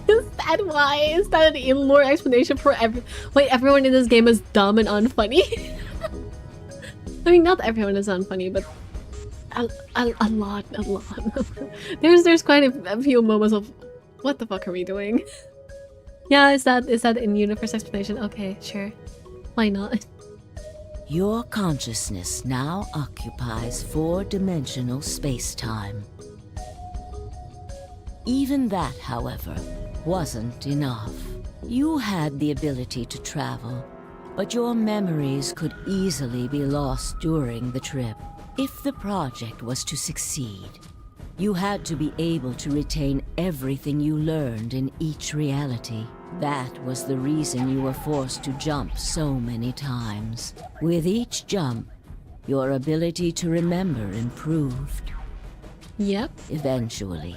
Is that why? Is that an in-lore explanation for why everyone in this game is dumb and unfunny? I mean, not everyone is unfunny, but a lot. There's quite a few moments of, what the fuck are we doing? Yeah, is that in-universe explanation? Okay, sure. Why not? Your consciousness now occupies four-dimensional space-time. Even that, however, wasn't enough. You had the ability to travel, but your memories could easily be lost during the trip. If the project was to succeed, you had to be able to retain everything you learned in each reality. That was the reason you were forced to jump so many times. With each jump, your ability to remember improved. Yep. Eventually,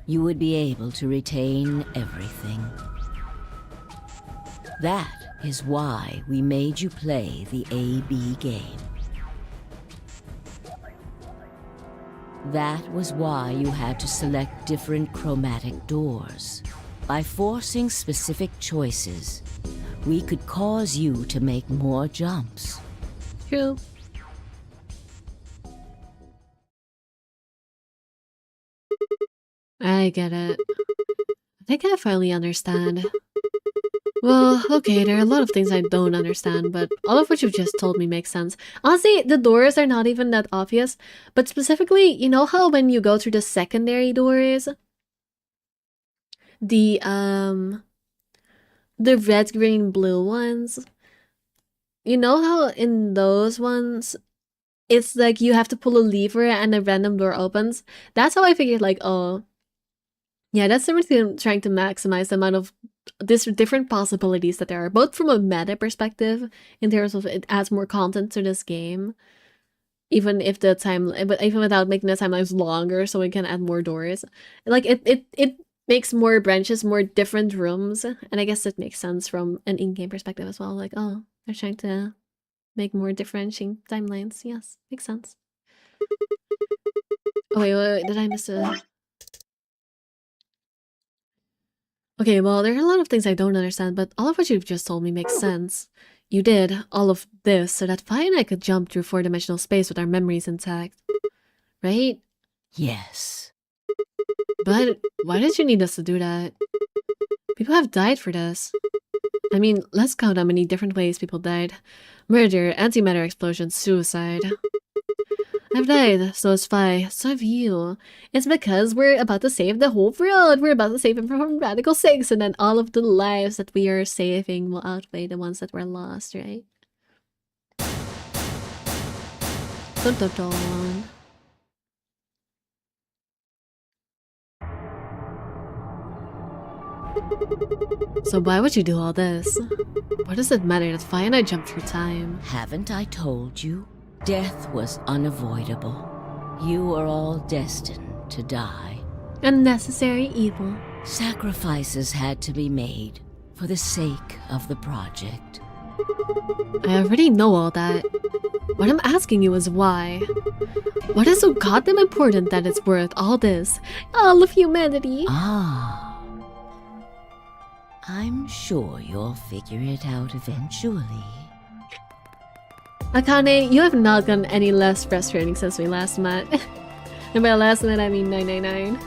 you would be able to retain everything. That is why we made you play the AB game. That was why you had to select different chromatic doors. By forcing specific choices, we could cause you to make more jumps. True. I get it. I think I finally understand. Well, okay, there are a lot of things I don't understand, but all of what you've just told me makes sense. Honestly, the doors are not even that obvious, but specifically, you know how when you go through the secondary doors, the red, green, blue ones, you know how in those ones, it's like you have to pull a lever and a random door opens? That's how I figured, like, oh, yeah, that's everything trying to maximize the amount of different possibilities that there are, both from a meta perspective, in terms of it adds more content to this game, even if the time, but even without making the timelines longer, so we can add more doors. Like it makes more branches, more different rooms, and I guess it makes sense from an in-game perspective as well. Like, oh, They're trying to make more differentiating timelines. Yes, makes sense. Oh, wait, did I miss a... Okay, well, there are a lot of things I don't understand, but all of what you've just told me makes sense. You did all of this so that Vi and I could jump through 4-dimensional space with our memories intact. Right? Yes. But why did you need us to do that? People have died for this. I mean, let's count how many different ways people died. Murder, antimatter explosion, suicide. I've died, so has Vi, so have you. It's because we're about to save the whole world. We're about to save it from Radical 6, and then all of the lives that we are saving will outweigh the ones that were lost, right? Dun dun dun. So why would you do all this? What does it matter that Vi and I jumped through time? Haven't I told you? Death was unavoidable. You are all destined to die. Unnecessary evil. Sacrifices had to be made for the sake of the project. I already know all that. What I'm asking you is why. What is so goddamn important that it's worth all this? All of humanity? Ah. I'm sure you'll figure it out eventually. Akane, you have not gotten any less frustrating since we last met. And by last met, I mean 999.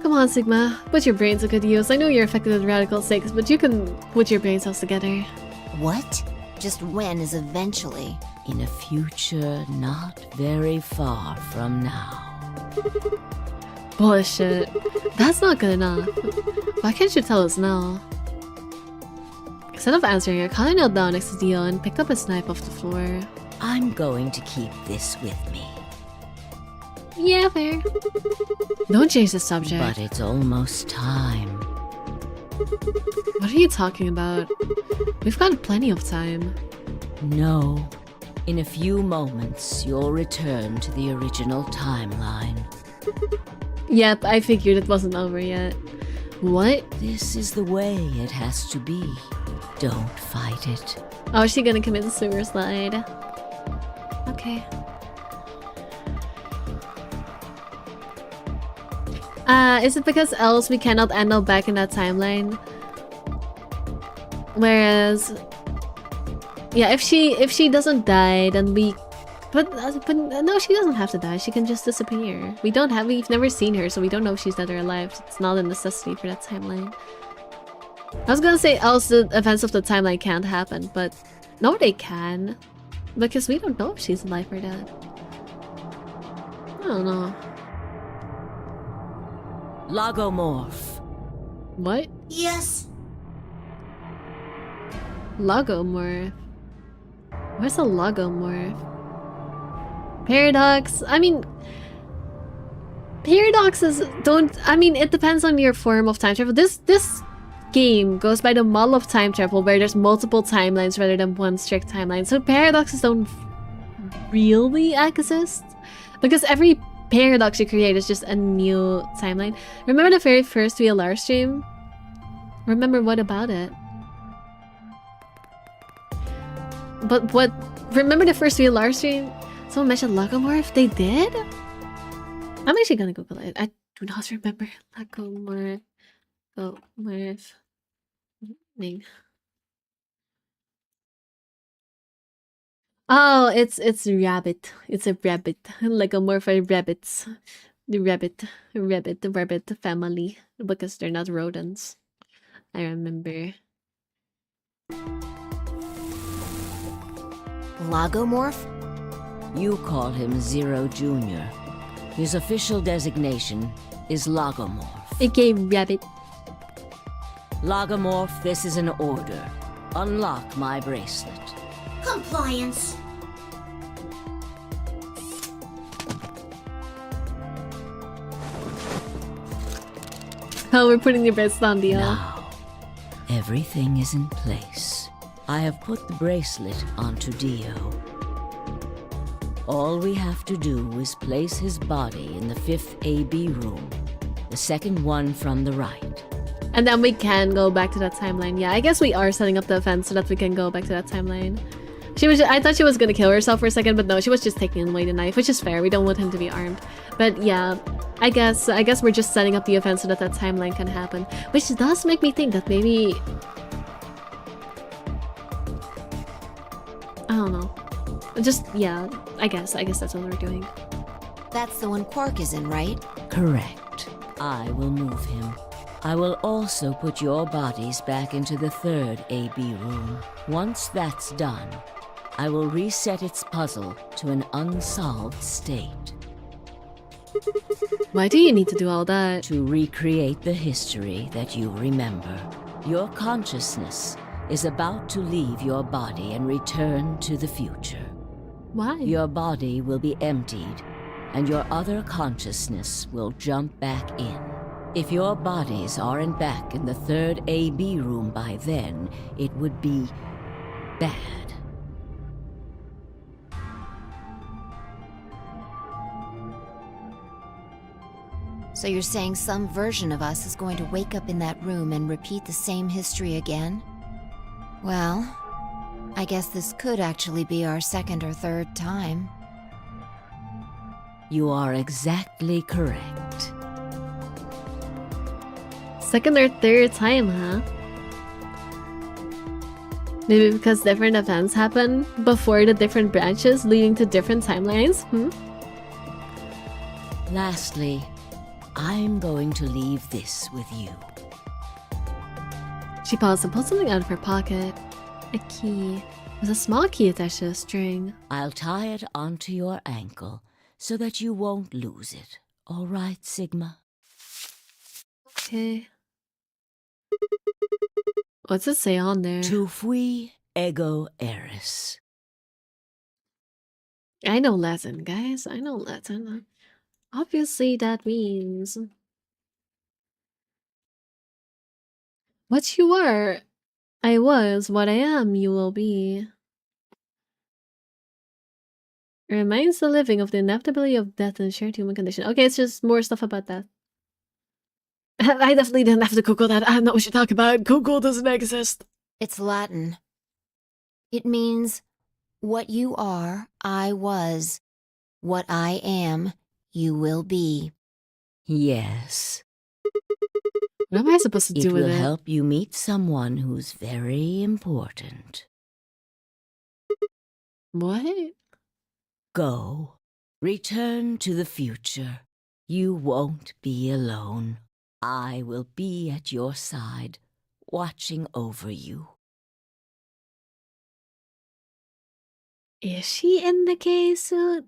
Come on, Sigma. Put your brains to good use. I know you're affected with Radical 6, but you can put your brain cells together. What? Just when is eventually? In a future not very far from now. Bullshit. That's not good enough. Why can't you tell us now? Instead of answering, Akane knelt down next to Dio and picked up his knife off the floor. I'm going to keep this with me. Yeah, fair. Don't change the subject. But it's almost time. What are you talking about? We've got plenty of time. No. In a few moments, you'll return to the original timeline. Yep, I figured it wasn't over yet. What? This is the way it has to be. Don't fight it. Oh, is she gonna commit suicide? Okay. Is it because else we cannot end up back in that timeline? Whereas, yeah, if she doesn't die, then we, but no, she doesn't have to die. She can just disappear. We've never seen her, so we don't know if she's dead or alive. It's not a necessity for that timeline. I was gonna say else the events of the timeline can't happen, but no, they can, because we don't know if she's alive or dead. I don't know. Logomorph. What? Yes. Logomorph. Where's a logomorph? Paradox. I mean, paradoxes don't. I mean, it depends on your form of time travel. This game goes by the model of time travel where there's multiple timelines rather than one strict timeline. So paradoxes don't really exist because every paradox you create is just a new timeline. Remember the very first VLR stream? Remember what about it? But what? Remember the first VLR stream? Someone mentioned Logomorph? They did? I'm actually gonna Google it. I do not remember Logomorph. Logomorph. Name. Oh, it's rabbit. It's a rabbit. Logomorph are rabbits. The rabbit family. Because they're not rodents. I remember. Logomorph? You call him Zero Jr. His official designation is Logomorph. Okay, rabbit. Logomorph, this is an order. Unlock my bracelet. Compliance. Oh, we're putting your bracelet on, Dio. Now, everything is in place. I have put the bracelet onto Dio. All we have to do is place his body in the 5th AB room, the second one from the right. And then we can go back to that timeline. Yeah, I guess we are setting up the event so that we can go back to that timeline. I thought she was gonna kill herself for a second, but no, she was just taking away the knife, which is fair. We don't want him to be armed. But yeah, I guess we're just setting up the event so that that timeline can happen. Which does make me think that maybe... I don't know. Just, yeah, I guess that's what we're doing. That's the one Quark is in, right? Correct. I will move him. I will also put your bodies back into the third AB room. Once that's done, I will reset its puzzle to an unsolved state. Why do you need to do all that? To recreate the history that you remember. Your consciousness is about to leave your body and return to the future. Why? Your body will be emptied, and your other consciousness will jump back in. If your bodies aren't back in the third AB room by then, it would be bad. So you're saying some version of us is going to wake up in that room and repeat the same history again? Well, I guess this could actually be our second or third time. You are exactly correct. Second or third time, huh? Maybe because different events happen before the different branches, leading to different timelines? Lastly, I'm going to leave this with you. She paused and pulled something out of her pocket. A key. It was a small key attached to a string. I'll tie it onto your ankle so that you won't lose it. All right, Sigma? Okay. What's it say on there? Tu fui ego eris. I know Latin, guys. I know Latin. Obviously, that means... What you are, I was. What I am, you will be. Reminds the living of the inevitability of death and shared human condition. Okay, it's just more stuff about that. I definitely didn't have to Google that. I don't know what you're talking about. Google doesn't exist. It's Latin. It means, what you are, I was. What I am, you will be. Yes. What am I supposed to do with it? It will help you meet someone who's very important. What? Go. Return to the future. You won't be alone. I will be at your side, watching over you. Is she in the K-suit?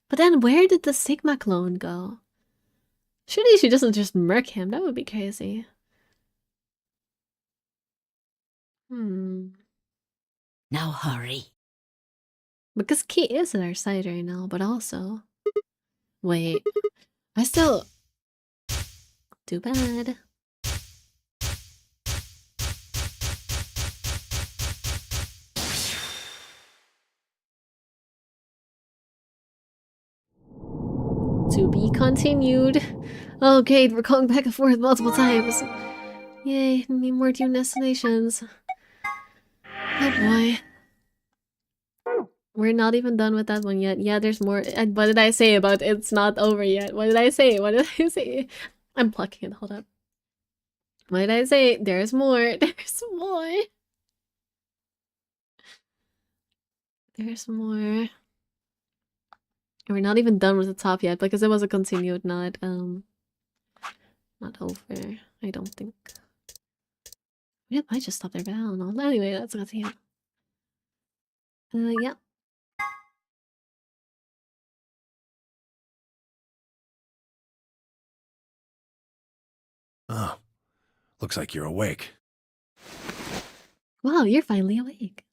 But then where did the Sigma clone go? Surely she doesn't just murk him. That would be crazy. Now hurry. Because Kate is at our side right now, but also... Wait. I still... Too bad. To be continued. Oh, Kate, we're going back and forth multiple times. Yay, need more dune destinations. Oh boy. We're not even done with that one yet. Yeah, there's more. And what did I say about it's not over yet? What did I say? What did I say? I'm plucking it. Hold up. What did I say? There's more. There's more. There's more. We're not even done with the top yet because it was a continued, not over. I don't think. We might just stop there, but I don't know. Anyway, let's continue. Yeah. Oh, looks like you're awake. Wow, you're finally awake.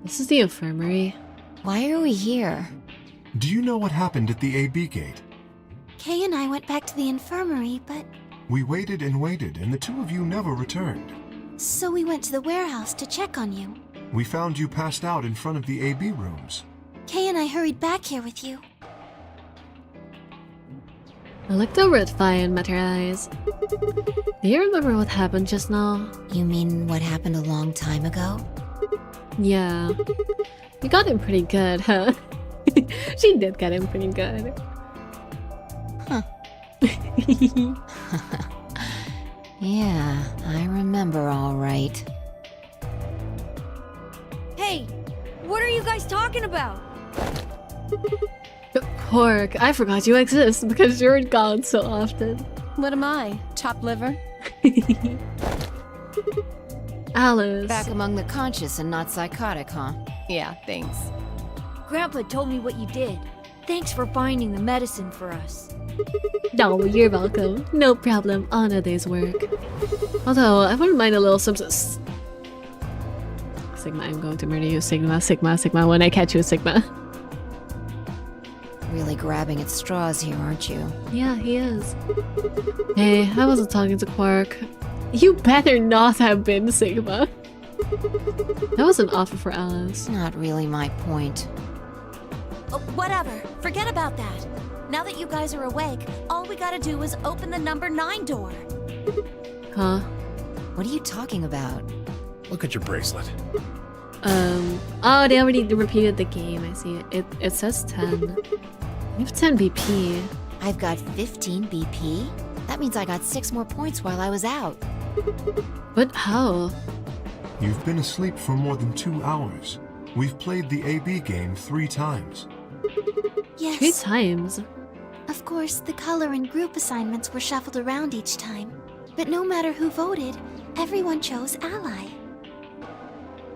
This is the infirmary. Why are we here? Do you know what happened at the AB gate? Kay and I went back to the infirmary, but... We waited and waited, and the two of you never returned. So we went to the warehouse to check on you. We found you passed out in front of the AB rooms. Kay and I hurried back here with you. I looked over at Fi and met her eyes. Do you remember what happened just now? You mean what happened a long time ago? Yeah. You got him pretty good, huh? She did get him pretty good. Huh. Yeah, I remember all right. Hey, what are you guys talking about? Pork, I forgot you exist because you're gone so often. What am I? Chopped liver? Alice. Back among the conscious and not psychotic, huh? Yeah, thanks. Grandpa told me what you did. Thanks for finding the medicine for us. No, you're welcome. No problem on a day's work. Although, I wouldn't mind a little substance. Sigma, I'm going to murder you. Sigma, Sigma, Sigma. When I catch you, Sigma. Really grabbing at straws here, aren't you? Yeah, he is. Hey, I wasn't talking to Quark. You better not have been, Sigma. That was an offer for Alice. Not really my point. Oh, whatever. Forget about that. Now that you guys are awake, all we gotta do is open the number 9 door. Huh? What are you talking about? Look at your bracelet. Oh, they already repeated the game. I see it. It says 10. You have 10 BP. I've got 15 BP? That means I got 6 more points while I was out. But how? You've been asleep for more than 2 hours. We've played the AB game 3 times. 3 Yes. times. Of course, the color and group assignments were shuffled around each time. But no matter who voted, everyone chose Ally.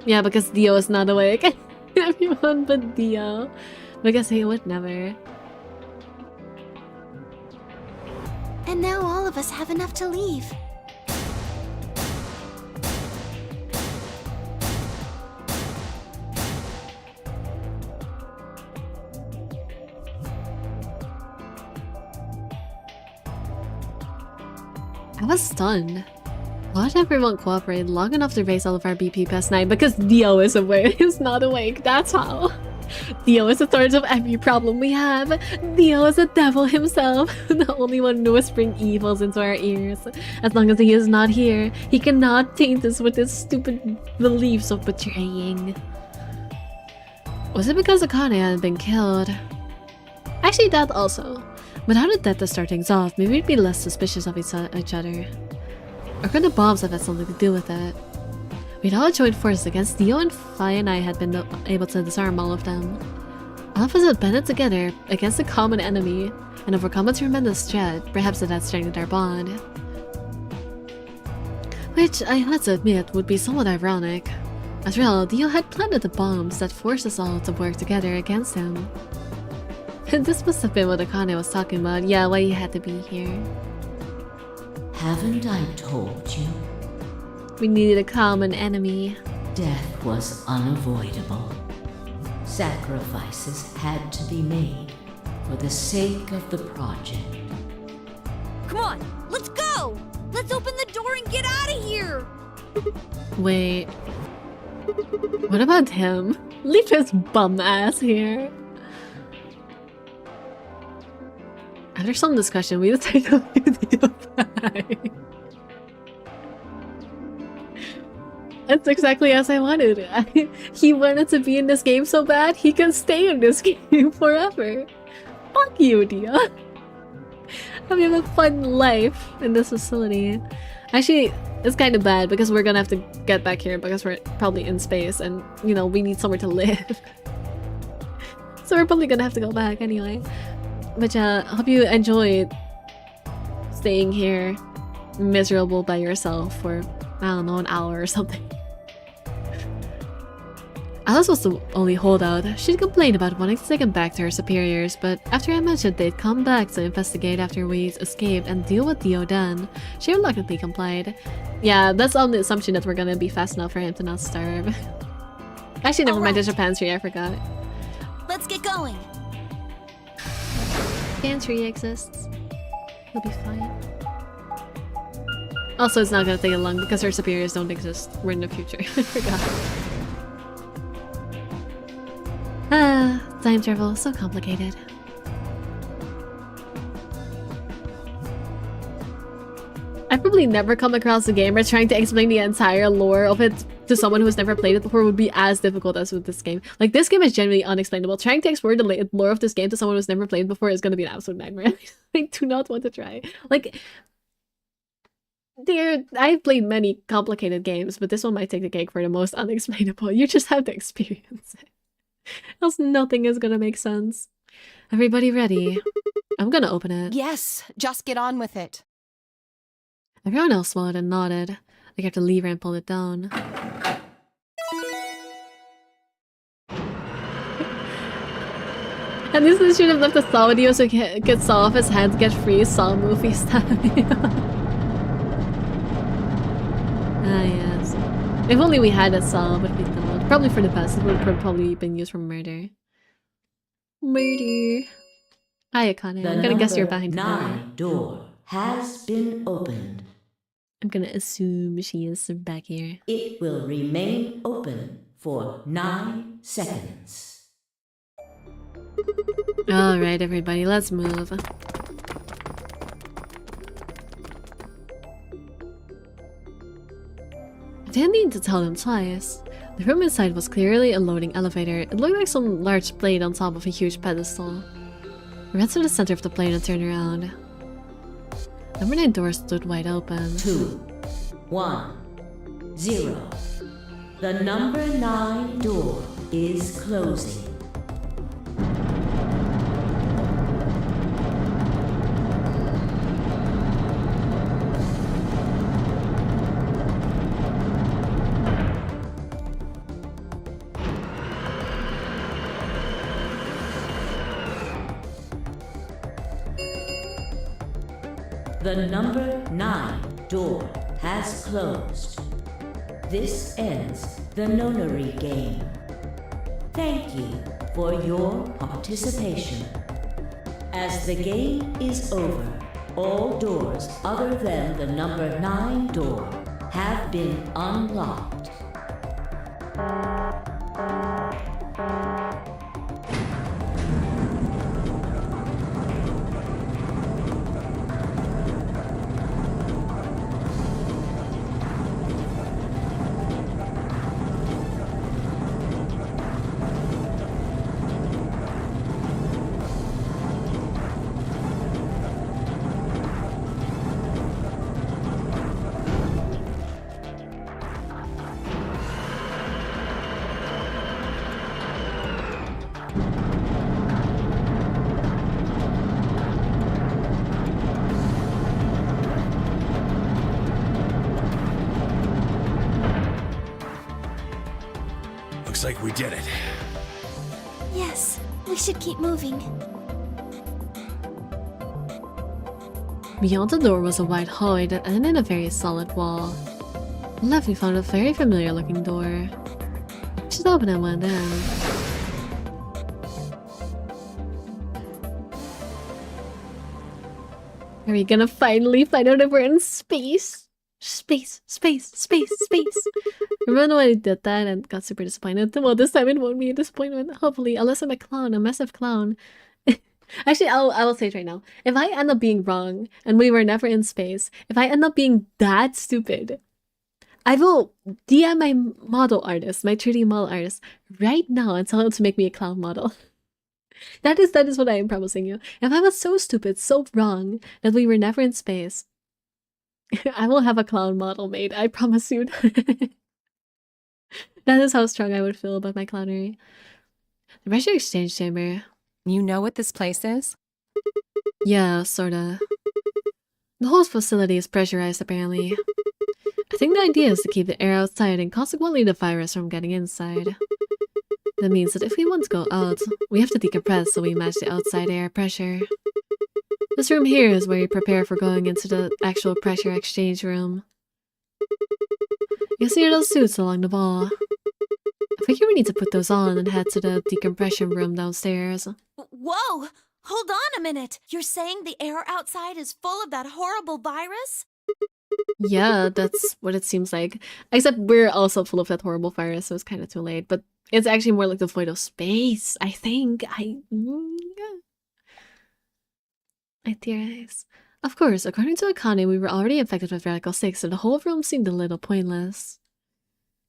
Yeah, because Dio is not awake. Everyone but Dio. Because he would never. And now all of us have enough to leave. I was stunned. Why did everyone cooperate long enough to raise all of our BP past 9? Because Dio is awake. Is not awake. That's how. Dio is the source of every problem we have. Dio is the devil himself. The only one whispering evils into our ears. As long as he is not here, he cannot taint us with his stupid beliefs of betraying. Was it because Akane hadn't been killed? Actually, that also. But how did that start things off? Maybe we'd be less suspicious of each other. Or could the bombs have had something to do with it? We'd all joined forces against Dio, and Fi and I had been able to disarm all of them. All of us had banded together against a common enemy and overcome a tremendous threat. Perhaps it had strengthened our bond. Which, I had to admit, would be somewhat ironic. After all, Dio had planted the bombs that forced us all to work together against him. And this must have been what Akane was talking about. Yeah, why he had to be here. Haven't I told you? We needed a common enemy. Death was unavoidable. Sacrifices had to be made for the sake of the project. Come on, let's go! Let's open the door and get out of here! Wait. What about him? Leave his bum ass here. After some discussion, we decided to leave the outside. That's exactly as I wanted. He wanted to be in this game so bad, he can stay in this game forever. Fuck you, Dio. Having a fun life in this facility. Actually, it's kind of bad because we're gonna have to get back here because we're probably in space and, you know, we need somewhere to live. So we're probably gonna have to go back anyway. But yeah, hope you enjoyed staying here miserable by yourself for, I don't know, an hour or something. Alice was the only holdout. She'd complained about wanting to take him back to her superiors, but after I mentioned they'd come back to investigate after we escaped and deal with Dio then, she reluctantly complied. Yeah, that's on the assumption that we're gonna be fast enough for him to not starve. Actually, never mind, there's a pantry, I forgot. Let's get going. Pantry exists. He'll be fine. Also, it's not gonna take long because our superiors don't exist. We're in the future. I forgot. Time travel, so complicated. I've probably never come across a game where trying to explain the entire lore of it to someone who's never played it before would be as difficult as with this game. Like, this game is genuinely unexplainable. Trying to explore the lore of this game to someone who's never played before is going to be an absolute nightmare. I do not want to try. Like, I've played many complicated games, but this one might take the cake for the most unexplainable. You just have to experience it. Else nothing is going to make sense. Everybody ready? I'm going to open it. Yes, just get on with it. Everyone else swallowed and nodded. I got the lever and pulled it down. And this should have left the Saw video so he could saw off his hands, get free Saw movie style. Ah, yes. If only we had a Saw, but we don't. Probably for the best. It would have probably been used for murder. Murder. Hi, Akane. I'm gonna guess you're behind the door. Door has been opened. I'm gonna assume she is back here. It will remain open for 9 seconds. Alright, everybody, let's move. I didn't need to tell them twice. The room inside was clearly a loading elevator. It looked like some large plate on top of a huge pedestal. I ran to the center of the plate and turned around. Number 9 door stood wide open. 2, 1, 0. The number 9 door is closing. The number 9 door has closed. This ends the nonary game. Thank you for your participation. As the game is over, all doors other than the number 9 door have been unlocked. Looks like we did it. Yes, we should keep moving. Beyond the door was a wide hallway that ended in a very solid wall. On the left we found a very familiar looking door. We should open it one then. Are we gonna finally find out if we're in space? Space. Remember when I did that and got super disappointed? Well, this time it won't be a disappointment, hopefully, unless I'm a clown, a massive clown. Actually, I will say it right now. If I end up being wrong, and we were never in space, if I end up being that stupid, I will DM my model artist, my 3D model artist, right now and tell him to make me a clown model. That is what I am promising you. If I was so stupid, so wrong, that we were never in space, I will have a clown model made, I promise you. That is how strong I would feel about my clownery. The pressure exchange chamber. You know what this place is? Yeah, sorta. The whole facility is pressurized, apparently. I think the idea is to keep the air outside and consequently the virus from getting inside. That means that if we want to go out, we have to decompress so we match the outside air pressure. This room here is where you prepare for going into the actual pressure exchange room. You see those suits along the wall. I figure we need to put those on and head to the decompression room downstairs. Whoa! Hold on a minute! You're saying the air outside is full of that horrible virus? Yeah, that's what it seems like. Except we're also full of that horrible virus, so it's kind of too late. But it's actually more like the void of space, I think. I theorize. Of course, according to Akane, we were already infected with Radical 6, so the whole room seemed a little pointless.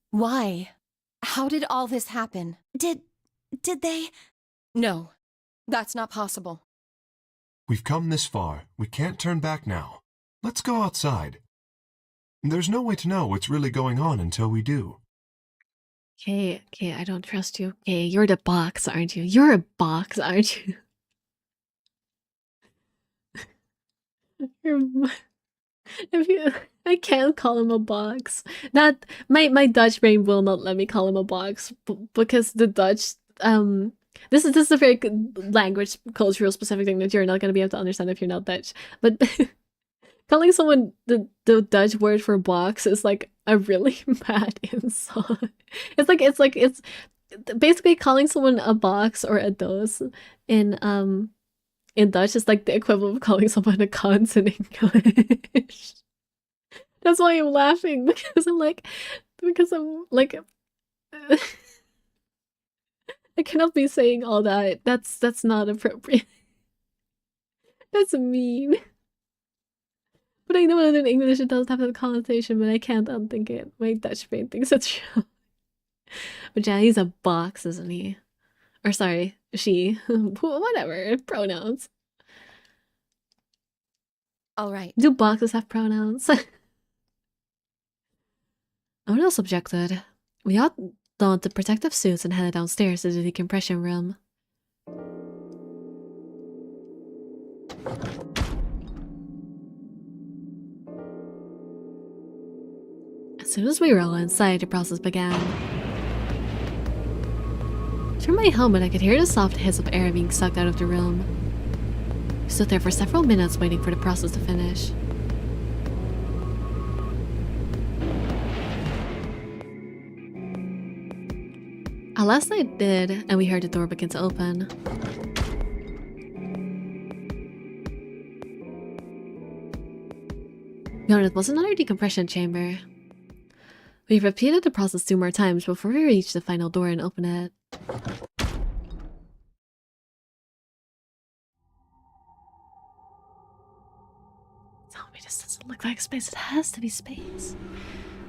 Why? How did all this happen? Did they? No, that's not possible. We've come this far. We can't turn back now. Let's go outside. There's no way to know what's really going on until we do. Okay, I don't trust you. Okay, you're the box, aren't you? You're a box, aren't you? I can't call him a box. That my Dutch brain will not let me call him a box because the Dutch this is a very good language cultural specific thing that you're not gonna be able to understand if you're not Dutch. But calling someone the Dutch word for box is like a really bad insult. It's basically calling someone a box or a doos in Dutch is like the equivalent of calling someone a cunt in English. That's why I'm laughing because I'm like I cannot be saying all that. That's not appropriate. That's mean. But I know that in English it does have that connotation, but I can't unthink it. My Dutch brain thinks it's true. But yeah, he's a box, isn't he? Or sorry, she. Whatever, pronouns. All right. Do boxes have pronouns? I'm not subjected. We all donned the protective suits and headed downstairs to the decompression room. As soon as we were all inside, the process began. Through my helmet, I could hear the soft hiss of air being sucked out of the room. We stood there for several minutes waiting for the process to finish. Our last night did, and we heard the door begin to open. Beyond it was another decompression chamber. We repeated the process 2 more times before we reached the final door and opened it. Tell me this doesn't look like space, it has to be space.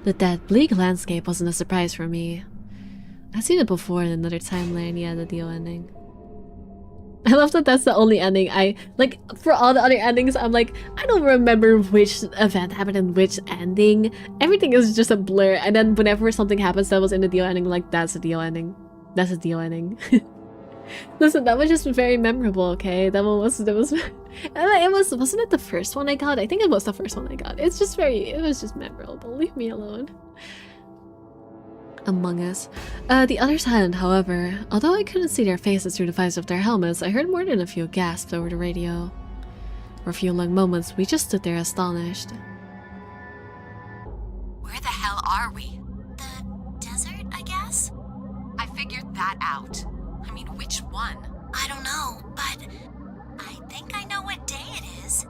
The dead, bleak landscape wasn't a surprise for me. I've seen it before in another timeline, yeah, the Dio ending. I love that that's the only ending like, for all the other endings, I'm like, I don't remember which event happened in which ending. Everything is just a blur, and then whenever something happens that was in the Dio ending, like, that's the Dio ending. That's the Dio ending. Listen, that was just very memorable, okay? That wasn't it the first one I got? I think it was the first one I got. It was just memorable. Leave me alone. Among Us. The other's hand, however, although I couldn't see their faces through the visors of their helmets, I heard more than a few gasps over the radio. For a few long moments, we just stood there astonished. Where the hell are we? The desert, I guess? I figured that out. I mean, which one? I don't know, but I think I know what day it is.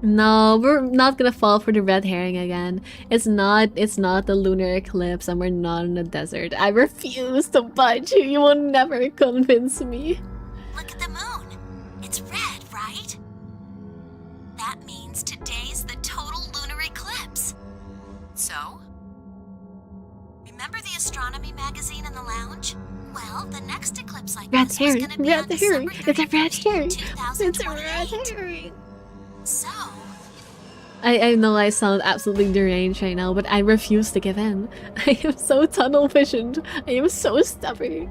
No, we're not gonna fall for the red herring again. It's not the lunar eclipse and we're not in the desert. I refuse to budge. You will never convince me. Look at the moon. It's red, right? That means today's the total lunar eclipse. So? Remember the astronomy magazine in the lounge? Well, the next eclipse like Red this herring, was gonna be red on herring. December It's a red 31st, herring. It's a red 2028. herring. So, I know I sound absolutely deranged right now, but I refuse to give in. I am so tunnel visioned. I am so stubborn.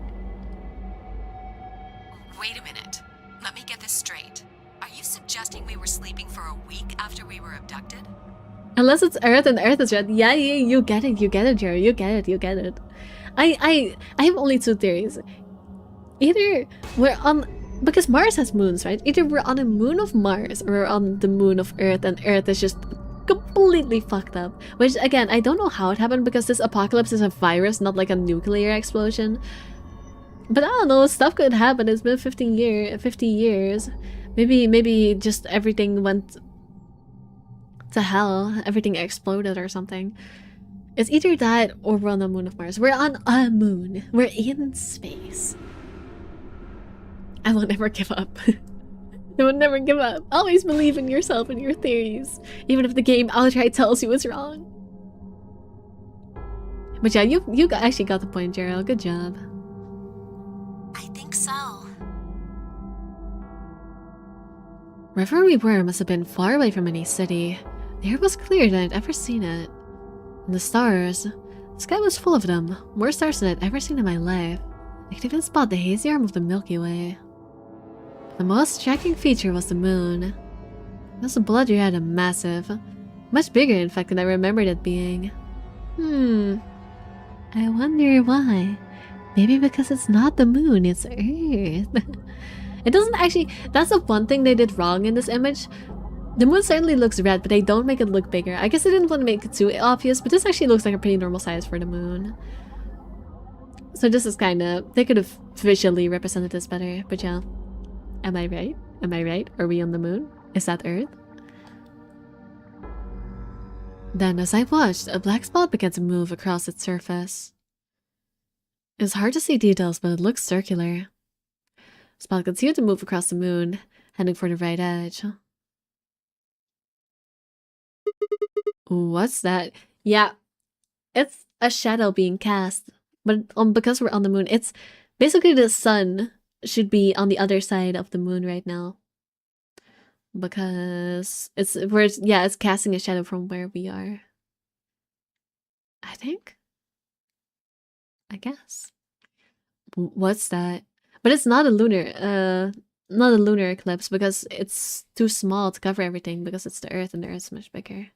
Wait a minute. Let me get this straight. Are you suggesting we were sleeping for a week after we were abducted? Unless it's Earth and Earth is red. Yeah, you get it, Jerry. You get it. I have only 2 theories. Either we're on, because Mars has moons, right? Either we're on a moon of Mars or we're on the moon of Earth, and Earth is just completely fucked up. Which, again, I don't know how it happened because this apocalypse is a virus, not like a nuclear explosion. But I don't know, stuff could happen. It's been 50 years. Maybe just everything went to hell. Everything exploded or something. It's either that or we're on the moon of Mars. We're on a moon. We're in space. I will never give up. Don't never give up. Always believe in yourself and your theories, even if the game outright tells you it's wrong. But yeah, you actually got the point, Gerald. Good job. I think so. Wherever we were must have been far away from any city. The air was clearer than I'd ever seen it. And the stars, the sky was full of them, more stars than I'd ever seen in my life. I could even spot the hazy arm of the Milky Way. The most striking feature was the moon. It was blood red and massive, much bigger in fact than I remembered it being. I wonder why. Maybe because it's not the moon, it's Earth. It doesn't actually... That's the one thing they did wrong in this image. The moon certainly looks red, but they don't make it look bigger. I guess they didn't want to make it too obvious, but this actually looks like a pretty normal size for the moon. So this is kind of... They could have visually represented this better, but yeah. Am I right? Am I right? Are we on the moon? Is that Earth? Then, as I watched, a black spot began to move across its surface. It was hard to see details, but it looked circular. The spot continued to move across the moon, heading for the right edge. What's that? Yeah, it's a shadow being cast. But because we're on the moon, it's basically the sun should be on the other side of the moon right now. Because it's casting a shadow from where we are. I think. I guess. What's that? But it's not a lunar eclipse because it's too small to cover everything because it's the Earth and the Earth's much bigger.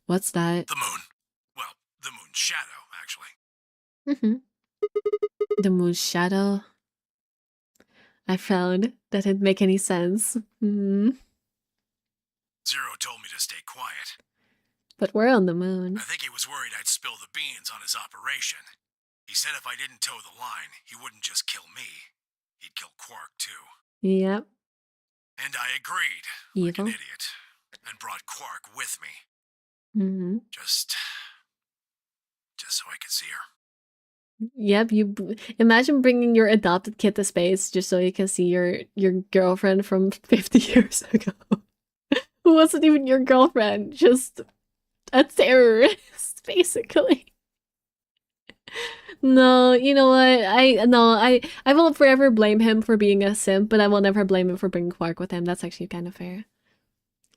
What's that? The moon. Well, the moon's shadow, actually. The moon's shadow. I found that didn't make any sense. Zero told me to stay quiet. But we're on the moon. I think he was worried I'd spill the beans on his operation. He said if I didn't toe the line, he wouldn't just kill me. He'd kill Quark, too. Yep. And I agreed, Evil. like an idiot, and brought Quark with me. Just so I could see her. Yep, imagine bringing your adopted kid to space just so you can see your girlfriend from 50 years ago. Who wasn't even your girlfriend, just a terrorist, basically. No, you know what? I will forever blame him for being a simp, but I will never blame him for bringing Quark with him. That's actually kind of fair.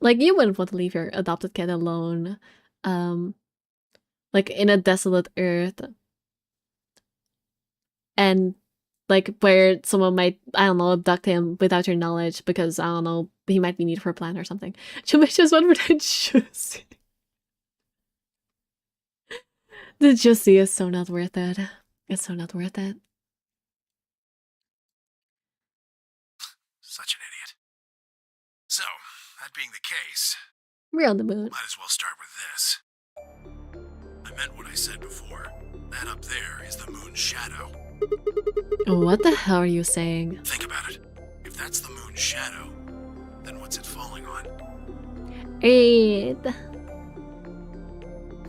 Like, you wouldn't want to leave your adopted kid alone, like in a desolate Earth. And, like, where someone might, I don't know, abduct him without your knowledge because, I don't know, he might be needed for a plan or something. Just one for that Jussie. The Jussie is so not worth it. It's so not worth it. Such an idiot. So, that being the case, we're on the moon. Might as well start with this. I meant what I said before. That up there is the moon's shadow. What the hell are you saying? Think about it. If that's the moon's shadow, then what's it falling on? Earth.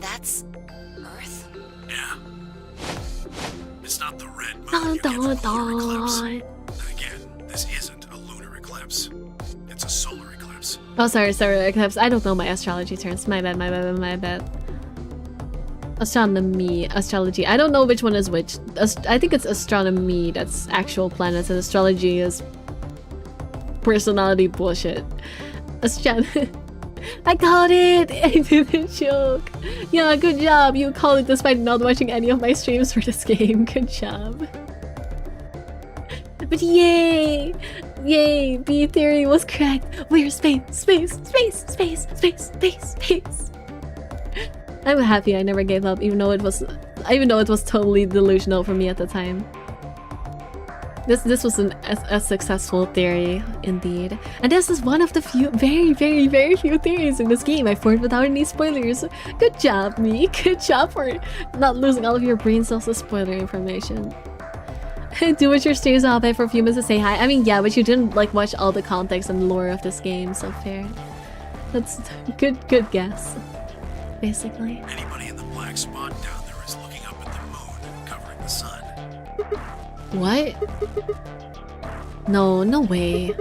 That's Earth? Yeah. It's not the red moon you get from lunar eclipse. And again, this isn't a lunar eclipse. It's a solar eclipse. Oh, sorry, eclipse. I don't know my astrology terms. My bad. Astrology. I don't know which one is which. I think it's astronomy that's actual planets, and astrology is personality bullshit. I called it! I didn't joke. Yeah, good job. You called it despite not watching any of my streams for this game. Good job. But yay! Yay! B theory was correct. We're space. I'm happy I never gave up, even though it was totally delusional for me at the time. This was a successful theory, indeed. And this is one of the few, very few theories in this game I formed without any spoilers. Good job, me. Good job for not losing all of your brain cells to spoiler information. Do what your streams I'll pay for a few minutes to say hi. I mean, yeah, but you didn't like watch all the context and lore of this game, so fair. That's good guess. Basically. Anybody in the black spot down there is looking up at the moon, covering the sun. What? No, no way.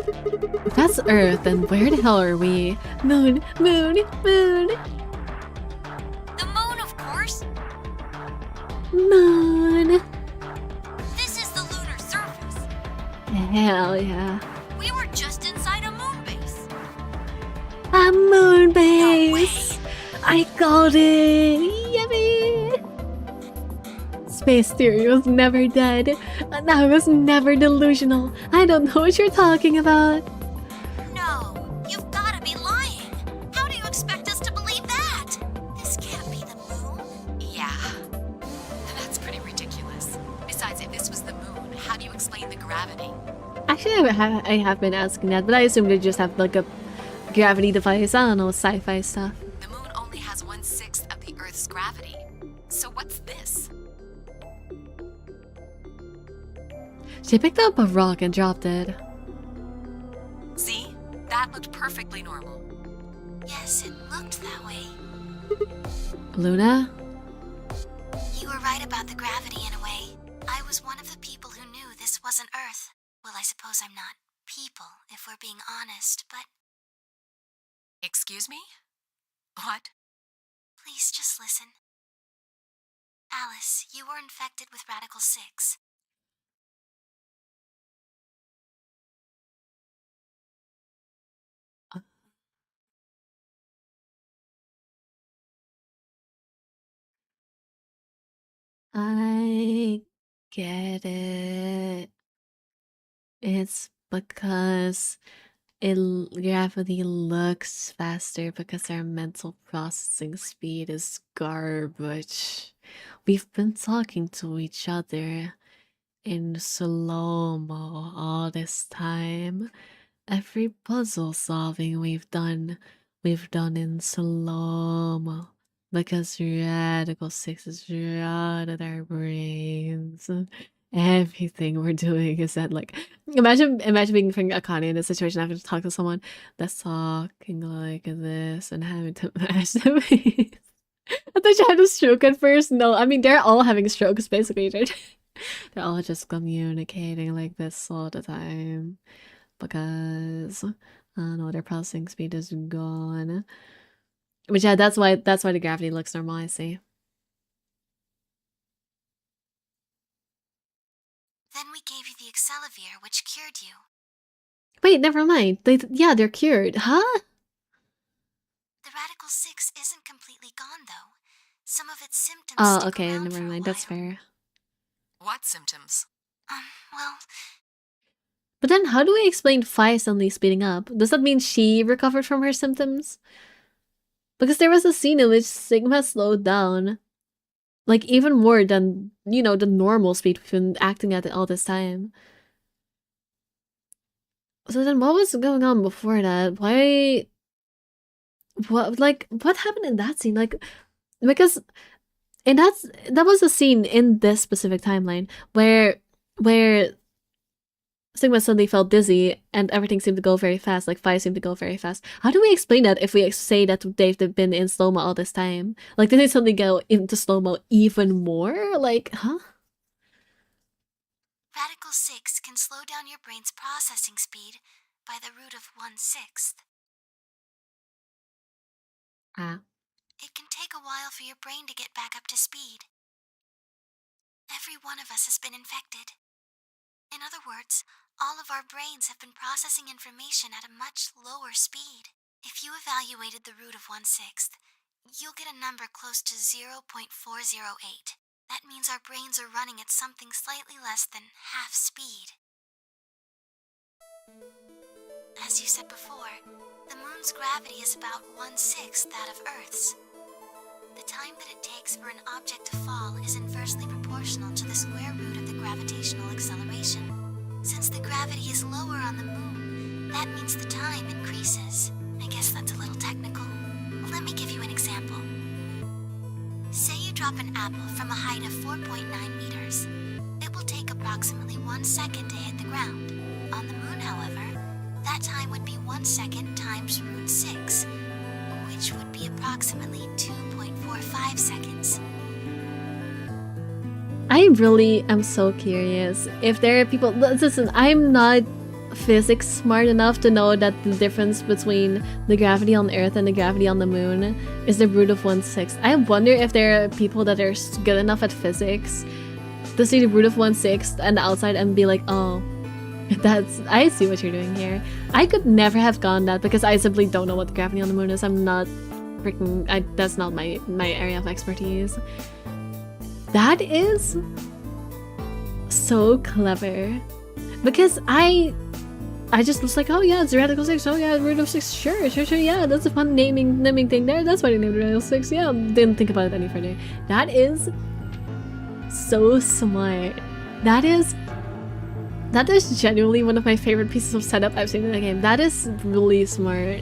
If that's Earth, then where the hell are we? Moon, moon, moon, The moon, of course. moon. This is the lunar surface. Hell yeah. We were just inside a moon base. A moon No base. way. I called it. Yummy. Space theory was never dead. And I was never delusional. I don't know what you're talking about. No, you've got to be lying. How do you expect us to believe that? This can't be the moon. Yeah. That's pretty ridiculous. Besides, if this was the moon, how do you explain the gravity? Actually, I have been asking that, but I assume they just have like a gravity device. I don't know, sci-fi stuff. The moon only has 1/6 of the Earth's gravity. So what's this? She picked up a rock and dropped it. See? That looked perfectly normal. Yes, it looked that way. Luna? You were right about the gravity in a way. I was one of the people who knew this wasn't Earth. Well, I suppose I'm not people, if we're being honest, but Excuse me? What? please just listen. Alice, you were infected with Radical 6. I get it. It's because gravity looks faster because our mental processing speed is garbage. We've been talking to each other in slow-mo all this time. Every puzzle solving we've done in slow-mo because Radical 6 is right at our brains. Everything we're doing is that like imagine being Akane in this situation having to talk to someone that's talking like this and having to match them. I thought you had a stroke at first. No, I mean they're all having strokes basically. They're all just communicating like this all the time because I don't know, their processing speed is gone. But yeah, that's why the gravity looks normal, I see. Then we gave you the Excelivir, which cured you. Wait, never mind. They're cured. Huh? The Radical 6 isn't completely gone, though. Some of its symptoms Oh, stick okay, around never for a mind. That's while. fair. What symptoms? Well, But then how do we explain Fi suddenly speeding up? Does that mean she recovered from her symptoms? Because there was a scene in which Sigma slowed down. Like, even more than, you know, the normal speed we've been acting at it all this time. So then what was going on before that? Why... what happened in that scene? Like, because... And that was a scene in this specific timeline where Sigma suddenly felt dizzy and everything seemed to go very fast, like Fi seemed to go very fast. How do we explain that if we say that they've been in slow-mo all this time? Like, did they suddenly go into slow-mo even more? Like, huh? Radical 6 can slow down your brain's processing speed by the root of 1/6. Ah. It can take a while for your brain to get back up to speed. Every one of us has been infected. In other words, all of our brains have been processing information at a much lower speed. If you evaluated the root of 1/6, you'll get a number close to 0.408. That means our brains are running at something slightly less than half speed. As you said before, the moon's gravity is about 1/6 that of Earth's. The time that it takes for an object to fall is inversely proportional to the square root of the gravitational acceleration. Since the gravity is lower on the moon, that means the time increases. I guess that's a little technical. Let me give you an example. Say you drop an apple from a height of 4.9 meters. It will take approximately 1 second to hit the ground. On the moon, however, that time would be 1 second times root 6, which would be approximately 2.45 seconds. I really am so curious if there are people. Listen, I'm not physics smart enough to know that the difference between the gravity on Earth and the gravity on the moon is the root of 1/6. I wonder if there are people that are good enough at physics to see the root of 1/6 and the outside and be like, oh, I see what you're doing here. I could never have gone that because I simply don't know what the gravity on the moon is. I'm not freaking, that's not my area of expertise. That is so clever. Because I just was like, oh yeah, it's radical 6, oh yeah, root of 6, sure, yeah, that's a fun naming thing there, that's why they named it radical 6, yeah, didn't think about it any further. That is so smart. That is genuinely one of my favorite pieces of setup I've seen in a game. That is really smart.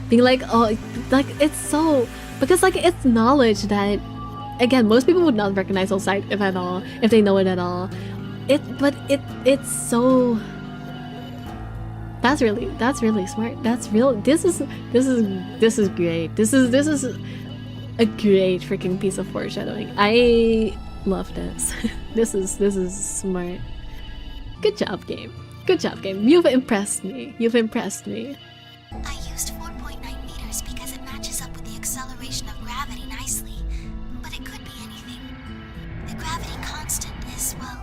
Being like, oh, like, it's so, because like, it's knowledge that, again, most people would not recognize outside if at all, if they know it at all. It's so, that's really smart. This is great. This is a great freaking piece of foreshadowing. I love this. This is smart. Good job, game. Good job, game. You've impressed me. I used 4.9 meters because it matches up with the acceleration of gravity nicely, but it could be anything. The gravity constant is, well,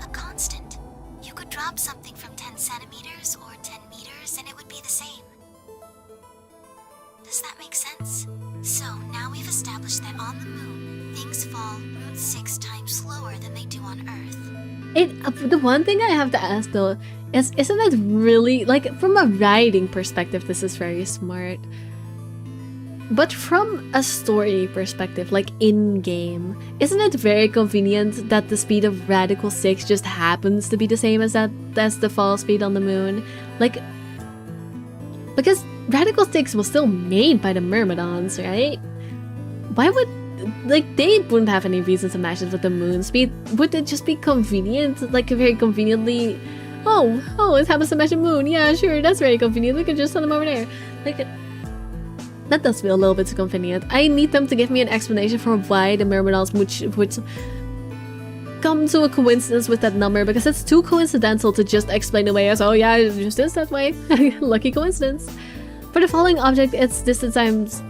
a constant. You could drop something from 10 centimeters or 10 meters and it would be the same. Does that make sense? So now we've established that on the moon, things fall root 6 times slower than they do on Earth. The one thing I have to ask though is, isn't it really, like, from a writing perspective, this is very smart. But from a story perspective, like in-game, isn't it very convenient that the speed of Radical 6 just happens to be the same as the fall speed on the moon? Like, because Radical 6 was still made by the Myrmidons, right? Why would, like, they wouldn't have any reason to match it with the moon speed. Would it just be convenient, like very conveniently, oh, it happens to match a moon, yeah, sure, that's very convenient, we could just send them over there. Like, that does feel a little bit too convenient. I need them to give me an explanation for why the Myrmidons would come to a coincidence with that number, because it's too coincidental to just explain away as, oh yeah, it just is that way. Lucky coincidence. For the falling object, it's distance times...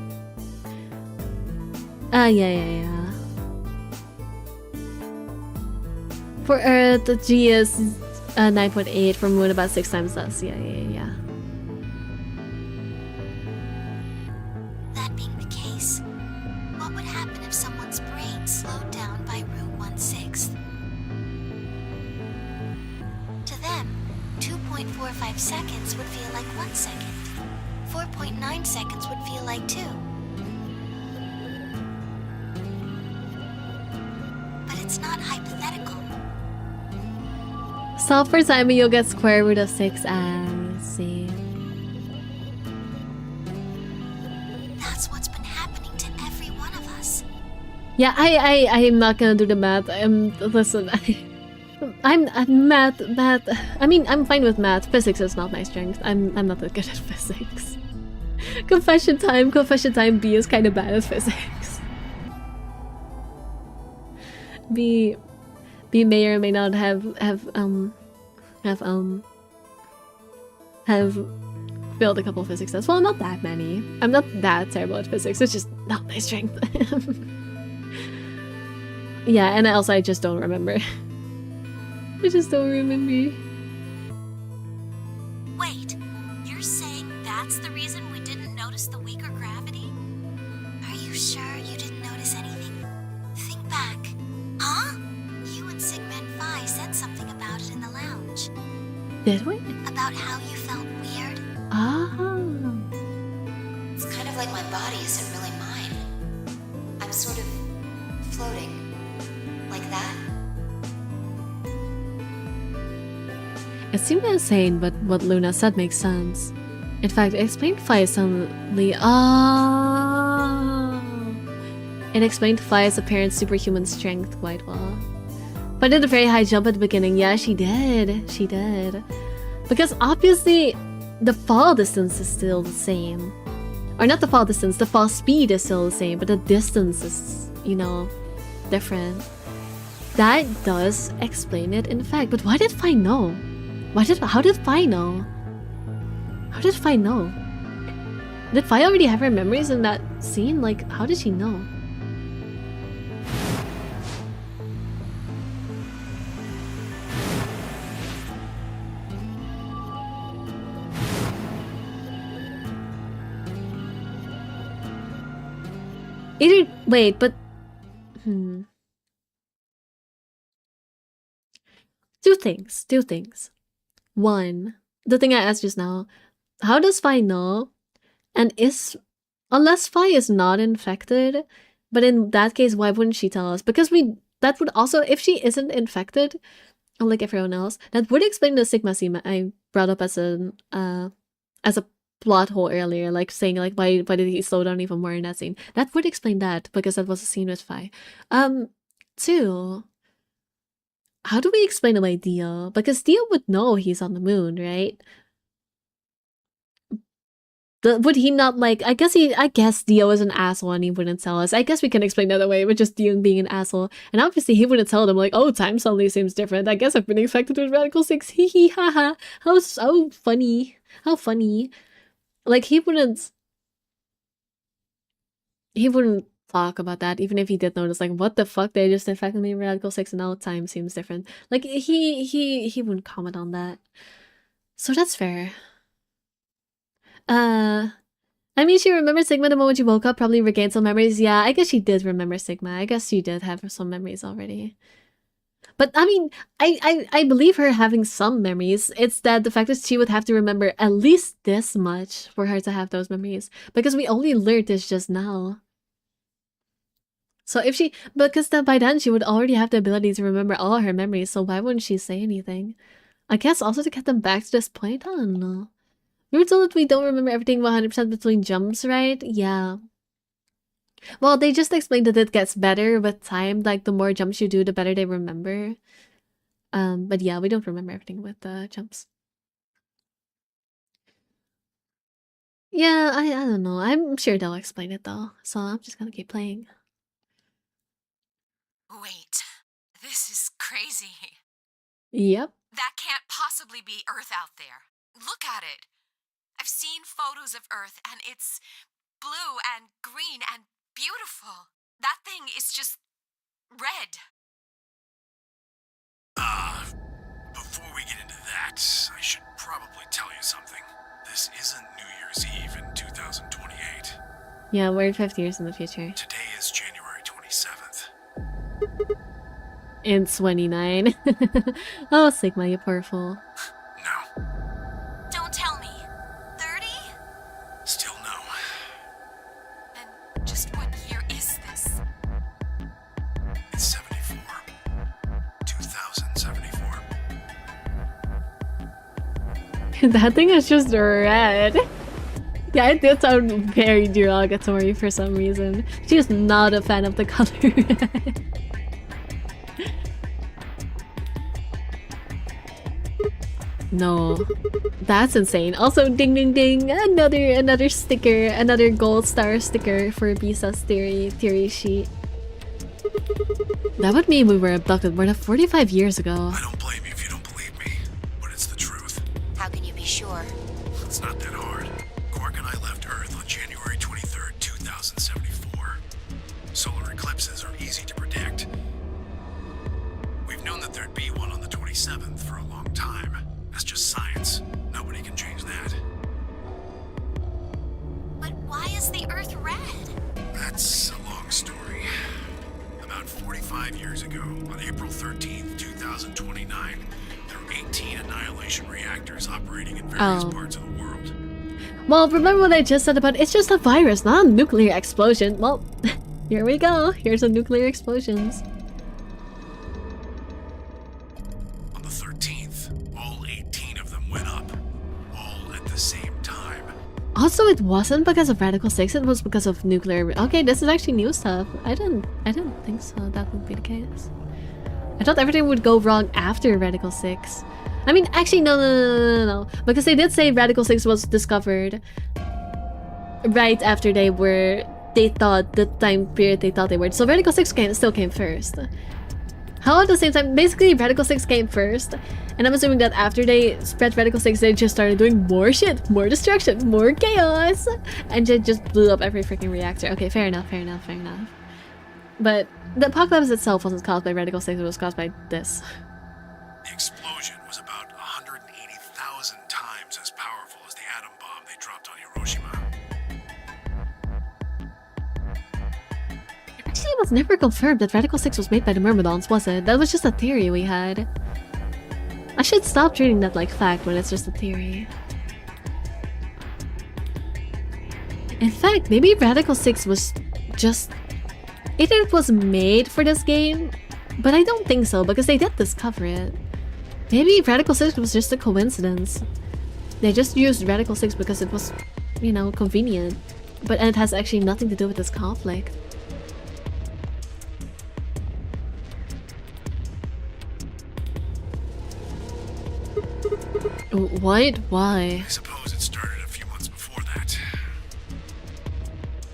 yeah. For Earth, the G is 9.8, for Moon about 6 times less. Yeah. That being the case, what would happen if someone's brain slowed down by root 1/6? To them, 2.45 seconds would feel like 1 second. 4.9 seconds would feel like 2. But it's not hypothetical. Solve for time and you'll get square root of 6. See. That's what's been happening to every one of us. Yeah, I'm not gonna do the math. Listen, I'm math. I mean, I'm fine with math. Physics is not my strength. I'm not that good at physics. Confession time. B is kind of bad at physics. B may or may not have failed a couple of physics tests. Well, not that many. I'm not that terrible at physics. It's just not my strength. Yeah, and also I just don't remember. I just don't remember. Wait, you're saying that's the reason we didn't notice the weaker gravity? Are you sure you didn't notice anything? Think back. Huh? You and Sigmund Phi said something about it in the lounge. Did we? About how you felt weird. Oh. It's kind of like my body isn't really mine. I'm sort of floating. Like that. It seemed insane, but what Luna said makes sense. In fact, it explained Phi's suddenly. Oh! It explained Phi's apparent superhuman strength quite well. But did a very high jump at the beginning. Yeah, she did. She did. Because obviously, the fall distance is still the same. Or not the fall distance, the fall speed is still the same, but the distance is, you know, different. That does explain it, in fact. But why did Phi know? How did Phi know? How did Phi know? Did Phi already have her memories in that scene? Like, how did she know? Either wait, but Two things. One, the thing I asked just now, how does Phi know? And unless Phi is not infected, but in that case, why wouldn't she tell us? Because that would also, if she isn't infected, unlike everyone else, that would explain the Sigma scene I brought up as a plot hole earlier, like saying like why did he slow down even more in that scene? That would explain that because that was a scene with Phi. Two, how do we explain away Dio? Because Dio would know he's on the moon, right? Would he not like? I guess Dio is an asshole and he wouldn't tell us. I guess we can explain that away with just Dio being an asshole. And obviously he wouldn't tell them like, oh, time suddenly seems different. I guess I've been infected with Radical 6. Hee hee haha. How funny. How funny. Like he wouldn't talk about that, even if he did notice, like, what the fuck, they just infected me with Radical 6 and now time seems different. Like he wouldn't comment on that. So that's fair. I mean, she remembered Sigma the moment she woke up, probably regained some memories. Yeah, I guess she did remember Sigma. I guess she did have some memories already. But I mean, I believe her having some memories. It's that the fact that she would have to remember at least this much for her to have those memories. Because we only learned this just now. So if because by then she would already have the ability to remember all her memories, so why wouldn't she say anything? I guess also to get them back to this point, I don't know. We were told that we don't remember everything 100% between jumps, right? Yeah. Well, they just explained that it gets better with time. Like, the more jumps you do, the better they remember. But yeah, we don't remember everything with jumps. Yeah, I don't know. I'm sure they'll explain it though. So I'm just gonna keep playing. Wait, this is crazy. Yep. That can't possibly be Earth out there. Look at it. I've seen photos of Earth, and it's blue and green and beautiful. That thing is just red. Before we get into that, I should probably tell you something. This isn't New Year's Eve in 2028. Yeah, we're 50 years in the future. Today is January 27th. In 29. Oh, Sigma, you poor fool. No. Don't tell me. 30? Still no. And just what year is this? It's 74. 2074. That thing is just red. Yeah, it did sound very derogatory for some reason. She is not a fan of the color red. No, that's insane. Also, ding ding ding, another sticker, another gold star sticker for Bisa's theory sheet. That would mean we were abducted more than 45 years ago. I don't blame you if you don't believe me, but it's the truth. How can you be sure? It's not that hard. Quark and I left Earth on January 23rd, 2074. Solar eclipses are easy to predict. We've known that there'd be one on the 27th for a long time. That's just science. Nobody can change that. But why is the Earth red? That's a long story. About 45 years ago, on April 13th, 2029, there were 18 annihilation reactors operating in various parts of the world. Well, remember what I just said about it's just a virus, not a nuclear explosion. Well, here we go. Here's a nuclear explosions. On the 13th, all 18 of them went up, all at the same time. Also, it wasn't because of Radical 6, it was because of nuclear. Okay, this is actually new stuff. I didn't think so that would be the case. I thought everything would go wrong after Radical 6. I mean, actually, no. Because they did say Radical 6 was discovered right after they thought, the time period they thought they were. So Radical 6 still came first. How at the same time, basically Radical 6 came first, and I'm assuming that after they spread Radical 6, they just started doing more shit, more destruction, more chaos, and just blew up every freaking reactor. Okay, fair enough, fair enough, fair enough. But the apocalypse itself wasn't caused by Radical 6, it was caused by this. The explosion was about 180,000 times as powerful as the atom bomb they dropped on Hiroshima. Actually, it was never confirmed that Radical 6 was made by the Myrmidons, was it? That was just a theory we had. I should stop treating that like fact when it's just a theory. In fact, maybe Radical 6 was just... Either it was made for this game, but I don't think so because they did discover it. Maybe Radical 6 was just a coincidence. They just used Radical 6 because it was, you know, convenient. But and it has actually nothing to do with this conflict. What? Why? I suppose it started a few months before that.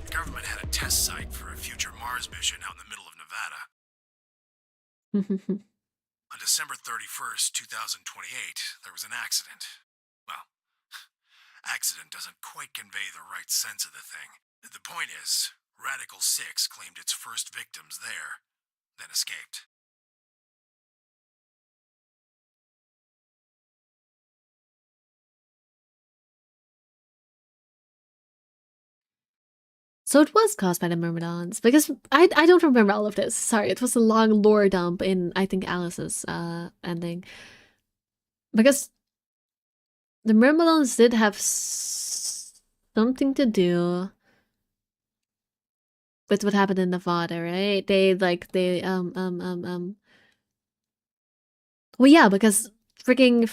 The government had a test site for a future Mars mission out in the middle of Nevada. On December 31st, 2028, there was an accident. Well, accident doesn't quite convey the right sense of the thing. The point is, Radical 6 claimed its first victims there, then escaped. So it was caused by the Myrmidons, because I don't remember all of this. Sorry, it was a long lore dump in, I think, Alice's ending. Because the Myrmidons did have something to do with what happened in Nevada, right? Well, yeah, because freaking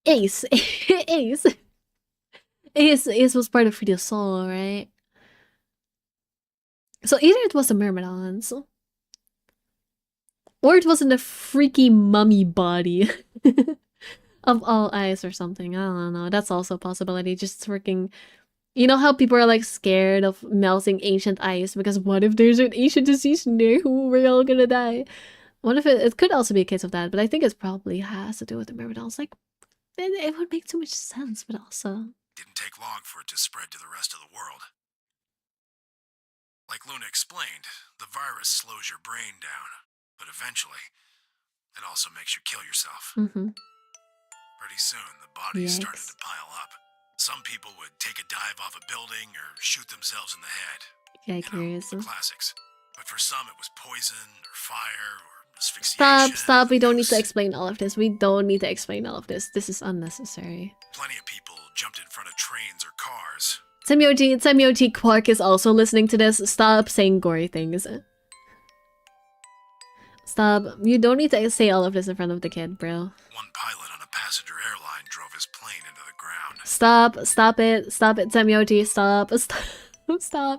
Ace Ace was part of Free the Soul, right? So either it was the Myrmidons, or it was in the freaky mummy body of all ice or something. I don't know. That's also a possibility. Just freaking... You know how people are like scared of melting ancient ice because what if there's an ancient disease in there? We're all gonna die. What if it could also be a case of that, but I think it probably has to do with the Myrmidons. Like, it would make too much sense, but also... Didn't take long for it to spread to the rest of the world. Like Luna explained, the virus slows your brain down, but eventually, it also makes you kill yourself. Pretty soon, the bodies started to pile up. Some people would take a dive off a building or shoot themselves in the head. Yeah, curious. The classics. But for some, it was poison or fire or asphyxiation. Stop. We don't need to explain all of this. We don't need to explain all of this. This is unnecessary. Plenty of people jumped in front of trains or cars. Semyoti Quark is also listening to this. Stop saying gory things. Stop. You don't need to say all of this in front of the kid, bro. One pilot on a passenger airline drove his plane into the ground. Stop it, Semyoti, stop,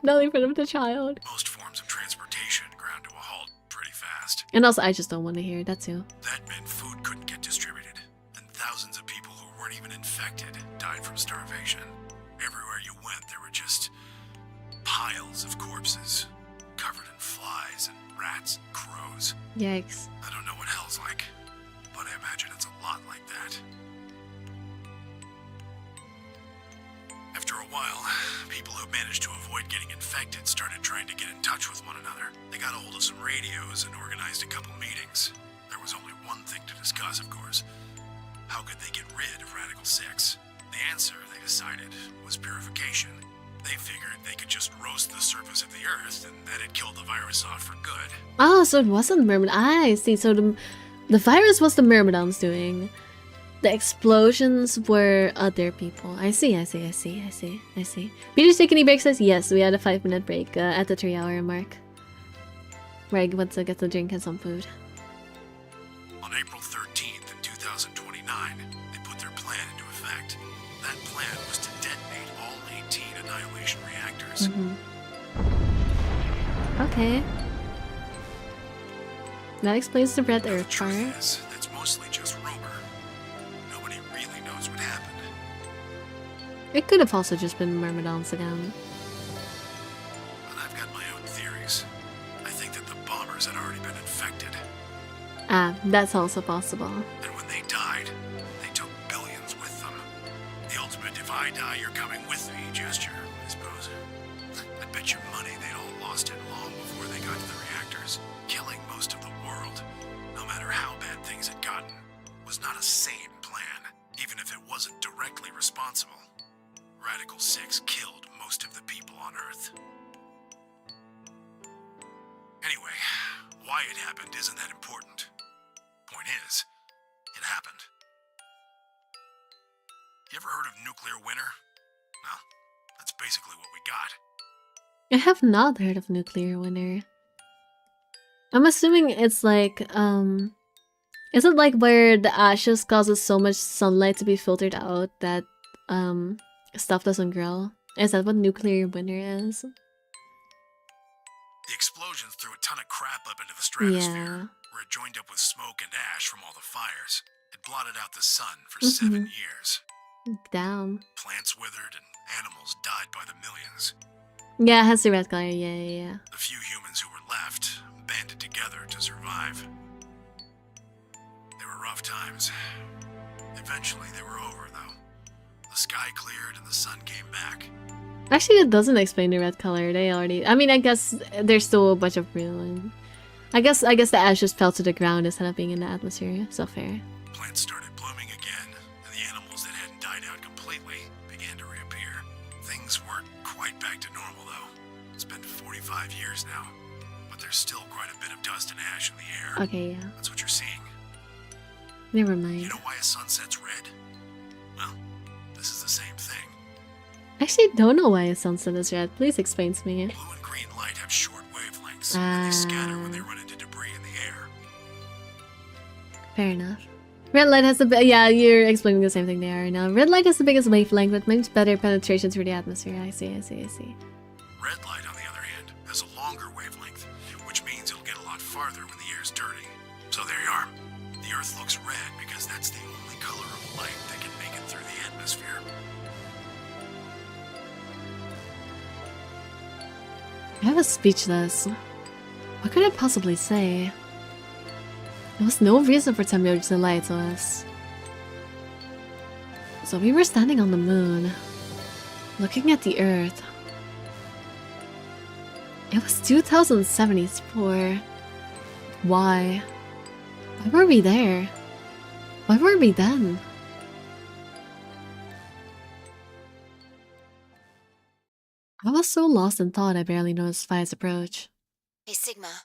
not in front of the child. Most forms of transportation ground to a halt pretty fast. And also, I just don't want to hear that too. That meant food couldn't get distributed, and thousands of people who weren't even infected died from starvation. Everywhere you went, there were just piles of corpses, covered in flies and rats and crows. Yikes. I don't know what hell's like, but I imagine it's a lot like that. After a while, people who managed to avoid getting infected started trying to get in touch with one another. They got a hold of some radios and organized a couple meetings. There was only one thing to discuss, of course. How could they get rid of Radical 6? The answer, they decided, was purification. They figured they could just roast the surface of the Earth and that'd kill the virus off for good. Oh, so it wasn't Myrmidon. I see. So the virus was the Myrmidons doing. The explosions were other people. I see. Peter's taking a break says, yes, we had a 5-minute break at the 3-hour mark. Reg went to get a drink and some food. On April 13th in 2029, they put their plan into effect. That plan was to detonate all 18 annihilation reactors. Okay. That explains the red earth part. That's mostly just rumor. Nobody really knows what happened. It could have also just been Myrmidons again. But I've got my own theories. I think that the bombers had already been infected. Ah, that's also possible. And when they died, they took billions with them. The ultimate if I die, you're coming with me gesture, I suppose. I'd bet your money they'd all lost it long before they got to the reactors. Killing most of the world, no matter how bad things had gotten, was not a sane plan, even if it wasn't directly responsible. Radical 6 killed most of the people on Earth. Anyway, why it happened isn't that important. Point is, it happened. You ever heard of nuclear winter? Well, that's basically what we got. I have not heard of nuclear winter. I'm assuming it's like, is it like where the ashes causes so much sunlight to be filtered out that, stuff doesn't grow? Is that what nuclear winter is? The explosions threw a ton of crap up into the stratosphere, Yeah. where it joined up with smoke and ash from all the fires. It blotted out the sun for 7 years. Damn. Plants withered and animals died by the millions. Yeah, it has the red color. Yeah. The few humans who were left banded together to survive. They were rough times. Eventually they were over, though. The sky cleared and the sun came back. Actually, it doesn't explain the red color. They already. I mean, I guess there's still a bunch of ruin. I guess the ash just fell to the ground instead of being in the atmosphere. So fair. Plants started blooming again, and the animals that hadn't died out completely began to reappear. Things weren't quite back to normal, though. It's been 45 years now, but there's still quite a bit of dust and ash in the air. Okay, yeah. That's what you're seeing. Never mind. You know why a sunset's red? Well, this is the same thing. I actually don't know why a sunset is red. Please explain to me. Blue and green light have short wavelengths, and they scatter when they run into debris in the air. Fair enough. Red light has the yeah, you're explaining the same thing there right now. Red light has the biggest wavelength with much better penetration through the atmosphere. I see. Red light, on the other hand, has a longer wavelength, which means it'll get a lot farther when the air's dirty. So there you are. The Earth looks red because that's the only color of light that can make it through the atmosphere. I was speechless. What could I possibly say? There was no reason for Samuel to lie to us. So we were standing on the moon, looking at the Earth. It was 2074. Why? Why were we there? Why were we then? I was so lost in thought I barely noticed Fia's approach. Hey, Sigma.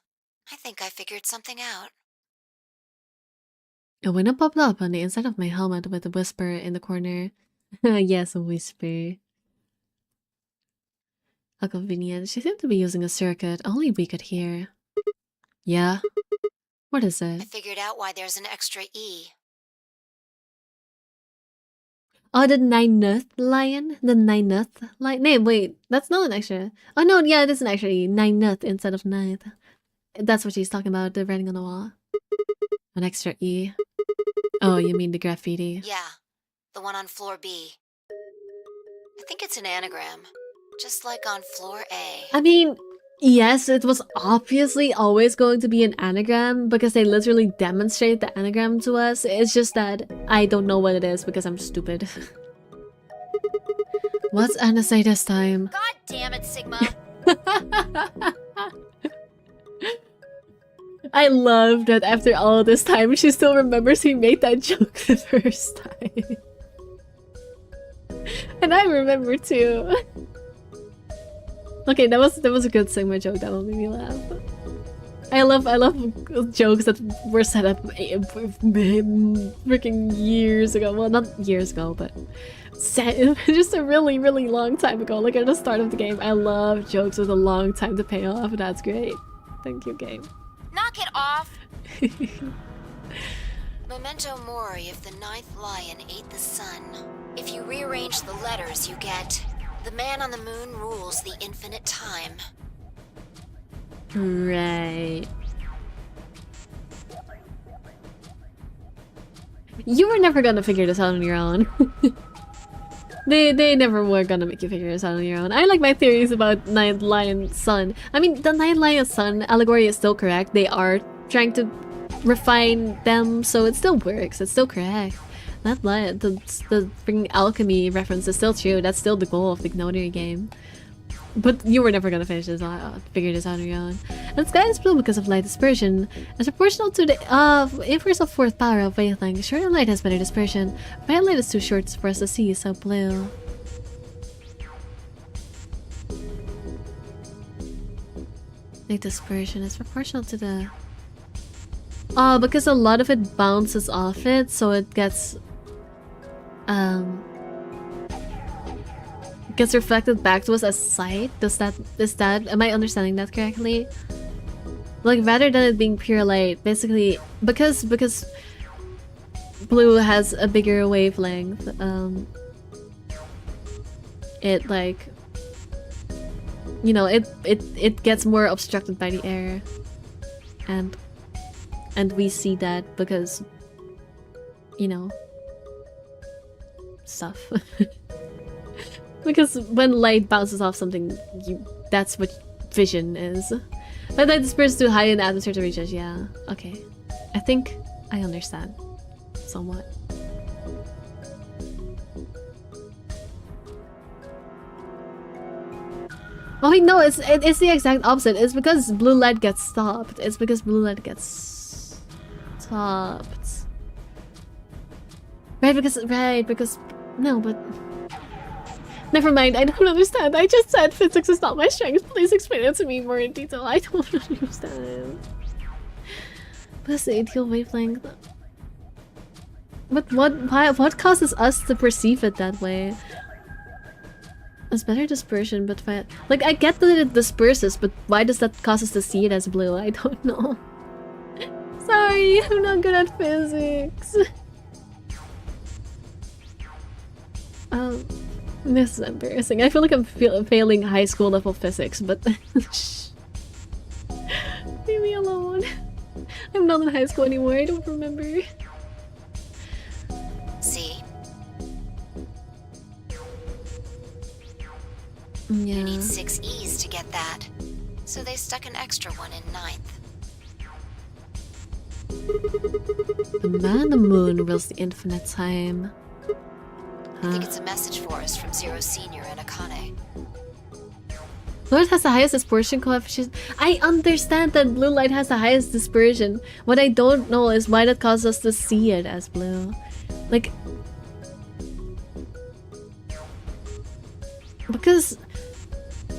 I think I figured something out. A window popped up on the inside of my helmet with a whisper in the corner. Yes, a whisper. How convenient. She seemed to be using a circuit only we could hear. Yeah? What is I it? figured out why there's an extra E. Oh, the ninth lion? The ninth lion? No, wait. That's not an extra. Oh, no, yeah, it is an extra E. Ninth instead of ninth. That's what she's talking about, the writing on the wall. An extra E. Oh, you mean the graffiti? Yeah, the one on floor B. I think it's an anagram, just like on floor A. I mean, yes, it was obviously always going to be an anagram because they literally demonstrate the anagram to us. It's just that I don't know what it is because I'm stupid. What's Anna say this time? God damn it, Sigma! I love that after all this time, she still remembers he made that joke the first time. And I remember too. Okay, that was a good Sigma joke. That one made me laugh. I love jokes that were set up freaking years ago. Well, not years ago, but just a really, really long time ago. Like at the start of the game. I love jokes with a long time to pay off. That's great. Thank you, game. Knock it off! Memento mori if the ninth lion ate the sun. If you rearrange the letters, you get... The man on the moon rules the infinite time. Right. You were never gonna figure this out on your own. They never were gonna make you figure this out on your own. I like my theories about Night Lion Sun. I mean, the Night Lion Sun allegory is still correct. They are trying to refine them, so it still works. It's still correct. That lion, the freaking alchemy reference is still true. That's still the goal of the Gnody game. But you were never gonna finish this out, figure this out on your own. And the sky is blue because of light dispersion. As proportional to the inverse of fourth power of wavelength, shorter light has better dispersion. Bright light is too short for us to see, so blue. Light dispersion is proportional to the... because a lot of it bounces off it, so it gets reflected back to us as sight. Is that am I understanding that correctly? Like, rather than it being pure light, basically because blue has a bigger wavelength, it like, you know, it gets more obstructed by the air, and we see that because, you know, stuff. Because when light bounces off something, that's what vision is. But light disperses too high in the atmosphere to reach us, yeah. Okay. I think I understand. Somewhat. Oh wait, no, it's the exact opposite. It's because blue light gets stopped. It's because blue light gets stopped. Right, because no, but never mind, I don't understand. I just said physics is not my strength. Please explain it to me more in detail. I don't understand. What's the ideal wavelength? But what causes us to perceive it that way? It's better dispersion, but like, I get that it disperses, but why does that cause us to see it as blue? I don't know. Sorry, I'm not good at physics. This is embarrassing. I feel like I'm failing high school level physics, but leave me alone. I'm not in high school anymore. I don't remember. See? Yeah. You need 6 E's to get that. So they stuck an extra one in 9th. The man in the moon rules the infinite time. I think it's a message for us from Zero Senior and Akane. Blue light has the highest dispersion coefficient. I understand that blue light has the highest dispersion. What I don't know is why that causes us to see it as blue. Like, because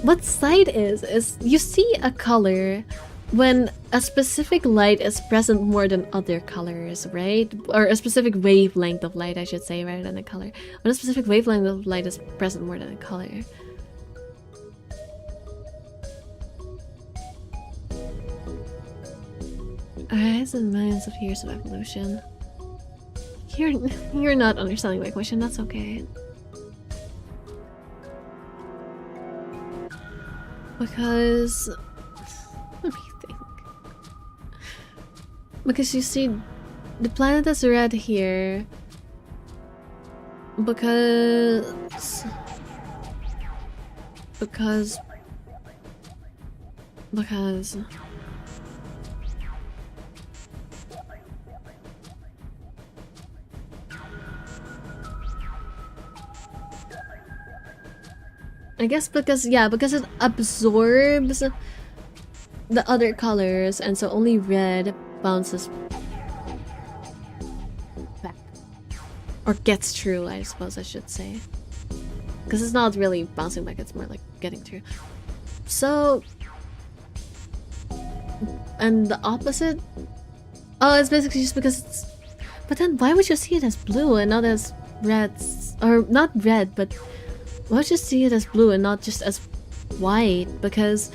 what sight is you see a color when a specific light is present more than other colors, right? Or a specific wavelength of light, I should say, rather than a color. When a specific wavelength of light is present more than a color. Rise in millions of years of evolution. You're not understanding my question, that's okay. Because... let me think. Because you see, the planet is red here. Because... I guess because it absorbs the other colors, and so only red bounces back. Or gets through, I suppose I should say. Because it's not really bouncing back, it's more like getting through. So... and the opposite? Oh, it's basically just because it's... But then why would you see it as blue and not as red? Or not red, but... why would you see it as blue and not just as white? Because...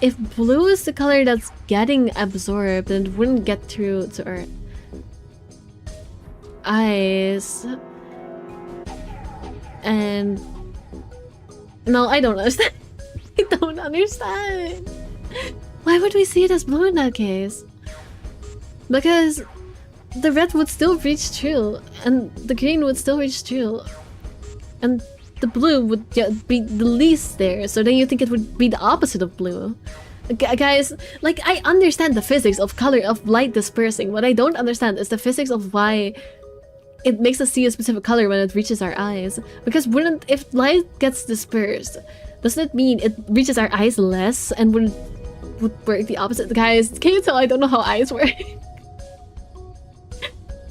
if blue is the color that's getting absorbed, then it wouldn't get through to our eyes. And... no, I don't understand. I don't understand. Why would we see it as blue in that case? Because the red would still reach through, and the green would still reach through, and the blue would be the least there. So then you think it would be the opposite of blue. Guys, like, I understand the physics of color, of light dispersing. What I don't understand is the physics of why it makes us see a specific color when it reaches our eyes. Because if light gets dispersed, doesn't it mean it reaches our eyes less and would work the opposite? Guys, can you tell I don't know how eyes work? Can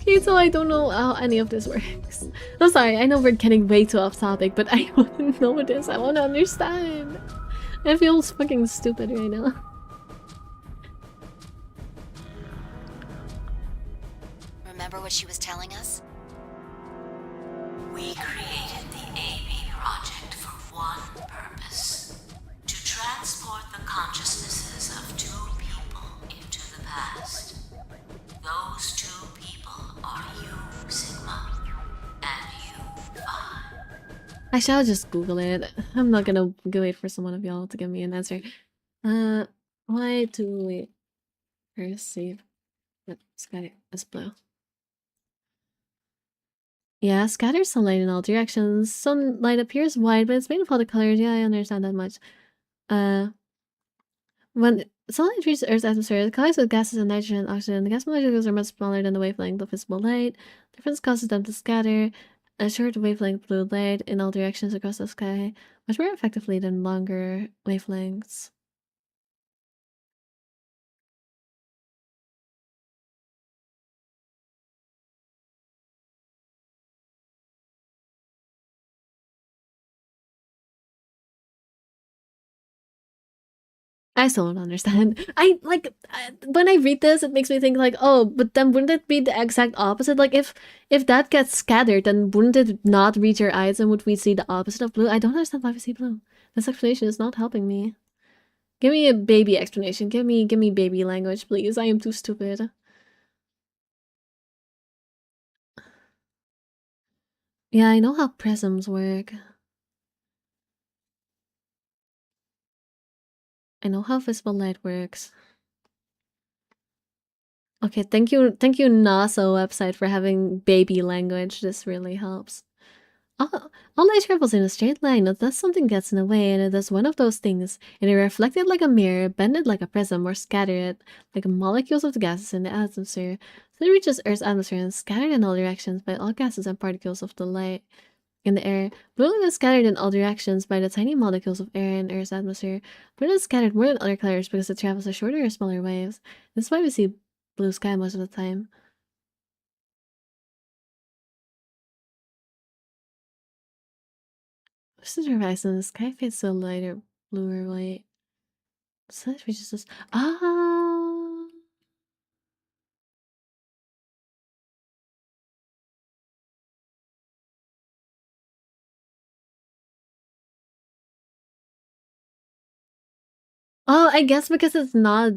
you tell I don't know how any of this works? I'm sorry, I know we're getting way too off topic, but I want to know this. I want to understand. I feel fucking stupid right now. Remember what she was telling us? We created the AB project for one purpose: to transport the consciousnesses of two people into the past. Those two people are you, Sigma, and you, Phi. I shall just Google it. I'm not gonna go wait for someone of y'all to give me an answer. Why do we perceive that sky is blue? Yeah, scatters sunlight in all directions. Sunlight appears wide, but it's made of all the colors. Yeah, I understand that much. When sunlight reaches Earth's atmosphere, it collides with gases of nitrogen and oxygen. The gas molecules are much smaller than the wavelength of visible light. Difference causes them to scatter. A short wavelength blue light in all directions across the sky, much more effectively than longer wavelengths. I still don't understand. When I read this, it makes me think like, oh, but then wouldn't it be the exact opposite? Like if that gets scattered, then wouldn't it not reach your eyes and would we see the opposite of blue? I don't understand why we see blue. This explanation is not helping me. Give me a baby explanation. Give me baby language, please. I am too stupid. Yeah, I know how prisms work. I know how visible light works. Okay, thank you NASA website for having baby language. This really helps. All light travels in a straight line unless something gets in the way, and it does one of those things. Either reflect it like a mirror, bend it like a prism, or scatter it like molecules of the gases in the atmosphere. So it reaches Earth's atmosphere and is scattered in all directions by all gases and particles of the light in the air. Blue light is scattered in all directions by the tiny molecules of air in Earth's atmosphere. Blue light is scattered more than other colors because it travels at shorter or smaller waves. This is why we see blue sky most of the time. This is horizon. The sky fades to a lighter blue or white. So it reaches this. Ah. Oh, I guess because it's not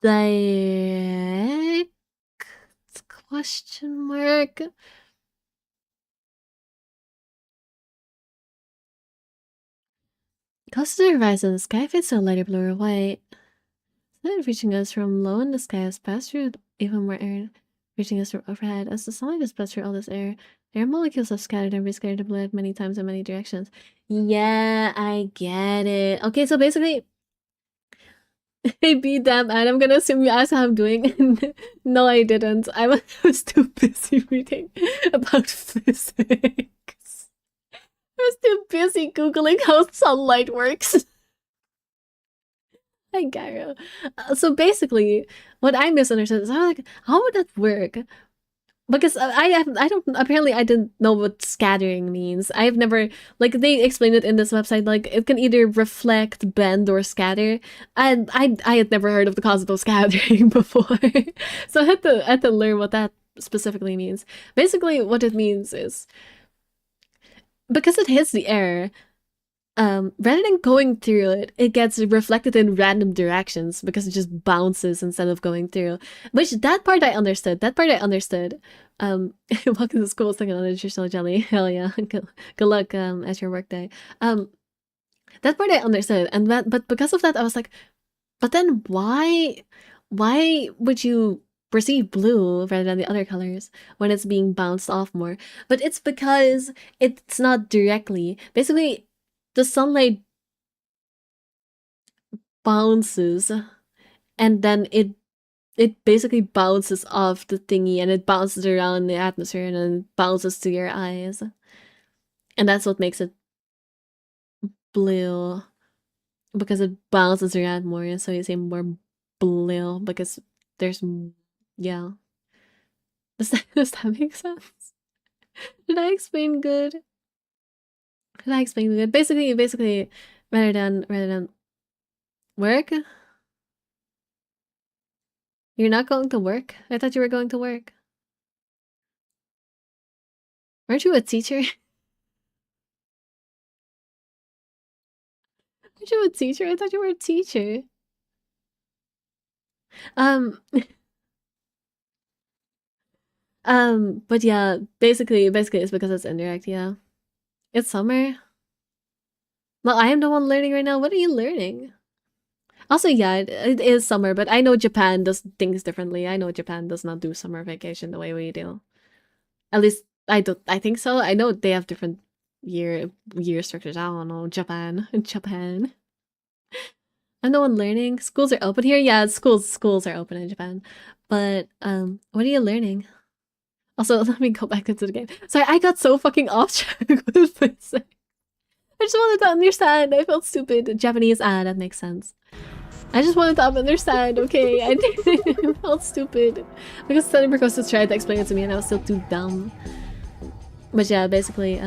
direct question mark. Close to the horizon, the sky fades to a lighter blue or white. Sunlight reaching us from low in the sky has passed through even more air, reaching us from overhead. As the sunlight has passed through all this air molecules have scattered and rescattered the blue many times in many directions. Yeah, I get it. Okay, so basically, hey, be damn, and I'm gonna assume you asked how I'm doing. No, I didn't. I was too busy reading about physics. I was too busy Googling how sunlight works. Hi, Gyro. So basically, what I misunderstood is how would that work? Because I didn't know what scattering means. I have never, like, they explained it in this website, like it can either reflect, bend, or scatter, and I had never heard of the concept of scattering before, so I had to learn what that specifically means. Basically, what it means is because it hits the air, rather than going through it, it gets reflected in random directions because it just bounces instead of going through. Which that part I understood. Welcome to school second on nutritional jelly. Hell yeah. Good luck at your workday. That part I understood, and but because of that, I was like, but then why why would you perceive blue rather than the other colors when it's being bounced off more? But it's because it's not directly. Basically, the sunlight bounces and then it basically bounces off the thingy and it bounces around the atmosphere and then bounces to your eyes. And that's what makes it blue. Because it bounces around more, so you see more blue because there's yeah. Does that make sense? Did I explain good? Did I explain good? Basically, rather than work. You're not going to work? I thought you were going to work. Aren't you a teacher? Aren't you a teacher? I thought you were a teacher. But yeah, basically it's because it's indirect, yeah. It's summer. Well, I am the one learning right now. What are you learning? Also, yeah, it is summer, but I know Japan does things differently. I know Japan does not do summer vacation the way we do. At least I think so. I know they have different year structures. I don't know. Japan. I'm the one learning. Schools are open here. Yeah, schools are open in Japan. But what are you learning? Also, let me go back into the game. Sorry, I got so fucking off track with this. I just wanted to understand. I felt stupid. Japanese, that makes sense. I just wanted to understand, okay? I felt stupid. Because Sunny Percosis tried to explain it to me and I was still too dumb. But yeah, basically,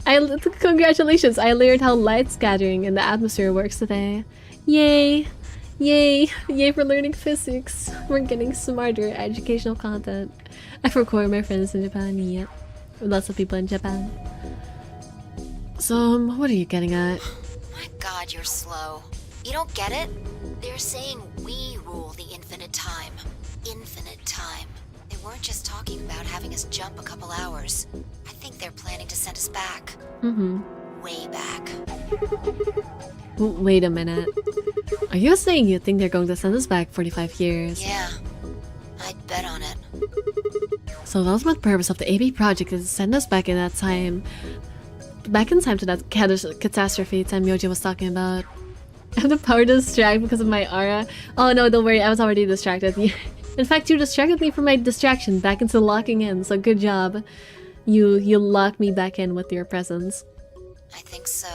congratulations! I learned how light scattering in the atmosphere works today. Yay! Yay! Yay for learning physics! We're getting smarter educational content. I record my friends in Japan, yep. Lots of people in Japan. So, what are you getting at? My god, you're slow. You don't get it? They're saying we rule the infinite time. Infinite time. They weren't just talking about having us jump a couple hours. I think they're planning to send us back. Way back. Wait a minute. Are you saying you think they're going to send us back 45 years? Yeah. I'd bet on it. So the ultimate purpose of the AB project is to send us back in that time. Back in time to that catastrophe time Yoji was talking about. I have the power to distract because of my aura. Oh no, don't worry, I was already distracted. In fact, you distracted me from my distraction back into locking in, so good job. You locked me back in with your presence. I think so.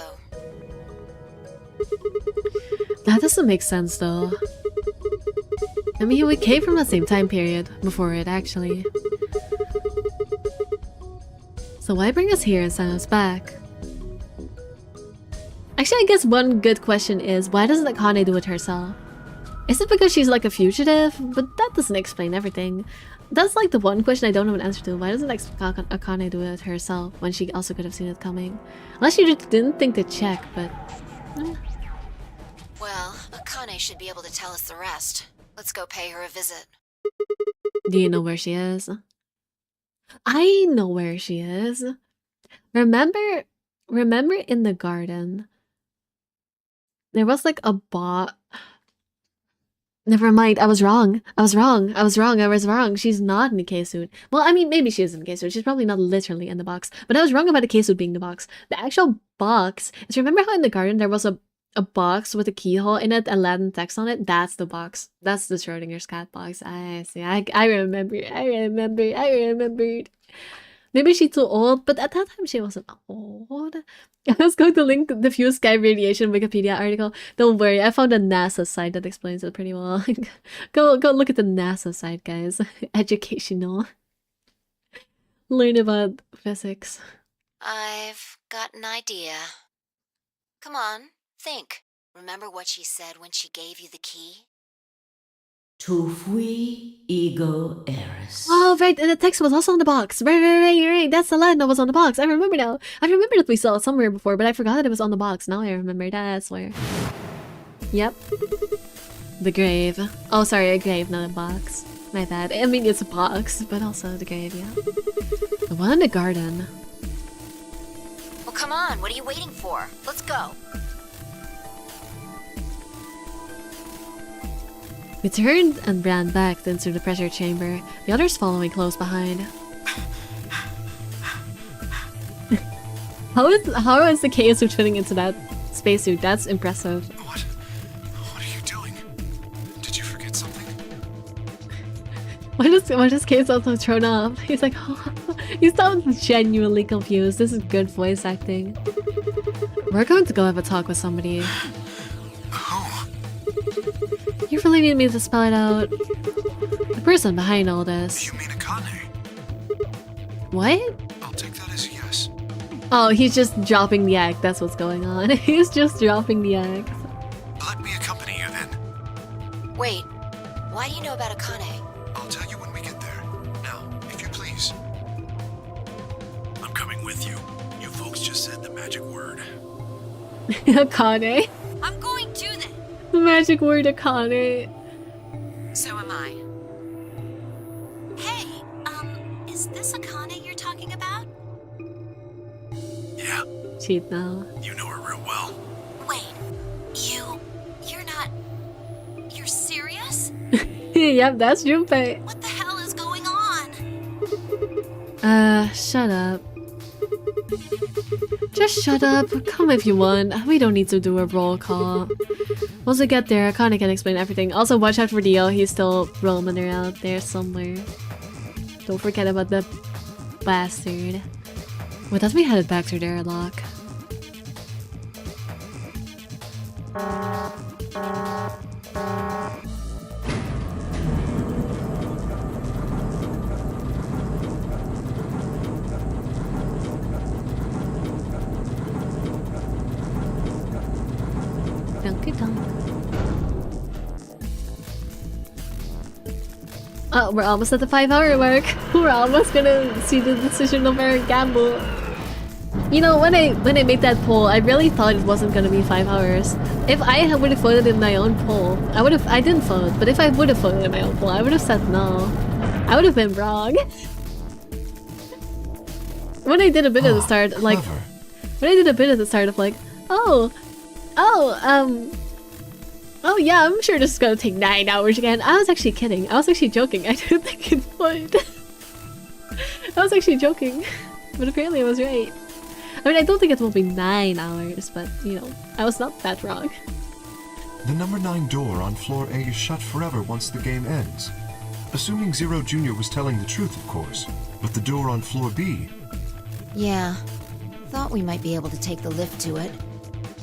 That doesn't make sense though. I mean, we came from the same time period before it, actually. So why bring us here and send us back? Actually, I guess one good question is, why doesn't Akane do it herself? Is it because she's like a fugitive? But that doesn't explain everything. That's like the one question I don't have an answer to. Why doesn't Akane do it herself when she also could have seen it coming? Unless she just didn't think to check, but... Well, Akane should be able to tell us the rest. Let's go pay her a visit. Do you know where she is? I know where she is. Remember in the garden, there was like a bot. Never mind, I was wrong. She's not in the K-suit. Well, I mean, maybe she is in the K-suit. She's probably not literally in the box. But I was wrong about the K-suit being the box. The actual box is, remember how in the garden there was a box with a keyhole in it and Latin text on it? That's the box. That's the Schrodinger's cat box. I see. I remembered. Maybe she's too old, but at that time she wasn't old. I was going to link the diffuse sky radiation Wikipedia article. Don't worry, I found a NASA site that explains it pretty well. Go look at the NASA site, guys. Educational. Learn about physics. I've got an idea. Come on, think. Remember what she said when she gave you the key? Tu fui ego eris. Oh, right, and the text was also on the box. Right. That's the line that was on the box. I remember now. I remember that we saw it somewhere before, but I forgot that it was on the box. Now I remember that, I swear. Yep. The grave. Oh, sorry, a grave, not a box. My bad. I mean, it's a box, but also the grave, yeah. The one in the garden. Well, come on, what are you waiting for? Let's go. We turned and ran back into the pressure chamber, the others following close behind. How is the chaos fitting into that spacesuit? That's impressive. What are you doing? Did you forget something? Why does Chaos also thrown off? He's like, oh, he sounds genuinely confused. This is good voice acting. We're going to go have a talk with somebody. Who? You really need me to spell it out. The person behind all this. You mean Akane? What? I'll take that as a yes. Oh, he's just dropping the act. That's what's going on. He's just dropping the act. Let me accompany you then. Wait, why do you know about Akane? I'll tell you when we get there. Now, if you please. I'm coming with you. You folks just said the magic word. Akane. I'm going to then. The magic word Akane. So am I. Hey, is this Akane you're talking about? Yeah, Cheat now. you know her real well. Wait, you're not... You're serious? Yep, that's Junpei. What the hell is going on? Shut up. Just shut up. Come if you want. We don't need to do a roll call. Once we get there, Akane can explain everything. Also, watch out for Dio. He's still roaming around there somewhere. Don't forget about the bastard. Wait, as we headed back to the airlock. Donkey donk. Oh, we're almost at the 5-hour mark. We're almost gonna see the decision of our gamble. You know, when I made that poll, I really thought it wasn't gonna be 5 hours. If I would have voted in my own poll, I didn't vote, but if I would have voted in my own poll, I would have said no. I would have been wrong. When I did a bit at the start, like, when I did a bit at the start of like, oh yeah, I'm sure this is gonna take 9 hours again. I was actually kidding. I was actually joking. I didn't think it would. I was actually joking. But apparently I was right. I mean, I don't think it will be 9 hours, but, you know, I was not that wrong. The number 9 door on floor A is shut forever once the game ends. Assuming Zero Jr. was telling the truth, of course. But the door on floor B... Yeah, thought we might be able to take the lift to it.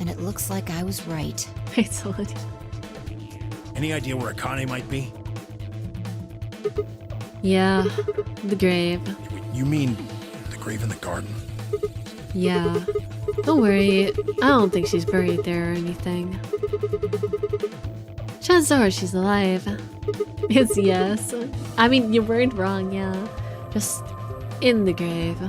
And it looks like I was right. I told you. Any idea where Akane might be? Yeah, the grave. You mean the grave in the garden? Yeah. Don't worry, I don't think she's buried there or anything. Chances are she's alive. It's yes. I mean, you weren't wrong, yeah. Just in the grave.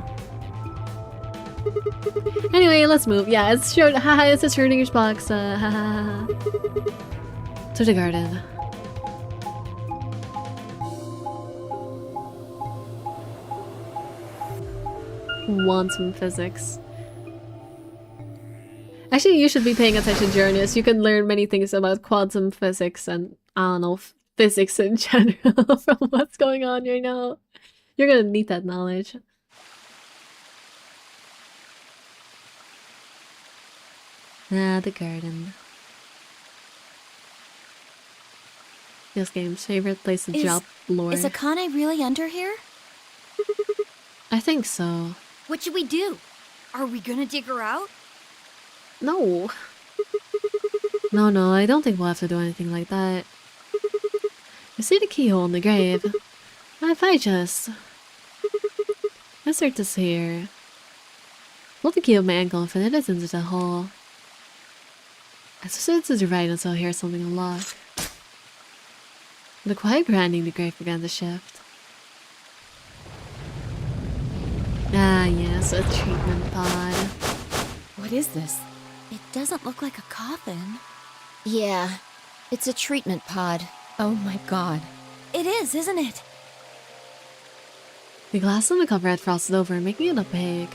Anyway, let's move. Yeah, it's short. Haha, it's a Schrodinger's box. Haha. To the garden. Quantum physics. Actually, you should be paying attention, Journalist. You can learn many things about quantum physics and, I don't know, physics in general from what's going on right now. You're gonna need that knowledge. Ah, the garden. This game's favorite place to drop lore. Is Akane really under here? I think so. What should we do? Are we gonna dig her out? No. No, I don't think we'll have to do anything like that. You see the keyhole in the grave? If I just... insert this here. Pull the key of my ankle and fit it into the hole. As soon as it's right until I hear something unlock. The quiet grinding the grave began to shift. Ah yes, a treatment pod. What is this? It doesn't look like a coffin. Yeah, it's a treatment pod. Oh my god. It is, isn't it? The glass on the cover had frosted over, making it opaque.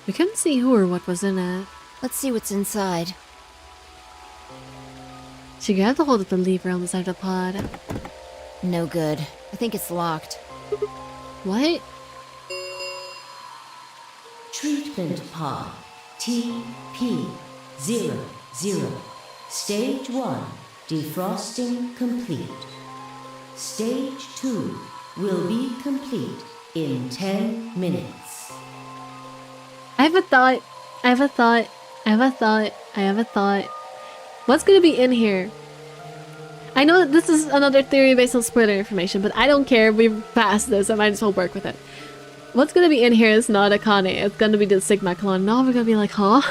We couldn't see who or what was in it. Let's see what's inside. She grabbed a hold of the lever on the side of the pod. No good. I think it's locked. What? Treatment pod TP00. Stage 1 defrosting complete. Stage 2 will be complete in 10 minutes. I have a thought. I have a thought. I have a thought. I have a thought. What's gonna be in here? I know that this is another theory based on spoiler information, but I don't care. We've passed this. I might as well work with it. What's gonna be in here is not Akane. It's gonna be the Sigma clone. Now we're gonna be like, huh?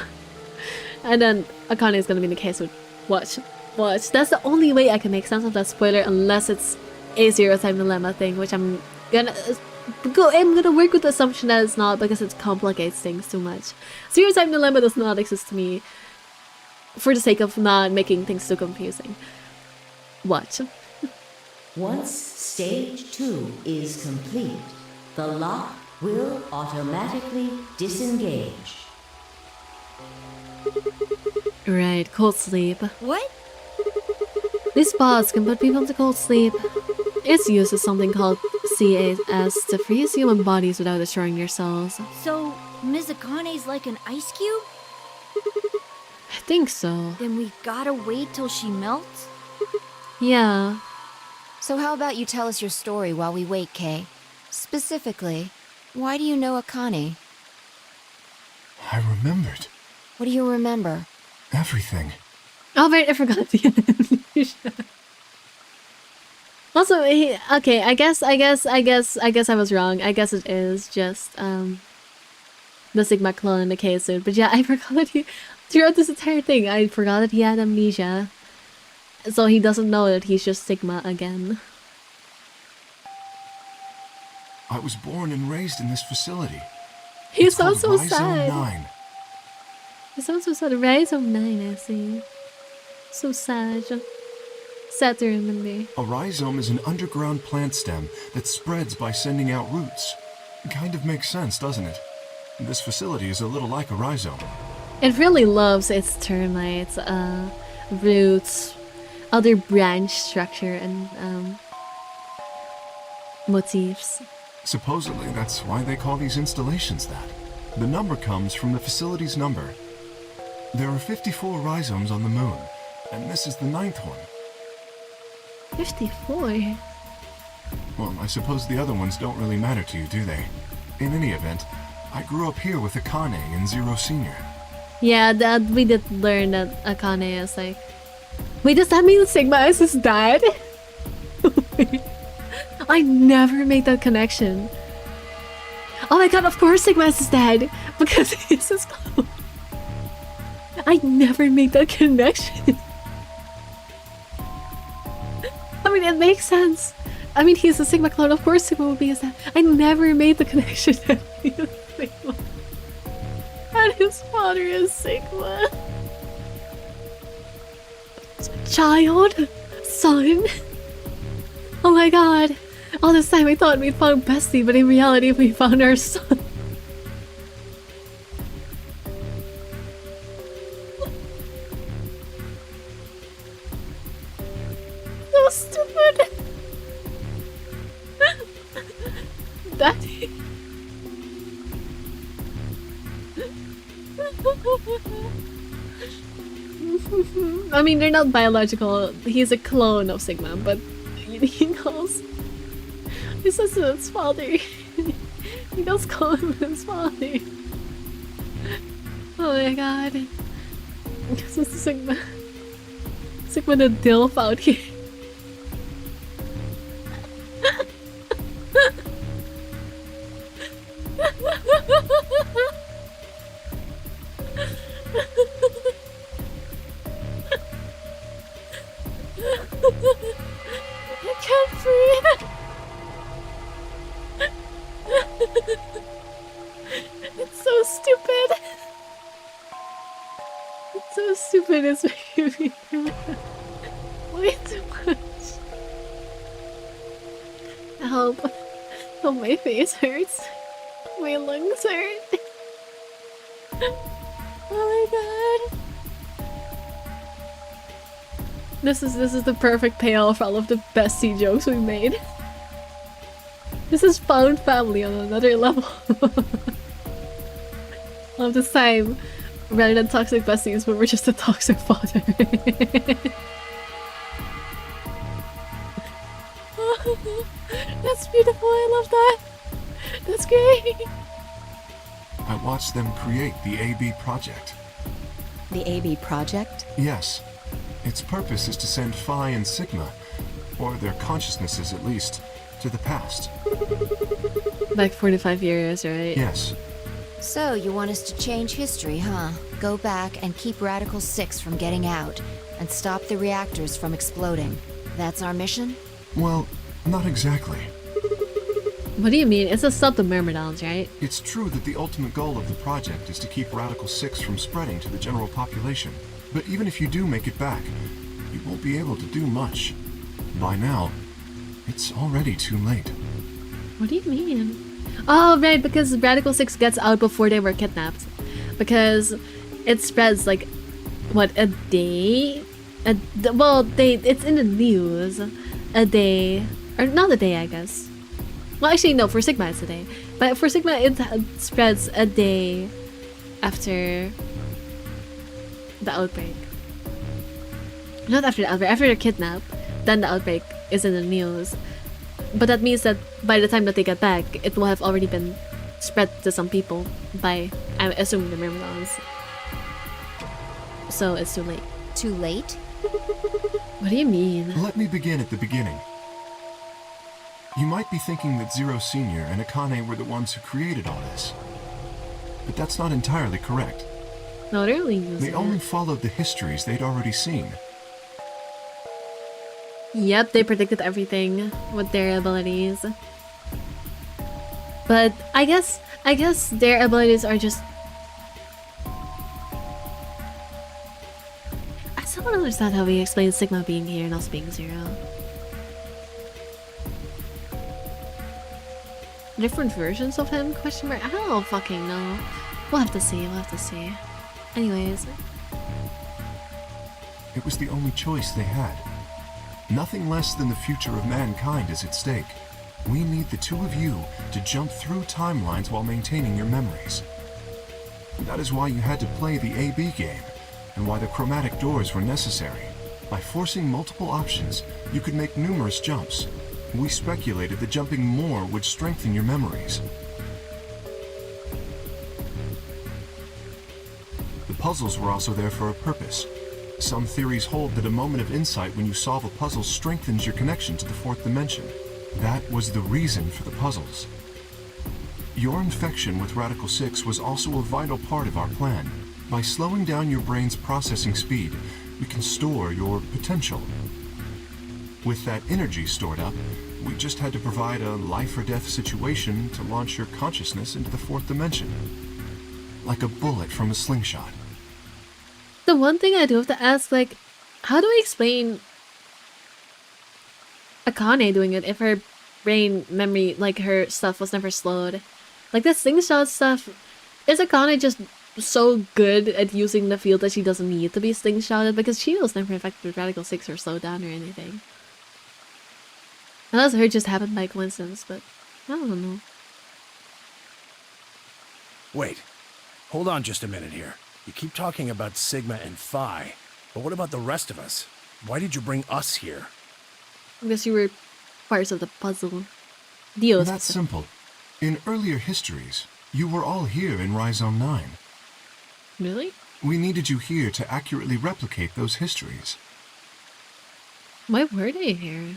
And then Akane is gonna be in the case with watch. That's the only way I can make sense of that spoiler, unless it's a zero-time dilemma thing, which I'm gonna work with the assumption that it's not, because it complicates things too much. Zero-time dilemma does not exist to me for the sake of not making things too confusing. Watch. Once stage 2 is complete, the lock will automatically disengage. Right, cold sleep. What? These pods can put people into cold sleep. It's used as something called CAS to freeze human bodies without destroying your cells. So, Ms. Akane's like an ice cube? I think so. Then we gotta wait till she melts? Yeah. So how about you tell us your story while we wait, Kay? Specifically, why do you know Akane? I remembered. What do you remember? Everything. Oh right, I forgot the amnesia. Also, okay, I guess I was wrong. I guess it is just the Sigma clone in the K suit. But yeah, I forgot that throughout this entire thing, I forgot that he had amnesia. So he doesn't know that he's just Sigma again. I was born and raised in this facility. He It's sounds so called Rhizome sad. 9. He sounds so sad. Rhizome 9, I see. So sad. Sad to remember. A rhizome is an underground plant stem that spreads by sending out roots. Kind of makes sense, doesn't it? This facility is a little like a rhizome. It really loves its termites, roots, other branch structure, and motifs. Supposedly, that's why they call these installations that. The number comes from the facility's number. There are 54 rhizomes on the moon, and this is the 9th one. 54? Well, I suppose the other ones don't really matter to you, do they? In any event, I grew up here with Akane in Zero Senior. Yeah, that we did learn that Akane is like... Wait, does that mean Sigma is his dad? I never made that connection. Oh my god, of course Sigma is his dad! Because he's his clone. I never made that connection. I mean, it makes sense. I mean, he's a Sigma clone, of course Sigma would be his dad. I never made the connection that he was Sigma. And his father is Sigma. Child? Son? Oh my god. All this time I thought we'd found Bestie, but in reality we found our son. So stupid. Daddy. I mean, they're not biological. He's a clone of Sigma, but he knows. He says to his father. He goes call him his father. Oh my god. This is Sigma. Sigma the DILF out here. I can't breathe. It's so stupid. It's so stupid. It's making me way too much. Help. Oh, my face hurts. My lungs hurt. Oh my god. This is the perfect payoff for all of the bestie jokes we made. This is found family on another level. All of this time, rather than toxic besties, but we're just a toxic father. That's beautiful. I love that. That's great. I watched them create the AB project. The AB project? Yes. Its purpose is to send Phi and Sigma, or their consciousnesses at least, to the past. Like 45 years, right? Yes. So, you want us to change history, huh? Go back and keep Radical 6 from getting out, and stop the reactors from exploding. That's our mission? Well, not exactly. What do you mean? It's to stop the Myrmidons, right? It's true that the ultimate goal of the project is to keep Radical 6 from spreading to the general population. But even if you do make it back, you won't be able to do much. By now, it's already too late. What do you mean? Oh, right, because Radical 6 gets out before they were kidnapped. Because it spreads like, what, a day? Well, it's in the news. A day. Or not a day, I guess. Well, actually, no, for Sigma it's a day. But for Sigma, it spreads a day after the outbreak. Not after the outbreak, after they're kidnapped, then the outbreak is in the news. But that means that by the time that they get back, it will have already been spread to some people by, I'm assuming, the Myrmidons. So it's too late. Too late? What do you mean? Let me begin at the beginning. You might be thinking that Zero Senior and Akane were the ones who created all this. But that's not entirely correct. No, they're only using They only followed the histories they'd already seen. Yep, they predicted everything with their abilities. But I guess their abilities are just... I still don't understand how we explain Sigma being here and us being Zero. Different versions of him? Question mark? I don't fucking know. We'll have to see, we'll have to see. Anyways. It was the only choice they had. Nothing less than the future of mankind is at stake. We need the two of you to jump through timelines while maintaining your memories. That is why you had to play the AB game, and why the chromatic doors were necessary. By forcing multiple options, you could make numerous jumps. We speculated that jumping more would strengthen your memories. The puzzles were also there for a purpose. Some theories hold that a moment of insight when you solve a puzzle strengthens your connection to the fourth dimension. That was the reason for the puzzles. Your infection with Radical 6 was also a vital part of our plan. By slowing down your brain's processing speed, we can store your potential. With that energy stored up, we just had to provide a life-or-death situation to launch your consciousness into the fourth dimension. Like a bullet from a slingshot. The one thing I do have to ask, like, how do we explain Akane doing it if her brain memory, like, her stuff was never slowed? Like, the slingshot stuff, is Akane just so good at using the field that she doesn't need to be slingshotted? Because she was never infected with Radical 6 or slowed down or anything. Unless her just happened by coincidence, but I don't know. Wait. Hold on just a minute here. You keep talking about Sigma and Phi, but what about the rest of us? Why did you bring us here? I guess you were parts of the puzzle. Dios. That's simple. In earlier histories, you were all here in Rhizome 9. Really? We needed you here to accurately replicate those histories. Why were they here?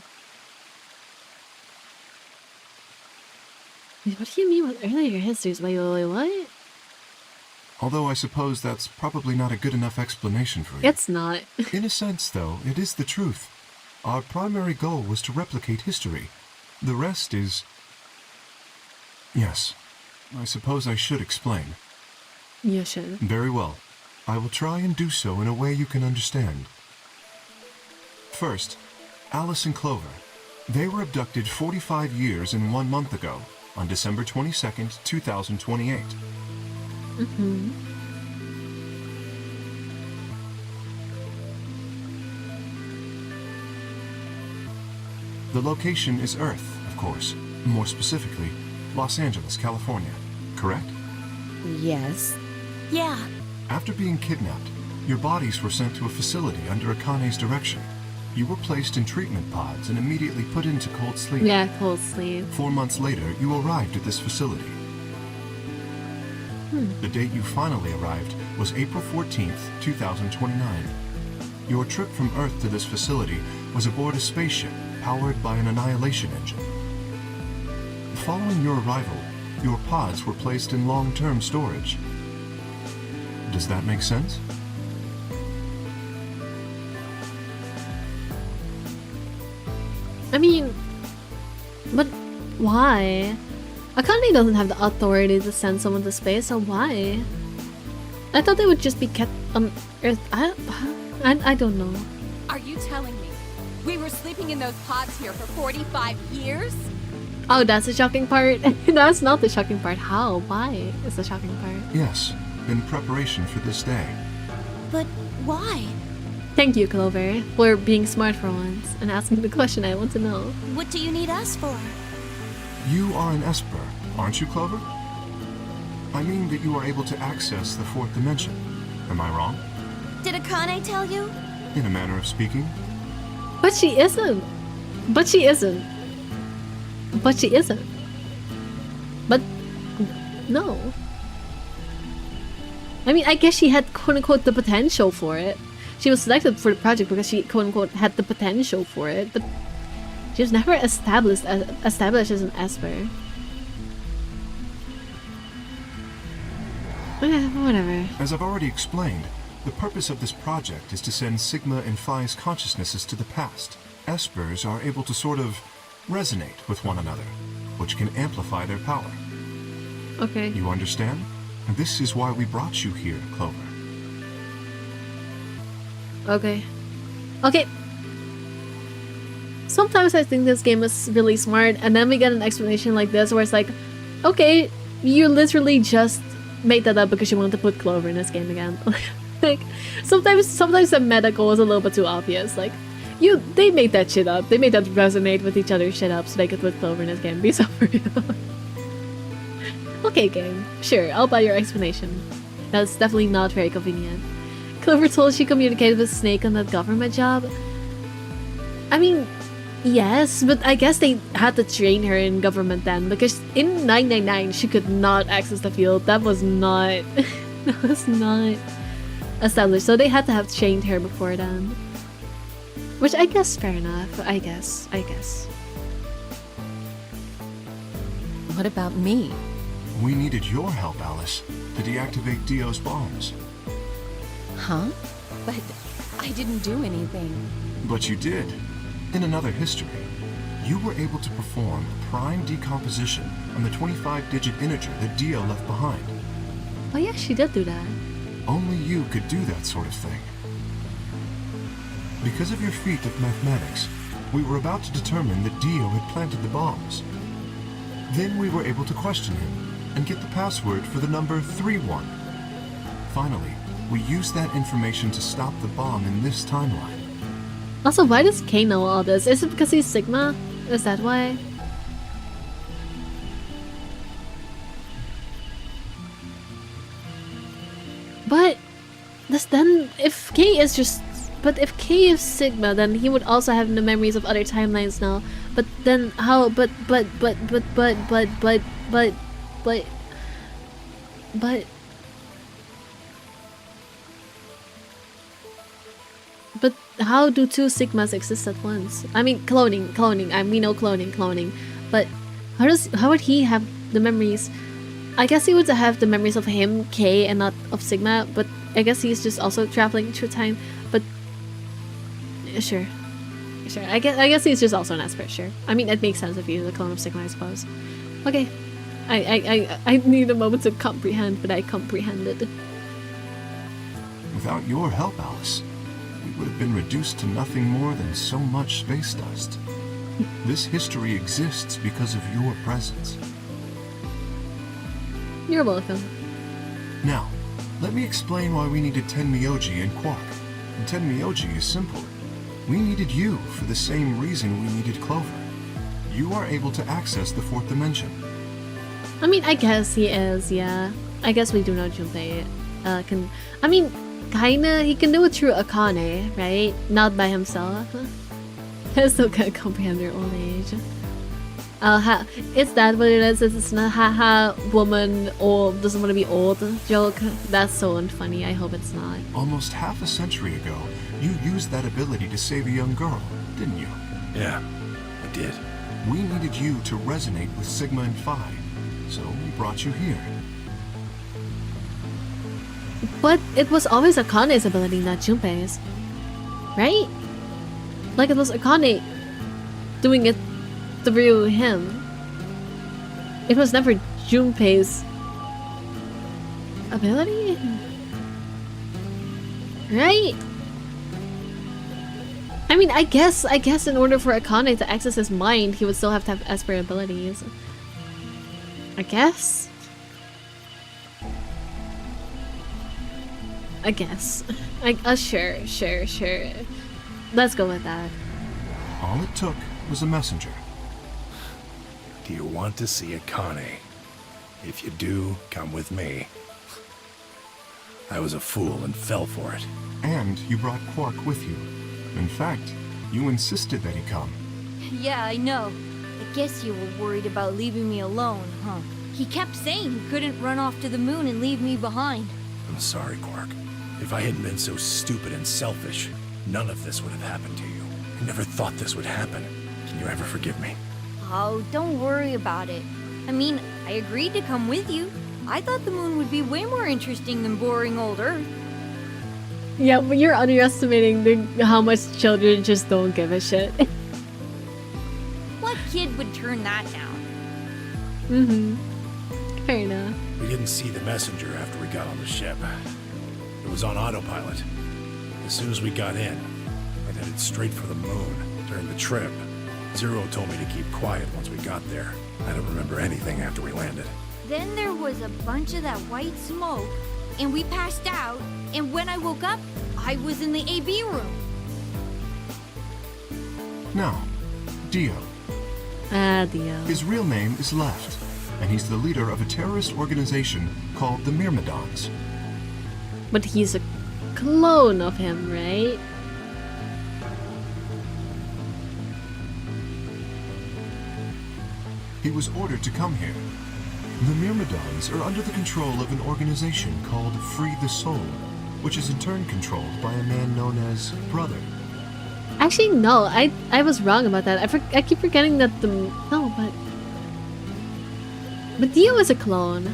What do you mean with earlier histories? Wait, what? Although I suppose that's probably not a good enough explanation for you. It's not. In a sense, though, it is the truth. Our primary goal was to replicate history. The rest is... Yes, I suppose I should explain. You should. Very well. I will try and do so in a way you can understand. First, Alice and Clover. They were abducted 45 years and 1 month ago, on December 22nd, 2028. The location is Earth, of course. More specifically, Los Angeles, California. Correct? Yes. Yeah. After being kidnapped, your bodies were sent to a facility under Akane's direction. You were placed in treatment pods and immediately put into cold sleep. Yeah, cold sleep. 4 months later, you arrived at this facility. The date you finally arrived was April 14th, 2029. Your trip from Earth to this facility was aboard a spaceship powered by an annihilation engine. Following your arrival, your pods were placed in long-term storage. Does that make sense? I mean, but why? Akane doesn't have the authority to send someone to space, so why? I thought they would just be kept on Earth. I don't know. Are you telling me we were sleeping in those pods here for 45 years? Oh, that's the shocking part. That's not the shocking part. How? Why is the shocking part? Yes, in preparation for this day. But why? Thank you, Clover, for being smart for once and asking the question I want to know. What do you need us for? You are an Esper, aren't you, Clover? I mean that you are able to access the fourth dimension. Am I wrong? Did Akane tell you? In a manner of speaking? But she isn't. But she isn't. But she isn't. But no. I mean, I guess she had quote-unquote the potential for it. She was selected for the project because she quote-unquote had the potential for it, but she was never established as an Esper. Whatever. As I've already explained, the purpose of this project is to send Sigma and Phi's consciousnesses to the past. Espers are able to sort of resonate with one another, which can amplify their power. Okay. You understand? And this is why we brought you here, Clover. Okay. Okay. Sometimes I think this game is really smart, and then we get an explanation like this where it's like, okay, you literally just made that up because you wanted to put Clover in this game again. Like, sometimes the meta goal is a little bit too obvious. Like, they made that shit up. They made that resonate with each other's shit up so they could put Clover in this game. Be so for real. Okay, game. Sure, I'll buy your explanation. That's definitely not very convenient. Clover told she communicated with Snake on that government job. I mean, yes, but I guess they had to train her in government then, because in 999 she could not access the field. That was not established, so they had to have trained her before then. Which I guess fair enough. I guess. What about me? We needed your help, Alice, to deactivate Dio's bombs. Huh? But I didn't do anything. But you did. In another history, you were able to perform prime decomposition on the 25-digit integer that Dio left behind. Oh yeah, she did do that. Only you could do that sort of thing. Because of your feat of mathematics, we were about to determine that Dio had planted the bombs. Then we were able to question him and get the password for the number 31. Finally, we used that information to stop the bomb in this timeline. Also, why does Kay know all this? Is it because he's Sigma? Is that why? But if Kay is Sigma, then he would also have the memories of other timelines now. But then how? But how do two Sigmas exist at once? I mean, cloning. We know cloning. But how would he have the memories? I guess he would have the memories of him, K, and not of Sigma. But I guess he's just also traveling through time. But sure. I guess he's just also an Esper. Sure. I mean, it makes sense if he's a clone of Sigma, I suppose. Okay. I need a moment to comprehend, but I comprehended. Without your help, Alice, we would have been reduced to nothing more than so much space dust. This history exists because of your presence. You're welcome. Now, let me explain why we needed Tenmyoji and Quark. And Tenmyoji is simple. We needed you for the same reason we needed Clover. you are able to access the fourth dimension. I mean, I guess he is, yeah. I guess we do know Junpei can... I mean, kinda, he can do it through Akane, right? Not by himself. I still can't comprehend their old age. Is that what it is? It's not haha, woman, old, doesn't want to be old joke? That's so unfunny, I hope it's not. Almost half a century ago, you used that ability to save a young girl, didn't you? Yeah, I did. We needed you to resonate with Sigma and Phi, so we brought you here. But it was always Akane's ability, not Junpei's. Right? Like it was Akane doing it through him. It was never Junpei's ability? Right? I mean, I guess in order for Akane to access his mind, he would still have to have Esper abilities. I guess? I guess. Sure. Let's go with that. All it took was a messenger. Do you want to see Akane? If you do, come with me. I was a fool and fell for it. And you brought Quark with you. In fact, you insisted that he come. Yeah, I know. I guess you were worried about leaving me alone, huh? He kept saying he couldn't run off to the moon and leave me behind. I'm sorry, Quark. If I hadn't been so stupid and selfish, none of this would have happened to you. I never thought this would happen. Can you ever forgive me? Oh, don't worry about it. I mean, I agreed to come with you. I thought the moon would be way more interesting than boring old Earth. Yeah, but you're underestimating how much children just don't give a shit. What kid would turn that down? Fair enough. We didn't see the messenger after we got on the ship. It was on autopilot. As soon as we got in, I headed straight for the moon. During the trip, Zero told me to keep quiet once we got there. I don't remember anything after we landed. Then there was a bunch of that white smoke, and we passed out, and when I woke up, I was in the AB room. Now, Dio. Dio. His real name is Left, and he's the leader of a terrorist organization called the Myrmidons. But he's a clone of him, right? He was ordered to come here. The Myrmidons are under the control of an organization called Free the Soul, which is in turn controlled by a man known as Brother. Actually, no, I was wrong about that. I keep forgetting that but Dio is a clone.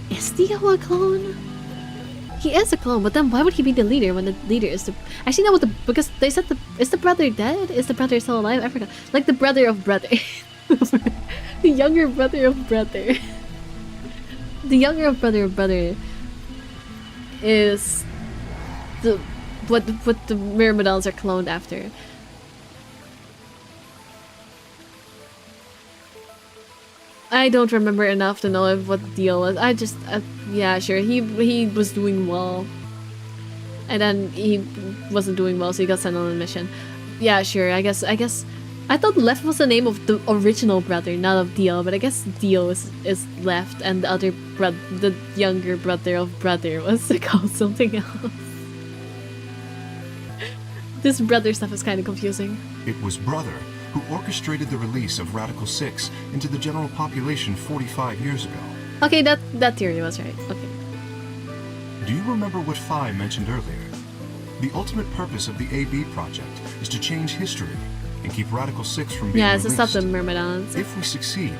Is Dio a clone? He is a clone, but then why would he be the leader when the leader is the... Actually, no, because they said is the brother dead? Is the brother still alive? I forgot. Like the brother of brother. The younger brother of brother. The younger brother of brother is what the Myrmidons are cloned after. I don't remember enough to know what the deal was. Yeah, sure, he was doing well. And then he wasn't doing well, so he got sent on a mission. Yeah, sure, I guess I thought Left was the name of the original brother, not of Dio, but I guess Dio is Left, and the younger brother of brother was called something else. This brother stuff is kind of confusing. It was Brother who orchestrated the release of Radical 6 into the general population 45 years ago. Okay, that theory was right. Okay. Do you remember what Phi mentioned earlier? The ultimate purpose of the AB project is to change history and keep Radical 6 from being released. To stop the Myrmidons. If we succeed,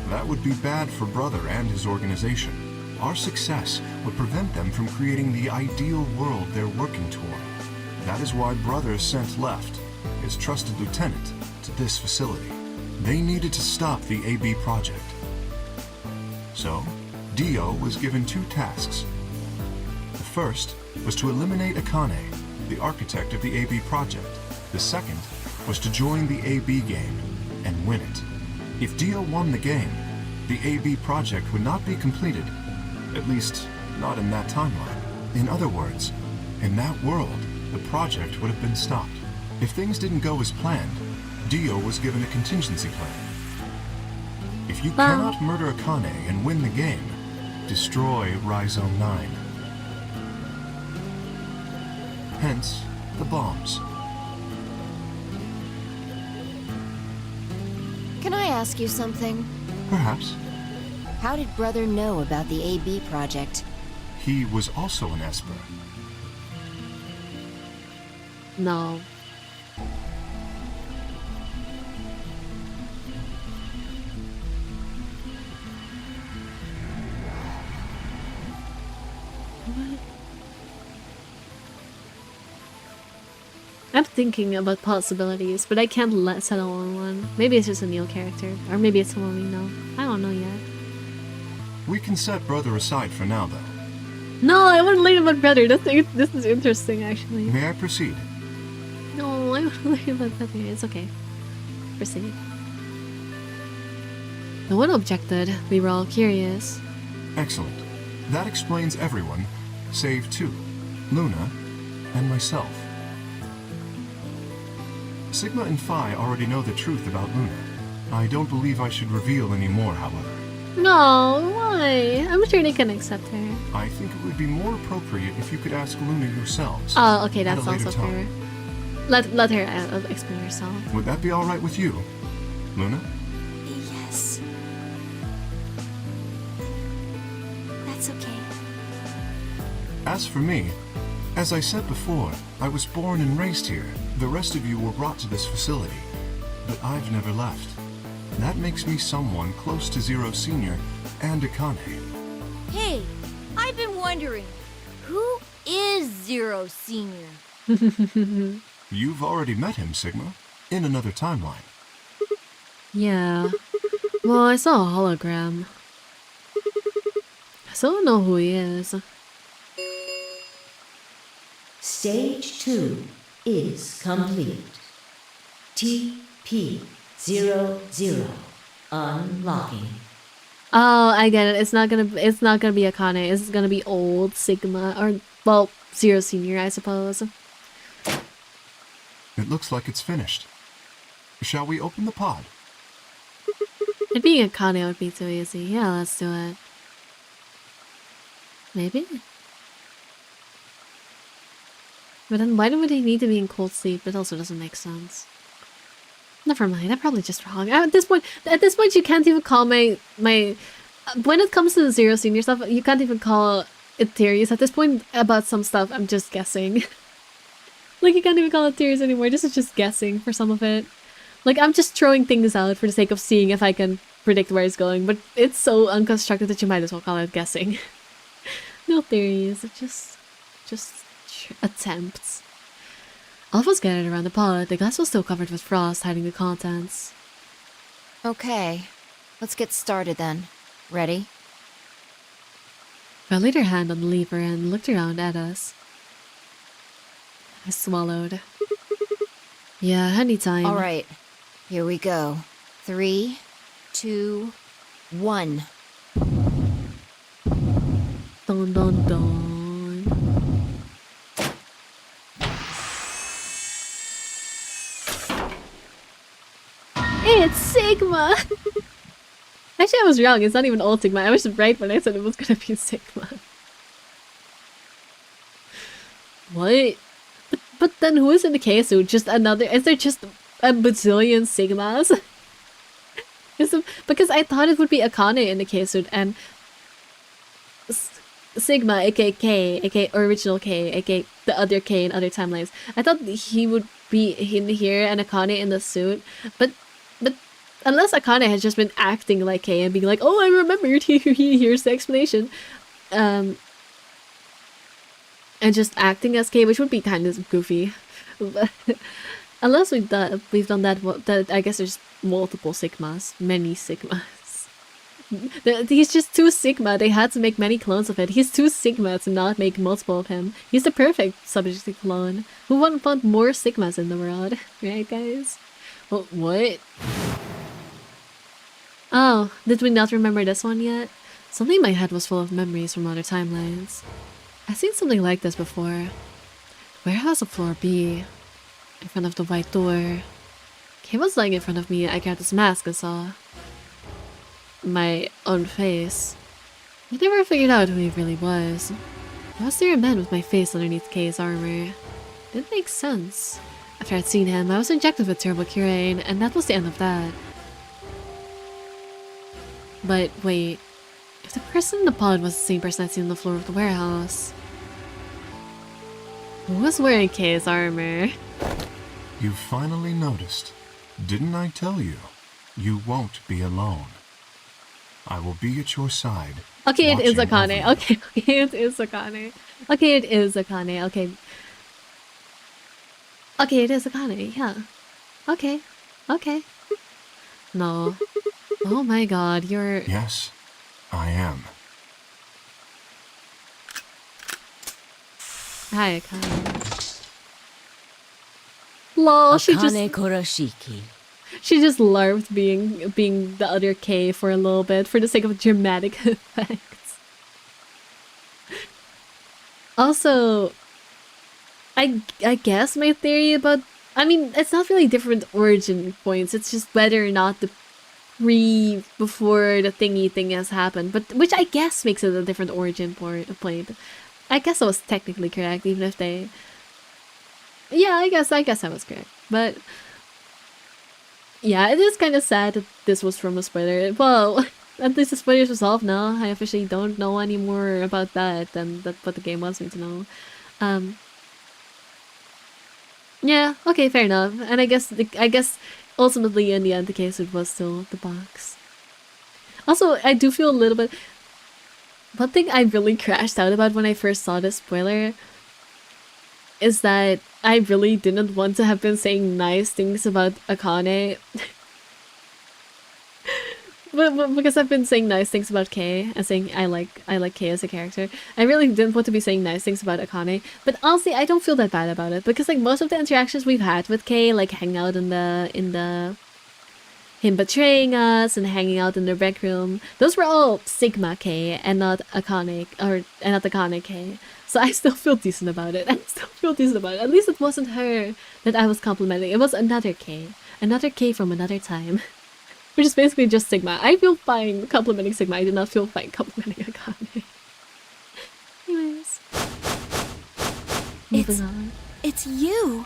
that would be bad for Brother and his organization. Our success would prevent them from creating the ideal world they're working toward. That is why Brother sent Left, his trusted lieutenant, to this facility. They needed to stop the AB project. So, Dio was given 2 tasks. The first was to eliminate Akane, the architect of the AB project. The second was to join the AB game and win it. If Dio won the game, the AB project would not be completed, at least not in that timeline. In other words, in that world, the project would have been stopped. If things didn't go as planned, Dio was given a contingency plan. If you cannot murder Akane and win the game, destroy Rhizome 9. Hence, the bombs. Can I ask you something? Perhaps. How did Brother know about the AB project? He was also an Esper. No. What? I'm thinking about possibilities, but I can't settle on one. Maybe it's just a new character, or maybe it's someone we know. I don't know yet. We can set Brother aside for now, though. No, I want to learn about Brother. This is interesting, actually. May I proceed? No, I want to learn about Brother. It's okay. Proceed. No one objected. We were all curious. Excellent. That explains everyone, save two, Luna and myself. Sigma and Phi already know the truth about Luna. I don't believe I should reveal any more, however. No, why? I'm sure they can accept her. I think it would be more appropriate if you could ask Luna yourselves. Oh, okay, at a that's later also time. fair. Let her explain herself. Would that be alright with you, Luna? Yes. That's okay. As for me, as I said before, I was born and raised here. The rest of you were brought to this facility, but I've never left. That makes me someone close to Zero Senior and Akane. Hey, I've been wondering, who is Zero Senior? You've already met him, Sigma, in another timeline. Yeah. Well, I saw a hologram. I still don't know who he is. Stage 2 is complete. TP00 unlocking. Oh, I get it. It's not gonna be Akane. It's gonna be old Sigma, or well, Zero Senior, I suppose. It looks like it's finished. Shall we open the pod? It being Akane would be too easy. Yeah, let's do it. Maybe? But then why would he need to be in cold sleep? It also doesn't make sense. Never mind, I'm probably just wrong. At this point, you can't even call my when it comes to the Zero Senior stuff, you can't even call it theories. At this point, about some stuff, I'm just guessing. Like, you can't even call it theories anymore. This is just guessing for some of it. Like, I'm just throwing things out for the sake of seeing if I can predict where it's going, but it's so unconstructed that you might as well call it guessing. No theories, it's just attempts. All of us gathered around the pod. The glass was still covered with frost, hiding the contents. Okay, let's get started then. Ready? I laid her hand on the lever and looked around at us. I swallowed. Yeah, anytime. Alright, here we go. 3, 2, 1. Dun dun dun. It's Sigma! Actually, I was wrong. It's not even old Sigma. I was right when I said it was gonna be Sigma. What? But then who is in the K-suit? Just another... Is there just a bazillion Sigmas? Because I thought it would be Akane in the K-suit and... Sigma, aka K, aka original K, aka the other K in other timelines. I thought he would be in here and Akane in the suit, but unless Akane has just been acting like K and being like, oh, I remembered, here's the explanation, and just acting as K, which would be kind of goofy. But unless we've done that, I guess there's multiple Sigmas, many Sigmas. He's just too Sigma. They had to make many clones of it. He's too Sigma to not make multiple of him. He's the perfect subject to clone. Who wouldn't want more Sigmas in the world? Right, guys? Well, what? Oh, did we not remember this one yet? Suddenly my head was full of memories from other timelines. I've seen something like this before. Where has a floor B? In front of the white door. He was lying in front of me. I grabbed his mask and saw my own face. I never figured out who he really was. Why was there a man with my face underneath Kay's armor? Didn't make sense. After I'd seen him, I was injected with terrible curane, and that was the end of that. But wait, if the person in the pod was the same person I'd seen on the floor of the warehouse, who was wearing Kay's armor? You finally noticed. Didn't I tell you? You won't be alone. I will be at your side. Okay, it is watching Akane. over Okay, it is Akane. Okay, it is Akane. Okay. Okay, it is Akane. Yeah. Okay. Okay. No. Oh my god, you're... Yes, I am. Hi, Akane. Lol, she just... Akane Kurashiki. She just loved being the other K for a little bit for the sake of dramatic effects. Also, I guess my theory about... I mean, it's not really different origin points, it's just whether or not the before the thingy thing has happened, but which I guess makes it a different origin point. I guess I was technically correct, even if they... Yeah, I guess I was correct, but... Yeah, it is kind of sad that this was from a spoiler. Well, at least the spoiler's resolved now. I officially don't know any more about that than what the game wants me to know. Yeah, okay, fair enough. And I guess ultimately in the end the case it was still the box. Also, I do feel a little bit... One thing I really crashed out about when I first saw this spoiler is that I really didn't want to have been saying nice things about Akane. but because I've been saying nice things about Kay and saying I like Kay as a character, I really didn't want to be saying nice things about Akane. But honestly, I don't feel that bad about it because like most of the interactions we've had with Kay, like hanging out in the him betraying us and hanging out in the rec room, those were all Sigma K and not Akane and not Akane K. So I still feel decent about it. At least it wasn't her that I was complimenting. It was another K from another time. Which is basically just Sigma. I feel fine complimenting Sigma. I did not feel fine complimenting Akane. Anyways. Moving on. It's you!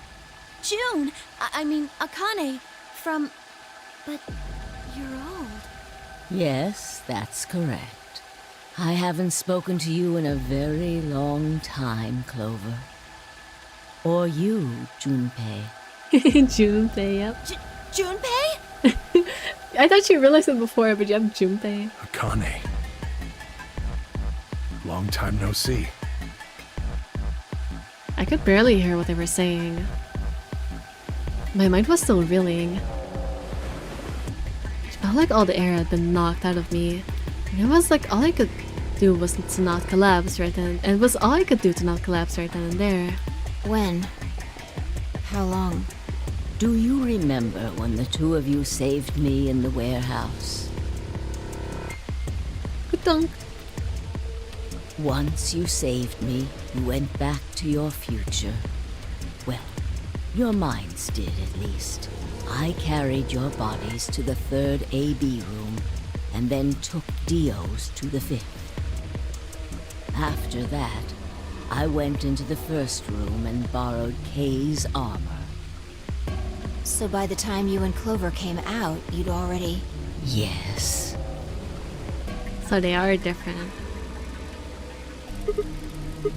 June! I mean, Akane from... But you're old. Yes, that's correct. I haven't spoken to you in a very long time, Clover. Or you, Junpei. Junpei, yep. Junpei? I thought you realized it before, but you have Junpei. Akane. Long time no see. I could barely hear what they were saying. My mind was still reeling. It felt like all the air had been knocked out of me. And it was like all I could do was to not collapse right then. And it was all I could do to not collapse right then and there. When? How long? Do you remember when the two of you saved me in the warehouse? Ka-dunk. Once you saved me, you went back to your future. Well, your minds did at least. I carried your bodies to the 3rd AB room and then took Dio's to the 5th. After that, I went into the 1st room and borrowed Kay's armor. So by the time you and Clover came out, you'd already... Yes. So they are different.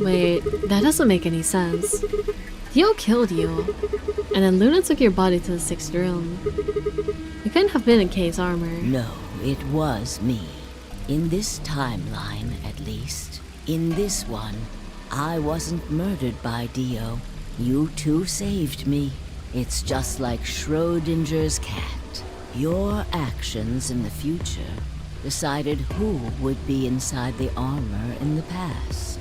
Wait, that doesn't make any sense. Dio killed you, and then Luna took your body to the 6th room. You couldn't have been in Kay's armor. No, it was me. In this timeline, at least. In this one, I wasn't murdered by Dio. You two saved me. It's just like Schrodinger's cat. Your actions in the future decided who would be inside the armor in the past.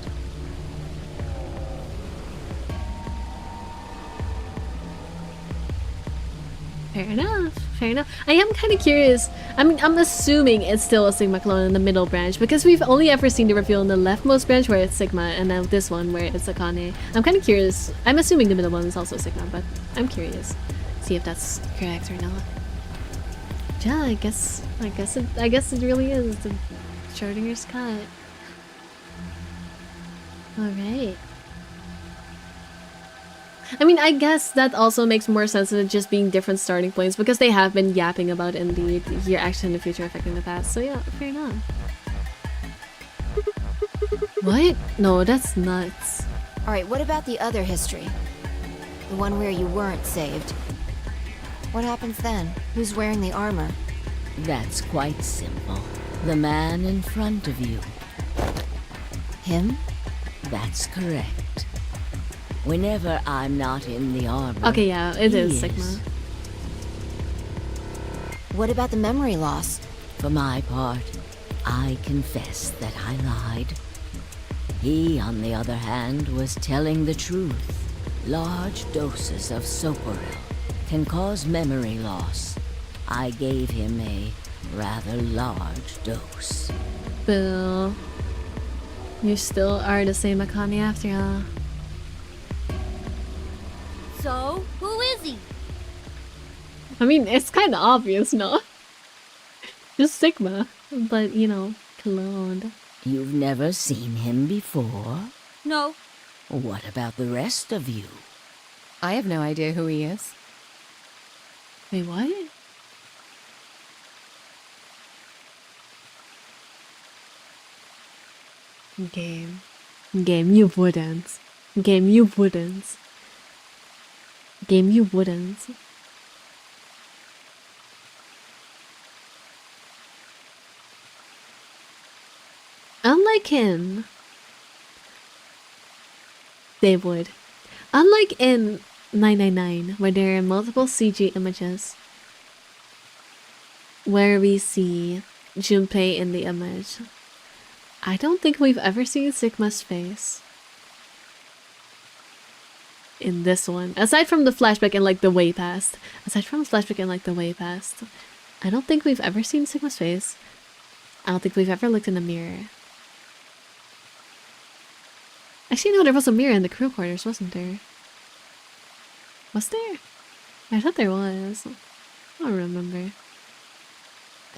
Fair enough, fair enough. I am kind of curious. I mean, I'm assuming it's still a Sigma clone in the middle branch because we've only ever seen the reveal in the leftmost branch where it's Sigma and now this one where it's Akane. I'm kind of curious. I'm assuming the middle one is also Sigma, but I'm curious. See if that's correct or not. Yeah, I guess it really is the Schrodinger's cat. Alright. I mean, I guess that also makes more sense than it just being different starting points because they have been yapping about indeed your action in the future affecting the past. So yeah, fair enough. What? No, that's nuts. Alright, what about the other history? The one where you weren't saved. What happens then? Who's wearing the armor? That's quite simple. The man in front of you. Him? That's correct. Whenever I'm not in the armor. Okay, yeah, it is Sigma. What about the memory loss? For my part, I confess that I lied. He, on the other hand, was telling the truth. Large doses of soporil can cause memory loss. I gave him a rather large dose. Bill, you still are the same Akane after all. So, who is he? I mean, it's kind of obvious, no? Just Sigma, but you know, cloned. You've never seen him before? No. What about the rest of you? I have no idea who he is. Wait, what? Game, you wouldn't. Game, you wouldn't. Game, you wouldn't. Unlike him, they would. Unlike in 999, where there are multiple CG images, where we see Junpei in the image, I don't think we've ever seen Sigma's face in this one. Aside from the flashback and like the way past. I don't think we've ever seen Sigma's face. I don't think we've ever looked in a mirror. Actually, no, there was a mirror in the crew quarters, wasn't there? Was there? I thought there was. I don't remember.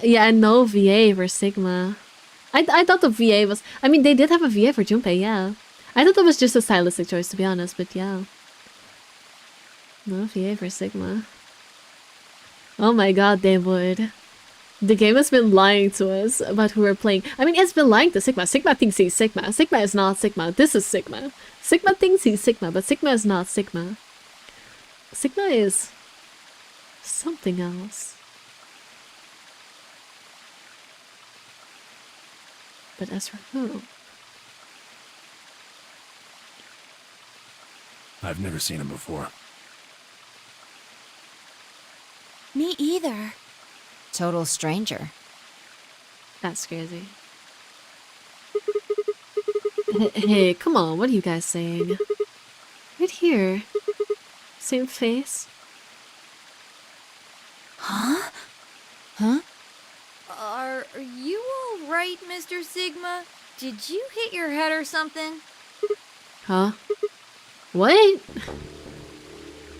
Yeah, and no VA for Sigma. I thought the VA was... I mean, they did have a VA for Junpei, yeah. I thought that was just a stylistic choice, to be honest, but yeah. No VA for Sigma. Oh my god, they would. The game has been lying to us about who we're playing. I mean, it's been lying to Sigma. Sigma thinks he's Sigma. Sigma is not Sigma. This is Sigma. Sigma thinks he's Sigma, but Sigma is not Sigma. Sigma is... something else. But as for who? I've never seen him before. Me either. Total stranger. That's crazy. Hey, come on, what are you guys saying? Right here. Same face. Huh? Huh? Are you alright, Mr. Sigma? Did you hit your head or something? Huh? What?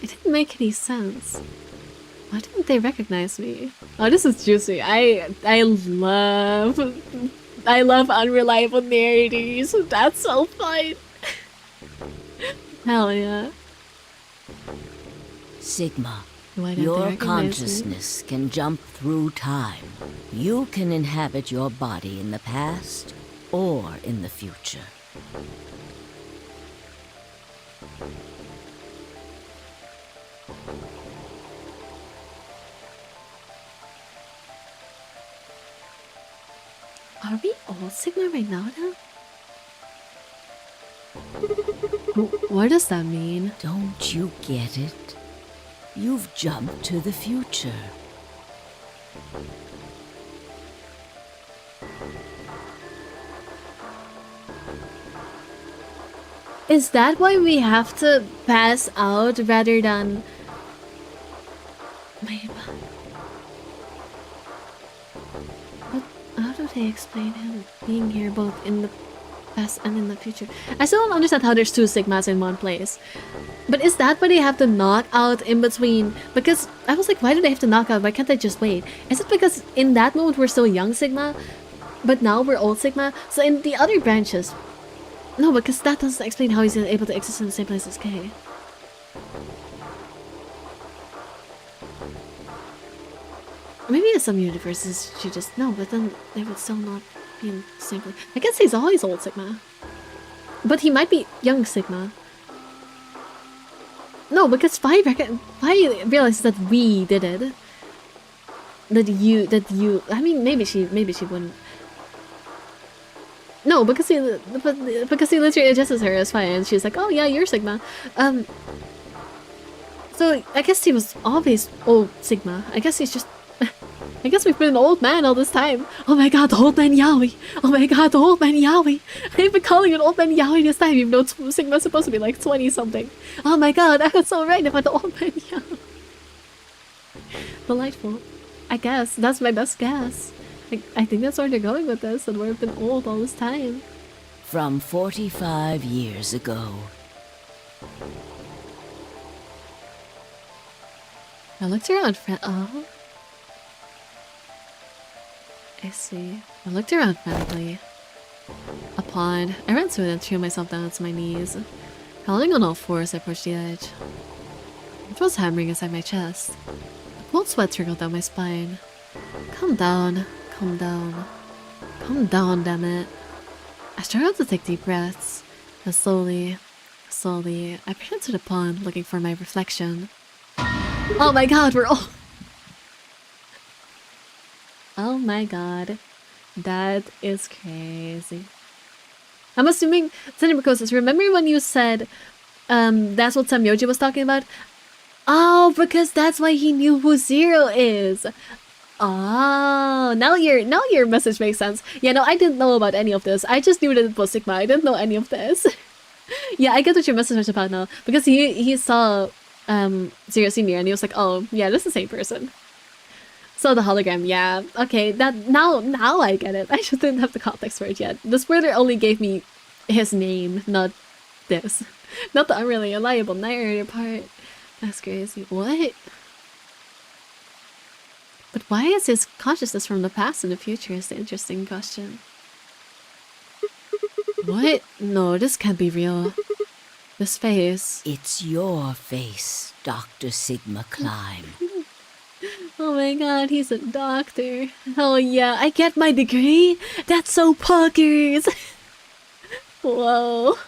It didn't make any sense. Why didn't they recognize me? Oh, this is juicy. I love unreliable narratives. That's so fun. Hell yeah. Sigma, Why didn't they your recognize me? consciousness can jump through time. You can inhabit your body in the past or in the future. Are we all Sigma right now then? What does that mean? Don't you get it? You've jumped to the future. Is that why we have to pass out rather than... But how do they explain him being here both in the past and in the future. I still don't understand how there's two Sigmas in one place. But is that why they have to knock out in between? Because I was like, why do they have to knock out? Why can't they just wait? Is it because in that moment we're still young Sigma, but now we're old Sigma? So in the other branches... No, because that doesn't explain how he's able to exist in the same place as Kay. Maybe in some universes she just... No, but then they would still not be in the same place. I guess he's always old Sigma. But he might be young Sigma. No, because Fi realizes that we did it. That you... I mean, maybe she wouldn't. No, because he literally addresses her as Fi, and she's like, oh yeah, you're Sigma. So I guess he was always old Sigma. I guess he's just... I guess we've been an old man all this time. Oh my god, the old man Yaoi. Oh my god, the old man Yaoi. I've been calling it old man Yaoi this time, even though Sigma's supposed to be like 20 something. Oh my god, I was so right about the old man Yaoi. Delightful. I guess. That's my best guess. I think that's where they're going with this, and we've been old all this time. From 45 years ago. I looked around oh. I see. I looked around frantically. A pond. I ran through it and threw myself down to my knees. Crawling on all fours, I approached the edge. It was hammering inside my chest. A cold sweat trickled down my spine. Calm down. Calm down. Calm down, damn it. I struggled to take deep breaths. And slowly, I peered into the pond looking for my reflection. Oh my god, we're all... Oh my god. That is crazy. I'm assuming, Cinebracosis, remember when you said that's what Samyoji was talking about? Oh, because that's why he knew who Zero is. Oh, now your message makes sense. Yeah, no, I didn't know about any of this. I just knew that it was Sigma. I didn't know any of this. Yeah, I get what your message was about now. Because he saw Zero Senior and he was like, oh, yeah, this is the same person. So the hologram, yeah. Okay, that now I get it. I just didn't have the context for it yet. The spoiler only gave me his name, not this. Not the unreally reliable narrator part. That's crazy. What? But why is his consciousness from the past and the future is the interesting question. What? No, this can't be real. This face. It's your face, Dr. Sigma Climb. Oh my god, he's a doctor. Oh yeah, I get my degree? That's so puckers! Whoa.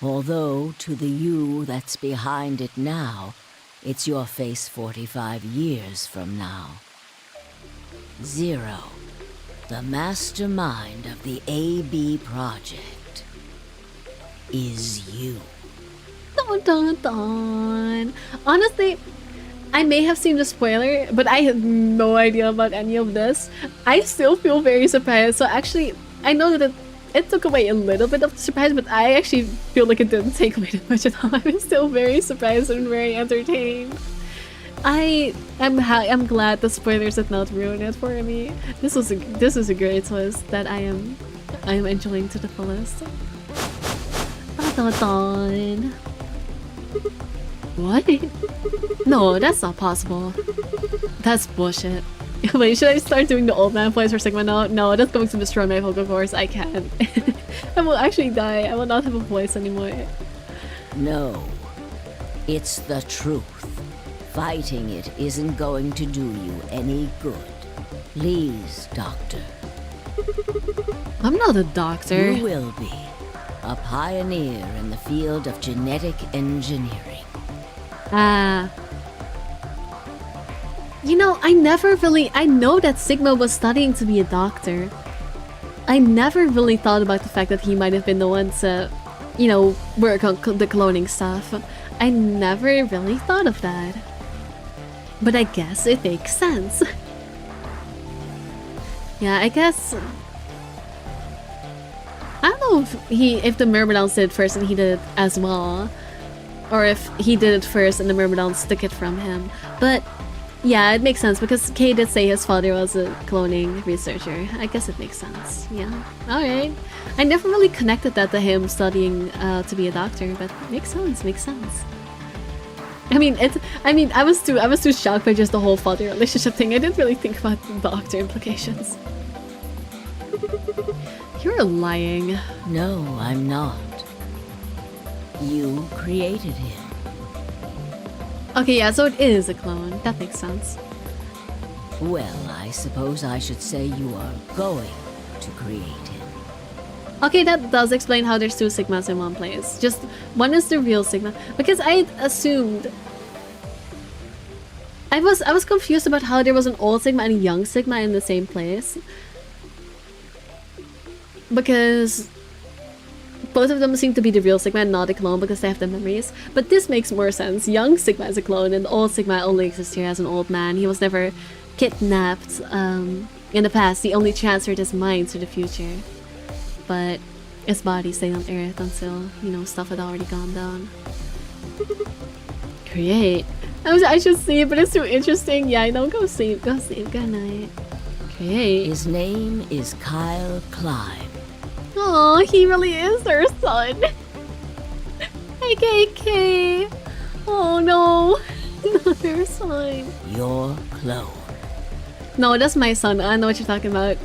Although, to the you that's behind it now, it's your face 45 years from now. Zero, the mastermind of the AB project, is you. Dun dun dun. Honestly, I may have seen the spoiler, but I had no idea about any of this. I still feel very surprised. So actually, I know that it took away a little bit of the surprise, but I actually feel like it didn't take away that much at all. I'm still very surprised and very entertained. I'm glad the spoilers did not ruin it for me. This is a great twist that I am enjoying to the fullest. Dun dun dun. What? No, that's not possible. That's bullshit. Wait, should I start doing the old man voice for Sigma? No, that's going to destroy my vocal cords. I can't. I will actually die. I will not have a voice anymore. No. It's the truth. Fighting it isn't going to do you any good. Please, Doctor. I'm not a doctor. You will be. A pioneer in the field of genetic engineering. You know, I know that Sigma was studying to be a doctor. I never really thought about the fact that he might have been the one to, you know, work on the cloning stuff. I never really thought of that. But I guess it makes sense. Yeah, I guess... I don't know if the Myrmidons did it first and he did it as well. Or if he did it first and the Myrmidons took it from him. But Yeah, it makes sense because Kay did say his father was a cloning researcher. I guess it makes sense. Yeah. Alright. I never really connected that to him studying to be a doctor, but makes sense, makes sense. I was too shocked by just the whole father relationship thing. I didn't really think about the doctor implications. You're lying. No, I'm not. You created him. Okay, yeah, so it is a clone. That makes sense. Well, I suppose I should say you are going to create him. Okay, that does explain how there's two Sigmas in one place. Just one is the real Sigma. Because I assumed... I was confused about how there was an old Sigma and a young Sigma in the same place. Because... both of them seem to be the real Sigma and not a clone because they have the memories. But this makes more sense. Young Sigma is a clone and old Sigma only exists here as an old man. He was never kidnapped in the past. He only transferred his mind to the future. But his body stayed on Earth until, you know, stuff had already gone down. Create. I should see it, but it's too interesting. Yeah, I know. Go see it. Go see it. Good night. Create. His name is Kyle Climb. Oh, he really is her son. AKK. Oh no. Not her son. Your clone. No, that's my son. I know what you're talking about.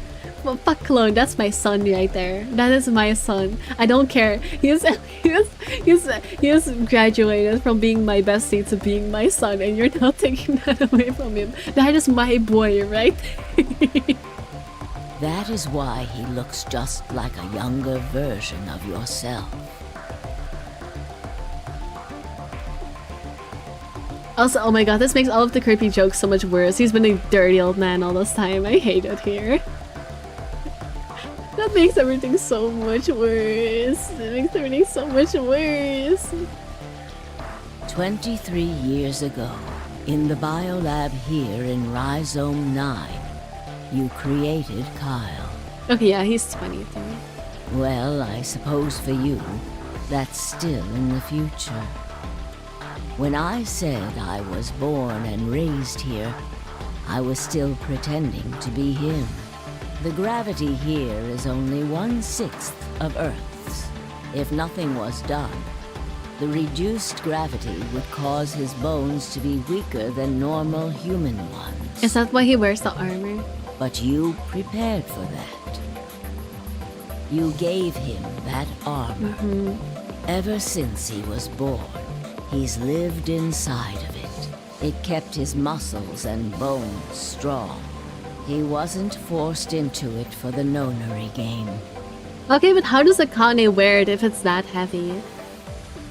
Well, fuck clone, that's my son right there. That is my son. I don't care. He's graduated from being my bestie to being my son, and you're not taking that away from him. That is my boy, right? That is why he looks just like a younger version of yourself. Also, oh my god, this makes all of the creepy jokes so much worse. He's been a dirty old man all this time. I hate it here. That makes everything so much worse. It makes everything so much worse. 23 years ago, in the biolab here in Rhizome 9, you created Kyle. Okay, yeah, he's 23. Well, I suppose for you, that's still in the future. When I said I was born and raised here, I was still pretending to be him. The gravity here is only 1/6 of Earth's. If nothing was done, the reduced gravity would cause his bones to be weaker than normal human ones. Is that why he wears the armor? But you prepared for that. You gave him that armor. Ever since he was born, he's lived inside of it. It kept his muscles and bones strong. He wasn't forced into it for the nonary game. Okay, but how does Akane wear it if it's that heavy?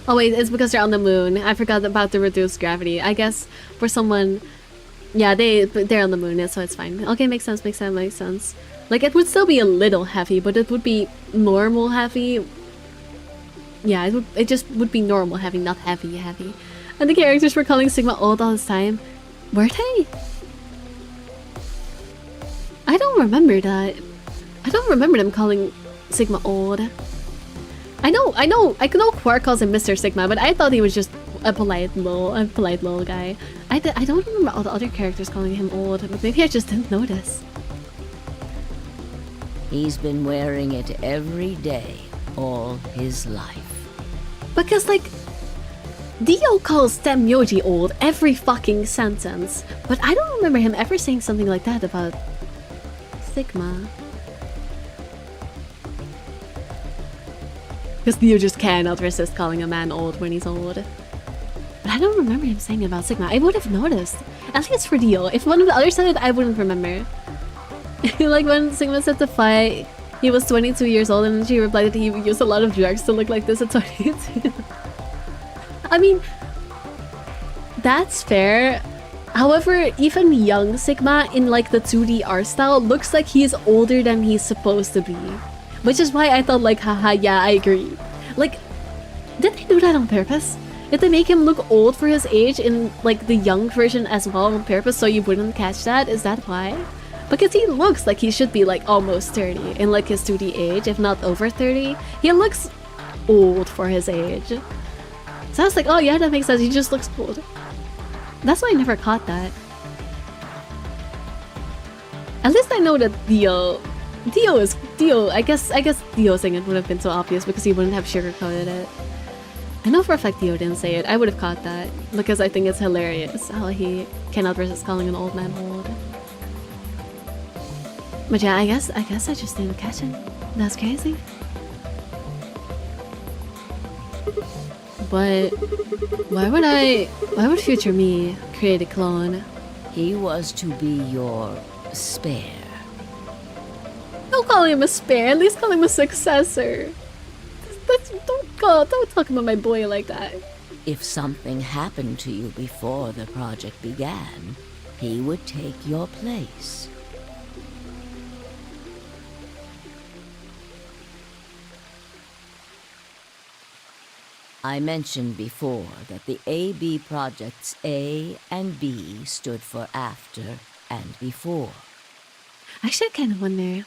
Oh wait, it's because they're on the moon. I forgot about the reduced gravity. I guess for someone... Yeah, they're on the moon, so it's fine. Okay, makes sense, makes sense, makes sense. Like, it would still be a little heavy, but it would be normal heavy. Yeah, it just would be normal heavy, not heavy heavy. And the characters were calling Sigma old all this time. Were they? I don't remember that. I don't remember them calling Sigma old. I know Quark calls him Mr. Sigma, but I thought he was just a polite little guy. I don't remember all the other characters calling him old, but maybe I just didn't notice. He's been wearing it every day, all his life. Because, like, Dio calls Tenmyoji old every fucking sentence, but I don't remember him ever saying something like that about Sigma. Because Dio just cannot resist calling a man old when he's old. But I don't remember him saying it about Sigma. I would have noticed. At least for Dio. If one of the others said it, I wouldn't remember. Like when Sigma said to Phi, he was 22 years old and she replied that he used a lot of drugs to look like this at 22. I mean, that's fair. However, even young Sigma in like the 2D art style looks like he's older than he's supposed to be. Which is why I thought like, haha, yeah, I agree. Like, did they do that on purpose? Did they make him look old for his age in like the young version as well on purpose so you wouldn't catch that? Is that why? Because he looks like he should be like almost 30 in like his 2D age, if not over 30. He looks old for his age. So I was like, oh yeah, that makes sense, he just looks old. That's why I never caught that. At least I know that Dio. I guess Dio saying it would have been so obvious because he wouldn't have sugarcoated it. I know for a fact Dio didn't say it. I would have caught that because I think it's hilarious how he cannot resist calling an old man old. But yeah, I guess I just didn't catch it. That's crazy. But why would future me create a clone? He was to be your spare. Don't call him a spare, at least call him a successor. Don't talk about my boy like that. If something happened to you before the project began, he would take your place. I mentioned before that the AB projects A and B stood for after and before. Actually, I kind of wonder.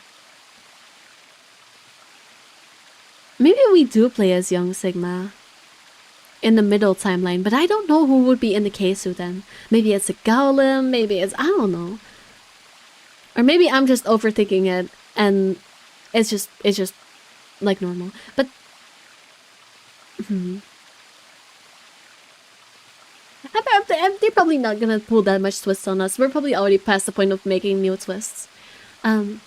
Maybe we do play as young Sigma in the middle timeline, but I don't know who would be in the K-suit then. Maybe it's a golem, maybe it's... I don't know. Or maybe I'm just overthinking it and it's just like normal. But... They're probably not gonna pull that much twist on us. We're probably already past the point of making new twists. I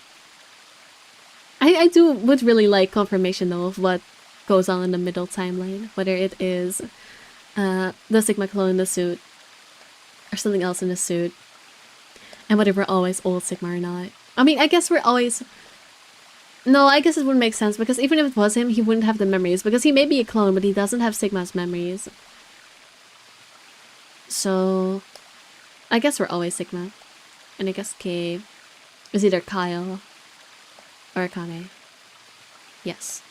would really like confirmation though of what goes on in the middle timeline. Whether it is the Sigma clone in the suit or something else in the suit. And whether we're always old Sigma or not. I mean, I guess we're always... No, I guess it wouldn't make sense because even if it was him, he wouldn't have the memories because he may be a clone, but he doesn't have Sigma's memories. So, I guess we're always Sigma. And I guess K is either Kyle or Akane. Yes.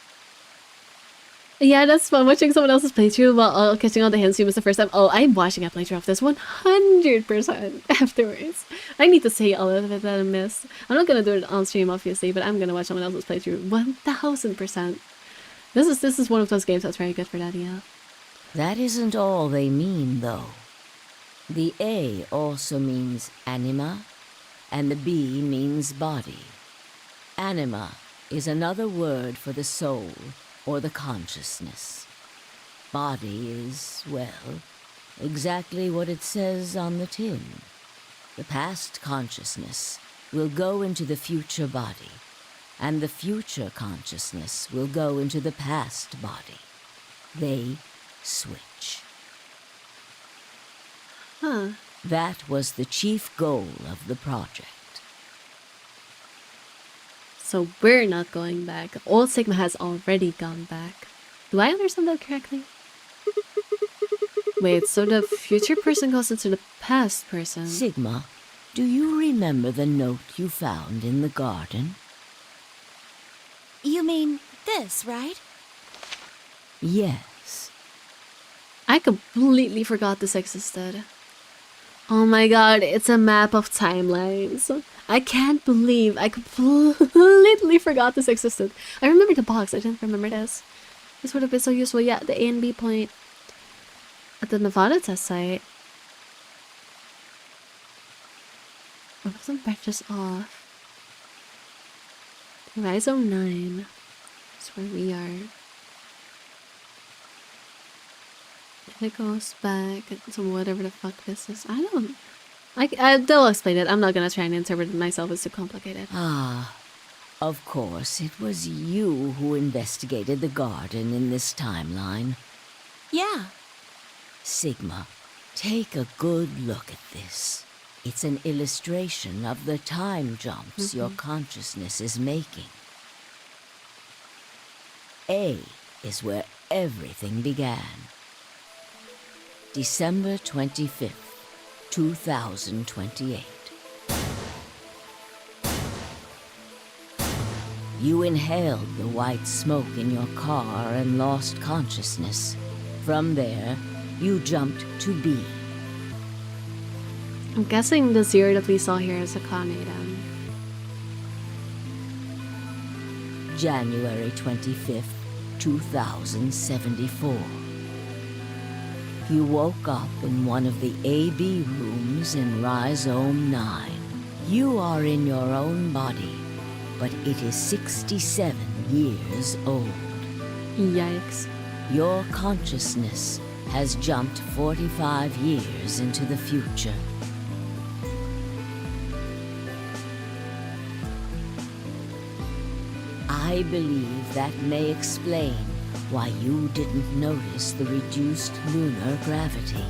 Yeah, that's fun. Watching someone else's playthrough while catching all the hints you missed the first time. Oh, I'm watching a playthrough of this 100% afterwards. I need to say all of it that I missed. I'm not gonna do it on stream, obviously, but I'm gonna watch someone else's playthrough 1000%. This is one of those games that's very good for that, yeah. That isn't all they mean, though. The A also means anima, and the B means body. Anima is another word for the soul, or the consciousness. Body is, well, exactly what it says on the tin. The past consciousness will go into the future body, and the future consciousness will go into the past body. They switch. Huh. That was the chief goal of the project. So we're not going back. Old Sigma has already gone back. Do I understand that correctly? Wait, so the future person goes into the past person? Sigma, do you remember the note you found in the garden? You mean this, right? Yes. I completely forgot this existed. Oh my god, it's a map of timelines. I can't believe I completely forgot this existed. I remember the box, I didn't remember this. This would have been so useful. Yeah, the A and B point at the Nevada test site. One of them branches off. Rhizome 9. That's where we are. And it goes back to whatever the fuck this is. I don't... they'll explain it. I'm not gonna try and interpret it myself. It's too complicated. Ah, of course, it was you who investigated the garden in this timeline. Yeah. Sigma, take a good look at this. It's an illustration of the time jumps your consciousness is making. A is where everything began. December 25th, 2028. You inhaled the white smoke in your car and lost consciousness. From there, you jumped to B. I'm guessing the zero that we saw here is Akane then. January 25th, 2074. You woke up in one of the AB rooms in Rhizome 9. You are in your own body, but it is 67 years old. Yikes. Your consciousness has jumped 45 years into the future. I believe that may explain why you didn't notice the reduced lunar gravity.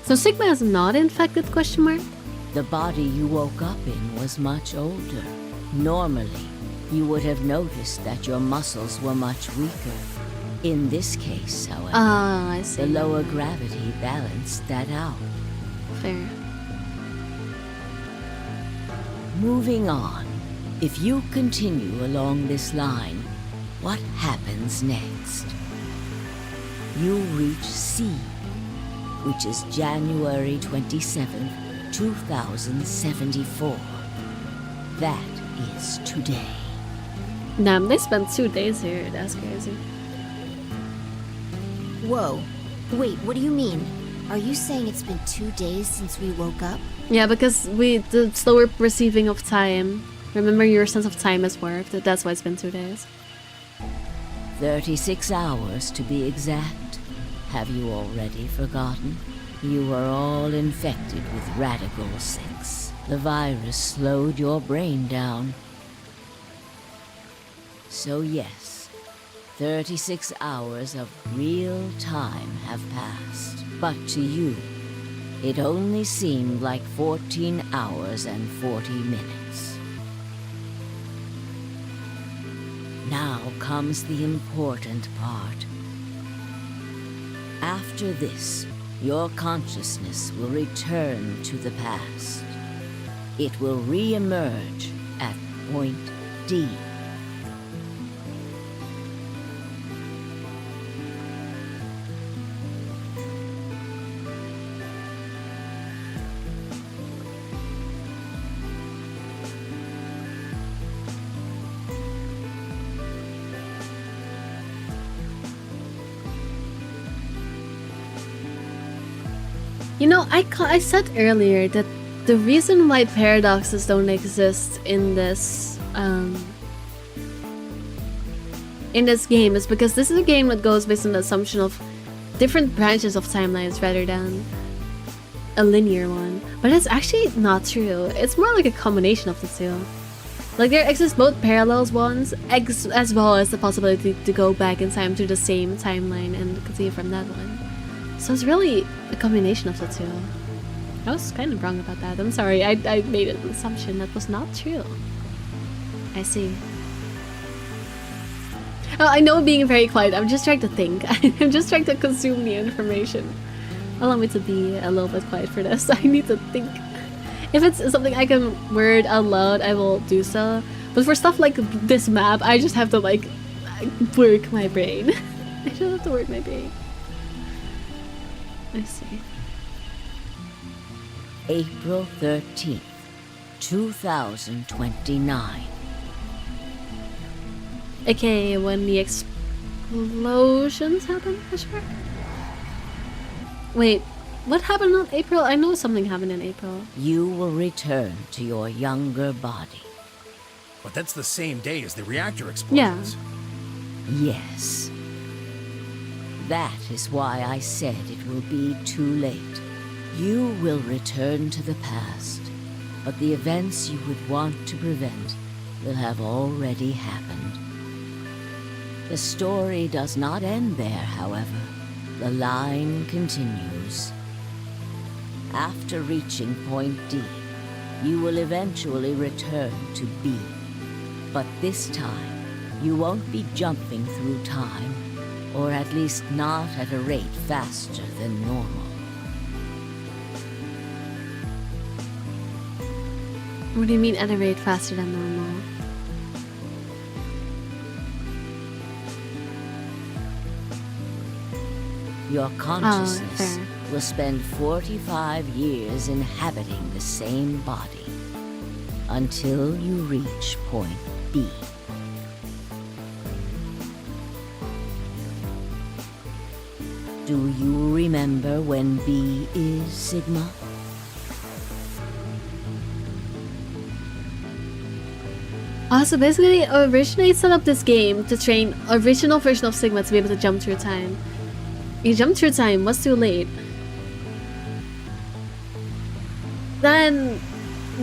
So Sigma is not infected, question mark? The body you woke up in was much older. Normally, you would have noticed that your muscles were much weaker. In this case, however, I see. the lower gravity balanced that out. Fair. Moving on, if you continue along this line, what happens next? You reach C, which is January 27th, 2074. That is today. Damn, they spent 2 days here. That's crazy. Whoa. Wait, what do you mean? Are you saying it's been 2 days since we woke up? Yeah, because the slower perceiving of time. Remember, your sense of time has worked. That's why it's been 2 days. 36 hours to be exact. Have you already forgotten? You were all infected with Radical 6. The virus slowed your brain down. So yes, 36 hours of real time have passed. But to you, it only seemed like 14 hours and 40 minutes. Now comes the important part. After this, your consciousness will return to the past. It will re-emerge at point D. You know, I said earlier that the reason why paradoxes don't exist in this game is because this is a game that goes based on the assumption of different branches of timelines rather than a linear one. But it's actually not true. It's more like a combination of the two. Like, there exist both parallels ones, as well as the possibility to go back in time to the same timeline and continue from that one. So it's really a combination of the two. I was kind of wrong about that. I'm sorry, I made an assumption that was not true. I see. Oh, I know being very quiet, I'm just trying to think. I'm just trying to consume the information. Allow me to be a little bit quiet for this. I need to think. If it's something I can word out loud, I will do so. But for stuff like this map, I just have to like work my brain. I just have to work my brain. I see. April 13th, 2029. Okay, when the explosions happen, for sure. Wait, what happened in April? I know something happened in April. You will return to your younger body. But that's the same day as the reactor explosions. Yeah. Yes. That is why I said it will be too late. You will return to the past, but the events you would want to prevent will have already happened. The story does not end there, however. The line continues. After reaching point D, you will eventually return to B. But this time, you won't be jumping through time, or at least not at a rate faster than normal. What do you mean at a rate faster than normal? Your consciousness fair. will spend 45 years inhabiting the same body until you reach point B. Do you remember when B is Sigma? So basically, originally set up this game to train original version of Sigma to be able to jump through time. You jumped through time, was too late. Then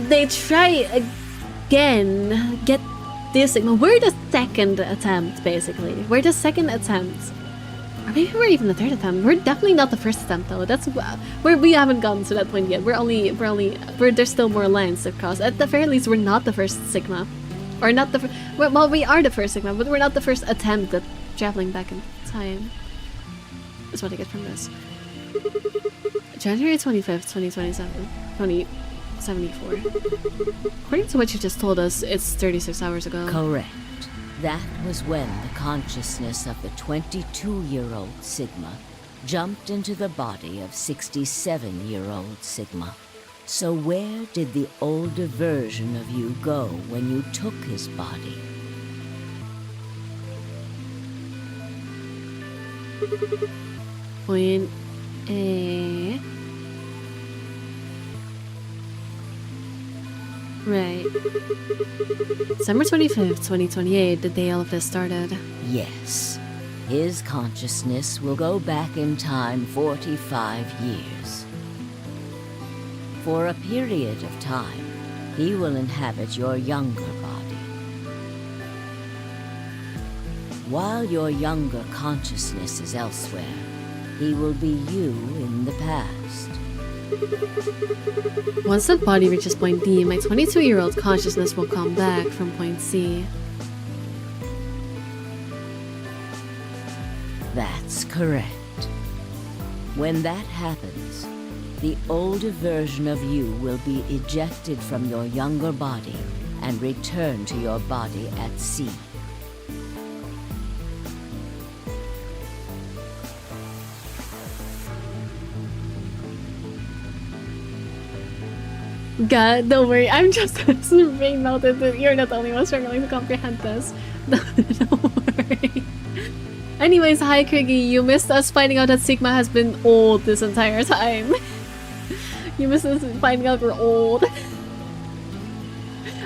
they try again, get this Sigma. We're the second attempt, basically. We're the second attempt. Or maybe we're even the third attempt. We're definitely not the first attempt though. That's we haven't gotten to that point yet. There's still more lines to cross. At the very least, we're not the first Sigma. Or not the well, we are the first Sigma, but we're not the first attempt at traveling back in time. That's what I get from this. January 25th, 2074. According to what you just told us, it's 36 hours ago. Correct. That was when the consciousness of the 22-year-old Sigma jumped into the body of 67-year-old Sigma. So where did the older version of you go when you took his body? Point A. Right. December 25th, 2028, the day all of this started. Yes. His consciousness will go back in time 45 years. For a period of time, he will inhabit your younger body. While your younger consciousness is elsewhere, he will be you in the past. Once that body reaches point D, my 22-year-old consciousness will come back from point C. That's correct. When that happens, the older version of you will be ejected from your younger body and return to your body at C. God, don't worry, I'm just being noted that you're not the only one struggling to comprehend this. Don't worry. Anyways, hi Kriggy, you missed us finding out that Sigma has been old this entire time. You missed us finding out we're old.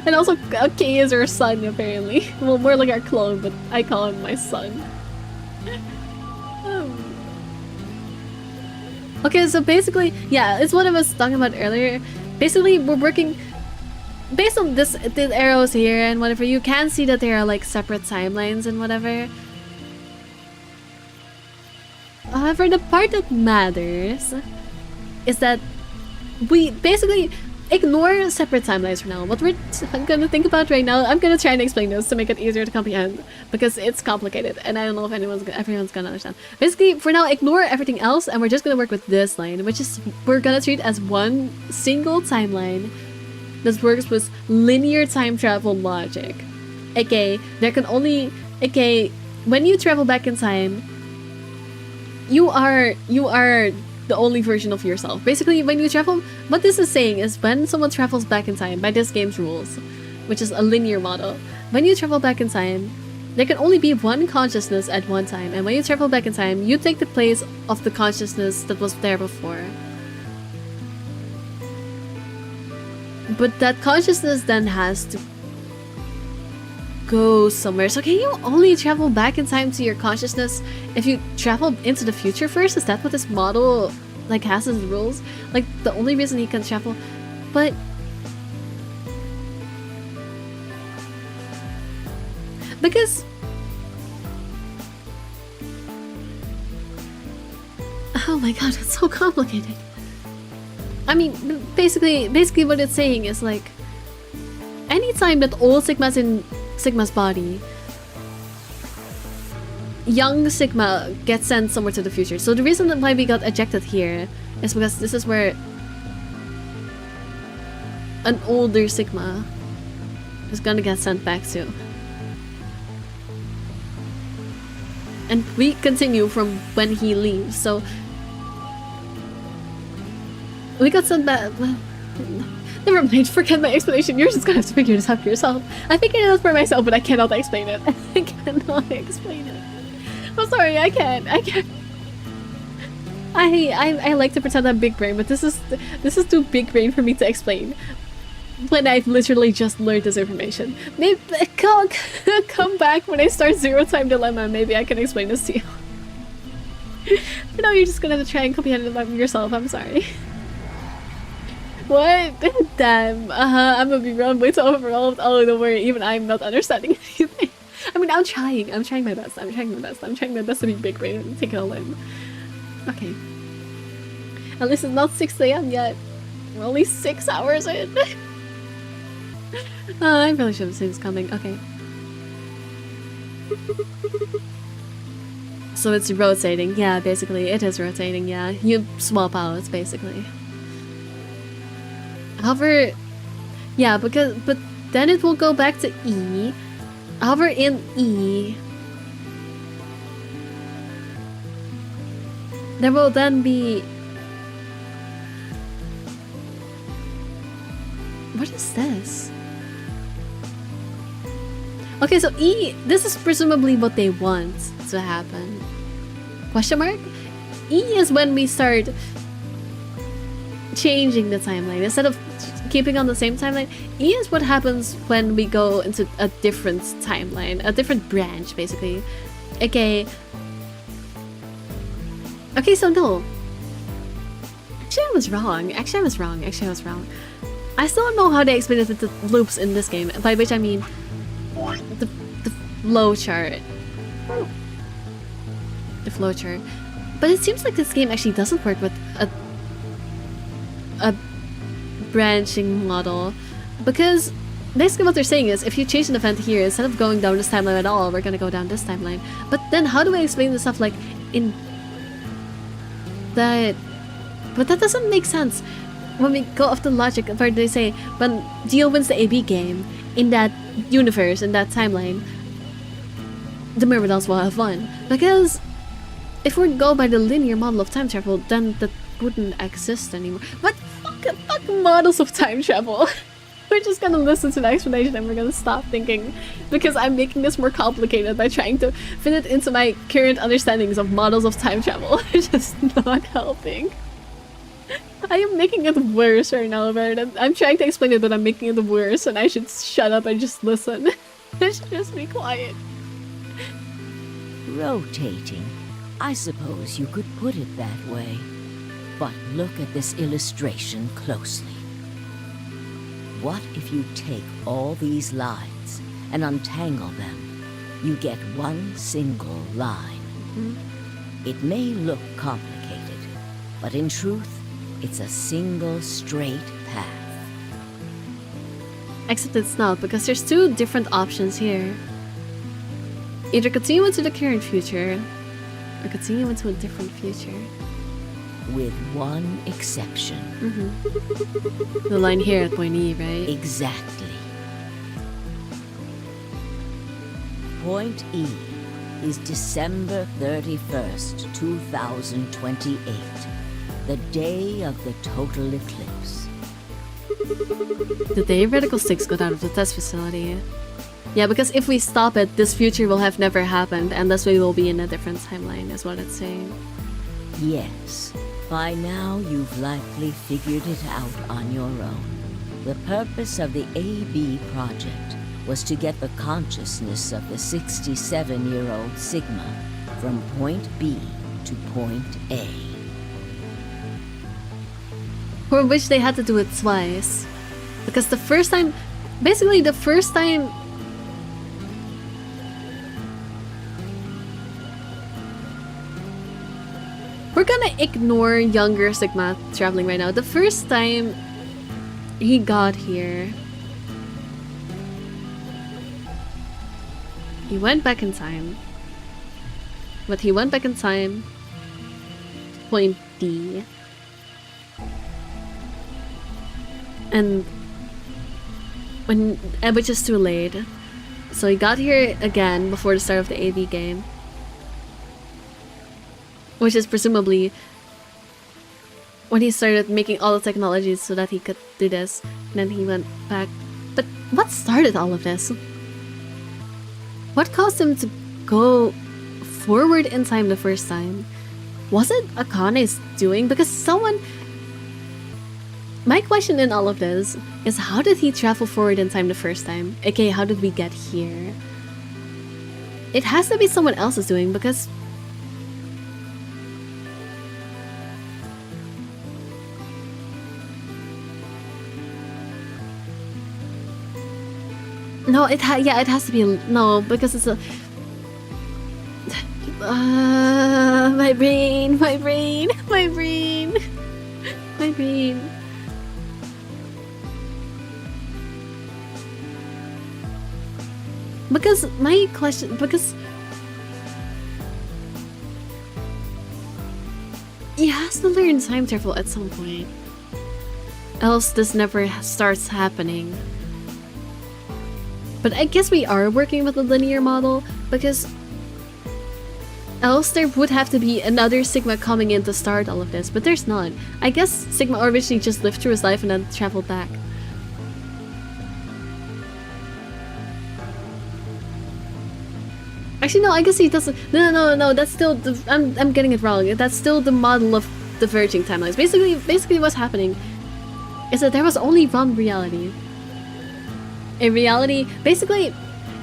And also, K is our son, apparently. Well, more like our clone, but I call him my son. Okay, so basically, yeah, it's what I was talking about earlier. Basically, we're working based on the arrows here and whatever. You can see that there are like separate timelines and whatever. However, the part that matters is that we basically ignore separate timelines for now. What we're gonna think about right now, I'm gonna try and explain this to make it easier to comprehend because it's complicated and I don't know if everyone's gonna understand. Basically, for now, ignore everything else and we're just gonna work with this line, which is we're gonna treat as one single timeline that works with linear time travel logic. Okay, when you travel back in time, you are the only version of yourself. Basically, when you travel, what this is saying is when someone travels back in time by this game's rules, which is a linear model, when you travel back in time, there can only be one consciousness at one time, and when you travel back in time, you take the place of the consciousness that was there before. But that consciousness then has to go somewhere. So can you only travel back in time to your consciousness if you travel into the future first? Is that what this model like has as rules? Like the only reason he can travel, but because oh my god, it's so complicated. I mean, basically what it's saying is like anytime that old Sigma's in Sigma's body, young Sigma gets sent somewhere to the future. So the reason why we got ejected here is because this is where an older Sigma is gonna get sent back to. And we continue from when he leaves, so we got sent back. Never mind, forget my explanation. You're just gonna have to figure this out for yourself. I figured it out for myself, but I cannot explain it. I cannot explain it. I'm sorry, I can't. I like to pretend I'm big brain, but this is too big brain for me to explain. When I've literally just learned this information. Maybe come back when I start Zero Time Dilemma. Maybe I can explain this to you. No, you're just gonna have to try and comprehend it yourself. I'm sorry. What? Damn. I'm gonna be wrong. Way too overwhelmed. Oh, don't worry. Even I'm not understanding anything. I mean, I'm trying. I'm trying my best. I'm trying my best to be big brain and take it all in. Okay. At least it's not 6 AM yet. We're only 6 hours in. I really should have seen this coming. Okay. So it's rotating. Yeah, basically. It is rotating, yeah. You swap out, basically. However, yeah, but then it will go back to E. However, in E, there will then be... What is this? Okay, so E, this is presumably what they want to happen. Question mark? E is when we start changing the timeline. Instead of keeping on the same timeline, E is what happens when we go into a different timeline, a different branch, basically. Okay. Okay, so no. Actually, I was wrong. I still don't know how they explain it with the loops in this game, by which I mean the flow chart. The flow chart. But it seems like this game actually doesn't work with a branching model, because basically what they're saying is if you change an event here, instead of going down this timeline at all, we're gonna go down this timeline. But then how do I explain the stuff like in that? But that doesn't make sense. When we go off the logic of where they say when Dio wins the AB game in that universe, in that timeline, the Myrmidons will have won. Because if we go by the linear model of time travel, then that wouldn't exist anymore. But fuck models of time travel. We're just gonna listen to the explanation and we're gonna stop thinking, because I'm making this more complicated by trying to fit it into my current understandings of models of time travel. It's just not helping. I am making it worse right now, but I'm trying to explain it, but I'm making it worse, and I should shut up and just listen. I should just be quiet. Rotating. I suppose you could put it that way. But look at this illustration closely. What if you take all these lines and untangle them? You get one single line. Mm-hmm. It may look complicated, but in truth, it's a single straight path. Except it's not, because there's two different options here. Either continue into the current future, or continue into a different future. With one exception. Mm-hmm. The line here at point E, right? Exactly. Point E is December 31st, 2028. The day of the total eclipse. The day Radical 6 got out of the test facility. Yeah, because if we stop it, this future will have never happened, and thus we will be in a different timeline, is what it's saying. Yes. By now, you've likely figured it out on your own. The purpose of the AB project was to get the consciousness of the 67-year-old Sigma from point B to point A. For which they had to do it twice. Because the first time... Basically, the first time... We're gonna ignore younger Sigma traveling right now. The first time he got here, he went back in time. But he went back in time to point D. And which is too late. So he got here again before the start of the AV game. Which is presumably when he started making all the technologies so that he could do this. And then he went back. But what started all of this? What caused him to go forward in time the first time? was it Akane's doing? Because someone... My question in all of this is, how did he travel forward in time the first time? Okay, how did we get here? It has to be someone else's doing, because... No, it has to be... No, because it's a... my brain. Because my question... Because... He has to learn time travel at some point. Else this never starts happening. But I guess we are working with a linear model, because else there would have to be another Sigma coming in to start all of this, but there's not. I guess Sigma originally just lived through his life and then traveled back. Actually, no, I guess he doesn't. No, that's still the, I'm getting it wrong. That's still the model of diverging timelines. Basically what's happening is that there was only one reality. In reality, basically,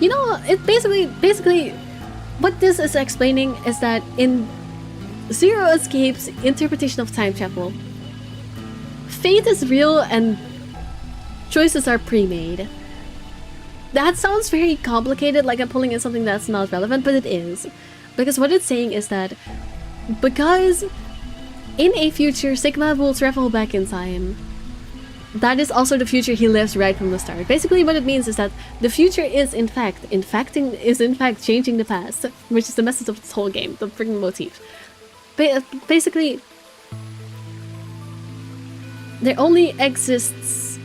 you know, it basically, what this is explaining is that in Zero Escape's interpretation of time travel, fate is real and choices are pre-made. That sounds very complicated, like I'm pulling in something that's not relevant, but it is. Because what it's saying is that because in a future, Sigma will travel back in time, that is also the future he lives right from the start. Basically what it means is that the future is in fact changing the past, which is the message of this whole game, the freaking motif. Basically, there only exists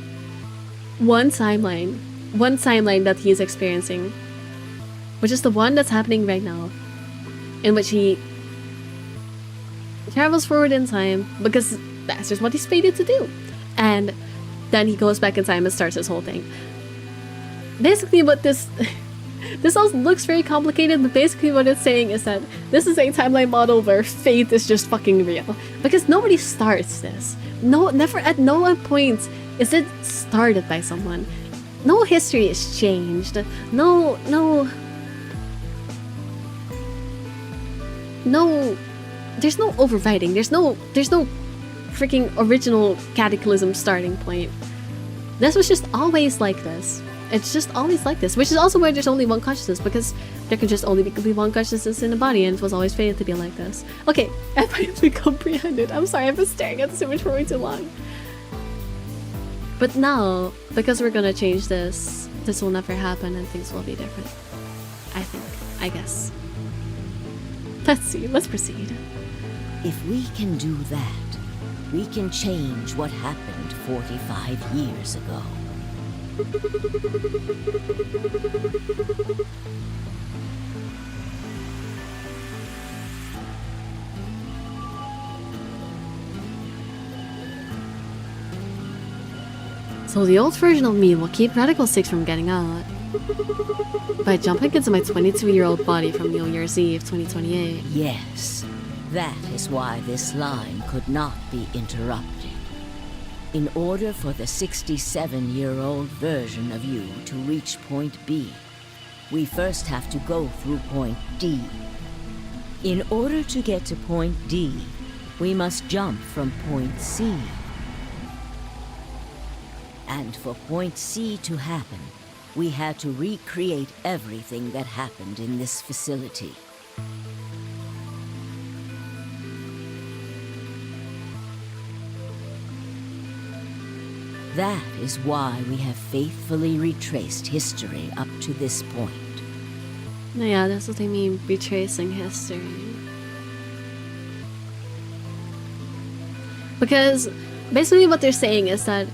one timeline that he is experiencing, which is the one that's happening right now, in which he travels forward in time because that's just what he's fated to do. And then he goes back in time and starts this whole thing. Basically what this also looks very complicated, but basically what it's saying is that this is a timeline model where fate is just fucking real. Because nobody starts this. Never at no point is it started by someone. No history is changed. No, there's no overwriting. There's no freaking original cataclysm starting point. This was just always like this. It's just always like this, which is also why there's only one consciousness, because there can just only be one consciousness in the body, and it was always fated to be like this. Okay, I finally comprehended. I'm sorry, I've been staring at this image for way too long. But now, because we're gonna change this will never happen and things will be different. I guess. Let's see, let's proceed. If we can do that, we can change what happened 45 years ago. So the old version of me will keep Radical 6 from getting out by jumping into my 22-year-old body from New Year's Eve 2028. Yes, that is why this line could not be interrupted. In order for the 67-year-old version of you to reach point B, we first have to go through point D. In order to get to point D, we must jump from point C. And for point C to happen, we had to recreate everything that happened in this facility. That is why we have faithfully retraced history up to this point. Yeah, that's what I mean, retracing history. Because basically what they're saying is that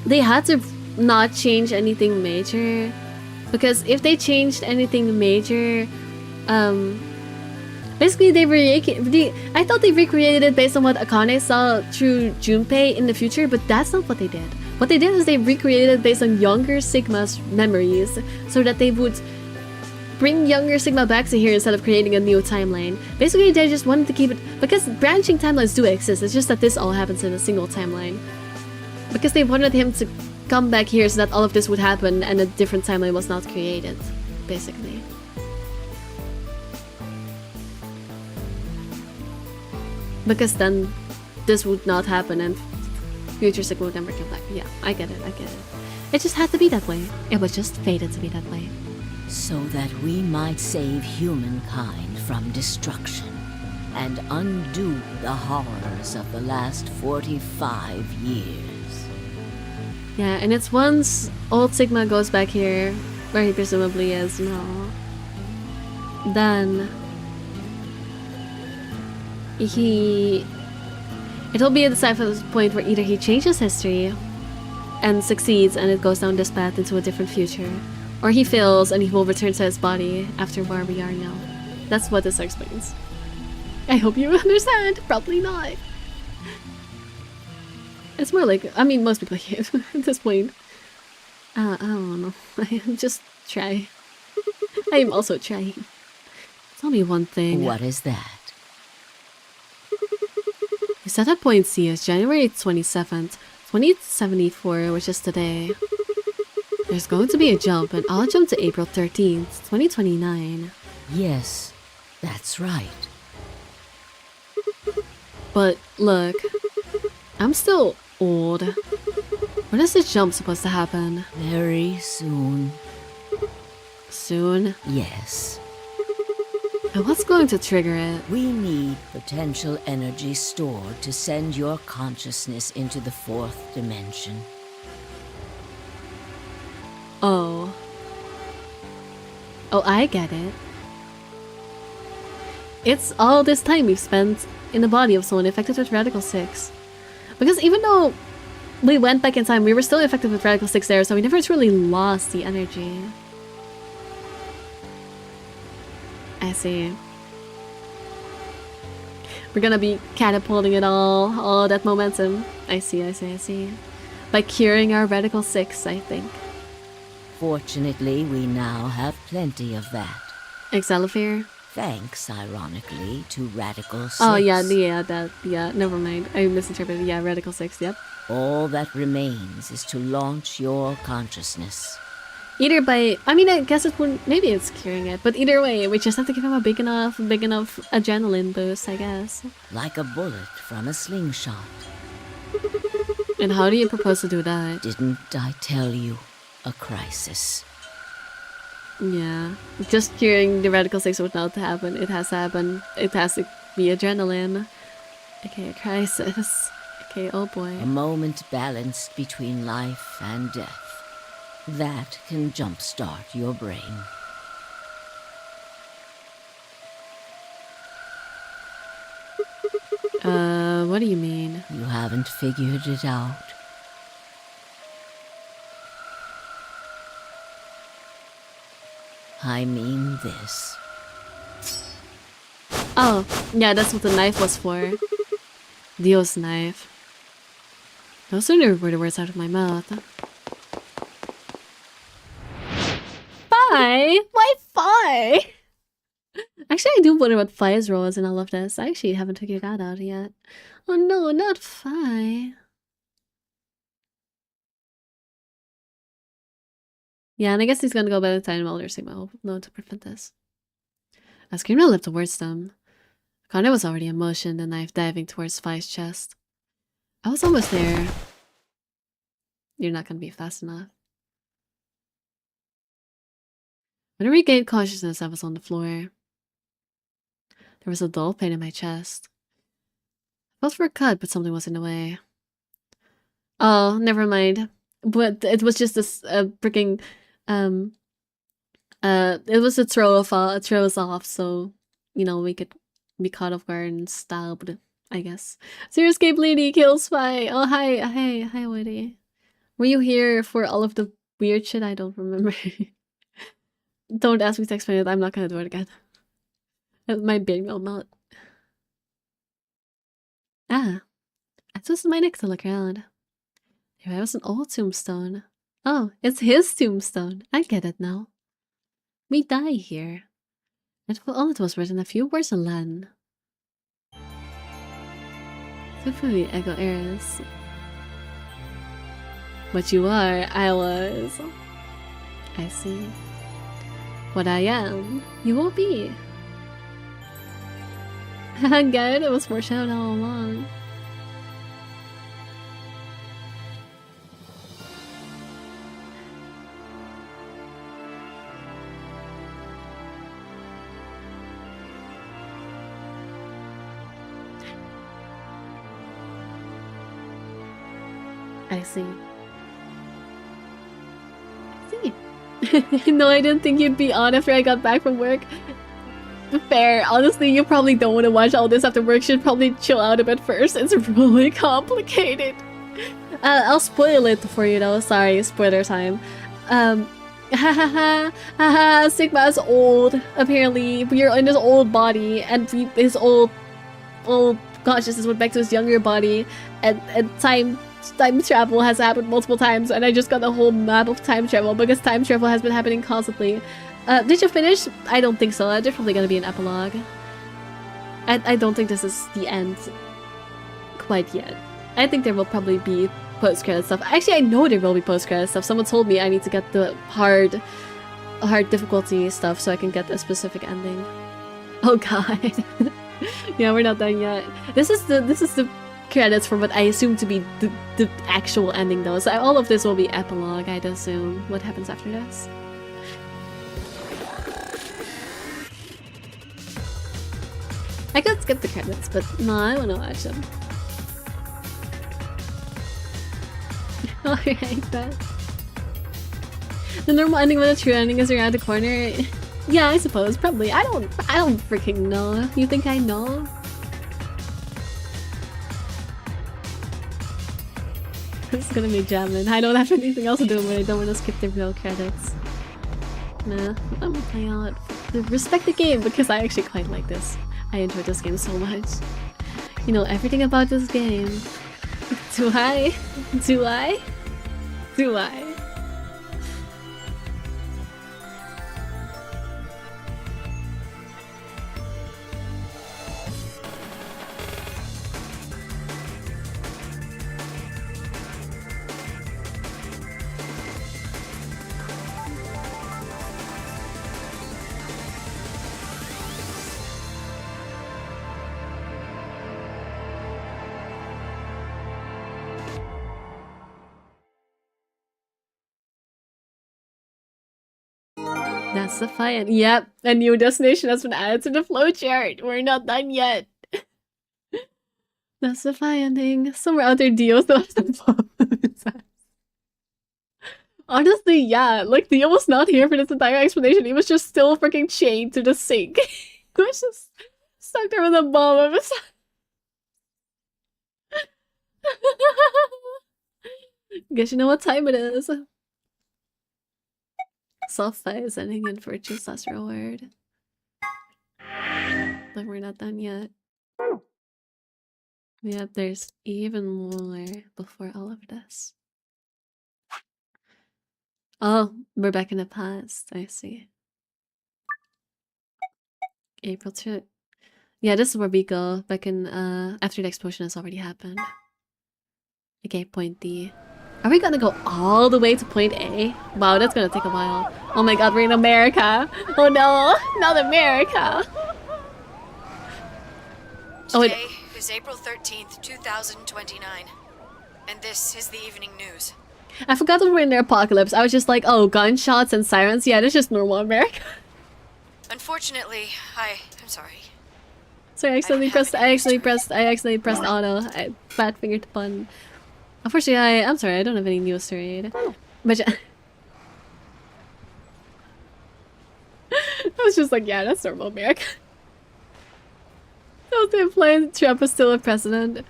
they had to not change anything major. Because if they changed anything major, basically I thought they recreated it based on what Akane saw through Junpei in the future, but that's not what they did. What they did is they recreated it based on younger Sigma's memories, so that they would bring younger Sigma back to here instead of creating a new timeline. Basically, they just wanted to keep it because branching timelines do exist. It's just that this all happens in a single timeline. Because they wanted him to come back here so that all of this would happen and a different timeline was not created, basically. Because then this would not happen and future Sigma would never come back. Yeah, I get it, I get it. It just had to be that way. It was just fated to be that way. So that we might save humankind from destruction and undo the horrors of the last 45 years. Yeah, and it's once old Sigma goes back here, where he presumably is now, then it'll be a decisive point where either he changes history and succeeds and it goes down this path into a different future, or he fails and he will return to his body after where we are now. That's what this explains. I hope you understand. Probably not. It's more like, I mean, most people can't at this point. I don't know. I just try. I am also trying. Tell me one thing. What is that? You set at point C is January 27th, 2074, which is today. There's going to be a jump, and I'll jump to April 13th, 2029. Yes, that's right. But look, I'm still old. When is this jump supposed to happen? Very soon. Soon? Yes. And what's going to trigger it? We need potential energy stored to send your consciousness into the 4th dimension. Oh. Oh, I get it. It's all this time we've spent in the body of someone infected with Radical 6. Because even though we went back in time, we were still infected with Radical 6 there, so we never truly lost the energy. I see. We're gonna be catapulting it all that momentum. I see. By curing our Radical 6, I think. Fortunately, we now have plenty of that. Exalifear? Thanks, ironically, to Radical 6. Oh, yeah, never mind. I misinterpreted. Yeah, Radical 6, yep. All that remains is to launch your consciousness. Either by, I mean, I guess it wouldn't, maybe it's curing it, but either way, we just have to give him a big enough adrenaline boost, I guess. Like a bullet from a slingshot. And how do you propose to do that? Didn't I tell you? A crisis. Yeah, just curing the Radical 6 would not happen. It has to happen. It has to be adrenaline. Okay, a crisis. Okay, oh boy. A moment balanced between life and death. That can jumpstart your brain. What do you mean? You haven't figured it out. I mean this. Oh, yeah, that's what the knife was for. Dio's knife. Those are never the words out of my mouth. Phi? Why Phi? Actually, I do wonder what Phi's role is in all of this. I actually haven't figured that out yet. Oh no, not Phi. Yeah, and I guess he's gonna go by the time Elder Sigma will know to prevent this. I screamed and leapt towards them. Conor was already in motion, the knife diving towards Phi's chest. I was almost there. You're not gonna be fast enough. When I regained consciousness, I was on the floor. There was a dull pain in my chest. I felt for a cut, but something was in the way. Oh, never mind. But it was just this freaking it was a throw us off, so you know we could be caught off guard and stabbed, I guess. Serious Escape Lady kills Spy. Oh hi Woody. Were you here for all of the weird shit? I don't remember. Don't ask me to explain it. I'm not gonna do it again. My brain will melt. Ah, I twisted my neck to look around. There was an old tombstone. Oh, it's his tombstone. I get it now. We die here. All it was written a few words in Latin. Safely, Ego Eris. What you are, I was. I see. What I am, you will be. Good, it was foreshadowed all along. I see. No, I didn't think you'd be on after I got back from work. Fair. Honestly, you probably don't want to watch all this after work. Should probably chill out a bit first. It's really complicated. I'll spoil it for you though. Sorry, spoiler time. Sigma is old. Apparently, you're in his old body, and his old consciousness went back to his younger body, and time travel has happened multiple times, and I just got the whole map of time travel because time travel has been happening constantly. Did you finish? I don't think so. There's probably gonna be an epilogue. I don't think this is the end quite yet. I think there will probably be post-credit stuff. Actually, I know there will be post-credit stuff. Someone told me I need to get the hard difficulty stuff so I can get a specific ending. Oh god. Yeah, we're not done yet. This is the credits for what I assume to be the actual ending though. So all of this will be epilogue, I'd assume. What happens after this? I could skip the credits, but no, I want to watch them. Alright, then. The normal ending when the true ending is around the corner. Yeah, I suppose, probably. I don't freaking know. You think I know? It's gonna be jamming. I don't have anything else to do, but I don't want to skip the real credits. Nah, I'm gonna play out. Respect the game because I actually quite like this. I enjoyed this game so much. You know everything about this game. Do I? Do I? Do I? That's the fight. Yep, a new destination has been added to the flowchart. We're not done yet. That's the fight ending. Somewhere out there, Dio still has the Honestly, yeah. Like, Dio was not here for this entire explanation. He was just still freaking chained to the sink. He was just stuck there with a bomb of his. Guess you know what time it is. Self-fight is ending in virtue's last reward. But we're not done yet. Yep, there's even more before all of this. Oh, we're back in the past. I see. April 2. Yeah, this is where we go. Back in, after the explosion has already happened. Okay, point D. Are we gonna go all the way to point A? Wow, that's gonna take a while. Oh my god, we're in America! Oh no! Not America! Today is April 13th, 2029. And this is the evening news. I forgot that we're in the apocalypse. I was just like, oh, gunshots and sirens? Yeah, that's just normal America. Unfortunately, I'm sorry. Sorry, I accidentally pressed auto. I fat fingered the button. Unfortunately, I'm sorry, I don't have any news to read. But I was just like, yeah, that's normal America. Does it imply Trump is still a president?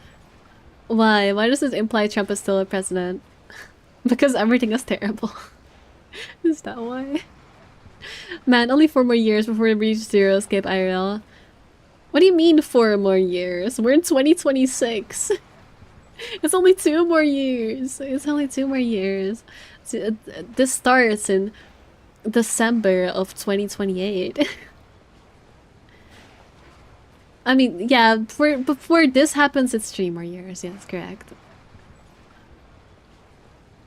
Why? Why does it imply Trump is still a president? Because everything is terrible. Is that why? Man, only 4 more years before we reach zero escape IRL. What do you mean 4 more years? We're in 2026. It's only 2 more years. It's only 2 more years. This starts in December of 2028. I mean, yeah, before this happens, it's 3 more years. Yes, correct.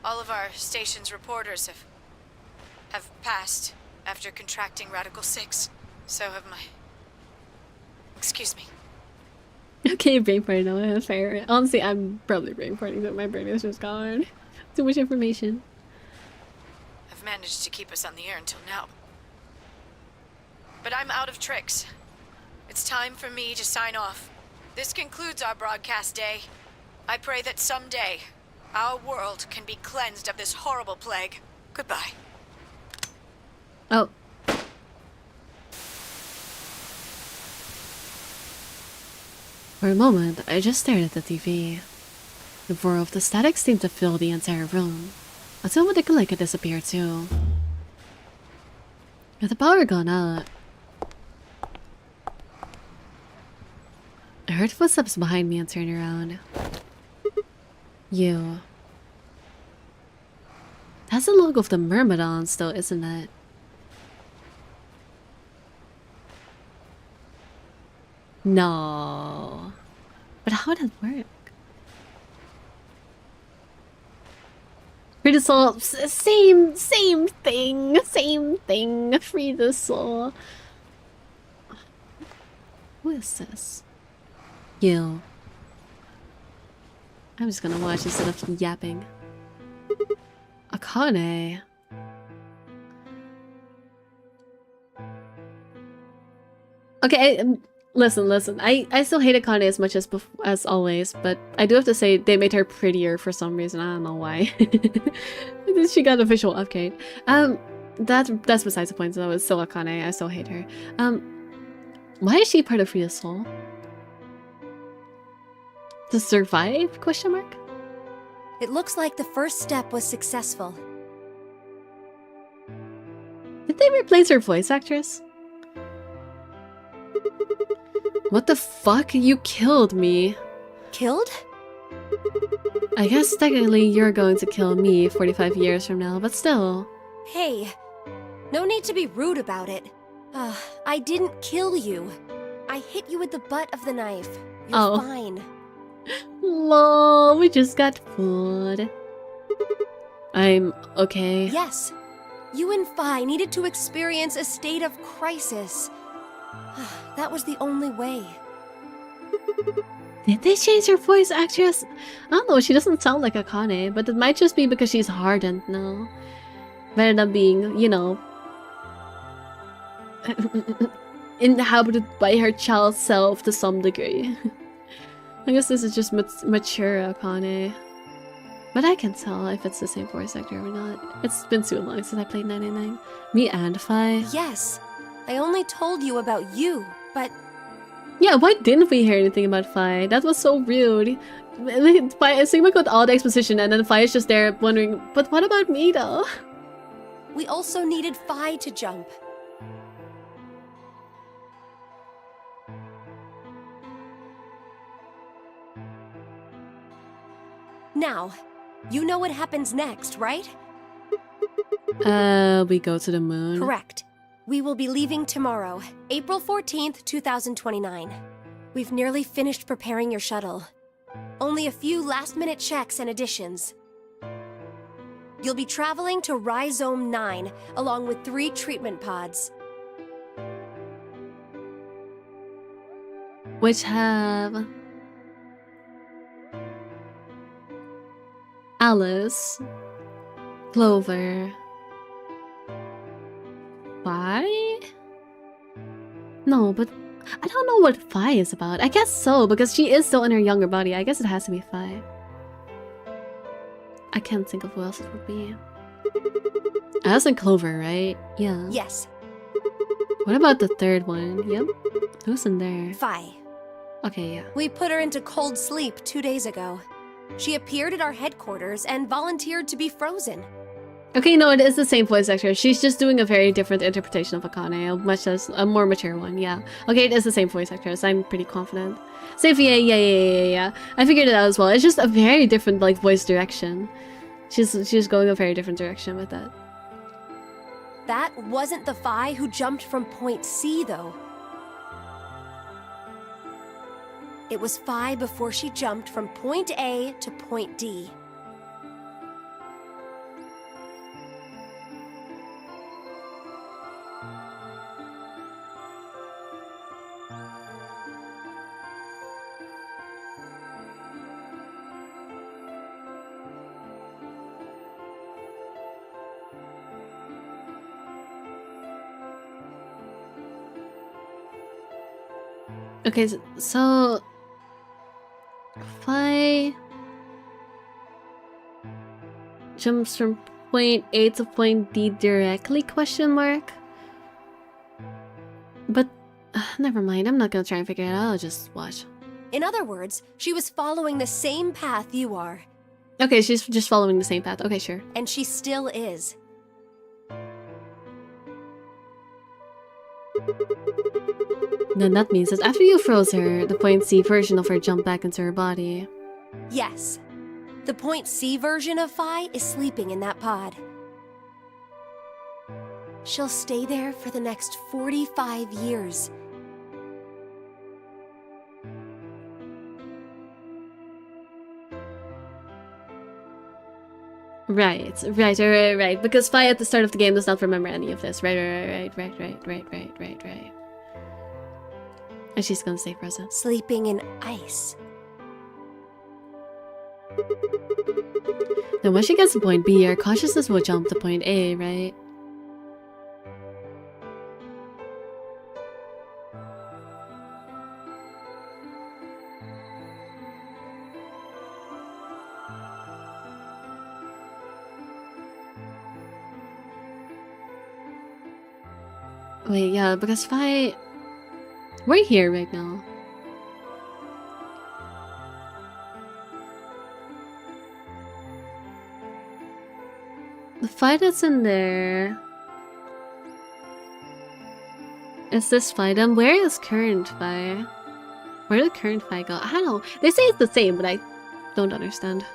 All of our station's reporters have passed after contracting Radical 6. So have my... Excuse me. Okay, brain farting now. Fair. Honestly, I'm probably brain farting, but my brain is just gone. Too much information. I've managed to keep us on the air until now. But I'm out of tricks. It's time for me to sign off. This concludes our broadcast day. I pray that someday our world can be cleansed of this horrible plague. Goodbye. Oh. For a moment, I just stared at the TV. The roar of the static seemed to fill the entire room, until when the click had disappeared too. With the power gone out, I heard footsteps behind me and turned around. You. That's the logo of the Myrmidons though, isn't it? No. But how would that work? Free the soul. Same thing. Same thing. Free the soul. Who is this? You. I'm just gonna watch instead of yapping. Akane. Okay, listen. I still hate Akane as much as always, but I do have to say they made her prettier for some reason. I don't know why. She got a visual upgrade. That's besides the point. Though it's still Akane. I still hate her. Why is she part of Free the Soul? To survive? Question mark. It looks like the first step was successful. Did they replace her voice actress? What the fuck? You killed me. Killed? I guess technically you're going to kill me 45 years from now, but still. Hey, no need to be rude about it. I didn't kill you. I hit you with the butt of the knife. You're fine. Lol, we just got food. I'm okay. Yes. You and Phi needed to experience a state of crisis. That was the only way. Did they change her voice actress? I don't know, she doesn't sound like Akane, but it might just be because she's hardened now. Rather than being, you know, inhabited by her child self to some degree. I guess this is just mature Akane. But I can tell if it's the same voice actor or not. It's been too long since I played 999. Me and Phi. Yes. I only told you about you, but... Yeah, why didn't we hear anything about Phi? That was so rude. Sigma got all the exposition and then Phi is just there wondering, but what about me though? We also needed Phi to jump. Now, you know what happens next, right? We go to the moon. Correct. We will be leaving tomorrow, April 14th, 2029. We've nearly finished preparing your shuttle. Only a few last-minute checks and additions. You'll be traveling to Rhizome 9, along with 3 treatment pods. Which have... Alice, Clover, Phi? No, but I don't know what Phi is about. I guess so, because she is still in her younger body. I guess it has to be Phi. I can't think of who else it would be. Alice and Clover, right? Yeah. Yes. What about the third one? Yep. Who's in there? Phi. Okay, yeah. We put her into cold sleep 2 days ago. She appeared at our headquarters and volunteered to be frozen. Okay, no, it is the same voice actor. She's just doing a very different interpretation of Akane, much as a more mature one, yeah. Okay, it is the same voice actress. I'm pretty confident. Safe, yeah. I figured it out as well. It's just a very different, like, voice direction. She's going a very different direction with that. That wasn't the Phi who jumped from point C, though. It was Phi before she jumped from point A to point D. Okay, so Phi jumps from point A to point D directly, question mark? But never mind, I'm not gonna try and figure it out, I'll just watch. In other words, she was following the same path you are. Okay, she's just following the same path. Okay, sure. And she still is. Then that means that after you froze her, the point C version of her jumped back into her body. Yes. The point C version of Phi is sleeping in that pod. She'll stay there for the next 45 years. Right. Because Phi at the start of the game does not remember any of this. Right. And she's gonna stay frozen. Sleeping in ice. Then when she gets to point B, her consciousness will jump to point A, right? Wait, yeah, because Phi... We're here right now. The Phi that's in there... Is this Phi? Then where is current Phi? Where did current Phi go? I don't know. They say it's the same, but I don't understand.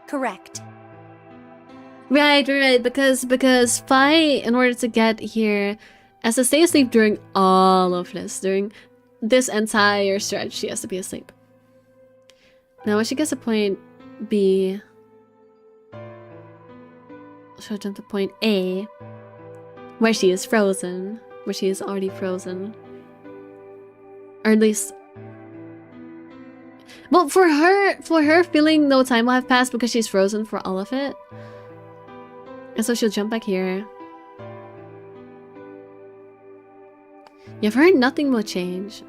Correct. Right, because Phi, in order to get here, has to stay asleep during all of this. During this entire stretch, she has to be asleep. Now, when she gets to point B, she'll jump to point A, where she is frozen. Where she is already frozen. Or at least... Well, for her feeling no time will have passed because she's frozen for all of it. And so she'll jump back here. Yeah, for her, nothing will change.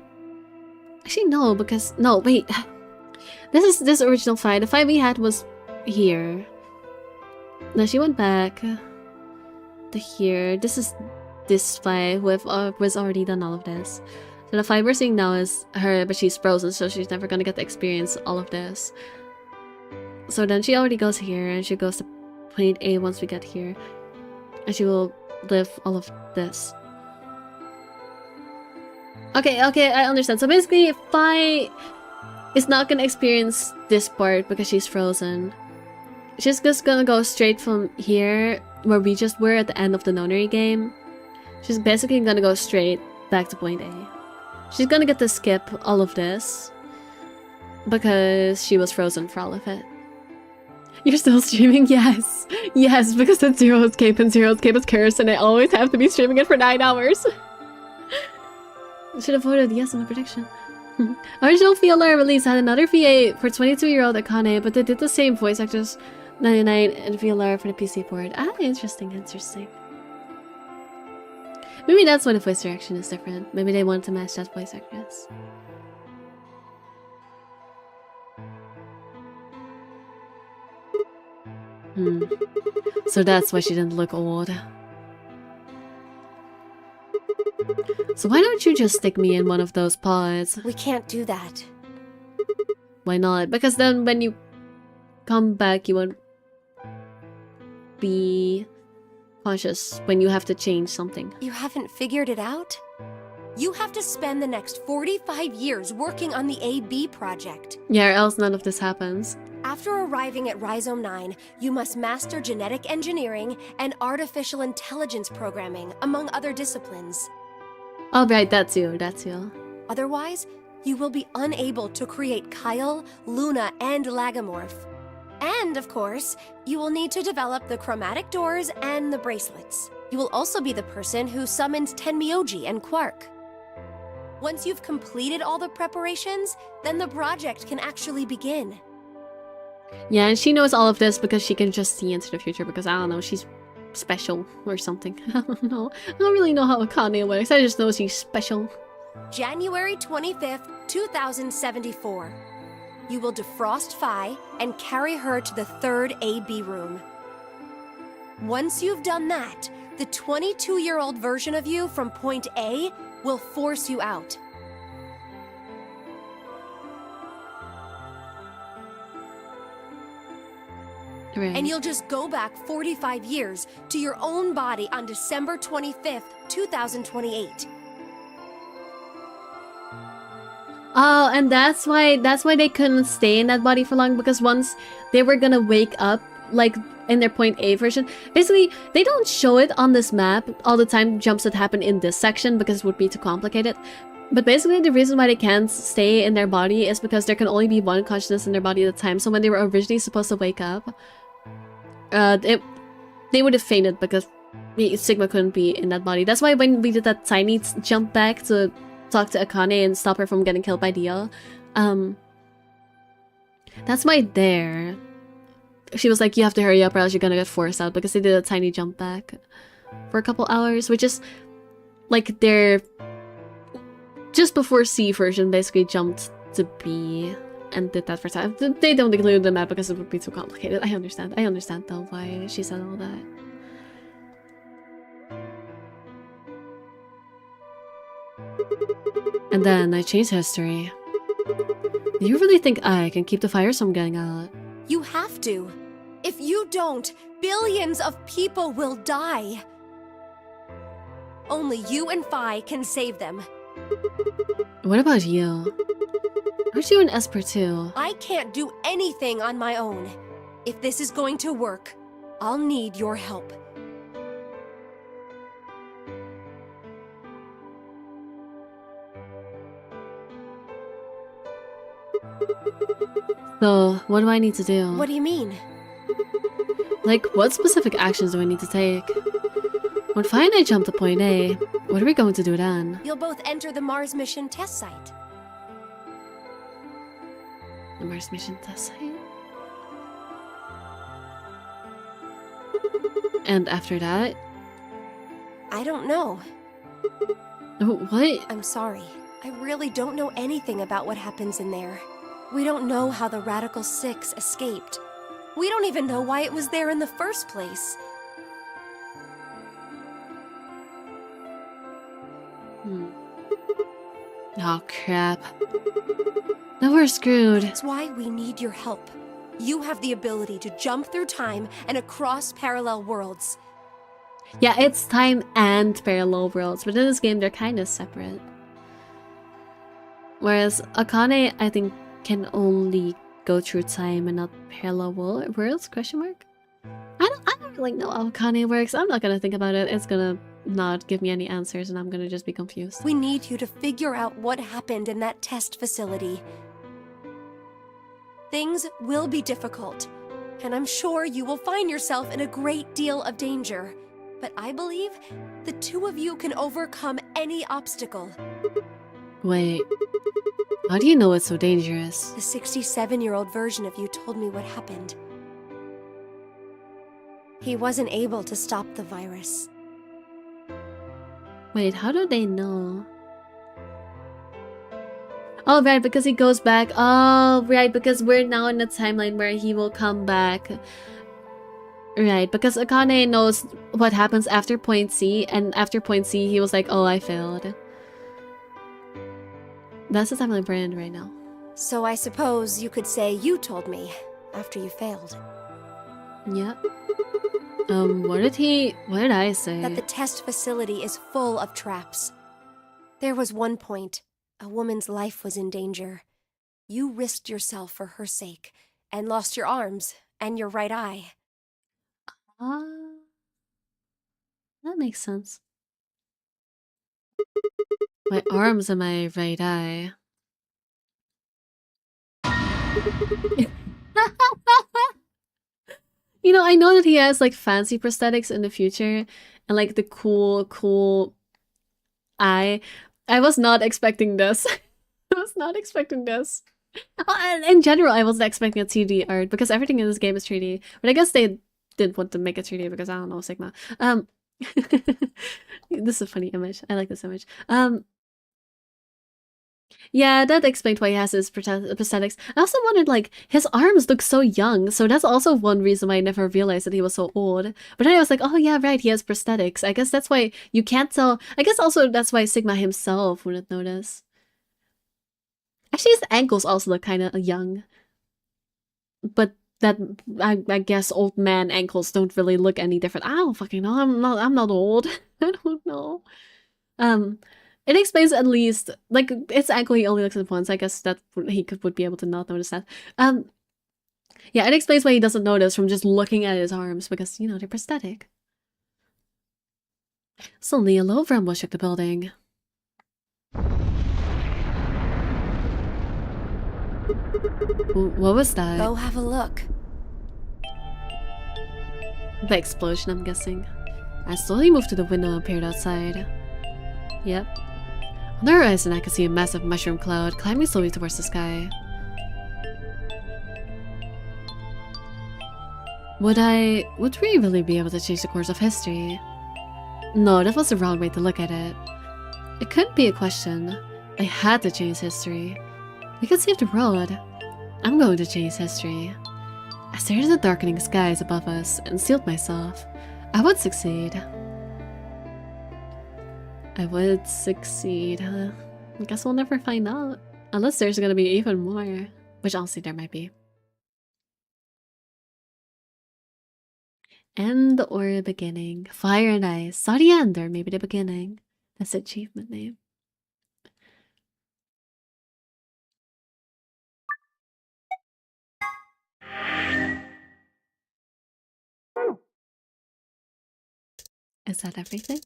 Actually, no, because... No, wait. This is this original Phi. The Phi we had was here. Now she went back to here. This is this Phi who was already done all of this. So the Phi we're seeing now is her, but she's frozen, so she's never gonna get to experience all of this. So then she already goes here, and she goes to point A once we get here. And she will live all of this. Okay, I understand. So basically, Phi is not gonna experience this part because she's frozen. She's just gonna go straight from here, where we just were at the end of the nonary game. She's basically gonna go straight back to point A. She's gonna get to skip all of this because she was frozen for all of it. You're still streaming? Yes, because it's Zero Escape and Zero Escape is cursed, and I always have to be streaming it for 9 hours. Should have voted yes on the prediction. Original VLR release had another VA for 22-year-old Akane, but they did the same voice actors 99 and VLR for the PC port. Ah, interesting. Maybe that's why the voice direction is different. Maybe they wanted to match that voice actress. So that's why she didn't look old. So why don't you just stick me in one of those pods? We can't do that. Why not? Because then when you come back, you won't be conscious when you have to change something. You haven't figured it out? You have to spend the next 45 years working on the AB project. Yeah, or else none of this happens. After arriving at Rhizome 9, you must master genetic engineering and artificial intelligence programming, among other disciplines. Oh, right, that's you, that's you. Otherwise, you will be unable to create Kyle, Luna, and Lagomorph. And, of course, you will need to develop the chromatic doors and the bracelets. You will also be the person who summons Tenmyoji and Quark. Once you've completed all the preparations, then the project can actually begin. Yeah, and she knows all of this because she can just see into the future because, I don't know, she's special or something. I don't know. I don't really know how Akane works. I just know she's special. January 25th, 2074. You will defrost Phi and carry her to the third AB room. Once you've done that, the 22-year-old version of you from point A will force you out. Right. And you'll just go back 45 years to your own body on December 25th, 2028. Oh, and that's why they couldn't stay in that body for long, because once they were gonna wake up, like in their point A version, basically they don't show it on this map all the time, jumps that happen in this section, because it would be too complicated. But basically the reason why they can't stay in their body is because there can only be one consciousness in their body at a time. So when they were originally supposed to wake up, they would have fainted because Sigma couldn't be in that body. That's why when we did that tiny jump back to talk to Akane and stop her from getting killed by Dio, that's why there she was like, you have to hurry up or else you're gonna get forced out, because they did a tiny jump back for a couple hours, which is like their just before C version basically jumped to B and did that for time. They don't include the map because it would be too complicated. I understand though why she said all that. And then I changed history. Do you really think I can keep the fires from getting out? You have to. If you don't, billions of people will die. Only you and Phi can save them. What about you? Aren't you an Esper too? I can't do anything on my own. If this is going to work, I'll need your help. So, what do I need to do? What do you mean? Like, what specific actions do I need to take? When Phi and I jump to point A, what are we going to do then? You'll both enter the Mars mission test site. The Mars mission test site? And after that? I don't know. What? I'm sorry. I really don't know anything about what happens in there. We don't know how the Radical Six escaped. We don't even know why it was there in the first place. Oh, crap. Now we're screwed. That's why we need your help. You have the ability to jump through time and across parallel worlds. Yeah, it's time and parallel worlds, but in this game they're kind of separate. Whereas Akane, I think, can only go through time and not parallel worlds? Question mark? I don't really know how Akane works. I'm not gonna think about it. It's gonna not give me any answers and I'm gonna just be confused. We need you to figure out what happened in that test facility. Things will be difficult, and I'm sure you will find yourself in a great deal of danger. But I believe the two of you can overcome any obstacle. Wait, how do you know it's so dangerous? The 67-year-old version of you told me what happened. He wasn't able to stop the virus. Wait, how do they know? Oh, right, because he goes back. Oh, right, because we're now in a timeline where he will come back. Right, because Akane knows what happens after point C, and after point C, he was like, oh, I failed. That's the timeline we're in right now. So I suppose you could say you told me. after you failed. Yep. What did I say? That the test facility is full of traps. There was one point, a woman's life was in danger. You risked yourself for her sake, and lost your arms and your right eye. That makes sense. My arms and my right eye. You know, I know that he has like fancy prosthetics in the future and like the cool eye. I was not expecting this. I was not expecting this. And in general, I wasn't expecting a 2D art because everything in this game is 3D. But I guess they didn't want to make it 3D because I don't know, Sigma. This is a funny image. I like this image. Yeah, that explained why he has his prosthetics. I also wondered, like, his arms look so young, so that's also one reason why I never realized that he was so old. But then I was like, oh yeah, right, he has prosthetics. I guess that's why you can't tell. I guess also that's why Sigma himself wouldn't notice. Actually, his ankles also look kind of young. But that, I guess old man ankles don't really look any different. I don't fucking know. I'm not old. I don't know. It explains at least, like, its ankle he only looks at once. I guess that he would be able to not notice that. Yeah, it explains why he doesn't notice from just looking at his arms, because, you know, they're prosthetic. Suddenly, a low rumble shook the building. What was that? Go have a look. The explosion, I'm guessing. I slowly moved to the window and peered outside. Yep. On the horizon, I could see a massive mushroom cloud climbing slowly towards the sky. Would we really be able to change the course of history? No, that was the wrong way to look at it. It couldn't be a question. I had to change history. We could save the world. I'm going to change history. I stared at the darkening skies above us and sealed myself. I would succeed. I would succeed, huh? I guess we'll never find out. Unless there's gonna be even more. Which honestly there might be. End or beginning. Fire and ice. Saw the end or maybe the beginning. That's the achievement name. Is that everything?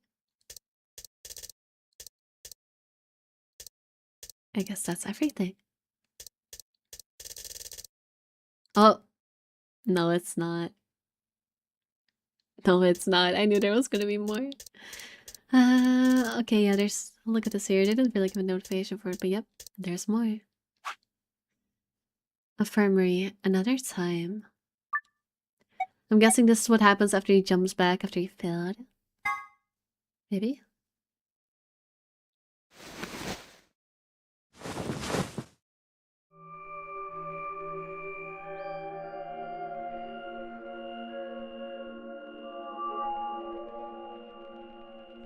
I guess that's everything. Oh, no, it's not. No, it's not. I knew there was gonna be more. Okay, yeah, there's. Look at this here. They didn't really give a notification for it, but yep, there's more. Infirmary, another time. I'm guessing this is what happens after he jumps back after he failed. Maybe?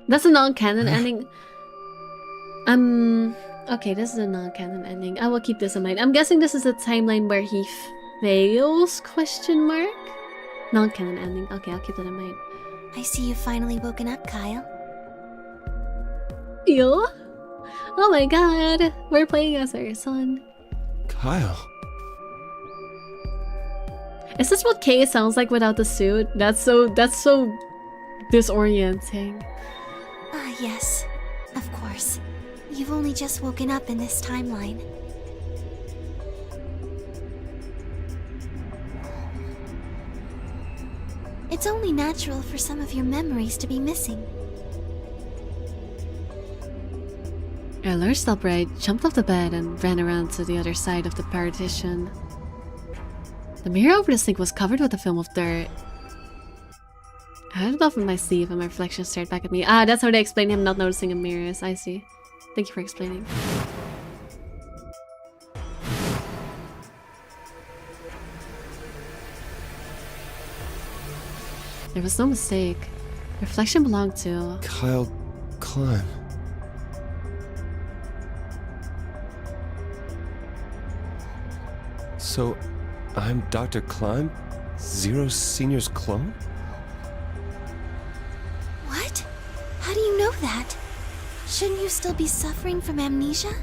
That's a non-canon ending. Okay, this is a non-canon ending. I will keep this in mind. I'm guessing this is a timeline where he fails, question mark? Non-canon ending. Okay, I'll keep that in mind. I see you've finally woken up, Kyle. Yo? Oh my god, we're playing as our son. Kyle. Is this what Kay sounds like without the suit? That's so disorienting. Ah, yes. Of course. You've only just woken up in this timeline. It's only natural for some of your memories to be missing. I lurched upright, jumped off the bed, and ran around to the other side of the partition. The mirror over the sink was covered with a film of dirt. I had it off in my sleeve and my reflection stared back at me. Ah, that's how they explain him not noticing in mirrors. I see. Thank you for explaining. There was no mistake. Reflection belonged to... Kyle Klein. So, I'm Dr. Climb? Zero Senior's clone? What? How do you know that? Shouldn't you still be suffering from amnesia?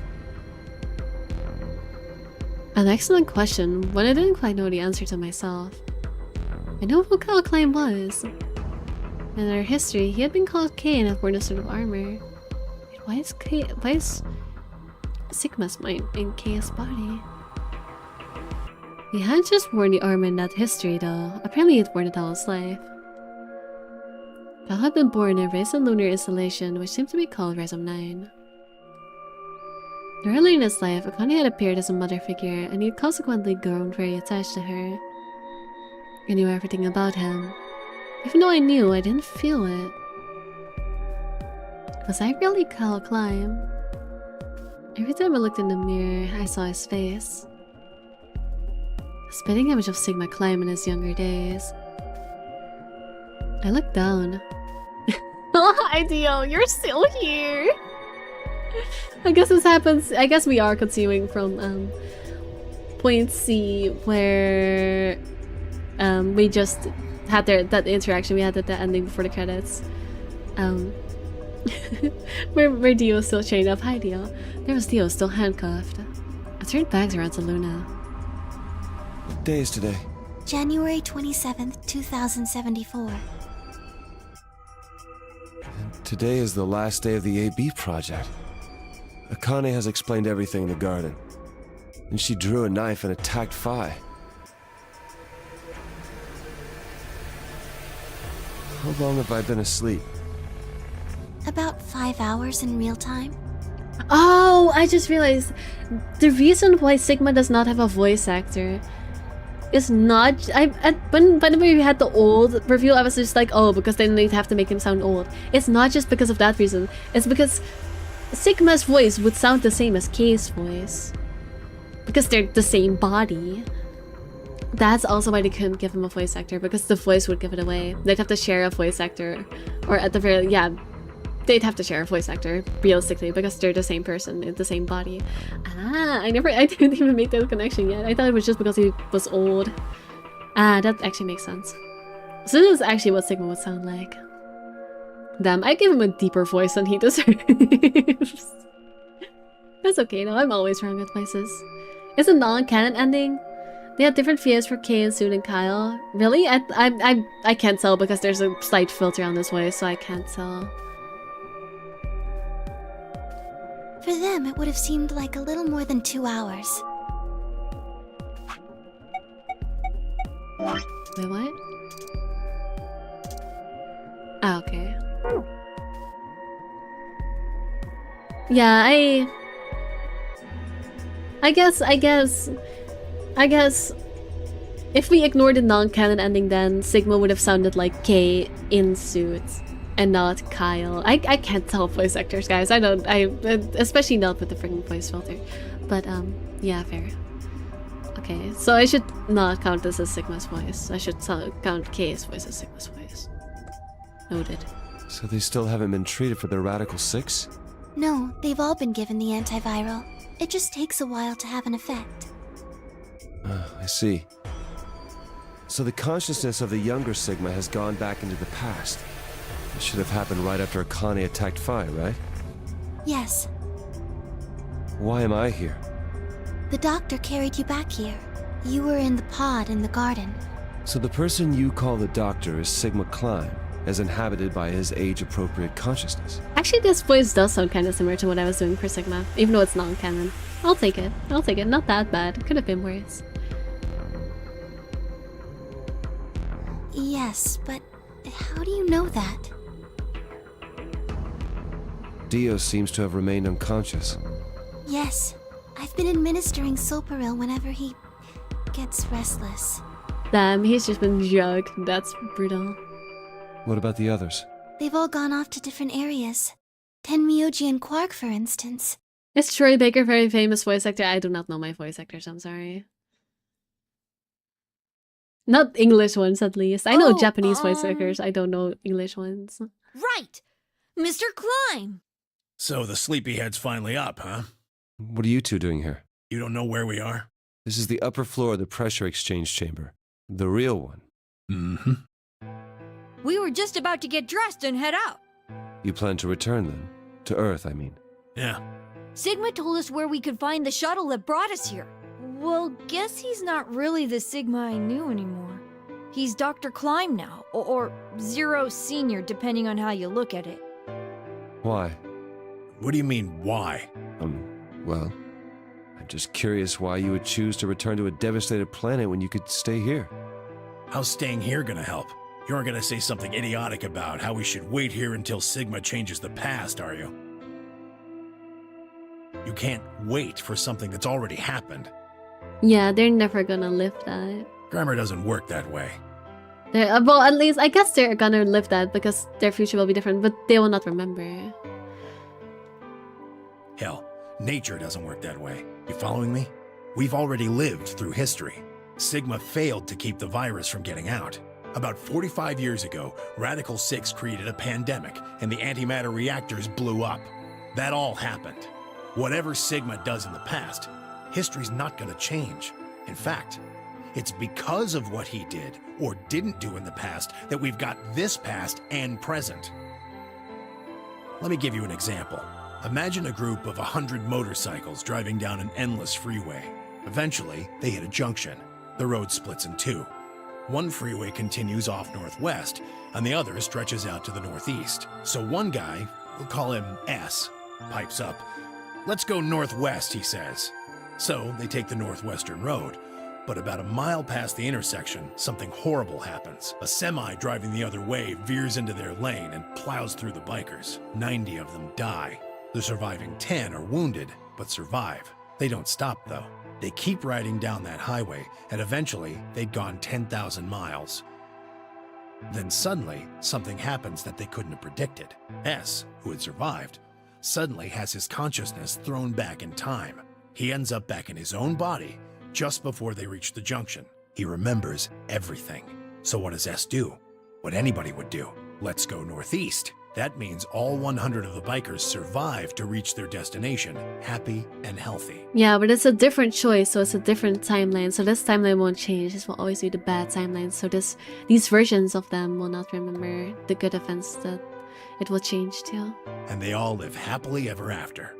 An excellent question, one I didn't quite know the answer to myself. I know who Kyle Klein was. In our history, he had been called K and had worn a suit of armor. Wait, why is Sigma's mind in K's body? He hadn't just worn the armor in that history though, apparently he'd worn it all his life. Kyle had been born and raised in lunar installation, which seemed to be called Resum 9. Early in his life, Akane had appeared as a mother figure, and he'd consequently grown very attached to her. I knew everything about him. Even though I knew, I didn't feel it. Was I really Kyle Climb? Every time I looked in the mirror, I saw his face. A spitting image of Sigma Climb in his younger days. I looked down. Hi Dio, you're still here! I guess this happens. I guess we are continuing from point C where we just had that interaction we had at the ending before the credits. Where Dio still chained up. Hi Dio. There was Dio still handcuffed. I turned bags around to Luna. What day is today? January 27th, 2074. Today is the last day of the AB project. Akane has explained everything in the garden. And she drew a knife and attacked Phi. How long have I been asleep? About 5 hours in real time. Oh, I just realized the reason why Sigma does not have a voice actor is not. Whenever we had the old review, I was just like, oh, because then they'd have to make him sound old. It's not just because of that reason. It's because Sigma's voice would sound the same as K's voice. Because they're the same body. That's also why they couldn't give him a voice actor, because the voice would give it away. They'd have to share a voice actor. Or at the very, yeah, they'd have to share a voice actor, realistically, because they're the same person, in the same body. Ah, I didn't even make that connection yet. I thought it was just because he was old. Ah, that actually makes sense. So this is actually what Sigma would sound like. Damn, I give him a deeper voice than he deserves. That's okay though, I'm always wrong with voices. It's a non-canon ending. They have different fears for Kay and Sue and Kyle. Really? I can't tell because there's a slight filter on this voice, so I can't tell. For them, it would have seemed like a little more than 2 hours. Wait, what? Ah, okay. Yeah, I guess if we ignore the non-canon ending, then Sigma would have sounded like Kay in suits and not Kyle. I can't tell voice actors, guys. Especially not with the freaking voice filter. But yeah, fair. Okay, so I should not count this as Sigma's voice. I should count Kay's voice as Sigma's voice. Noted. So they still haven't been treated for their Radical 6? No, they've all been given the antiviral. It just takes a while to have an effect. I see. So the consciousness of the younger Sigma has gone back into the past. This should have happened right after Akane attacked Phi, right? Yes. Why am I here? The doctor carried you back here. You were in the pod in the garden. So the person you call the doctor is Sigma Climb, as inhabited by his age-appropriate consciousness. Actually, this voice does sound kind of similar to what I was doing for Sigma, even though it's non-canon. I'll take it. I'll take it. Not that bad. It could have been worse. Yes, but how do you know that? Dio seems to have remained unconscious. Yes. I've been administering Soparil whenever he gets restless. Damn, he's just been drugged. That's brutal. What about the others? They've all gone off to different areas. Tenmyoji and Quark, for instance. Is Troy Baker very famous voice actor? I do not know my voice actors, I'm sorry. Not English ones, at least. I know Japanese voice actors. I don't know English ones. Right! Mr. Climb! So the sleepyhead's finally up, huh? What are you two doing here? You don't know where we are? This is the upper floor of the pressure exchange chamber. The real one. Mm-hmm. We were just about to get dressed and head out. You plan to return then? To Earth, I mean. Yeah. Sigma told us where we could find the shuttle that brought us here. Well, guess he's not really the Sigma I knew anymore. He's Dr. Climb now, or Zero Senior, depending on how you look at it. Why? What do you mean, why? Well, I'm just curious why you would choose to return to a devastated planet when you could stay here. How's staying here gonna help? You aren't gonna say something idiotic about how we should wait here until Sigma changes the past, are you? You can't wait for something that's already happened. Yeah, they're never gonna live that. Grammar doesn't work that way. Well, at least, I guess they're gonna live that because their future will be different, but they will not remember. Hell, nature doesn't work that way. You following me? We've already lived through history. Sigma failed to keep the virus from getting out. About 45 years ago, Radical 6 created a pandemic, and the antimatter reactors blew up. That all happened. Whatever Sigma does in the past, history's not gonna change. In fact, it's because of what he did or didn't do in the past that we've got this past and present. Let me give you an example. Imagine a group of 100 motorcycles driving down an endless freeway. Eventually, they hit a junction. The road splits in two. One freeway continues off northwest, and the other stretches out to the northeast. So one guy, we'll call him S, pipes up. "Let's go northwest," he says. So they take the northwestern road. But about a mile past the intersection, something horrible happens. A semi driving the other way veers into their lane and plows through the bikers. 90 of them die. The surviving 10 are wounded, but survive. They don't stop, though. They keep riding down that highway, and eventually they'd gone 10,000 miles. Then suddenly, something happens that they couldn't have predicted. S, who had survived, suddenly has his consciousness thrown back in time. He ends up back in his own body just before they reach the junction. He remembers everything. So what does S do? What anybody would do. Let's go northeast. That means all 100 of the bikers survive to reach their destination, happy and healthy. Yeah, but it's a different choice, so it's a different timeline. So this timeline won't change. This will always be the bad timeline. So these versions of them will not remember the good events that it will change to. And they all live happily ever after.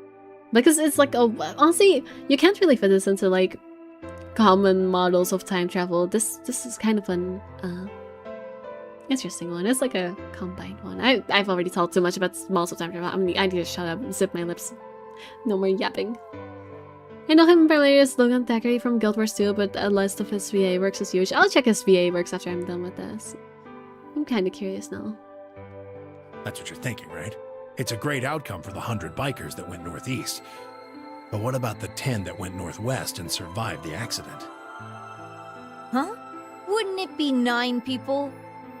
Because it's like, honestly, you can't really fit this into like common models of time travel. This is kind of an interesting one. It's like a combined one. I've already talked too much about models of time travel. I mean, I need to shut up and zip my lips. No more yapping. I know him primarily as Logan Thackeray from Guild Wars 2, but a list of his VA works is huge. I'll check his VA works after I'm done with this. I'm kind of curious now. That's what you're thinking, right? It's a great outcome for the 100 bikers that went northeast. But what about the 10 that went northwest and survived the accident? Huh? Wouldn't it be 9 people?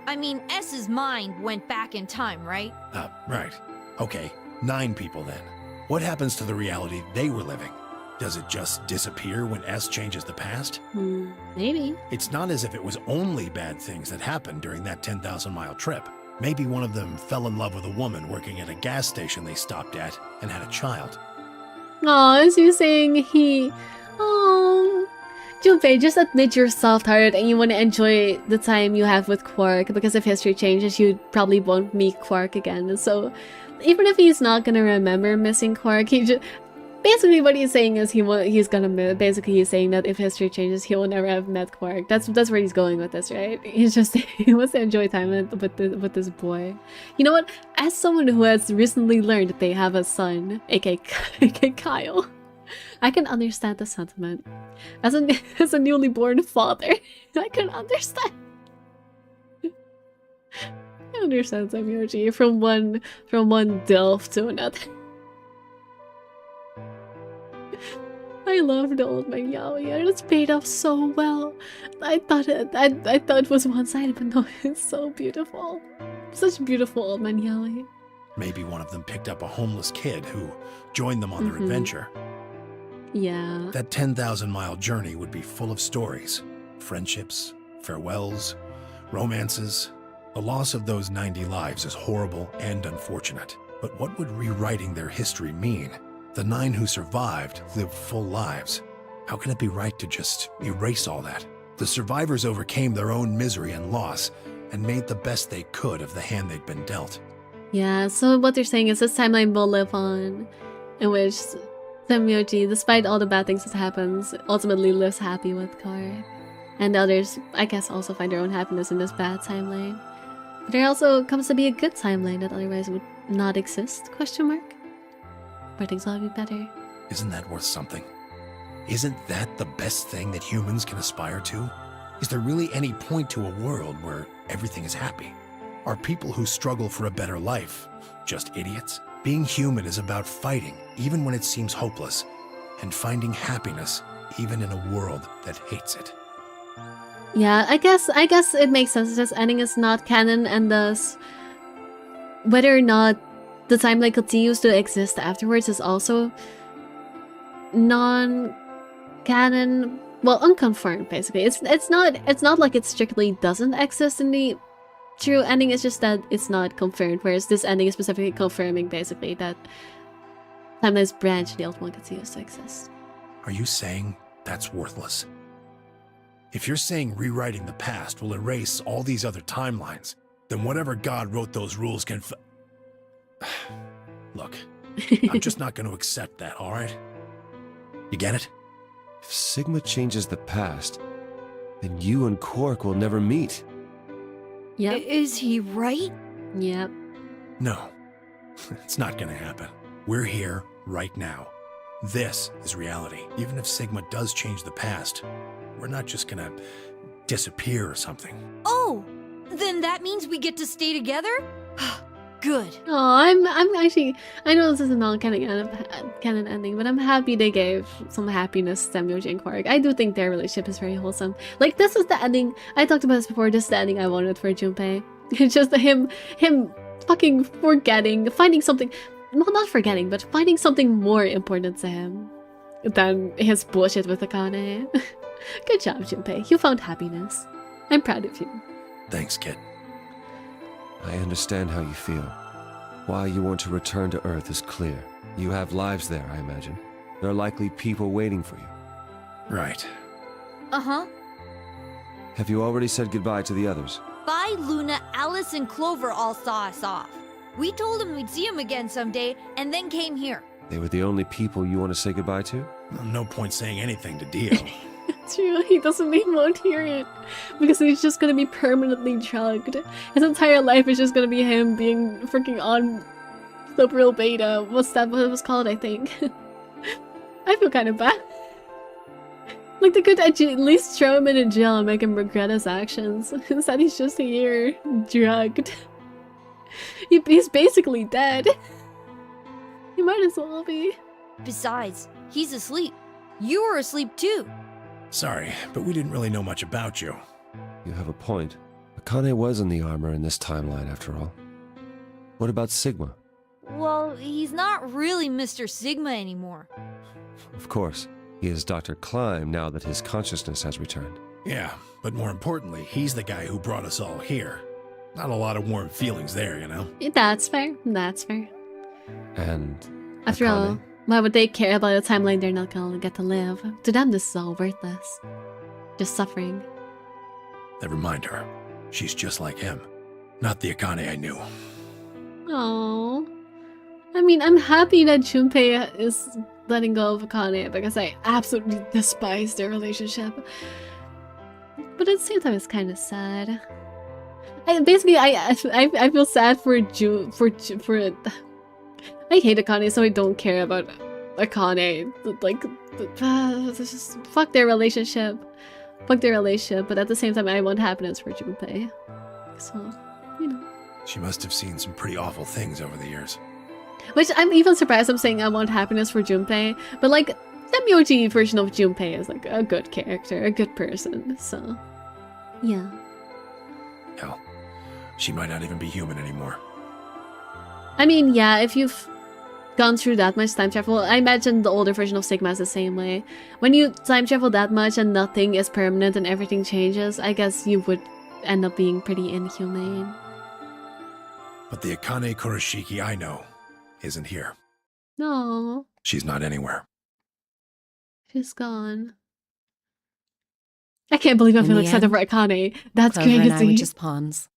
I mean, S's mind went back in time, right? Right. Okay, 9 people then. What happens to the reality they were living? Does it just disappear when S changes the past? Maybe. It's not as if it was only bad things that happened during that 10,000-mile trip. Maybe one of them fell in love with a woman working at a gas station they stopped at and had a child. Aw, is you saying he... Oh, Junpei, just admit you're soft-hearted and you want to enjoy the time you have with Quark, because if history changes, you probably won't meet Quark again. So, even if he's not gonna remember missing Quark, he just... Basically, what he's saying is he's gonna... Basically, he's saying that if history changes, he will never have met Quark. That's where he's going with this, right? He's just... he wants to enjoy time with this boy. You know what? As someone who has recently learned that they have a son, aka Kyle, I can understand the sentiment. As a newly born father, I can understand. I understand some energy from one delf to another. I love the old man Yaoi, and it's paid off so well. I thought it was one-sided, but no, it's so beautiful. Such beautiful old man Yaoi. Maybe one of them picked up a homeless kid who joined them on their adventure. Yeah. That 10,000-mile journey would be full of stories, friendships, farewells, romances. The loss of those 90 lives is horrible and unfortunate. But what would rewriting their history mean? The 9 who survived lived full lives. How can it be right to just erase all that? The survivors overcame their own misery and loss and made the best they could of the hand they'd been dealt. Yeah, so what they're saying is this timeline will live on, in which Semyoji, despite all the bad things that happens, ultimately lives happy with Kar. And the others, I guess, also find their own happiness in this bad timeline. But there also comes to be a good timeline that otherwise would not exist, question mark? Where things will be better. Isn't that worth something? Isn't that the best thing that humans can aspire to? Is there really any point to a world where everything is happy? Are people who struggle for a better life just idiots? Being human is about fighting, even when it seems hopeless, and finding happiness, even in a world that hates it. Yeah, I guess it makes sense. This ending is not canon, and thus whether or not the timeline continues to exist afterwards is also non-canon. Well, unconfirmed basically. It's not like it strictly doesn't exist in the true ending. It's just that it's not confirmed. Whereas this ending is specifically confirming basically that timeline's branch, the ultimate, continues to exist. Are you saying that's worthless? If you're saying rewriting the past will erase all these other timelines, then whatever God wrote those rules can Look, I'm just not going to accept that, alright? You get it? If Sigma changes the past, then you and Quark will never meet. Yep. Is he right? Yep. No, it's not going to happen. We're here right now. This is reality. Even if Sigma does change the past, we're not just going to disappear or something. Oh, then that means we get to stay together? Good. Oh, I'm actually, I know this is a non-canon ending, but I'm happy they gave some happiness to Semyoji and Quark. I do think their relationship is very wholesome. Like, this is the ending, I talked about this before, this is the ending I wanted for Junpei. It's just him fucking forgetting, finding something, well, not forgetting, but finding something more important to him than his bullshit with Akane. Good job, Junpei. You found happiness. I'm proud of you. Thanks, kid. I understand how you feel. Why you want to return to Earth is clear. You have lives there, I imagine. There are likely people waiting for you. Right. Uh-huh. Have you already said goodbye to the others? Bye, Luna, Alice, and Clover all saw us off. We told them we'd see them again someday, and then came here. They were the only people you want to say goodbye to? Well, no point saying anything to Dio. True, he won't hear it because he's just gonna be permanently drugged. His entire life is just gonna be him being freaking on the real beta. What's that? What it was called? I think. I feel kind of bad. Like they could at least throw him in a jail and make him regret his actions. Instead, he's just here drugged. He's basically dead. He might as well be. Besides, he's asleep. You were asleep too. Sorry, but we didn't really know much about you. You have a point. Akane was in the armor in this timeline, after all. What about Sigma? Well, he's not really Mr. Sigma anymore. Of course. He is Dr. Klein now that his consciousness has returned. Yeah, but more importantly, he's the guy who brought us all here. Not a lot of warm feelings there, you know? That's fair. That's fair. And after Akane? all, why would they care about a timeline they're not gonna get to live? To them, this is all worthless. Just suffering. Never mind her. She's just like him. Not the Akane I knew. Oh, I mean, I'm happy that Junpei is letting go of Akane because I absolutely despise their relationship. But at the same time, it's kind of sad. I feel sad for I hate Akane, so I don't care about Akane. Like, just fuck their relationship. Fuck their relationship, but at the same time, I want happiness for Junpei. So, you know. She must have seen some pretty awful things over the years. Which I'm even surprised I'm saying I want happiness for Junpei, but like, the Myoji version of Junpei is like a good character, a good person, so. Yeah. Hell, she might not even be human anymore. I mean, yeah, if you've gone through that much time travel, I imagine the older version of Sigma is the same way. When you time travel that much and nothing is permanent and everything changes, I guess you would end up being pretty inhumane. But the Akane Kurashiki I know isn't here. No. She's not anywhere. She's gone. I can't believe I'm In the feeling excited end, for Akane. That's Clover and I were crazy. just pawns.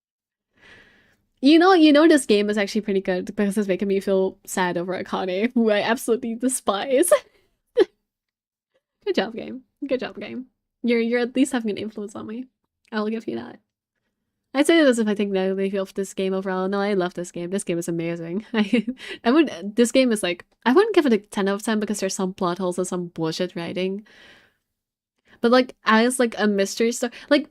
You know this game is actually pretty good because it's making me feel sad over Akane, who I absolutely despise. Good job, game. Good job, game. You're at least having an influence on me. I'll give you that. I'd say this if I think negatively of this game overall. No, I love this game. This game is amazing. This game is like, I wouldn't give it a 10 out of 10 because there's some plot holes and some bullshit writing. But like, as like a mystery story, like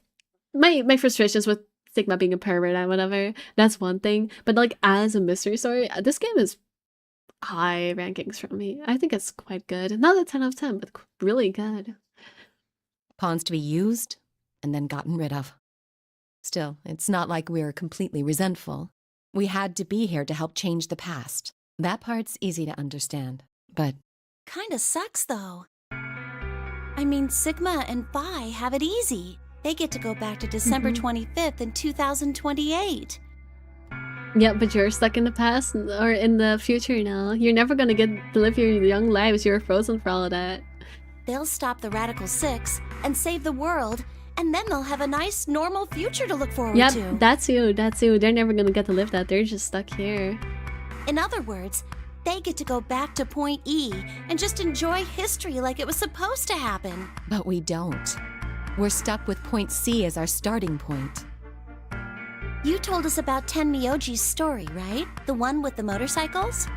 my frustrations with Sigma being a pervert and whatever, that's one thing. But like, as a mystery story, this game is high rankings from me. I think it's quite good. Not a 10 out of 10, but really good. Pawns to be used and then gotten rid of. Still, it's not like we're completely resentful. We had to be here to help change the past. That part's easy to understand, but... Kinda sucks, though. I mean, Sigma and Phi have it easy. They get to go back to December 25th in 2028. Yeah, but you're stuck in the past or in the future now. You're never gonna get to live your young lives. You're frozen for all of that. They'll stop the Radical Six and save the world, and then they'll have a nice, normal future to look forward to. Yep, that's you. They're never gonna get to live that. They're just stuck here. In other words, they get to go back to Point E and just enjoy history like it was supposed to happen. But we don't. We're stuck with Point C as our starting point. You told us about Ten Myoji's story, right? The one with the motorcycles?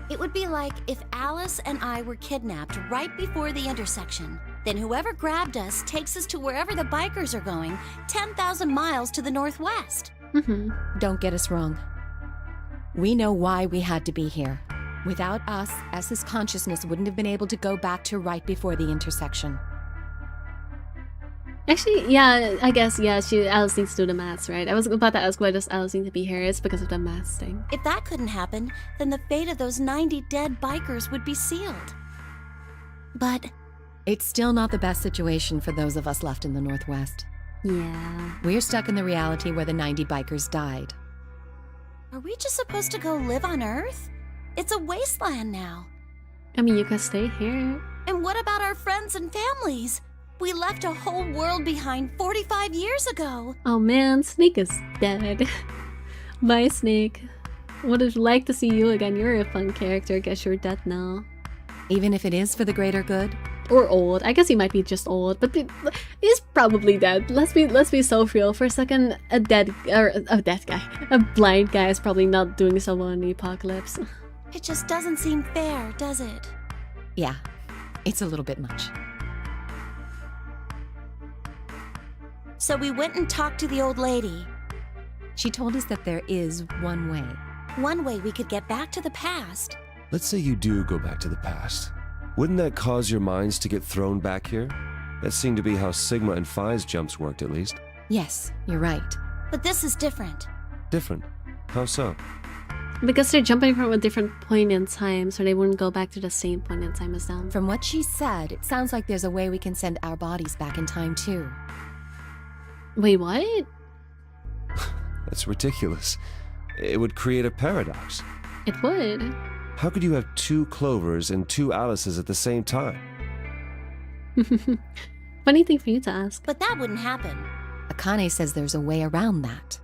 It would be like if Alice and I were kidnapped right before the intersection. Then whoever grabbed us takes us to wherever the bikers are going, 10,000 miles to the northwest. Don't get us wrong. We know why we had to be here. Without us, S's consciousness wouldn't have been able to go back to right before the intersection. Actually, yeah, I guess, yeah, Alice needs to do the maths, right? I was about to ask why does Alice need to be here. It's because of the maths thing. If that couldn't happen, then the fate of those 90 dead bikers would be sealed. But... it's still not the best situation for those of us left in the Northwest. Yeah. We're stuck in the reality where the 90 bikers died. Are we just supposed to go live on Earth? It's a wasteland now. I mean, you could stay here. And what about our friends and families? We left a whole world behind 45 years ago. Oh man, Snake is dead. Bye, Snake. Would have liked to see you again. You're a fun character. Guess you're dead now. Even if it is for the greater good? Or old. I guess he might be just old, but he's probably dead. Let's be so real for a second. A dead guy, a blind guy is probably not doing so well in the apocalypse. It just doesn't seem fair, does it? Yeah, it's a little bit much. So we went and talked to the old lady. She told us that there is one way. One way we could get back to the past. Let's say you do go back to the past. Wouldn't that cause your minds to get thrown back here? That seemed to be how Sigma and Phi's jumps worked, at least. Yes, you're right. But this is different. Different? How so? Because they're jumping from a different point in time, so they wouldn't go back to the same point in time as them. From what she said, it sounds like there's a way we can send our bodies back in time, too. Wait, what? That's ridiculous. It would create a paradox. It would. How could you have two Clovers and two Alices at the same time? Funny thing for you to ask. But that wouldn't happen. Akane says there's a way around that.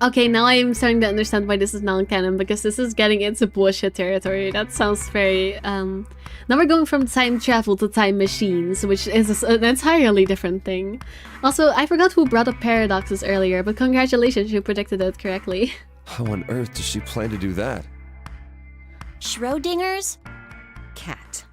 Okay, now I'm starting to understand why this is non-canon, because this is getting into bullshit territory. That sounds very, Now we're going from time travel to time machines, which is an entirely different thing. Also, I forgot who brought up paradoxes earlier, but congratulations, you predicted it correctly. How on earth does she plan to do that? Schrodinger's cat.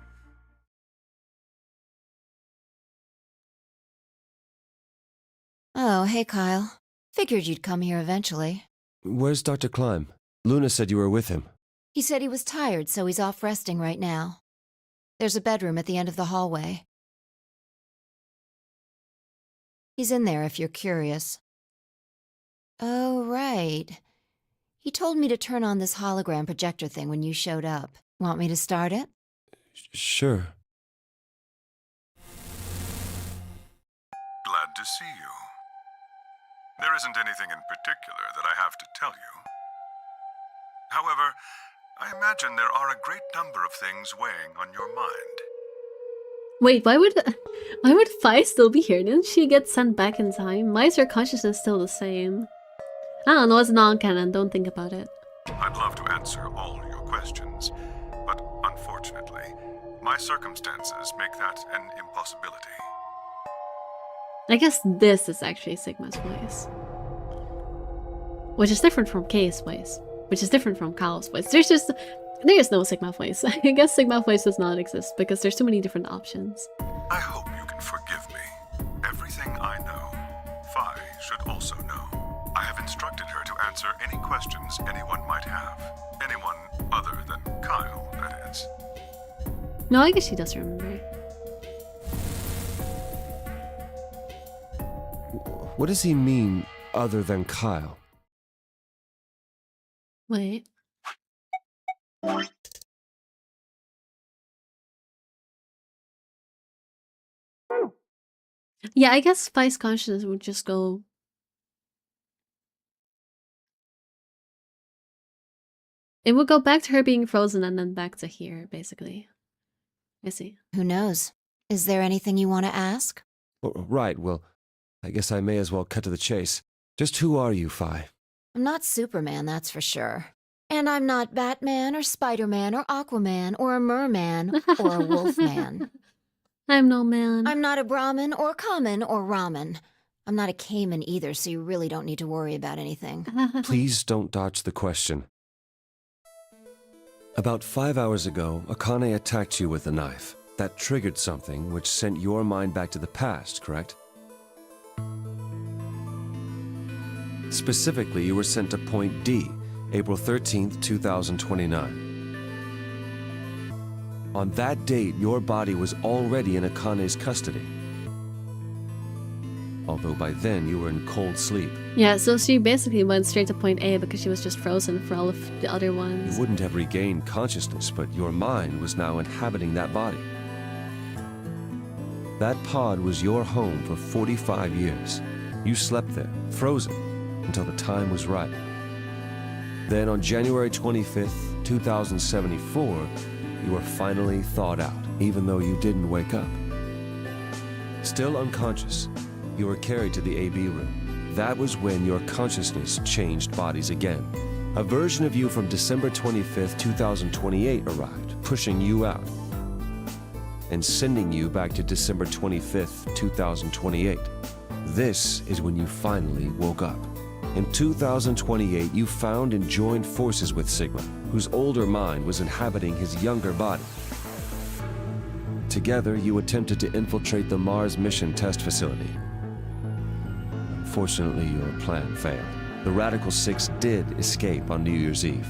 Oh, hey, Kyle. Figured you'd come here eventually. Where's Dr. Klein? Luna said you were with him. He said he was tired, so he's off resting right now. There's a bedroom at the end of the hallway. He's in there if you're curious. Oh, right. He told me to turn on this hologram projector thing when you showed up. Want me to start it? Sure. Glad to see you. There isn't anything in particular that I have to tell you. However, I imagine there are a great number of things weighing on your mind. Wait, why would Fi still be here? Didn't she get sent back in time? Why is her consciousness still the same? I don't know, it's non-canon, don't think about it. I'd love to answer all your questions, but unfortunately, my circumstances make that an impossibility. I guess this is actually Sigma's voice. Which is different from K's voice. Which is different from Kyle's voice. There's no Sigma voice. I guess Sigma voice does not exist because there's too many different options. I hope you can forgive me. Everything I know, Fi should also know. I have instructed her to answer any questions anyone might have. Anyone other than Kyle, that is. No, I guess she does remember. What does he mean, other than Kyle? Wait. Yeah, I guess Fi's consciousness would just go... It would go back to her being frozen and then back to here, basically. I see. Who knows? Is there anything you want to ask? Right, well, I guess I may as well cut to the chase. Just who are you, Fi? I'm not Superman, that's for sure. And I'm not Batman or Spider-Man or Aquaman or a merman or a wolfman. I'm no man. I'm not a Brahmin or common or ramen. I'm not a Cayman either, so you really don't need to worry about anything. Please don't dodge the question. About 5 hours ago, Akane attacked you with a knife. That triggered something which sent your mind back to the past, correct? Specifically, you were sent to Point D, April 13th, 2029. On that date, your body was already in Akane's custody. Although by then, you were in cold sleep. Yeah, so she basically went straight to point A because she was just frozen for all of the other ones. You wouldn't have regained consciousness, but your mind was now inhabiting that body. That pod was your home for 45 years. You slept there, frozen, until the time was right. Then on January 25th, 2074, you were finally thawed out, even though you didn't wake up. Still unconscious, you were carried to the AB room. That was when your consciousness changed bodies again. A version of you from December 25th, 2028 arrived, pushing you out and sending you back to December 25th, 2028. This is when you finally woke up. In 2028, you found and joined forces with Sigma, whose older mind was inhabiting his younger body. Together, you attempted to infiltrate the Mars mission test facility. Unfortunately, your plan failed. The Radical Six did escape on New Year's Eve.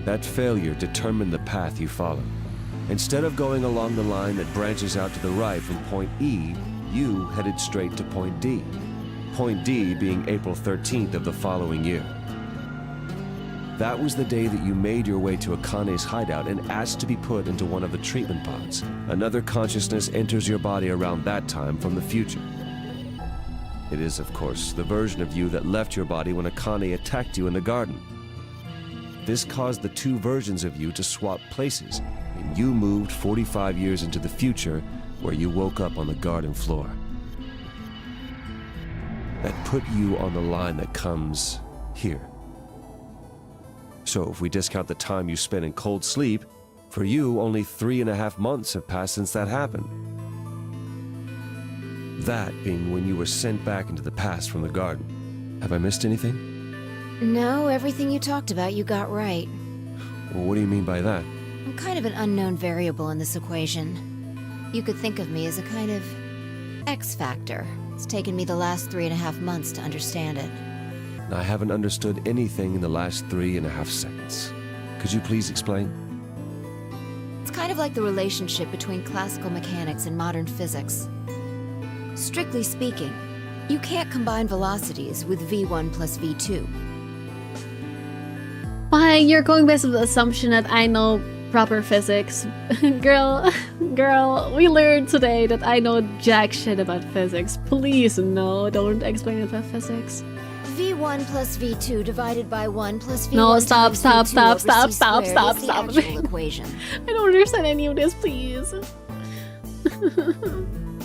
That failure determined the path you followed. Instead of going along the line that branches out to the right from Point E, you headed straight to Point D. Point D being April 13th of the following year. That was the day that you made your way to Akane's hideout and asked to be put into one of the treatment pods. Another consciousness enters your body around that time from the future. It is, of course, the version of you that left your body when Akane attacked you in the garden. This caused the two versions of you to swap places, and you moved 45 years into the future, where you woke up on the garden floor. That put you on the line that comes here. So if we discount the time you spent in cold sleep, for you, only 3.5 months have passed since that happened. That being when you were sent back into the past from the garden. Have I missed anything? No, everything you talked about you got right. Well, what do you mean by that? I'm kind of an unknown variable in this equation. You could think of me as a kind of X factor. It's taken me the last 3.5 months to understand it. I haven't understood anything in the last 3.5 seconds. Could you please explain? It's kind of like the relationship between classical mechanics and modern physics. Strictly speaking, you can't combine velocities with v1 plus v2. Why, you're going based on the assumption that I know proper physics. Girl, we learned today that I know jack shit about physics. Please, no, don't explain it about physics. v1 plus v2 divided by 1 plus v1 No, stop. equation. I don't understand any of this, please.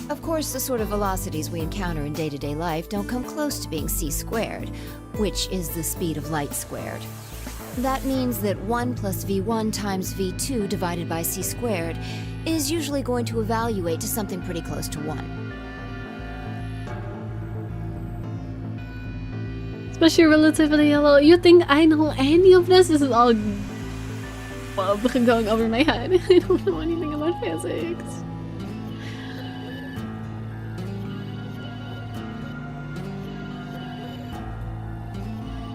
Of course, the sort of velocities we encounter in day-to-day life don't come close to being c squared, which is the speed of light squared. That means that 1 plus v1 times v2 divided by c squared is usually going to evaluate to something pretty close to 1. Especially relatively yellow. You think I know any of this? This is all going over my head. I don't know anything about physics.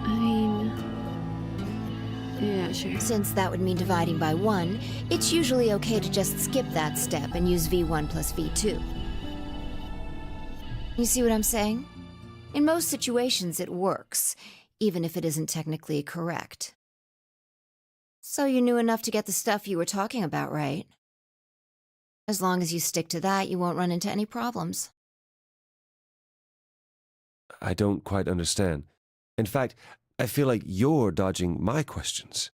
I mean, yeah, sure. Since that would mean dividing by 1, it's usually okay to just skip that step and use v1 plus v2. You see what I'm saying? In most situations, it works, even if it isn't technically correct. So you knew enough to get the stuff you were talking about, right? As long as you stick to that, you won't run into any problems. I don't quite understand. In fact, I feel like you're dodging my questions.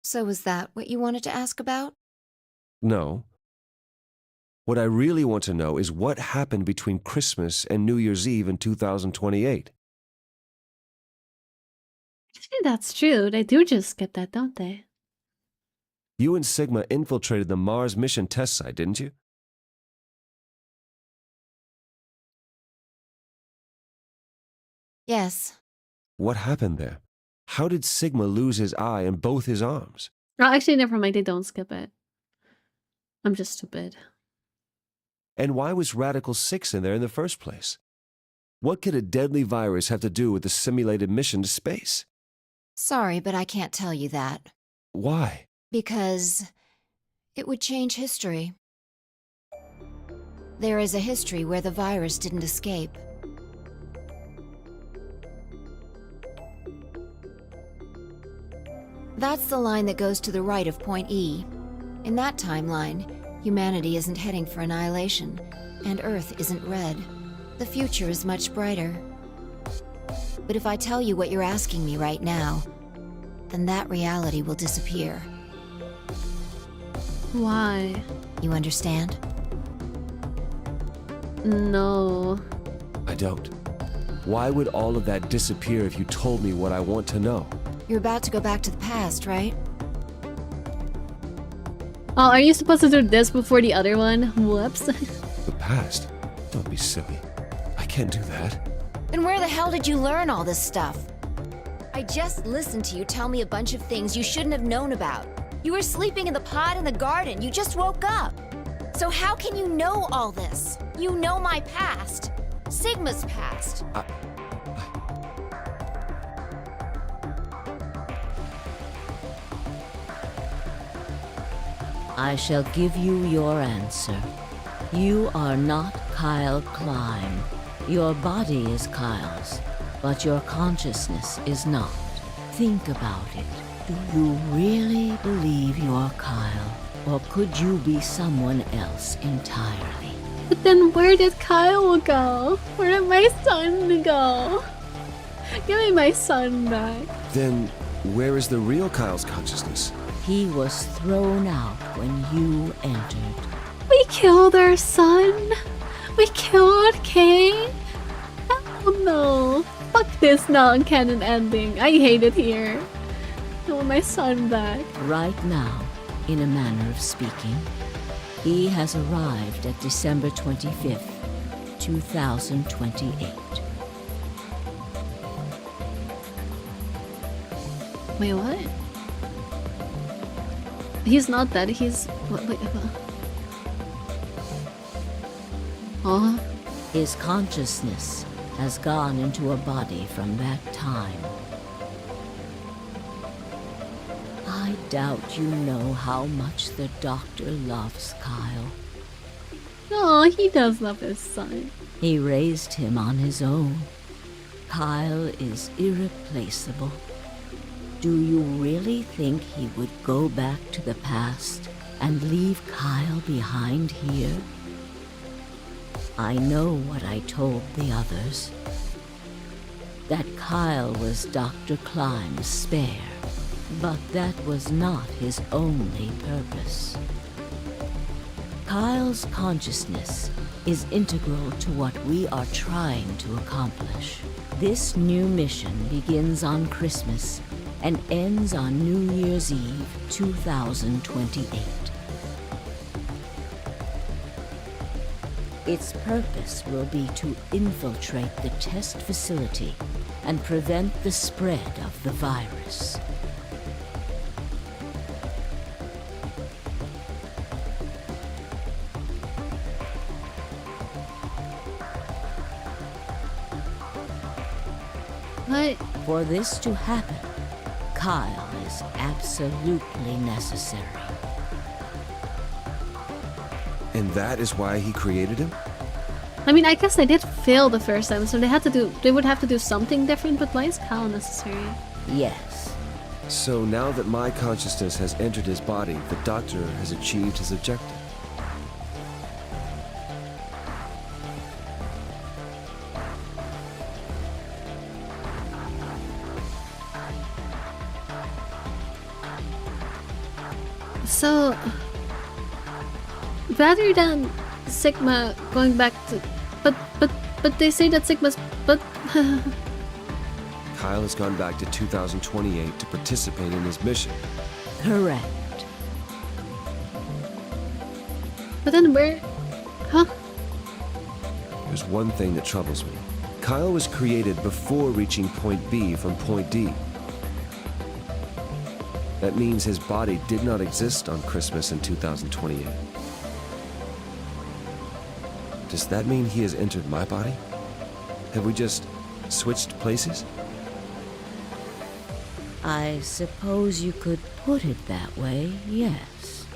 So is that what you wanted to ask about? No. What I really want to know is what happened between Christmas and New Year's Eve in 2028. Actually, that's true. They do just skip that, don't they? You and Sigma infiltrated the Mars mission test site, didn't you? Yes. What happened there? How did Sigma lose his eye and both his arms? Oh, actually, never mind. They don't skip it. I'm just stupid. And why was Radical 6 in there in the first place? What could a deadly virus have to do with the simulated mission to space? Sorry, but I can't tell you that. Why? Because it would change history. There is a history where the virus didn't escape. That's the line that goes to the right of point E. In that timeline, humanity isn't heading for annihilation, and Earth isn't red. The future is much brighter. But if I tell you what you're asking me right now, then that reality will disappear. Why? You understand? No. I don't. Why would all of that disappear if you told me what I want to know? You're about to go back to the past, right? Oh, are you supposed to do this before the other one? Whoops. The past? Don't be silly. I can't do that. Then where the hell did you learn all this stuff? I just listened to you tell me a bunch of things you shouldn't have known about. You were sleeping in the pod in the garden. You just woke up. So how can you know all this? You know my past. Sigma's past. I shall give you your answer. You are not Kyle Klein. Your body is Kyle's, but your consciousness is not. Think about it. Do you really believe you're Kyle, or could you be someone else entirely? But then where did Kyle go? Where did my son go? Give me my son back. Then where is the real Kyle's consciousness? He was thrown out when you entered. We killed our son. We killed Kane. Oh no. Fuck this non-canon ending. I hate it here. I want my son back. Right now, in a manner of speaking, he has arrived at December 25th, 2028. Wait, what? He's not dead. He's... Wait. Huh? His consciousness has gone into a body from that time. I doubt you know how much the doctor loves Kyle. Oh, he does love his son. He raised him on his own. Kyle is irreplaceable. Do you really think he would go back to the past and leave Kyle behind here? I know what I told the others. That Kyle was Dr. Klein's spare, but that was not his only purpose. Kyle's consciousness is integral to what we are trying to accomplish. This new mission begins on Christmas and ends on New Year's Eve 2028. Its purpose will be to infiltrate the test facility and prevent the spread of the virus. What? For this to happen, Kyle is absolutely necessary. And that is why he created him? I mean, I guess they did fail the first time, so they would have to do something different, but why is Kyle necessary? Yes. So now that my consciousness has entered his body, the doctor has achieved his objective. So, rather than Sigma going back to, but they say that Sigma's, but Kyle has gone back to 2028 to participate in his mission. Correct. But then where, huh? There's one thing that troubles me. Kyle was created before reaching point B from point D. That means his body did not exist on Christmas in 2028. Does that mean he has entered my body? Have we just switched places? I suppose you could put it that way, yes.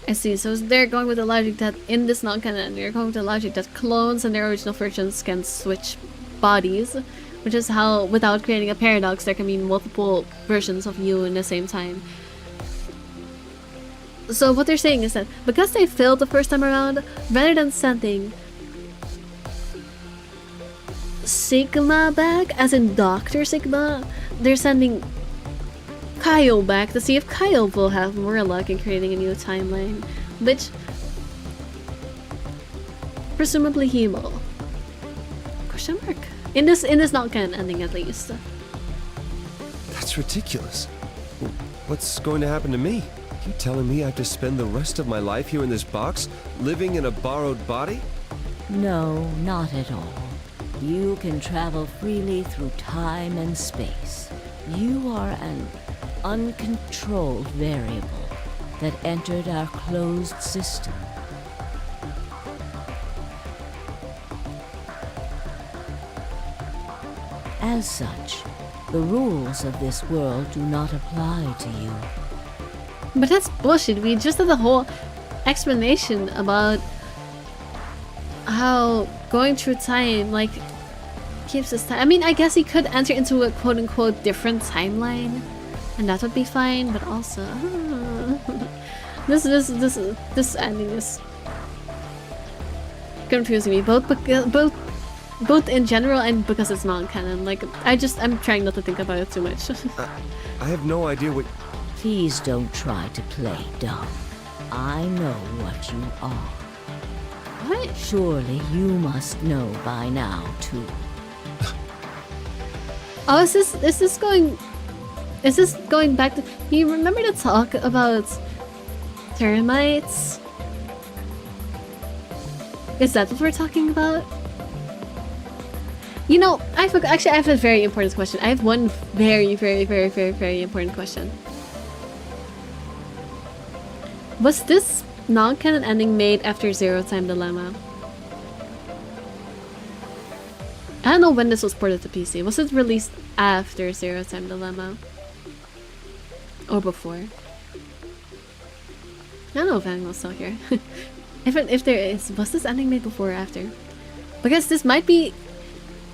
I see, so they're going with the logic that in this non-canon, they're going with the logic that clones and their original versions can switch bodies, which is how, without creating a paradox, there can be multiple versions of you in the same time. So what they're saying is that because they failed the first time around, rather than sending Sigma back, as in Dr. Sigma, they're sending Kyle back to see if Kyle will have more luck in creating a new timeline, which presumably he will. Question mark. In this non-canon ending, at least. That's ridiculous. What's going to happen to me? You telling me I have to spend the rest of my life here in this box, living in a borrowed body? No, not at all. You can travel freely through time and space. You are an uncontrolled variable that entered our closed system. As such, the rules of this world do not apply to you. But that's bullshit. We just had the whole explanation about how going through time, like, keeps us time. I mean, I guess he could enter into a quote-unquote different timeline, and that would be fine. But also, this ending is confusing me. Both in general and because it's non-canon. Like, I'm trying not to think about it too much. I have no idea what. Please don't try to play dumb. I know what you are. What? Surely you must know by now, too. Oh, is this going back to... You remember the talk about termites? Is that what we're talking about? You know, actually I have a very important question. I have one very, very, very, very, very important question. Was this non-canon ending made after Zero Time Dilemma? I don't know when this was ported to PC. Was it released after Zero Time Dilemma? Or before? I don't know if anyone's still here. if there is, was this ending made before or after? Because this might be...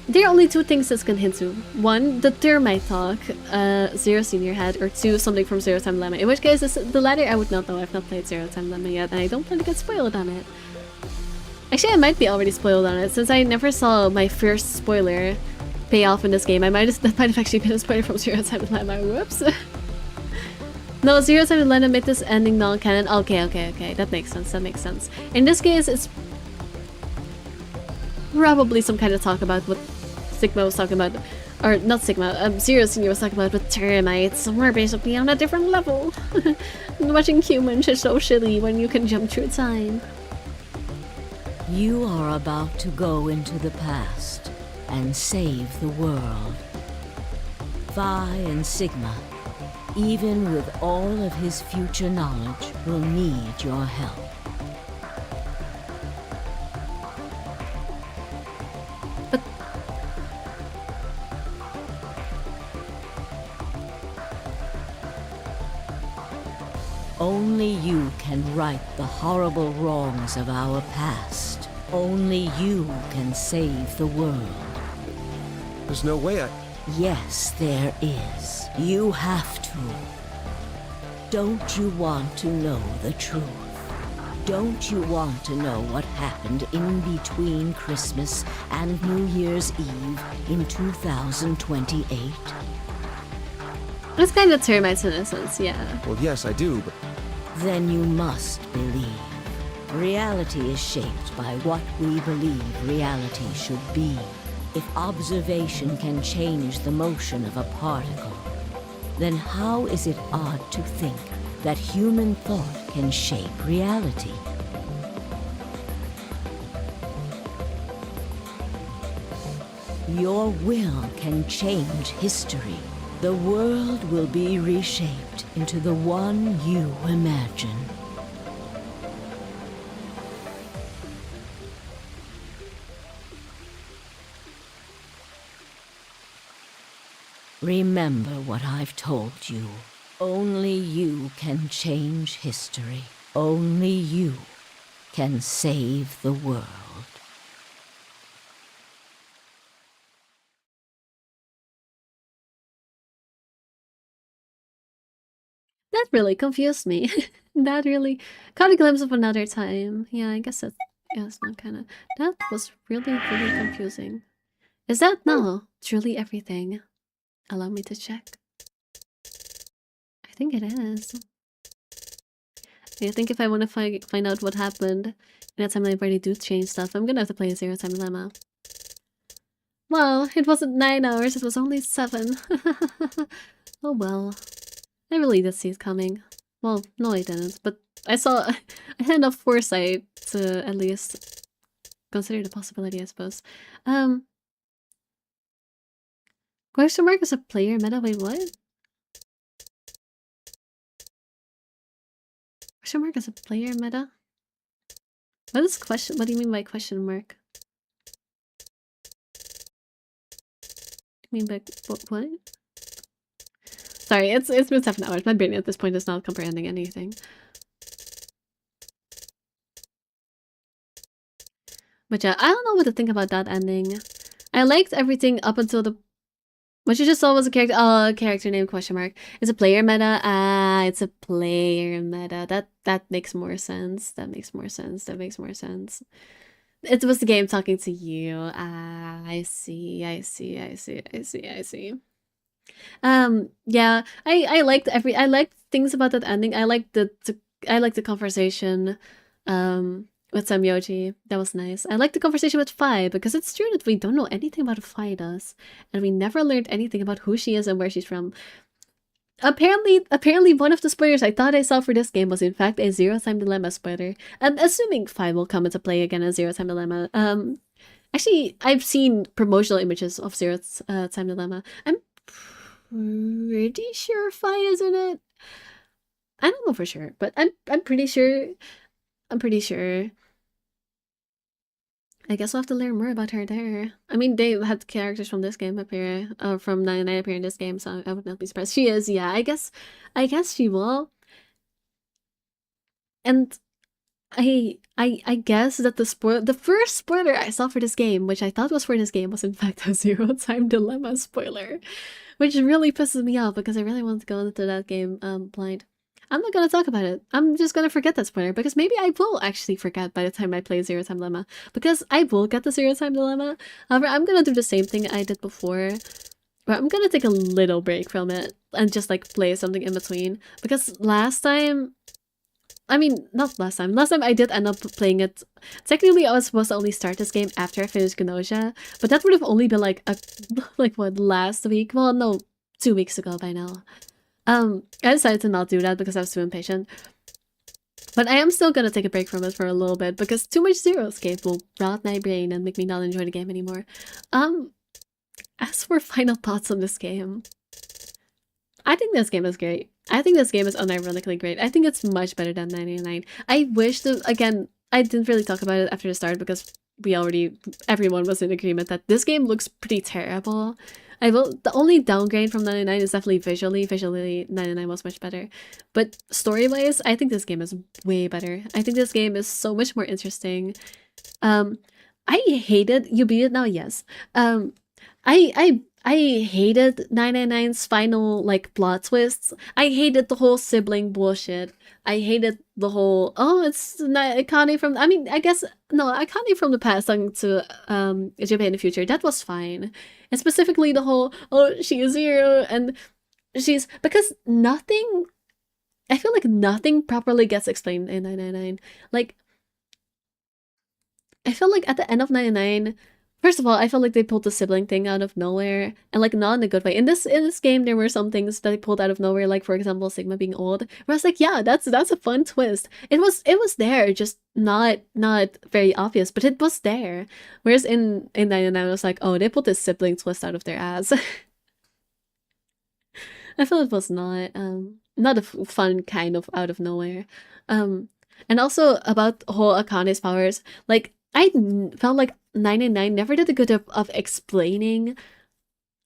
There are only two things this can hint to. One, the termite talk Zero Senior had, or two, something from Zero Time Dilemma. In which case, the latter I would not know. I've not played Zero Time Dilemma yet, and I don't plan to get spoiled on it. Actually, I might be already spoiled on it, since I never saw my first spoiler pay off in this game. That might have actually been a spoiler from Zero Time Dilemma. Whoops. No, Zero Time Dilemma made this ending non-canon. Okay. That makes sense. In this case, it's probably some kind of talk about what Sigma was talking about. Or not Sigma, Zero Senior was talking about with termites. We're basically on a different level. Watching humans is so shitty when you can jump through time. You are about to go into the past and save the world. Phi and Sigma, even with all of his future knowledge, will need your help. Only you can right the horrible wrongs of our past. Only you can save the world. There's no way I... Yes, there is. You have to. Don't you want to know the truth? Don't you want to know what happened in between Christmas and New Year's Eve in 2028? It's kind of termites in a sense, yeah. Well, yes, I do, but... Then you must believe. Reality is shaped by what we believe reality should be. If observation can change the motion of a particle, then how is it odd to think that human thought can shape reality? Your will can change history. The world will be reshaped into the one you imagine. Remember what I've told you. Only you can change history. Only you can save the world. That really confused me. That really caught a glimpse of another time. Yeah, I guess that's... Yeah, it's not kind of... That was really confusing. Is that now truly everything? Allow me to check. I think it is. I think if I want to find out what happened in that time I already do change stuff, I'm gonna have to play Zero Time Dilemma. Well, it wasn't 9 hours, it was only 7. Oh well. I really did see it coming. Well, no I didn't, but I had enough foresight to at least consider the possibility, I suppose. Question mark is a player meta? Wait, what? Question mark is a player meta? What is question? What do you mean by question mark? You mean by what? Sorry, it's been 7 hours. My brain at this point is not comprehending anything. But yeah, I don't know what to think about that ending. I liked everything up until the... What you just saw was a character... Oh, character name question mark. It's a player meta. Ah, it's a player meta. That makes more sense. That makes more sense. That makes more sense. It was the game talking to you. Ah, I see. Yeah, I liked I liked things about that ending. I liked the conversation with Samyoji. That was nice. I liked the conversation with Phi because it's true that we don't know anything about who Phi does, and we never learned anything about who she is and where she's from. Apparently one of the spoilers I thought I saw for this game was in fact a Zero Time Dilemma spoiler. I'm assuming Phi will come into play again as Zero Time Dilemma. Actually, I've seen promotional images of Zero Time Dilemma. I'm pretty sure Phi is in it. I don't know for sure, but I'm pretty sure. I guess we'll have to learn more about her there. I mean, they had characters from this game appear, from 99 appear in this game, so I would not be surprised. She is, yeah. I guess she will. And I guess that the first spoiler I saw for this game, which I thought was for this game, was in fact a Zero Time Dilemma spoiler, which really pisses me off because I really wanted to go into that game blind. I'm not gonna talk about it. I'm just gonna forget that spoiler because maybe I will actually forget by the time I play Zero Time Dilemma, because I will get the Zero Time Dilemma. However, I'm gonna do the same thing I did before But I'm gonna take a little break from it and just like play something in between. Because last time, I mean, not last time. Last time I did end up playing it. Technically, I was supposed to only start this game after I finished Gnosia, but that would have only been like like what, last week? Well, no, 2 weeks ago by now. I decided to not do that because I was too impatient. But I am still gonna take a break from it for a little bit because too much Zero Escape will rot my brain and make me not enjoy the game anymore. As for final thoughts on this game, I think this game is great. I think this game is unironically great. I think it's much better than 99. I wish to, again, I didn't really talk about it after the start because everyone was in agreement that this game looks pretty terrible. The only downgrade from 99 is definitely visually. Visually, 99 was much better. But story-wise, I think this game is way better. I think this game is so much more interesting. I hated, you beat it now, yes. I hated 999's final, like, plot twists. I hated the whole sibling bullshit. I hated the whole, oh, it's not Akane from, I mean, I guess, no, Akane from the past talking to Junpei in the future. That was fine. And specifically the whole, oh, she is Zero, and she's, because nothing, I feel like nothing properly gets explained in 999. Like, I feel like at the end of 99, first of all, I felt like they pulled the sibling thing out of nowhere, and like not in a good way. In this game, there were some things that they pulled out of nowhere, like for example, Sigma being old. Where I was like, yeah, that's a fun twist. It was there, just not very obvious, but it was there. Whereas in 99, I was like, oh, they pulled this sibling twist out of their ass. I feel it was not a fun kind of out of nowhere. And also about whole Akane's powers, like I felt like 99 never did a good job of explaining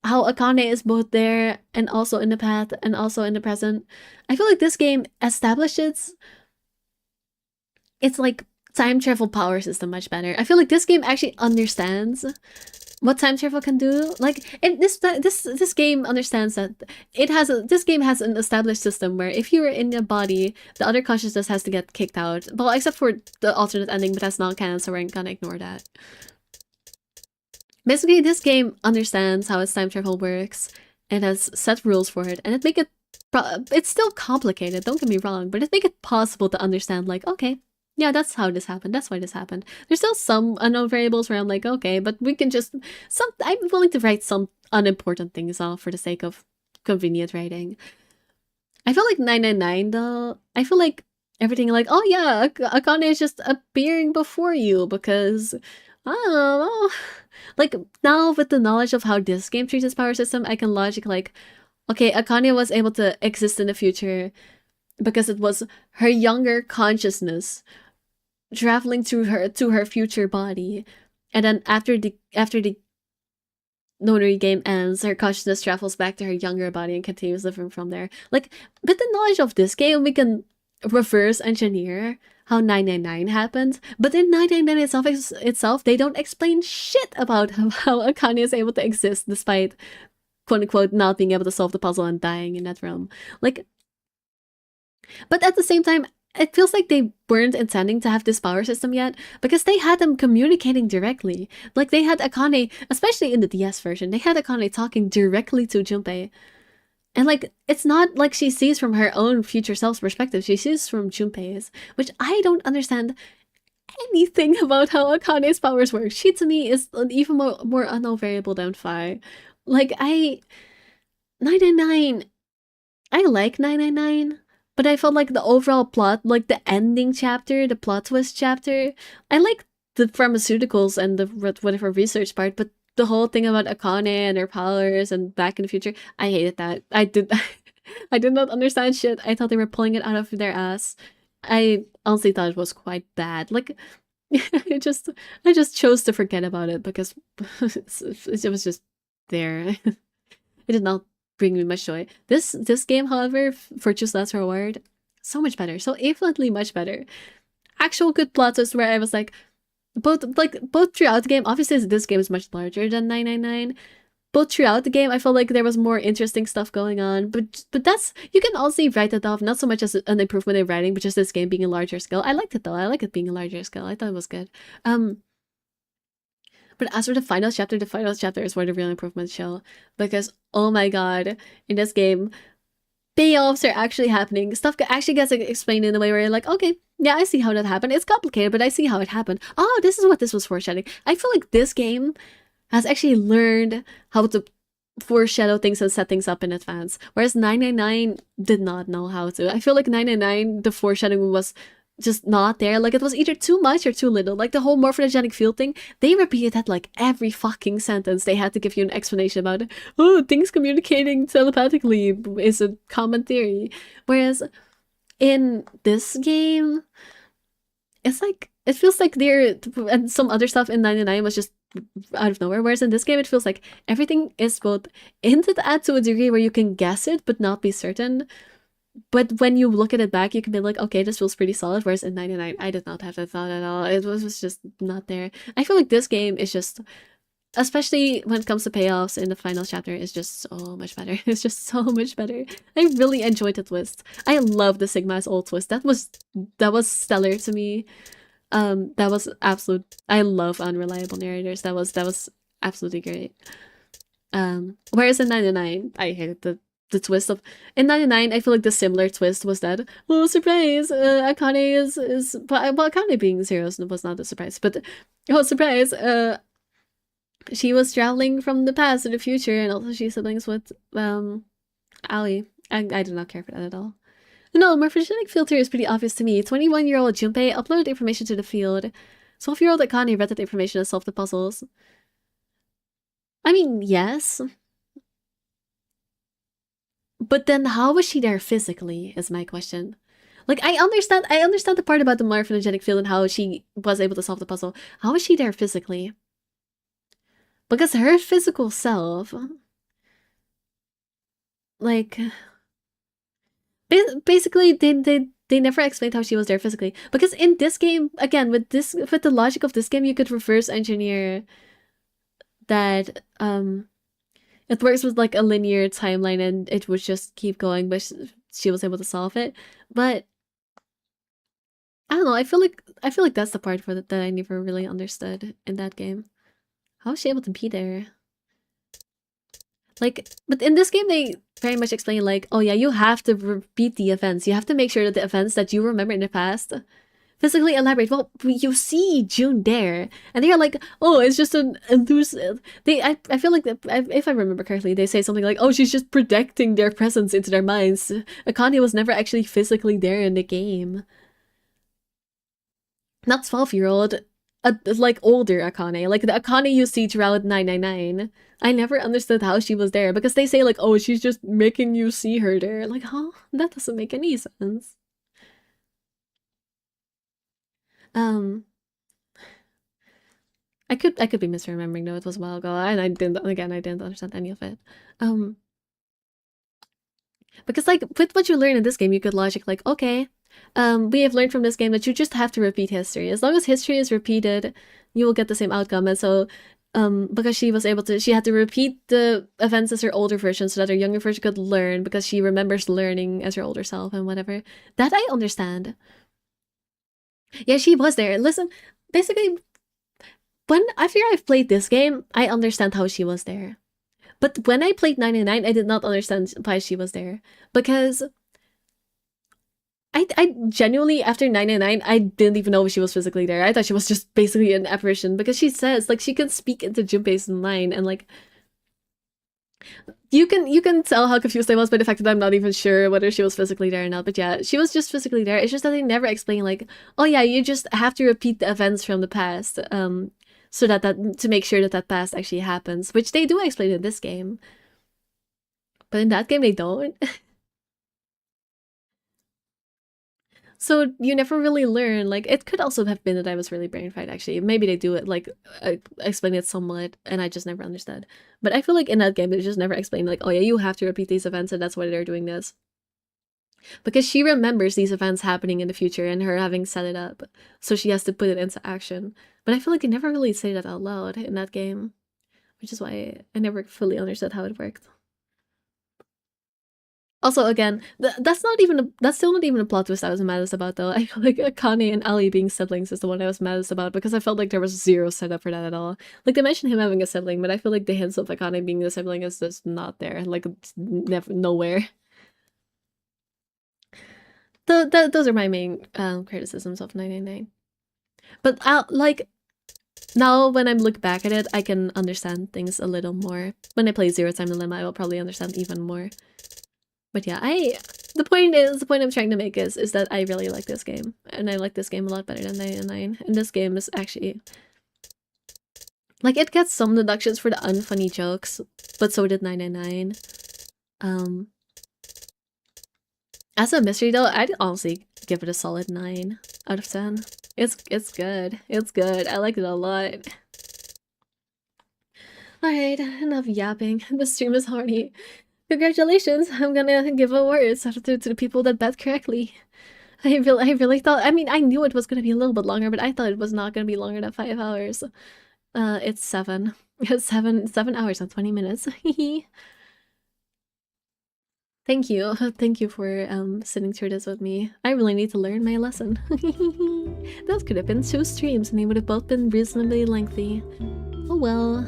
how Akane is both there and also in the past and also in the present. I feel like this game establishes its like time travel power system much better. I feel like this game actually understands what time travel can do. Like this game understands that this game has an established system where if you're in a body, the other consciousness has to get kicked out. Well, except for the alternate ending, but that's not canon, so we're gonna ignore that. Basically, this game understands how its time travel works and has set rules for it, and it's still complicated, don't get me wrong, but it make it possible to understand, like, okay, yeah, that's how this happened, that's why this happened. There's still some unknown variables where I'm like, okay, but we can just, I'm willing to write some unimportant things off for the sake of convenient writing. I feel like 999 though, I feel like everything like, oh yeah, Akane is just appearing before you because, I don't know. Like, now with the knowledge of how this game treats its power system, I can logic like, okay, Akane was able to exist in the future because it was her younger consciousness traveling to her future body, and then after the Nonary game ends, her consciousness travels back to her younger body and continues living from there. Like, with the knowledge of this game, we can reverse engineer how 999 happened, but in 999 itself, they don't explain shit about how Akane is able to exist despite quote-unquote not being able to solve the puzzle and dying in that realm. Like, but at the same time, it feels like they weren't intending to have this power system yet because they had them communicating directly. Like, they had Akane, especially in the DS version, they had Akane talking directly to Junpei. And like, it's not like she sees from her own future self's perspective, she sees from Junpei's, which I don't understand anything about how Akane's powers work. She to me is an even more unknown variable than Phi. Like, 999, I like 999, but I felt like the overall plot, like the ending chapter, the plot twist chapter, I like the pharmaceuticals and the whatever research part, but the whole thing about Akane and her powers and back in the future, I hated that. I did not understand shit. I thought they were pulling it out of their ass. I honestly thought it was quite bad. Like, I just chose to forget about it because it was just there. It did not bring me much joy. This game, however, Virtue's Last Reward, so much better. So infinitely much better. Actual good plot twists where I was like, both throughout the game, obviously this game is much larger than 999. Both throughout the game, I felt like there was more interesting stuff going on, but that's, you can also write that off, not so much as an improvement in writing, but just this game being a larger scale. I liked it though. I like it being a larger scale. I thought it was good. But But as for the final chapter is where the real improvements show. Because, oh my god, in this game, payoffs are actually happening. Stuff actually gets explained in a way where you're like, okay, yeah, I see how that happened. It's complicated, but I see how it happened. Oh, this is what this was foreshadowing. I feel like this game has actually learned how to foreshadow things and set things up in advance. Whereas 999 did not know how to. I feel like 999, the foreshadowing was just not there. Like, it was either too much or too little. Like, the whole morphogenic field thing, they repeated that like every fucking sentence. They had to give you an explanation about it. Oh, things communicating telepathically is a common theory. Whereas in this game, it's like, it feels like they're, and some other stuff in 99 was just out of nowhere. Whereas in this game, it feels like everything is both hinted at to a degree where you can guess it, but not be certain. But when you look at it back, you can be like, okay, this feels pretty solid. Whereas in 99, I did not have that thought at all. It was just not there. I feel like this game is just, especially when it comes to payoffs in the final chapter, is just so much better. It's just so much better. I really enjoyed the twist. I love the Sigma's old twist. That was stellar to me. That was absolute. I love unreliable narrators. That was absolutely great. Whereas in 99, I hated the twist of, in 99, I feel like the similar twist was that, oh, surprise, Akane is well, Akane being zero was not a surprise, but oh, surprise, she was traveling from the past to the future, and also she's siblings with Ali. I did not care for that at all. No, morphogenic field theory is pretty obvious to me. 21-year-old Junpei uploaded information to the field. 12-year-old Akane read that information and solved the puzzles. I mean, yes. But then how was she there physically, is my question. Like, I understand the part about the morphogenic field and how she was able to solve the puzzle. How was she there physically? Because her physical self, like, basically they never explained how she was there physically. Because in this game, again, with the logic of this game, you could reverse engineer that it works with like a linear timeline and it would just keep going, but she was able to solve it. But I don't know, I feel like that's the part for that I never really understood in that game. How was she able to be there? Like, but in this game they very much explain like, oh yeah, you have to repeat the events. You have to make sure that the events that you remember in the past physically elaborate. Well, you see June there, and they're like, oh, it's just an elusive. I feel like if I remember correctly, they say something like, oh, she's just projecting their presence into their minds. Akane was never actually physically there in the game. Not 12-year-old, like older Akane, like the Akane you see throughout 999. I never understood how she was there because they say like, oh, she's just making you see her there. Like, huh? That doesn't make any sense. I could be misremembering though. It was a while ago, and I didn't understand any of it. Because like with what you learn in this game, you could logic like, okay, we have learned from this game that you just have to repeat history. As long as history is repeated, you will get the same outcome. And so, because she had to repeat the events as her older version so that her younger version could learn because she remembers learning as her older self and whatever. That I understand. Yeah, she was there. Listen, basically, after I've played this game, I understand how she was there. But when I played 99, I did not understand why she was there. Because I genuinely, after 999, I didn't even know if she was physically there. I thought she was just basically an apparition. Because she says, like, she can speak into Junpei's mind. And, like, you can tell how confused I was by the fact that I'm not even sure whether she was physically there or not. But yeah, she was just physically there. It's just that they never explain, like, oh yeah, you just have to repeat the events from the past. So that to make sure that past actually happens, which they do explain in this game. But in that game, they don't. So you never really learn. Like, it could also have been that I was really brain fried, actually. Maybe they do it, like, explain it somewhat, and I just never understood. But I feel like in that game, they just never explained, like, oh yeah, you have to repeat these events, and that's why they're doing this. Because she remembers these events happening in the future and her having set it up. So she has to put it into action. But I feel like they never really say that out loud in that game. Which is why I never fully understood how it worked. Also, again, that's still not even a plot twist I was maddest about, though. I feel like Akane and Ali being siblings is the one I was maddest about, because I felt like there was zero setup for that at all. Like, they mentioned him having a sibling, but I feel like the hints of Akane being the sibling is just not there. Like, it's nowhere. Those are my main criticisms of 999. But, like, now when I look back at it, I can understand things a little more. When I play Zero Time Dilemma, I will probably understand even more. But yeah, the point I'm trying to make is that I really like this game, and I like this game a lot better than 999. And this game is actually, like, it gets some deductions for the unfunny jokes, but so did 999. As a mystery though, I'd honestly give it a solid 9 out of 10. It's good. It's good. I like it a lot. Alright, enough yapping. The stream is horny. Congratulations! I'm gonna give awards to the people that bet correctly. I really thought, I mean, I knew it was gonna be a little bit longer, but I thought it was not gonna be longer than 5 hours. It's 7. It's 7 hours and 20 minutes. Thank you. Thank you for sitting through this with me. I really need to learn my lesson. Those could have been 2 streams and they would have both been reasonably lengthy. Oh well.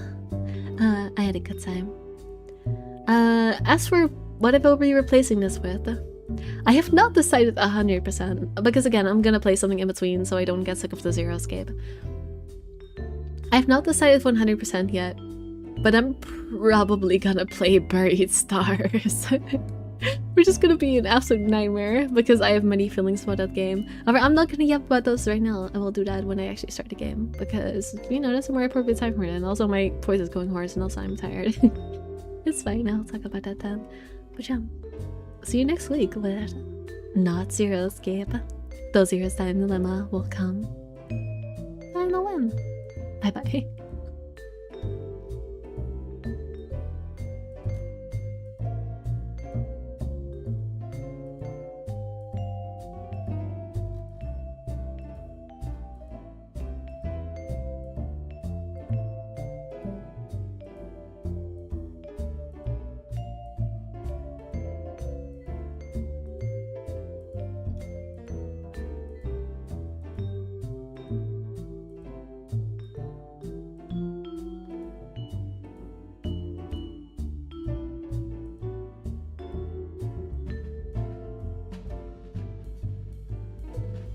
I had a good time. As for what I will be replacing this with, I have not decided 100%, because again, I'm gonna play something in between so I don't get sick of the Zero Escape. I have not decided 100% yet, but I'm probably gonna play Buried Stars. Which is gonna be an absolute nightmare, because I have many feelings about that game. However, I'm not gonna yap about those right now. I will do that when I actually start the game, because, you know, that's a more appropriate time for it, and also my voice is going hoarse and also I'm tired. It's fine, I'll talk about that then. But yeah, see you next week with not Zero Escape. Though Zero Time Dilemma will come. I don't know when. Bye bye.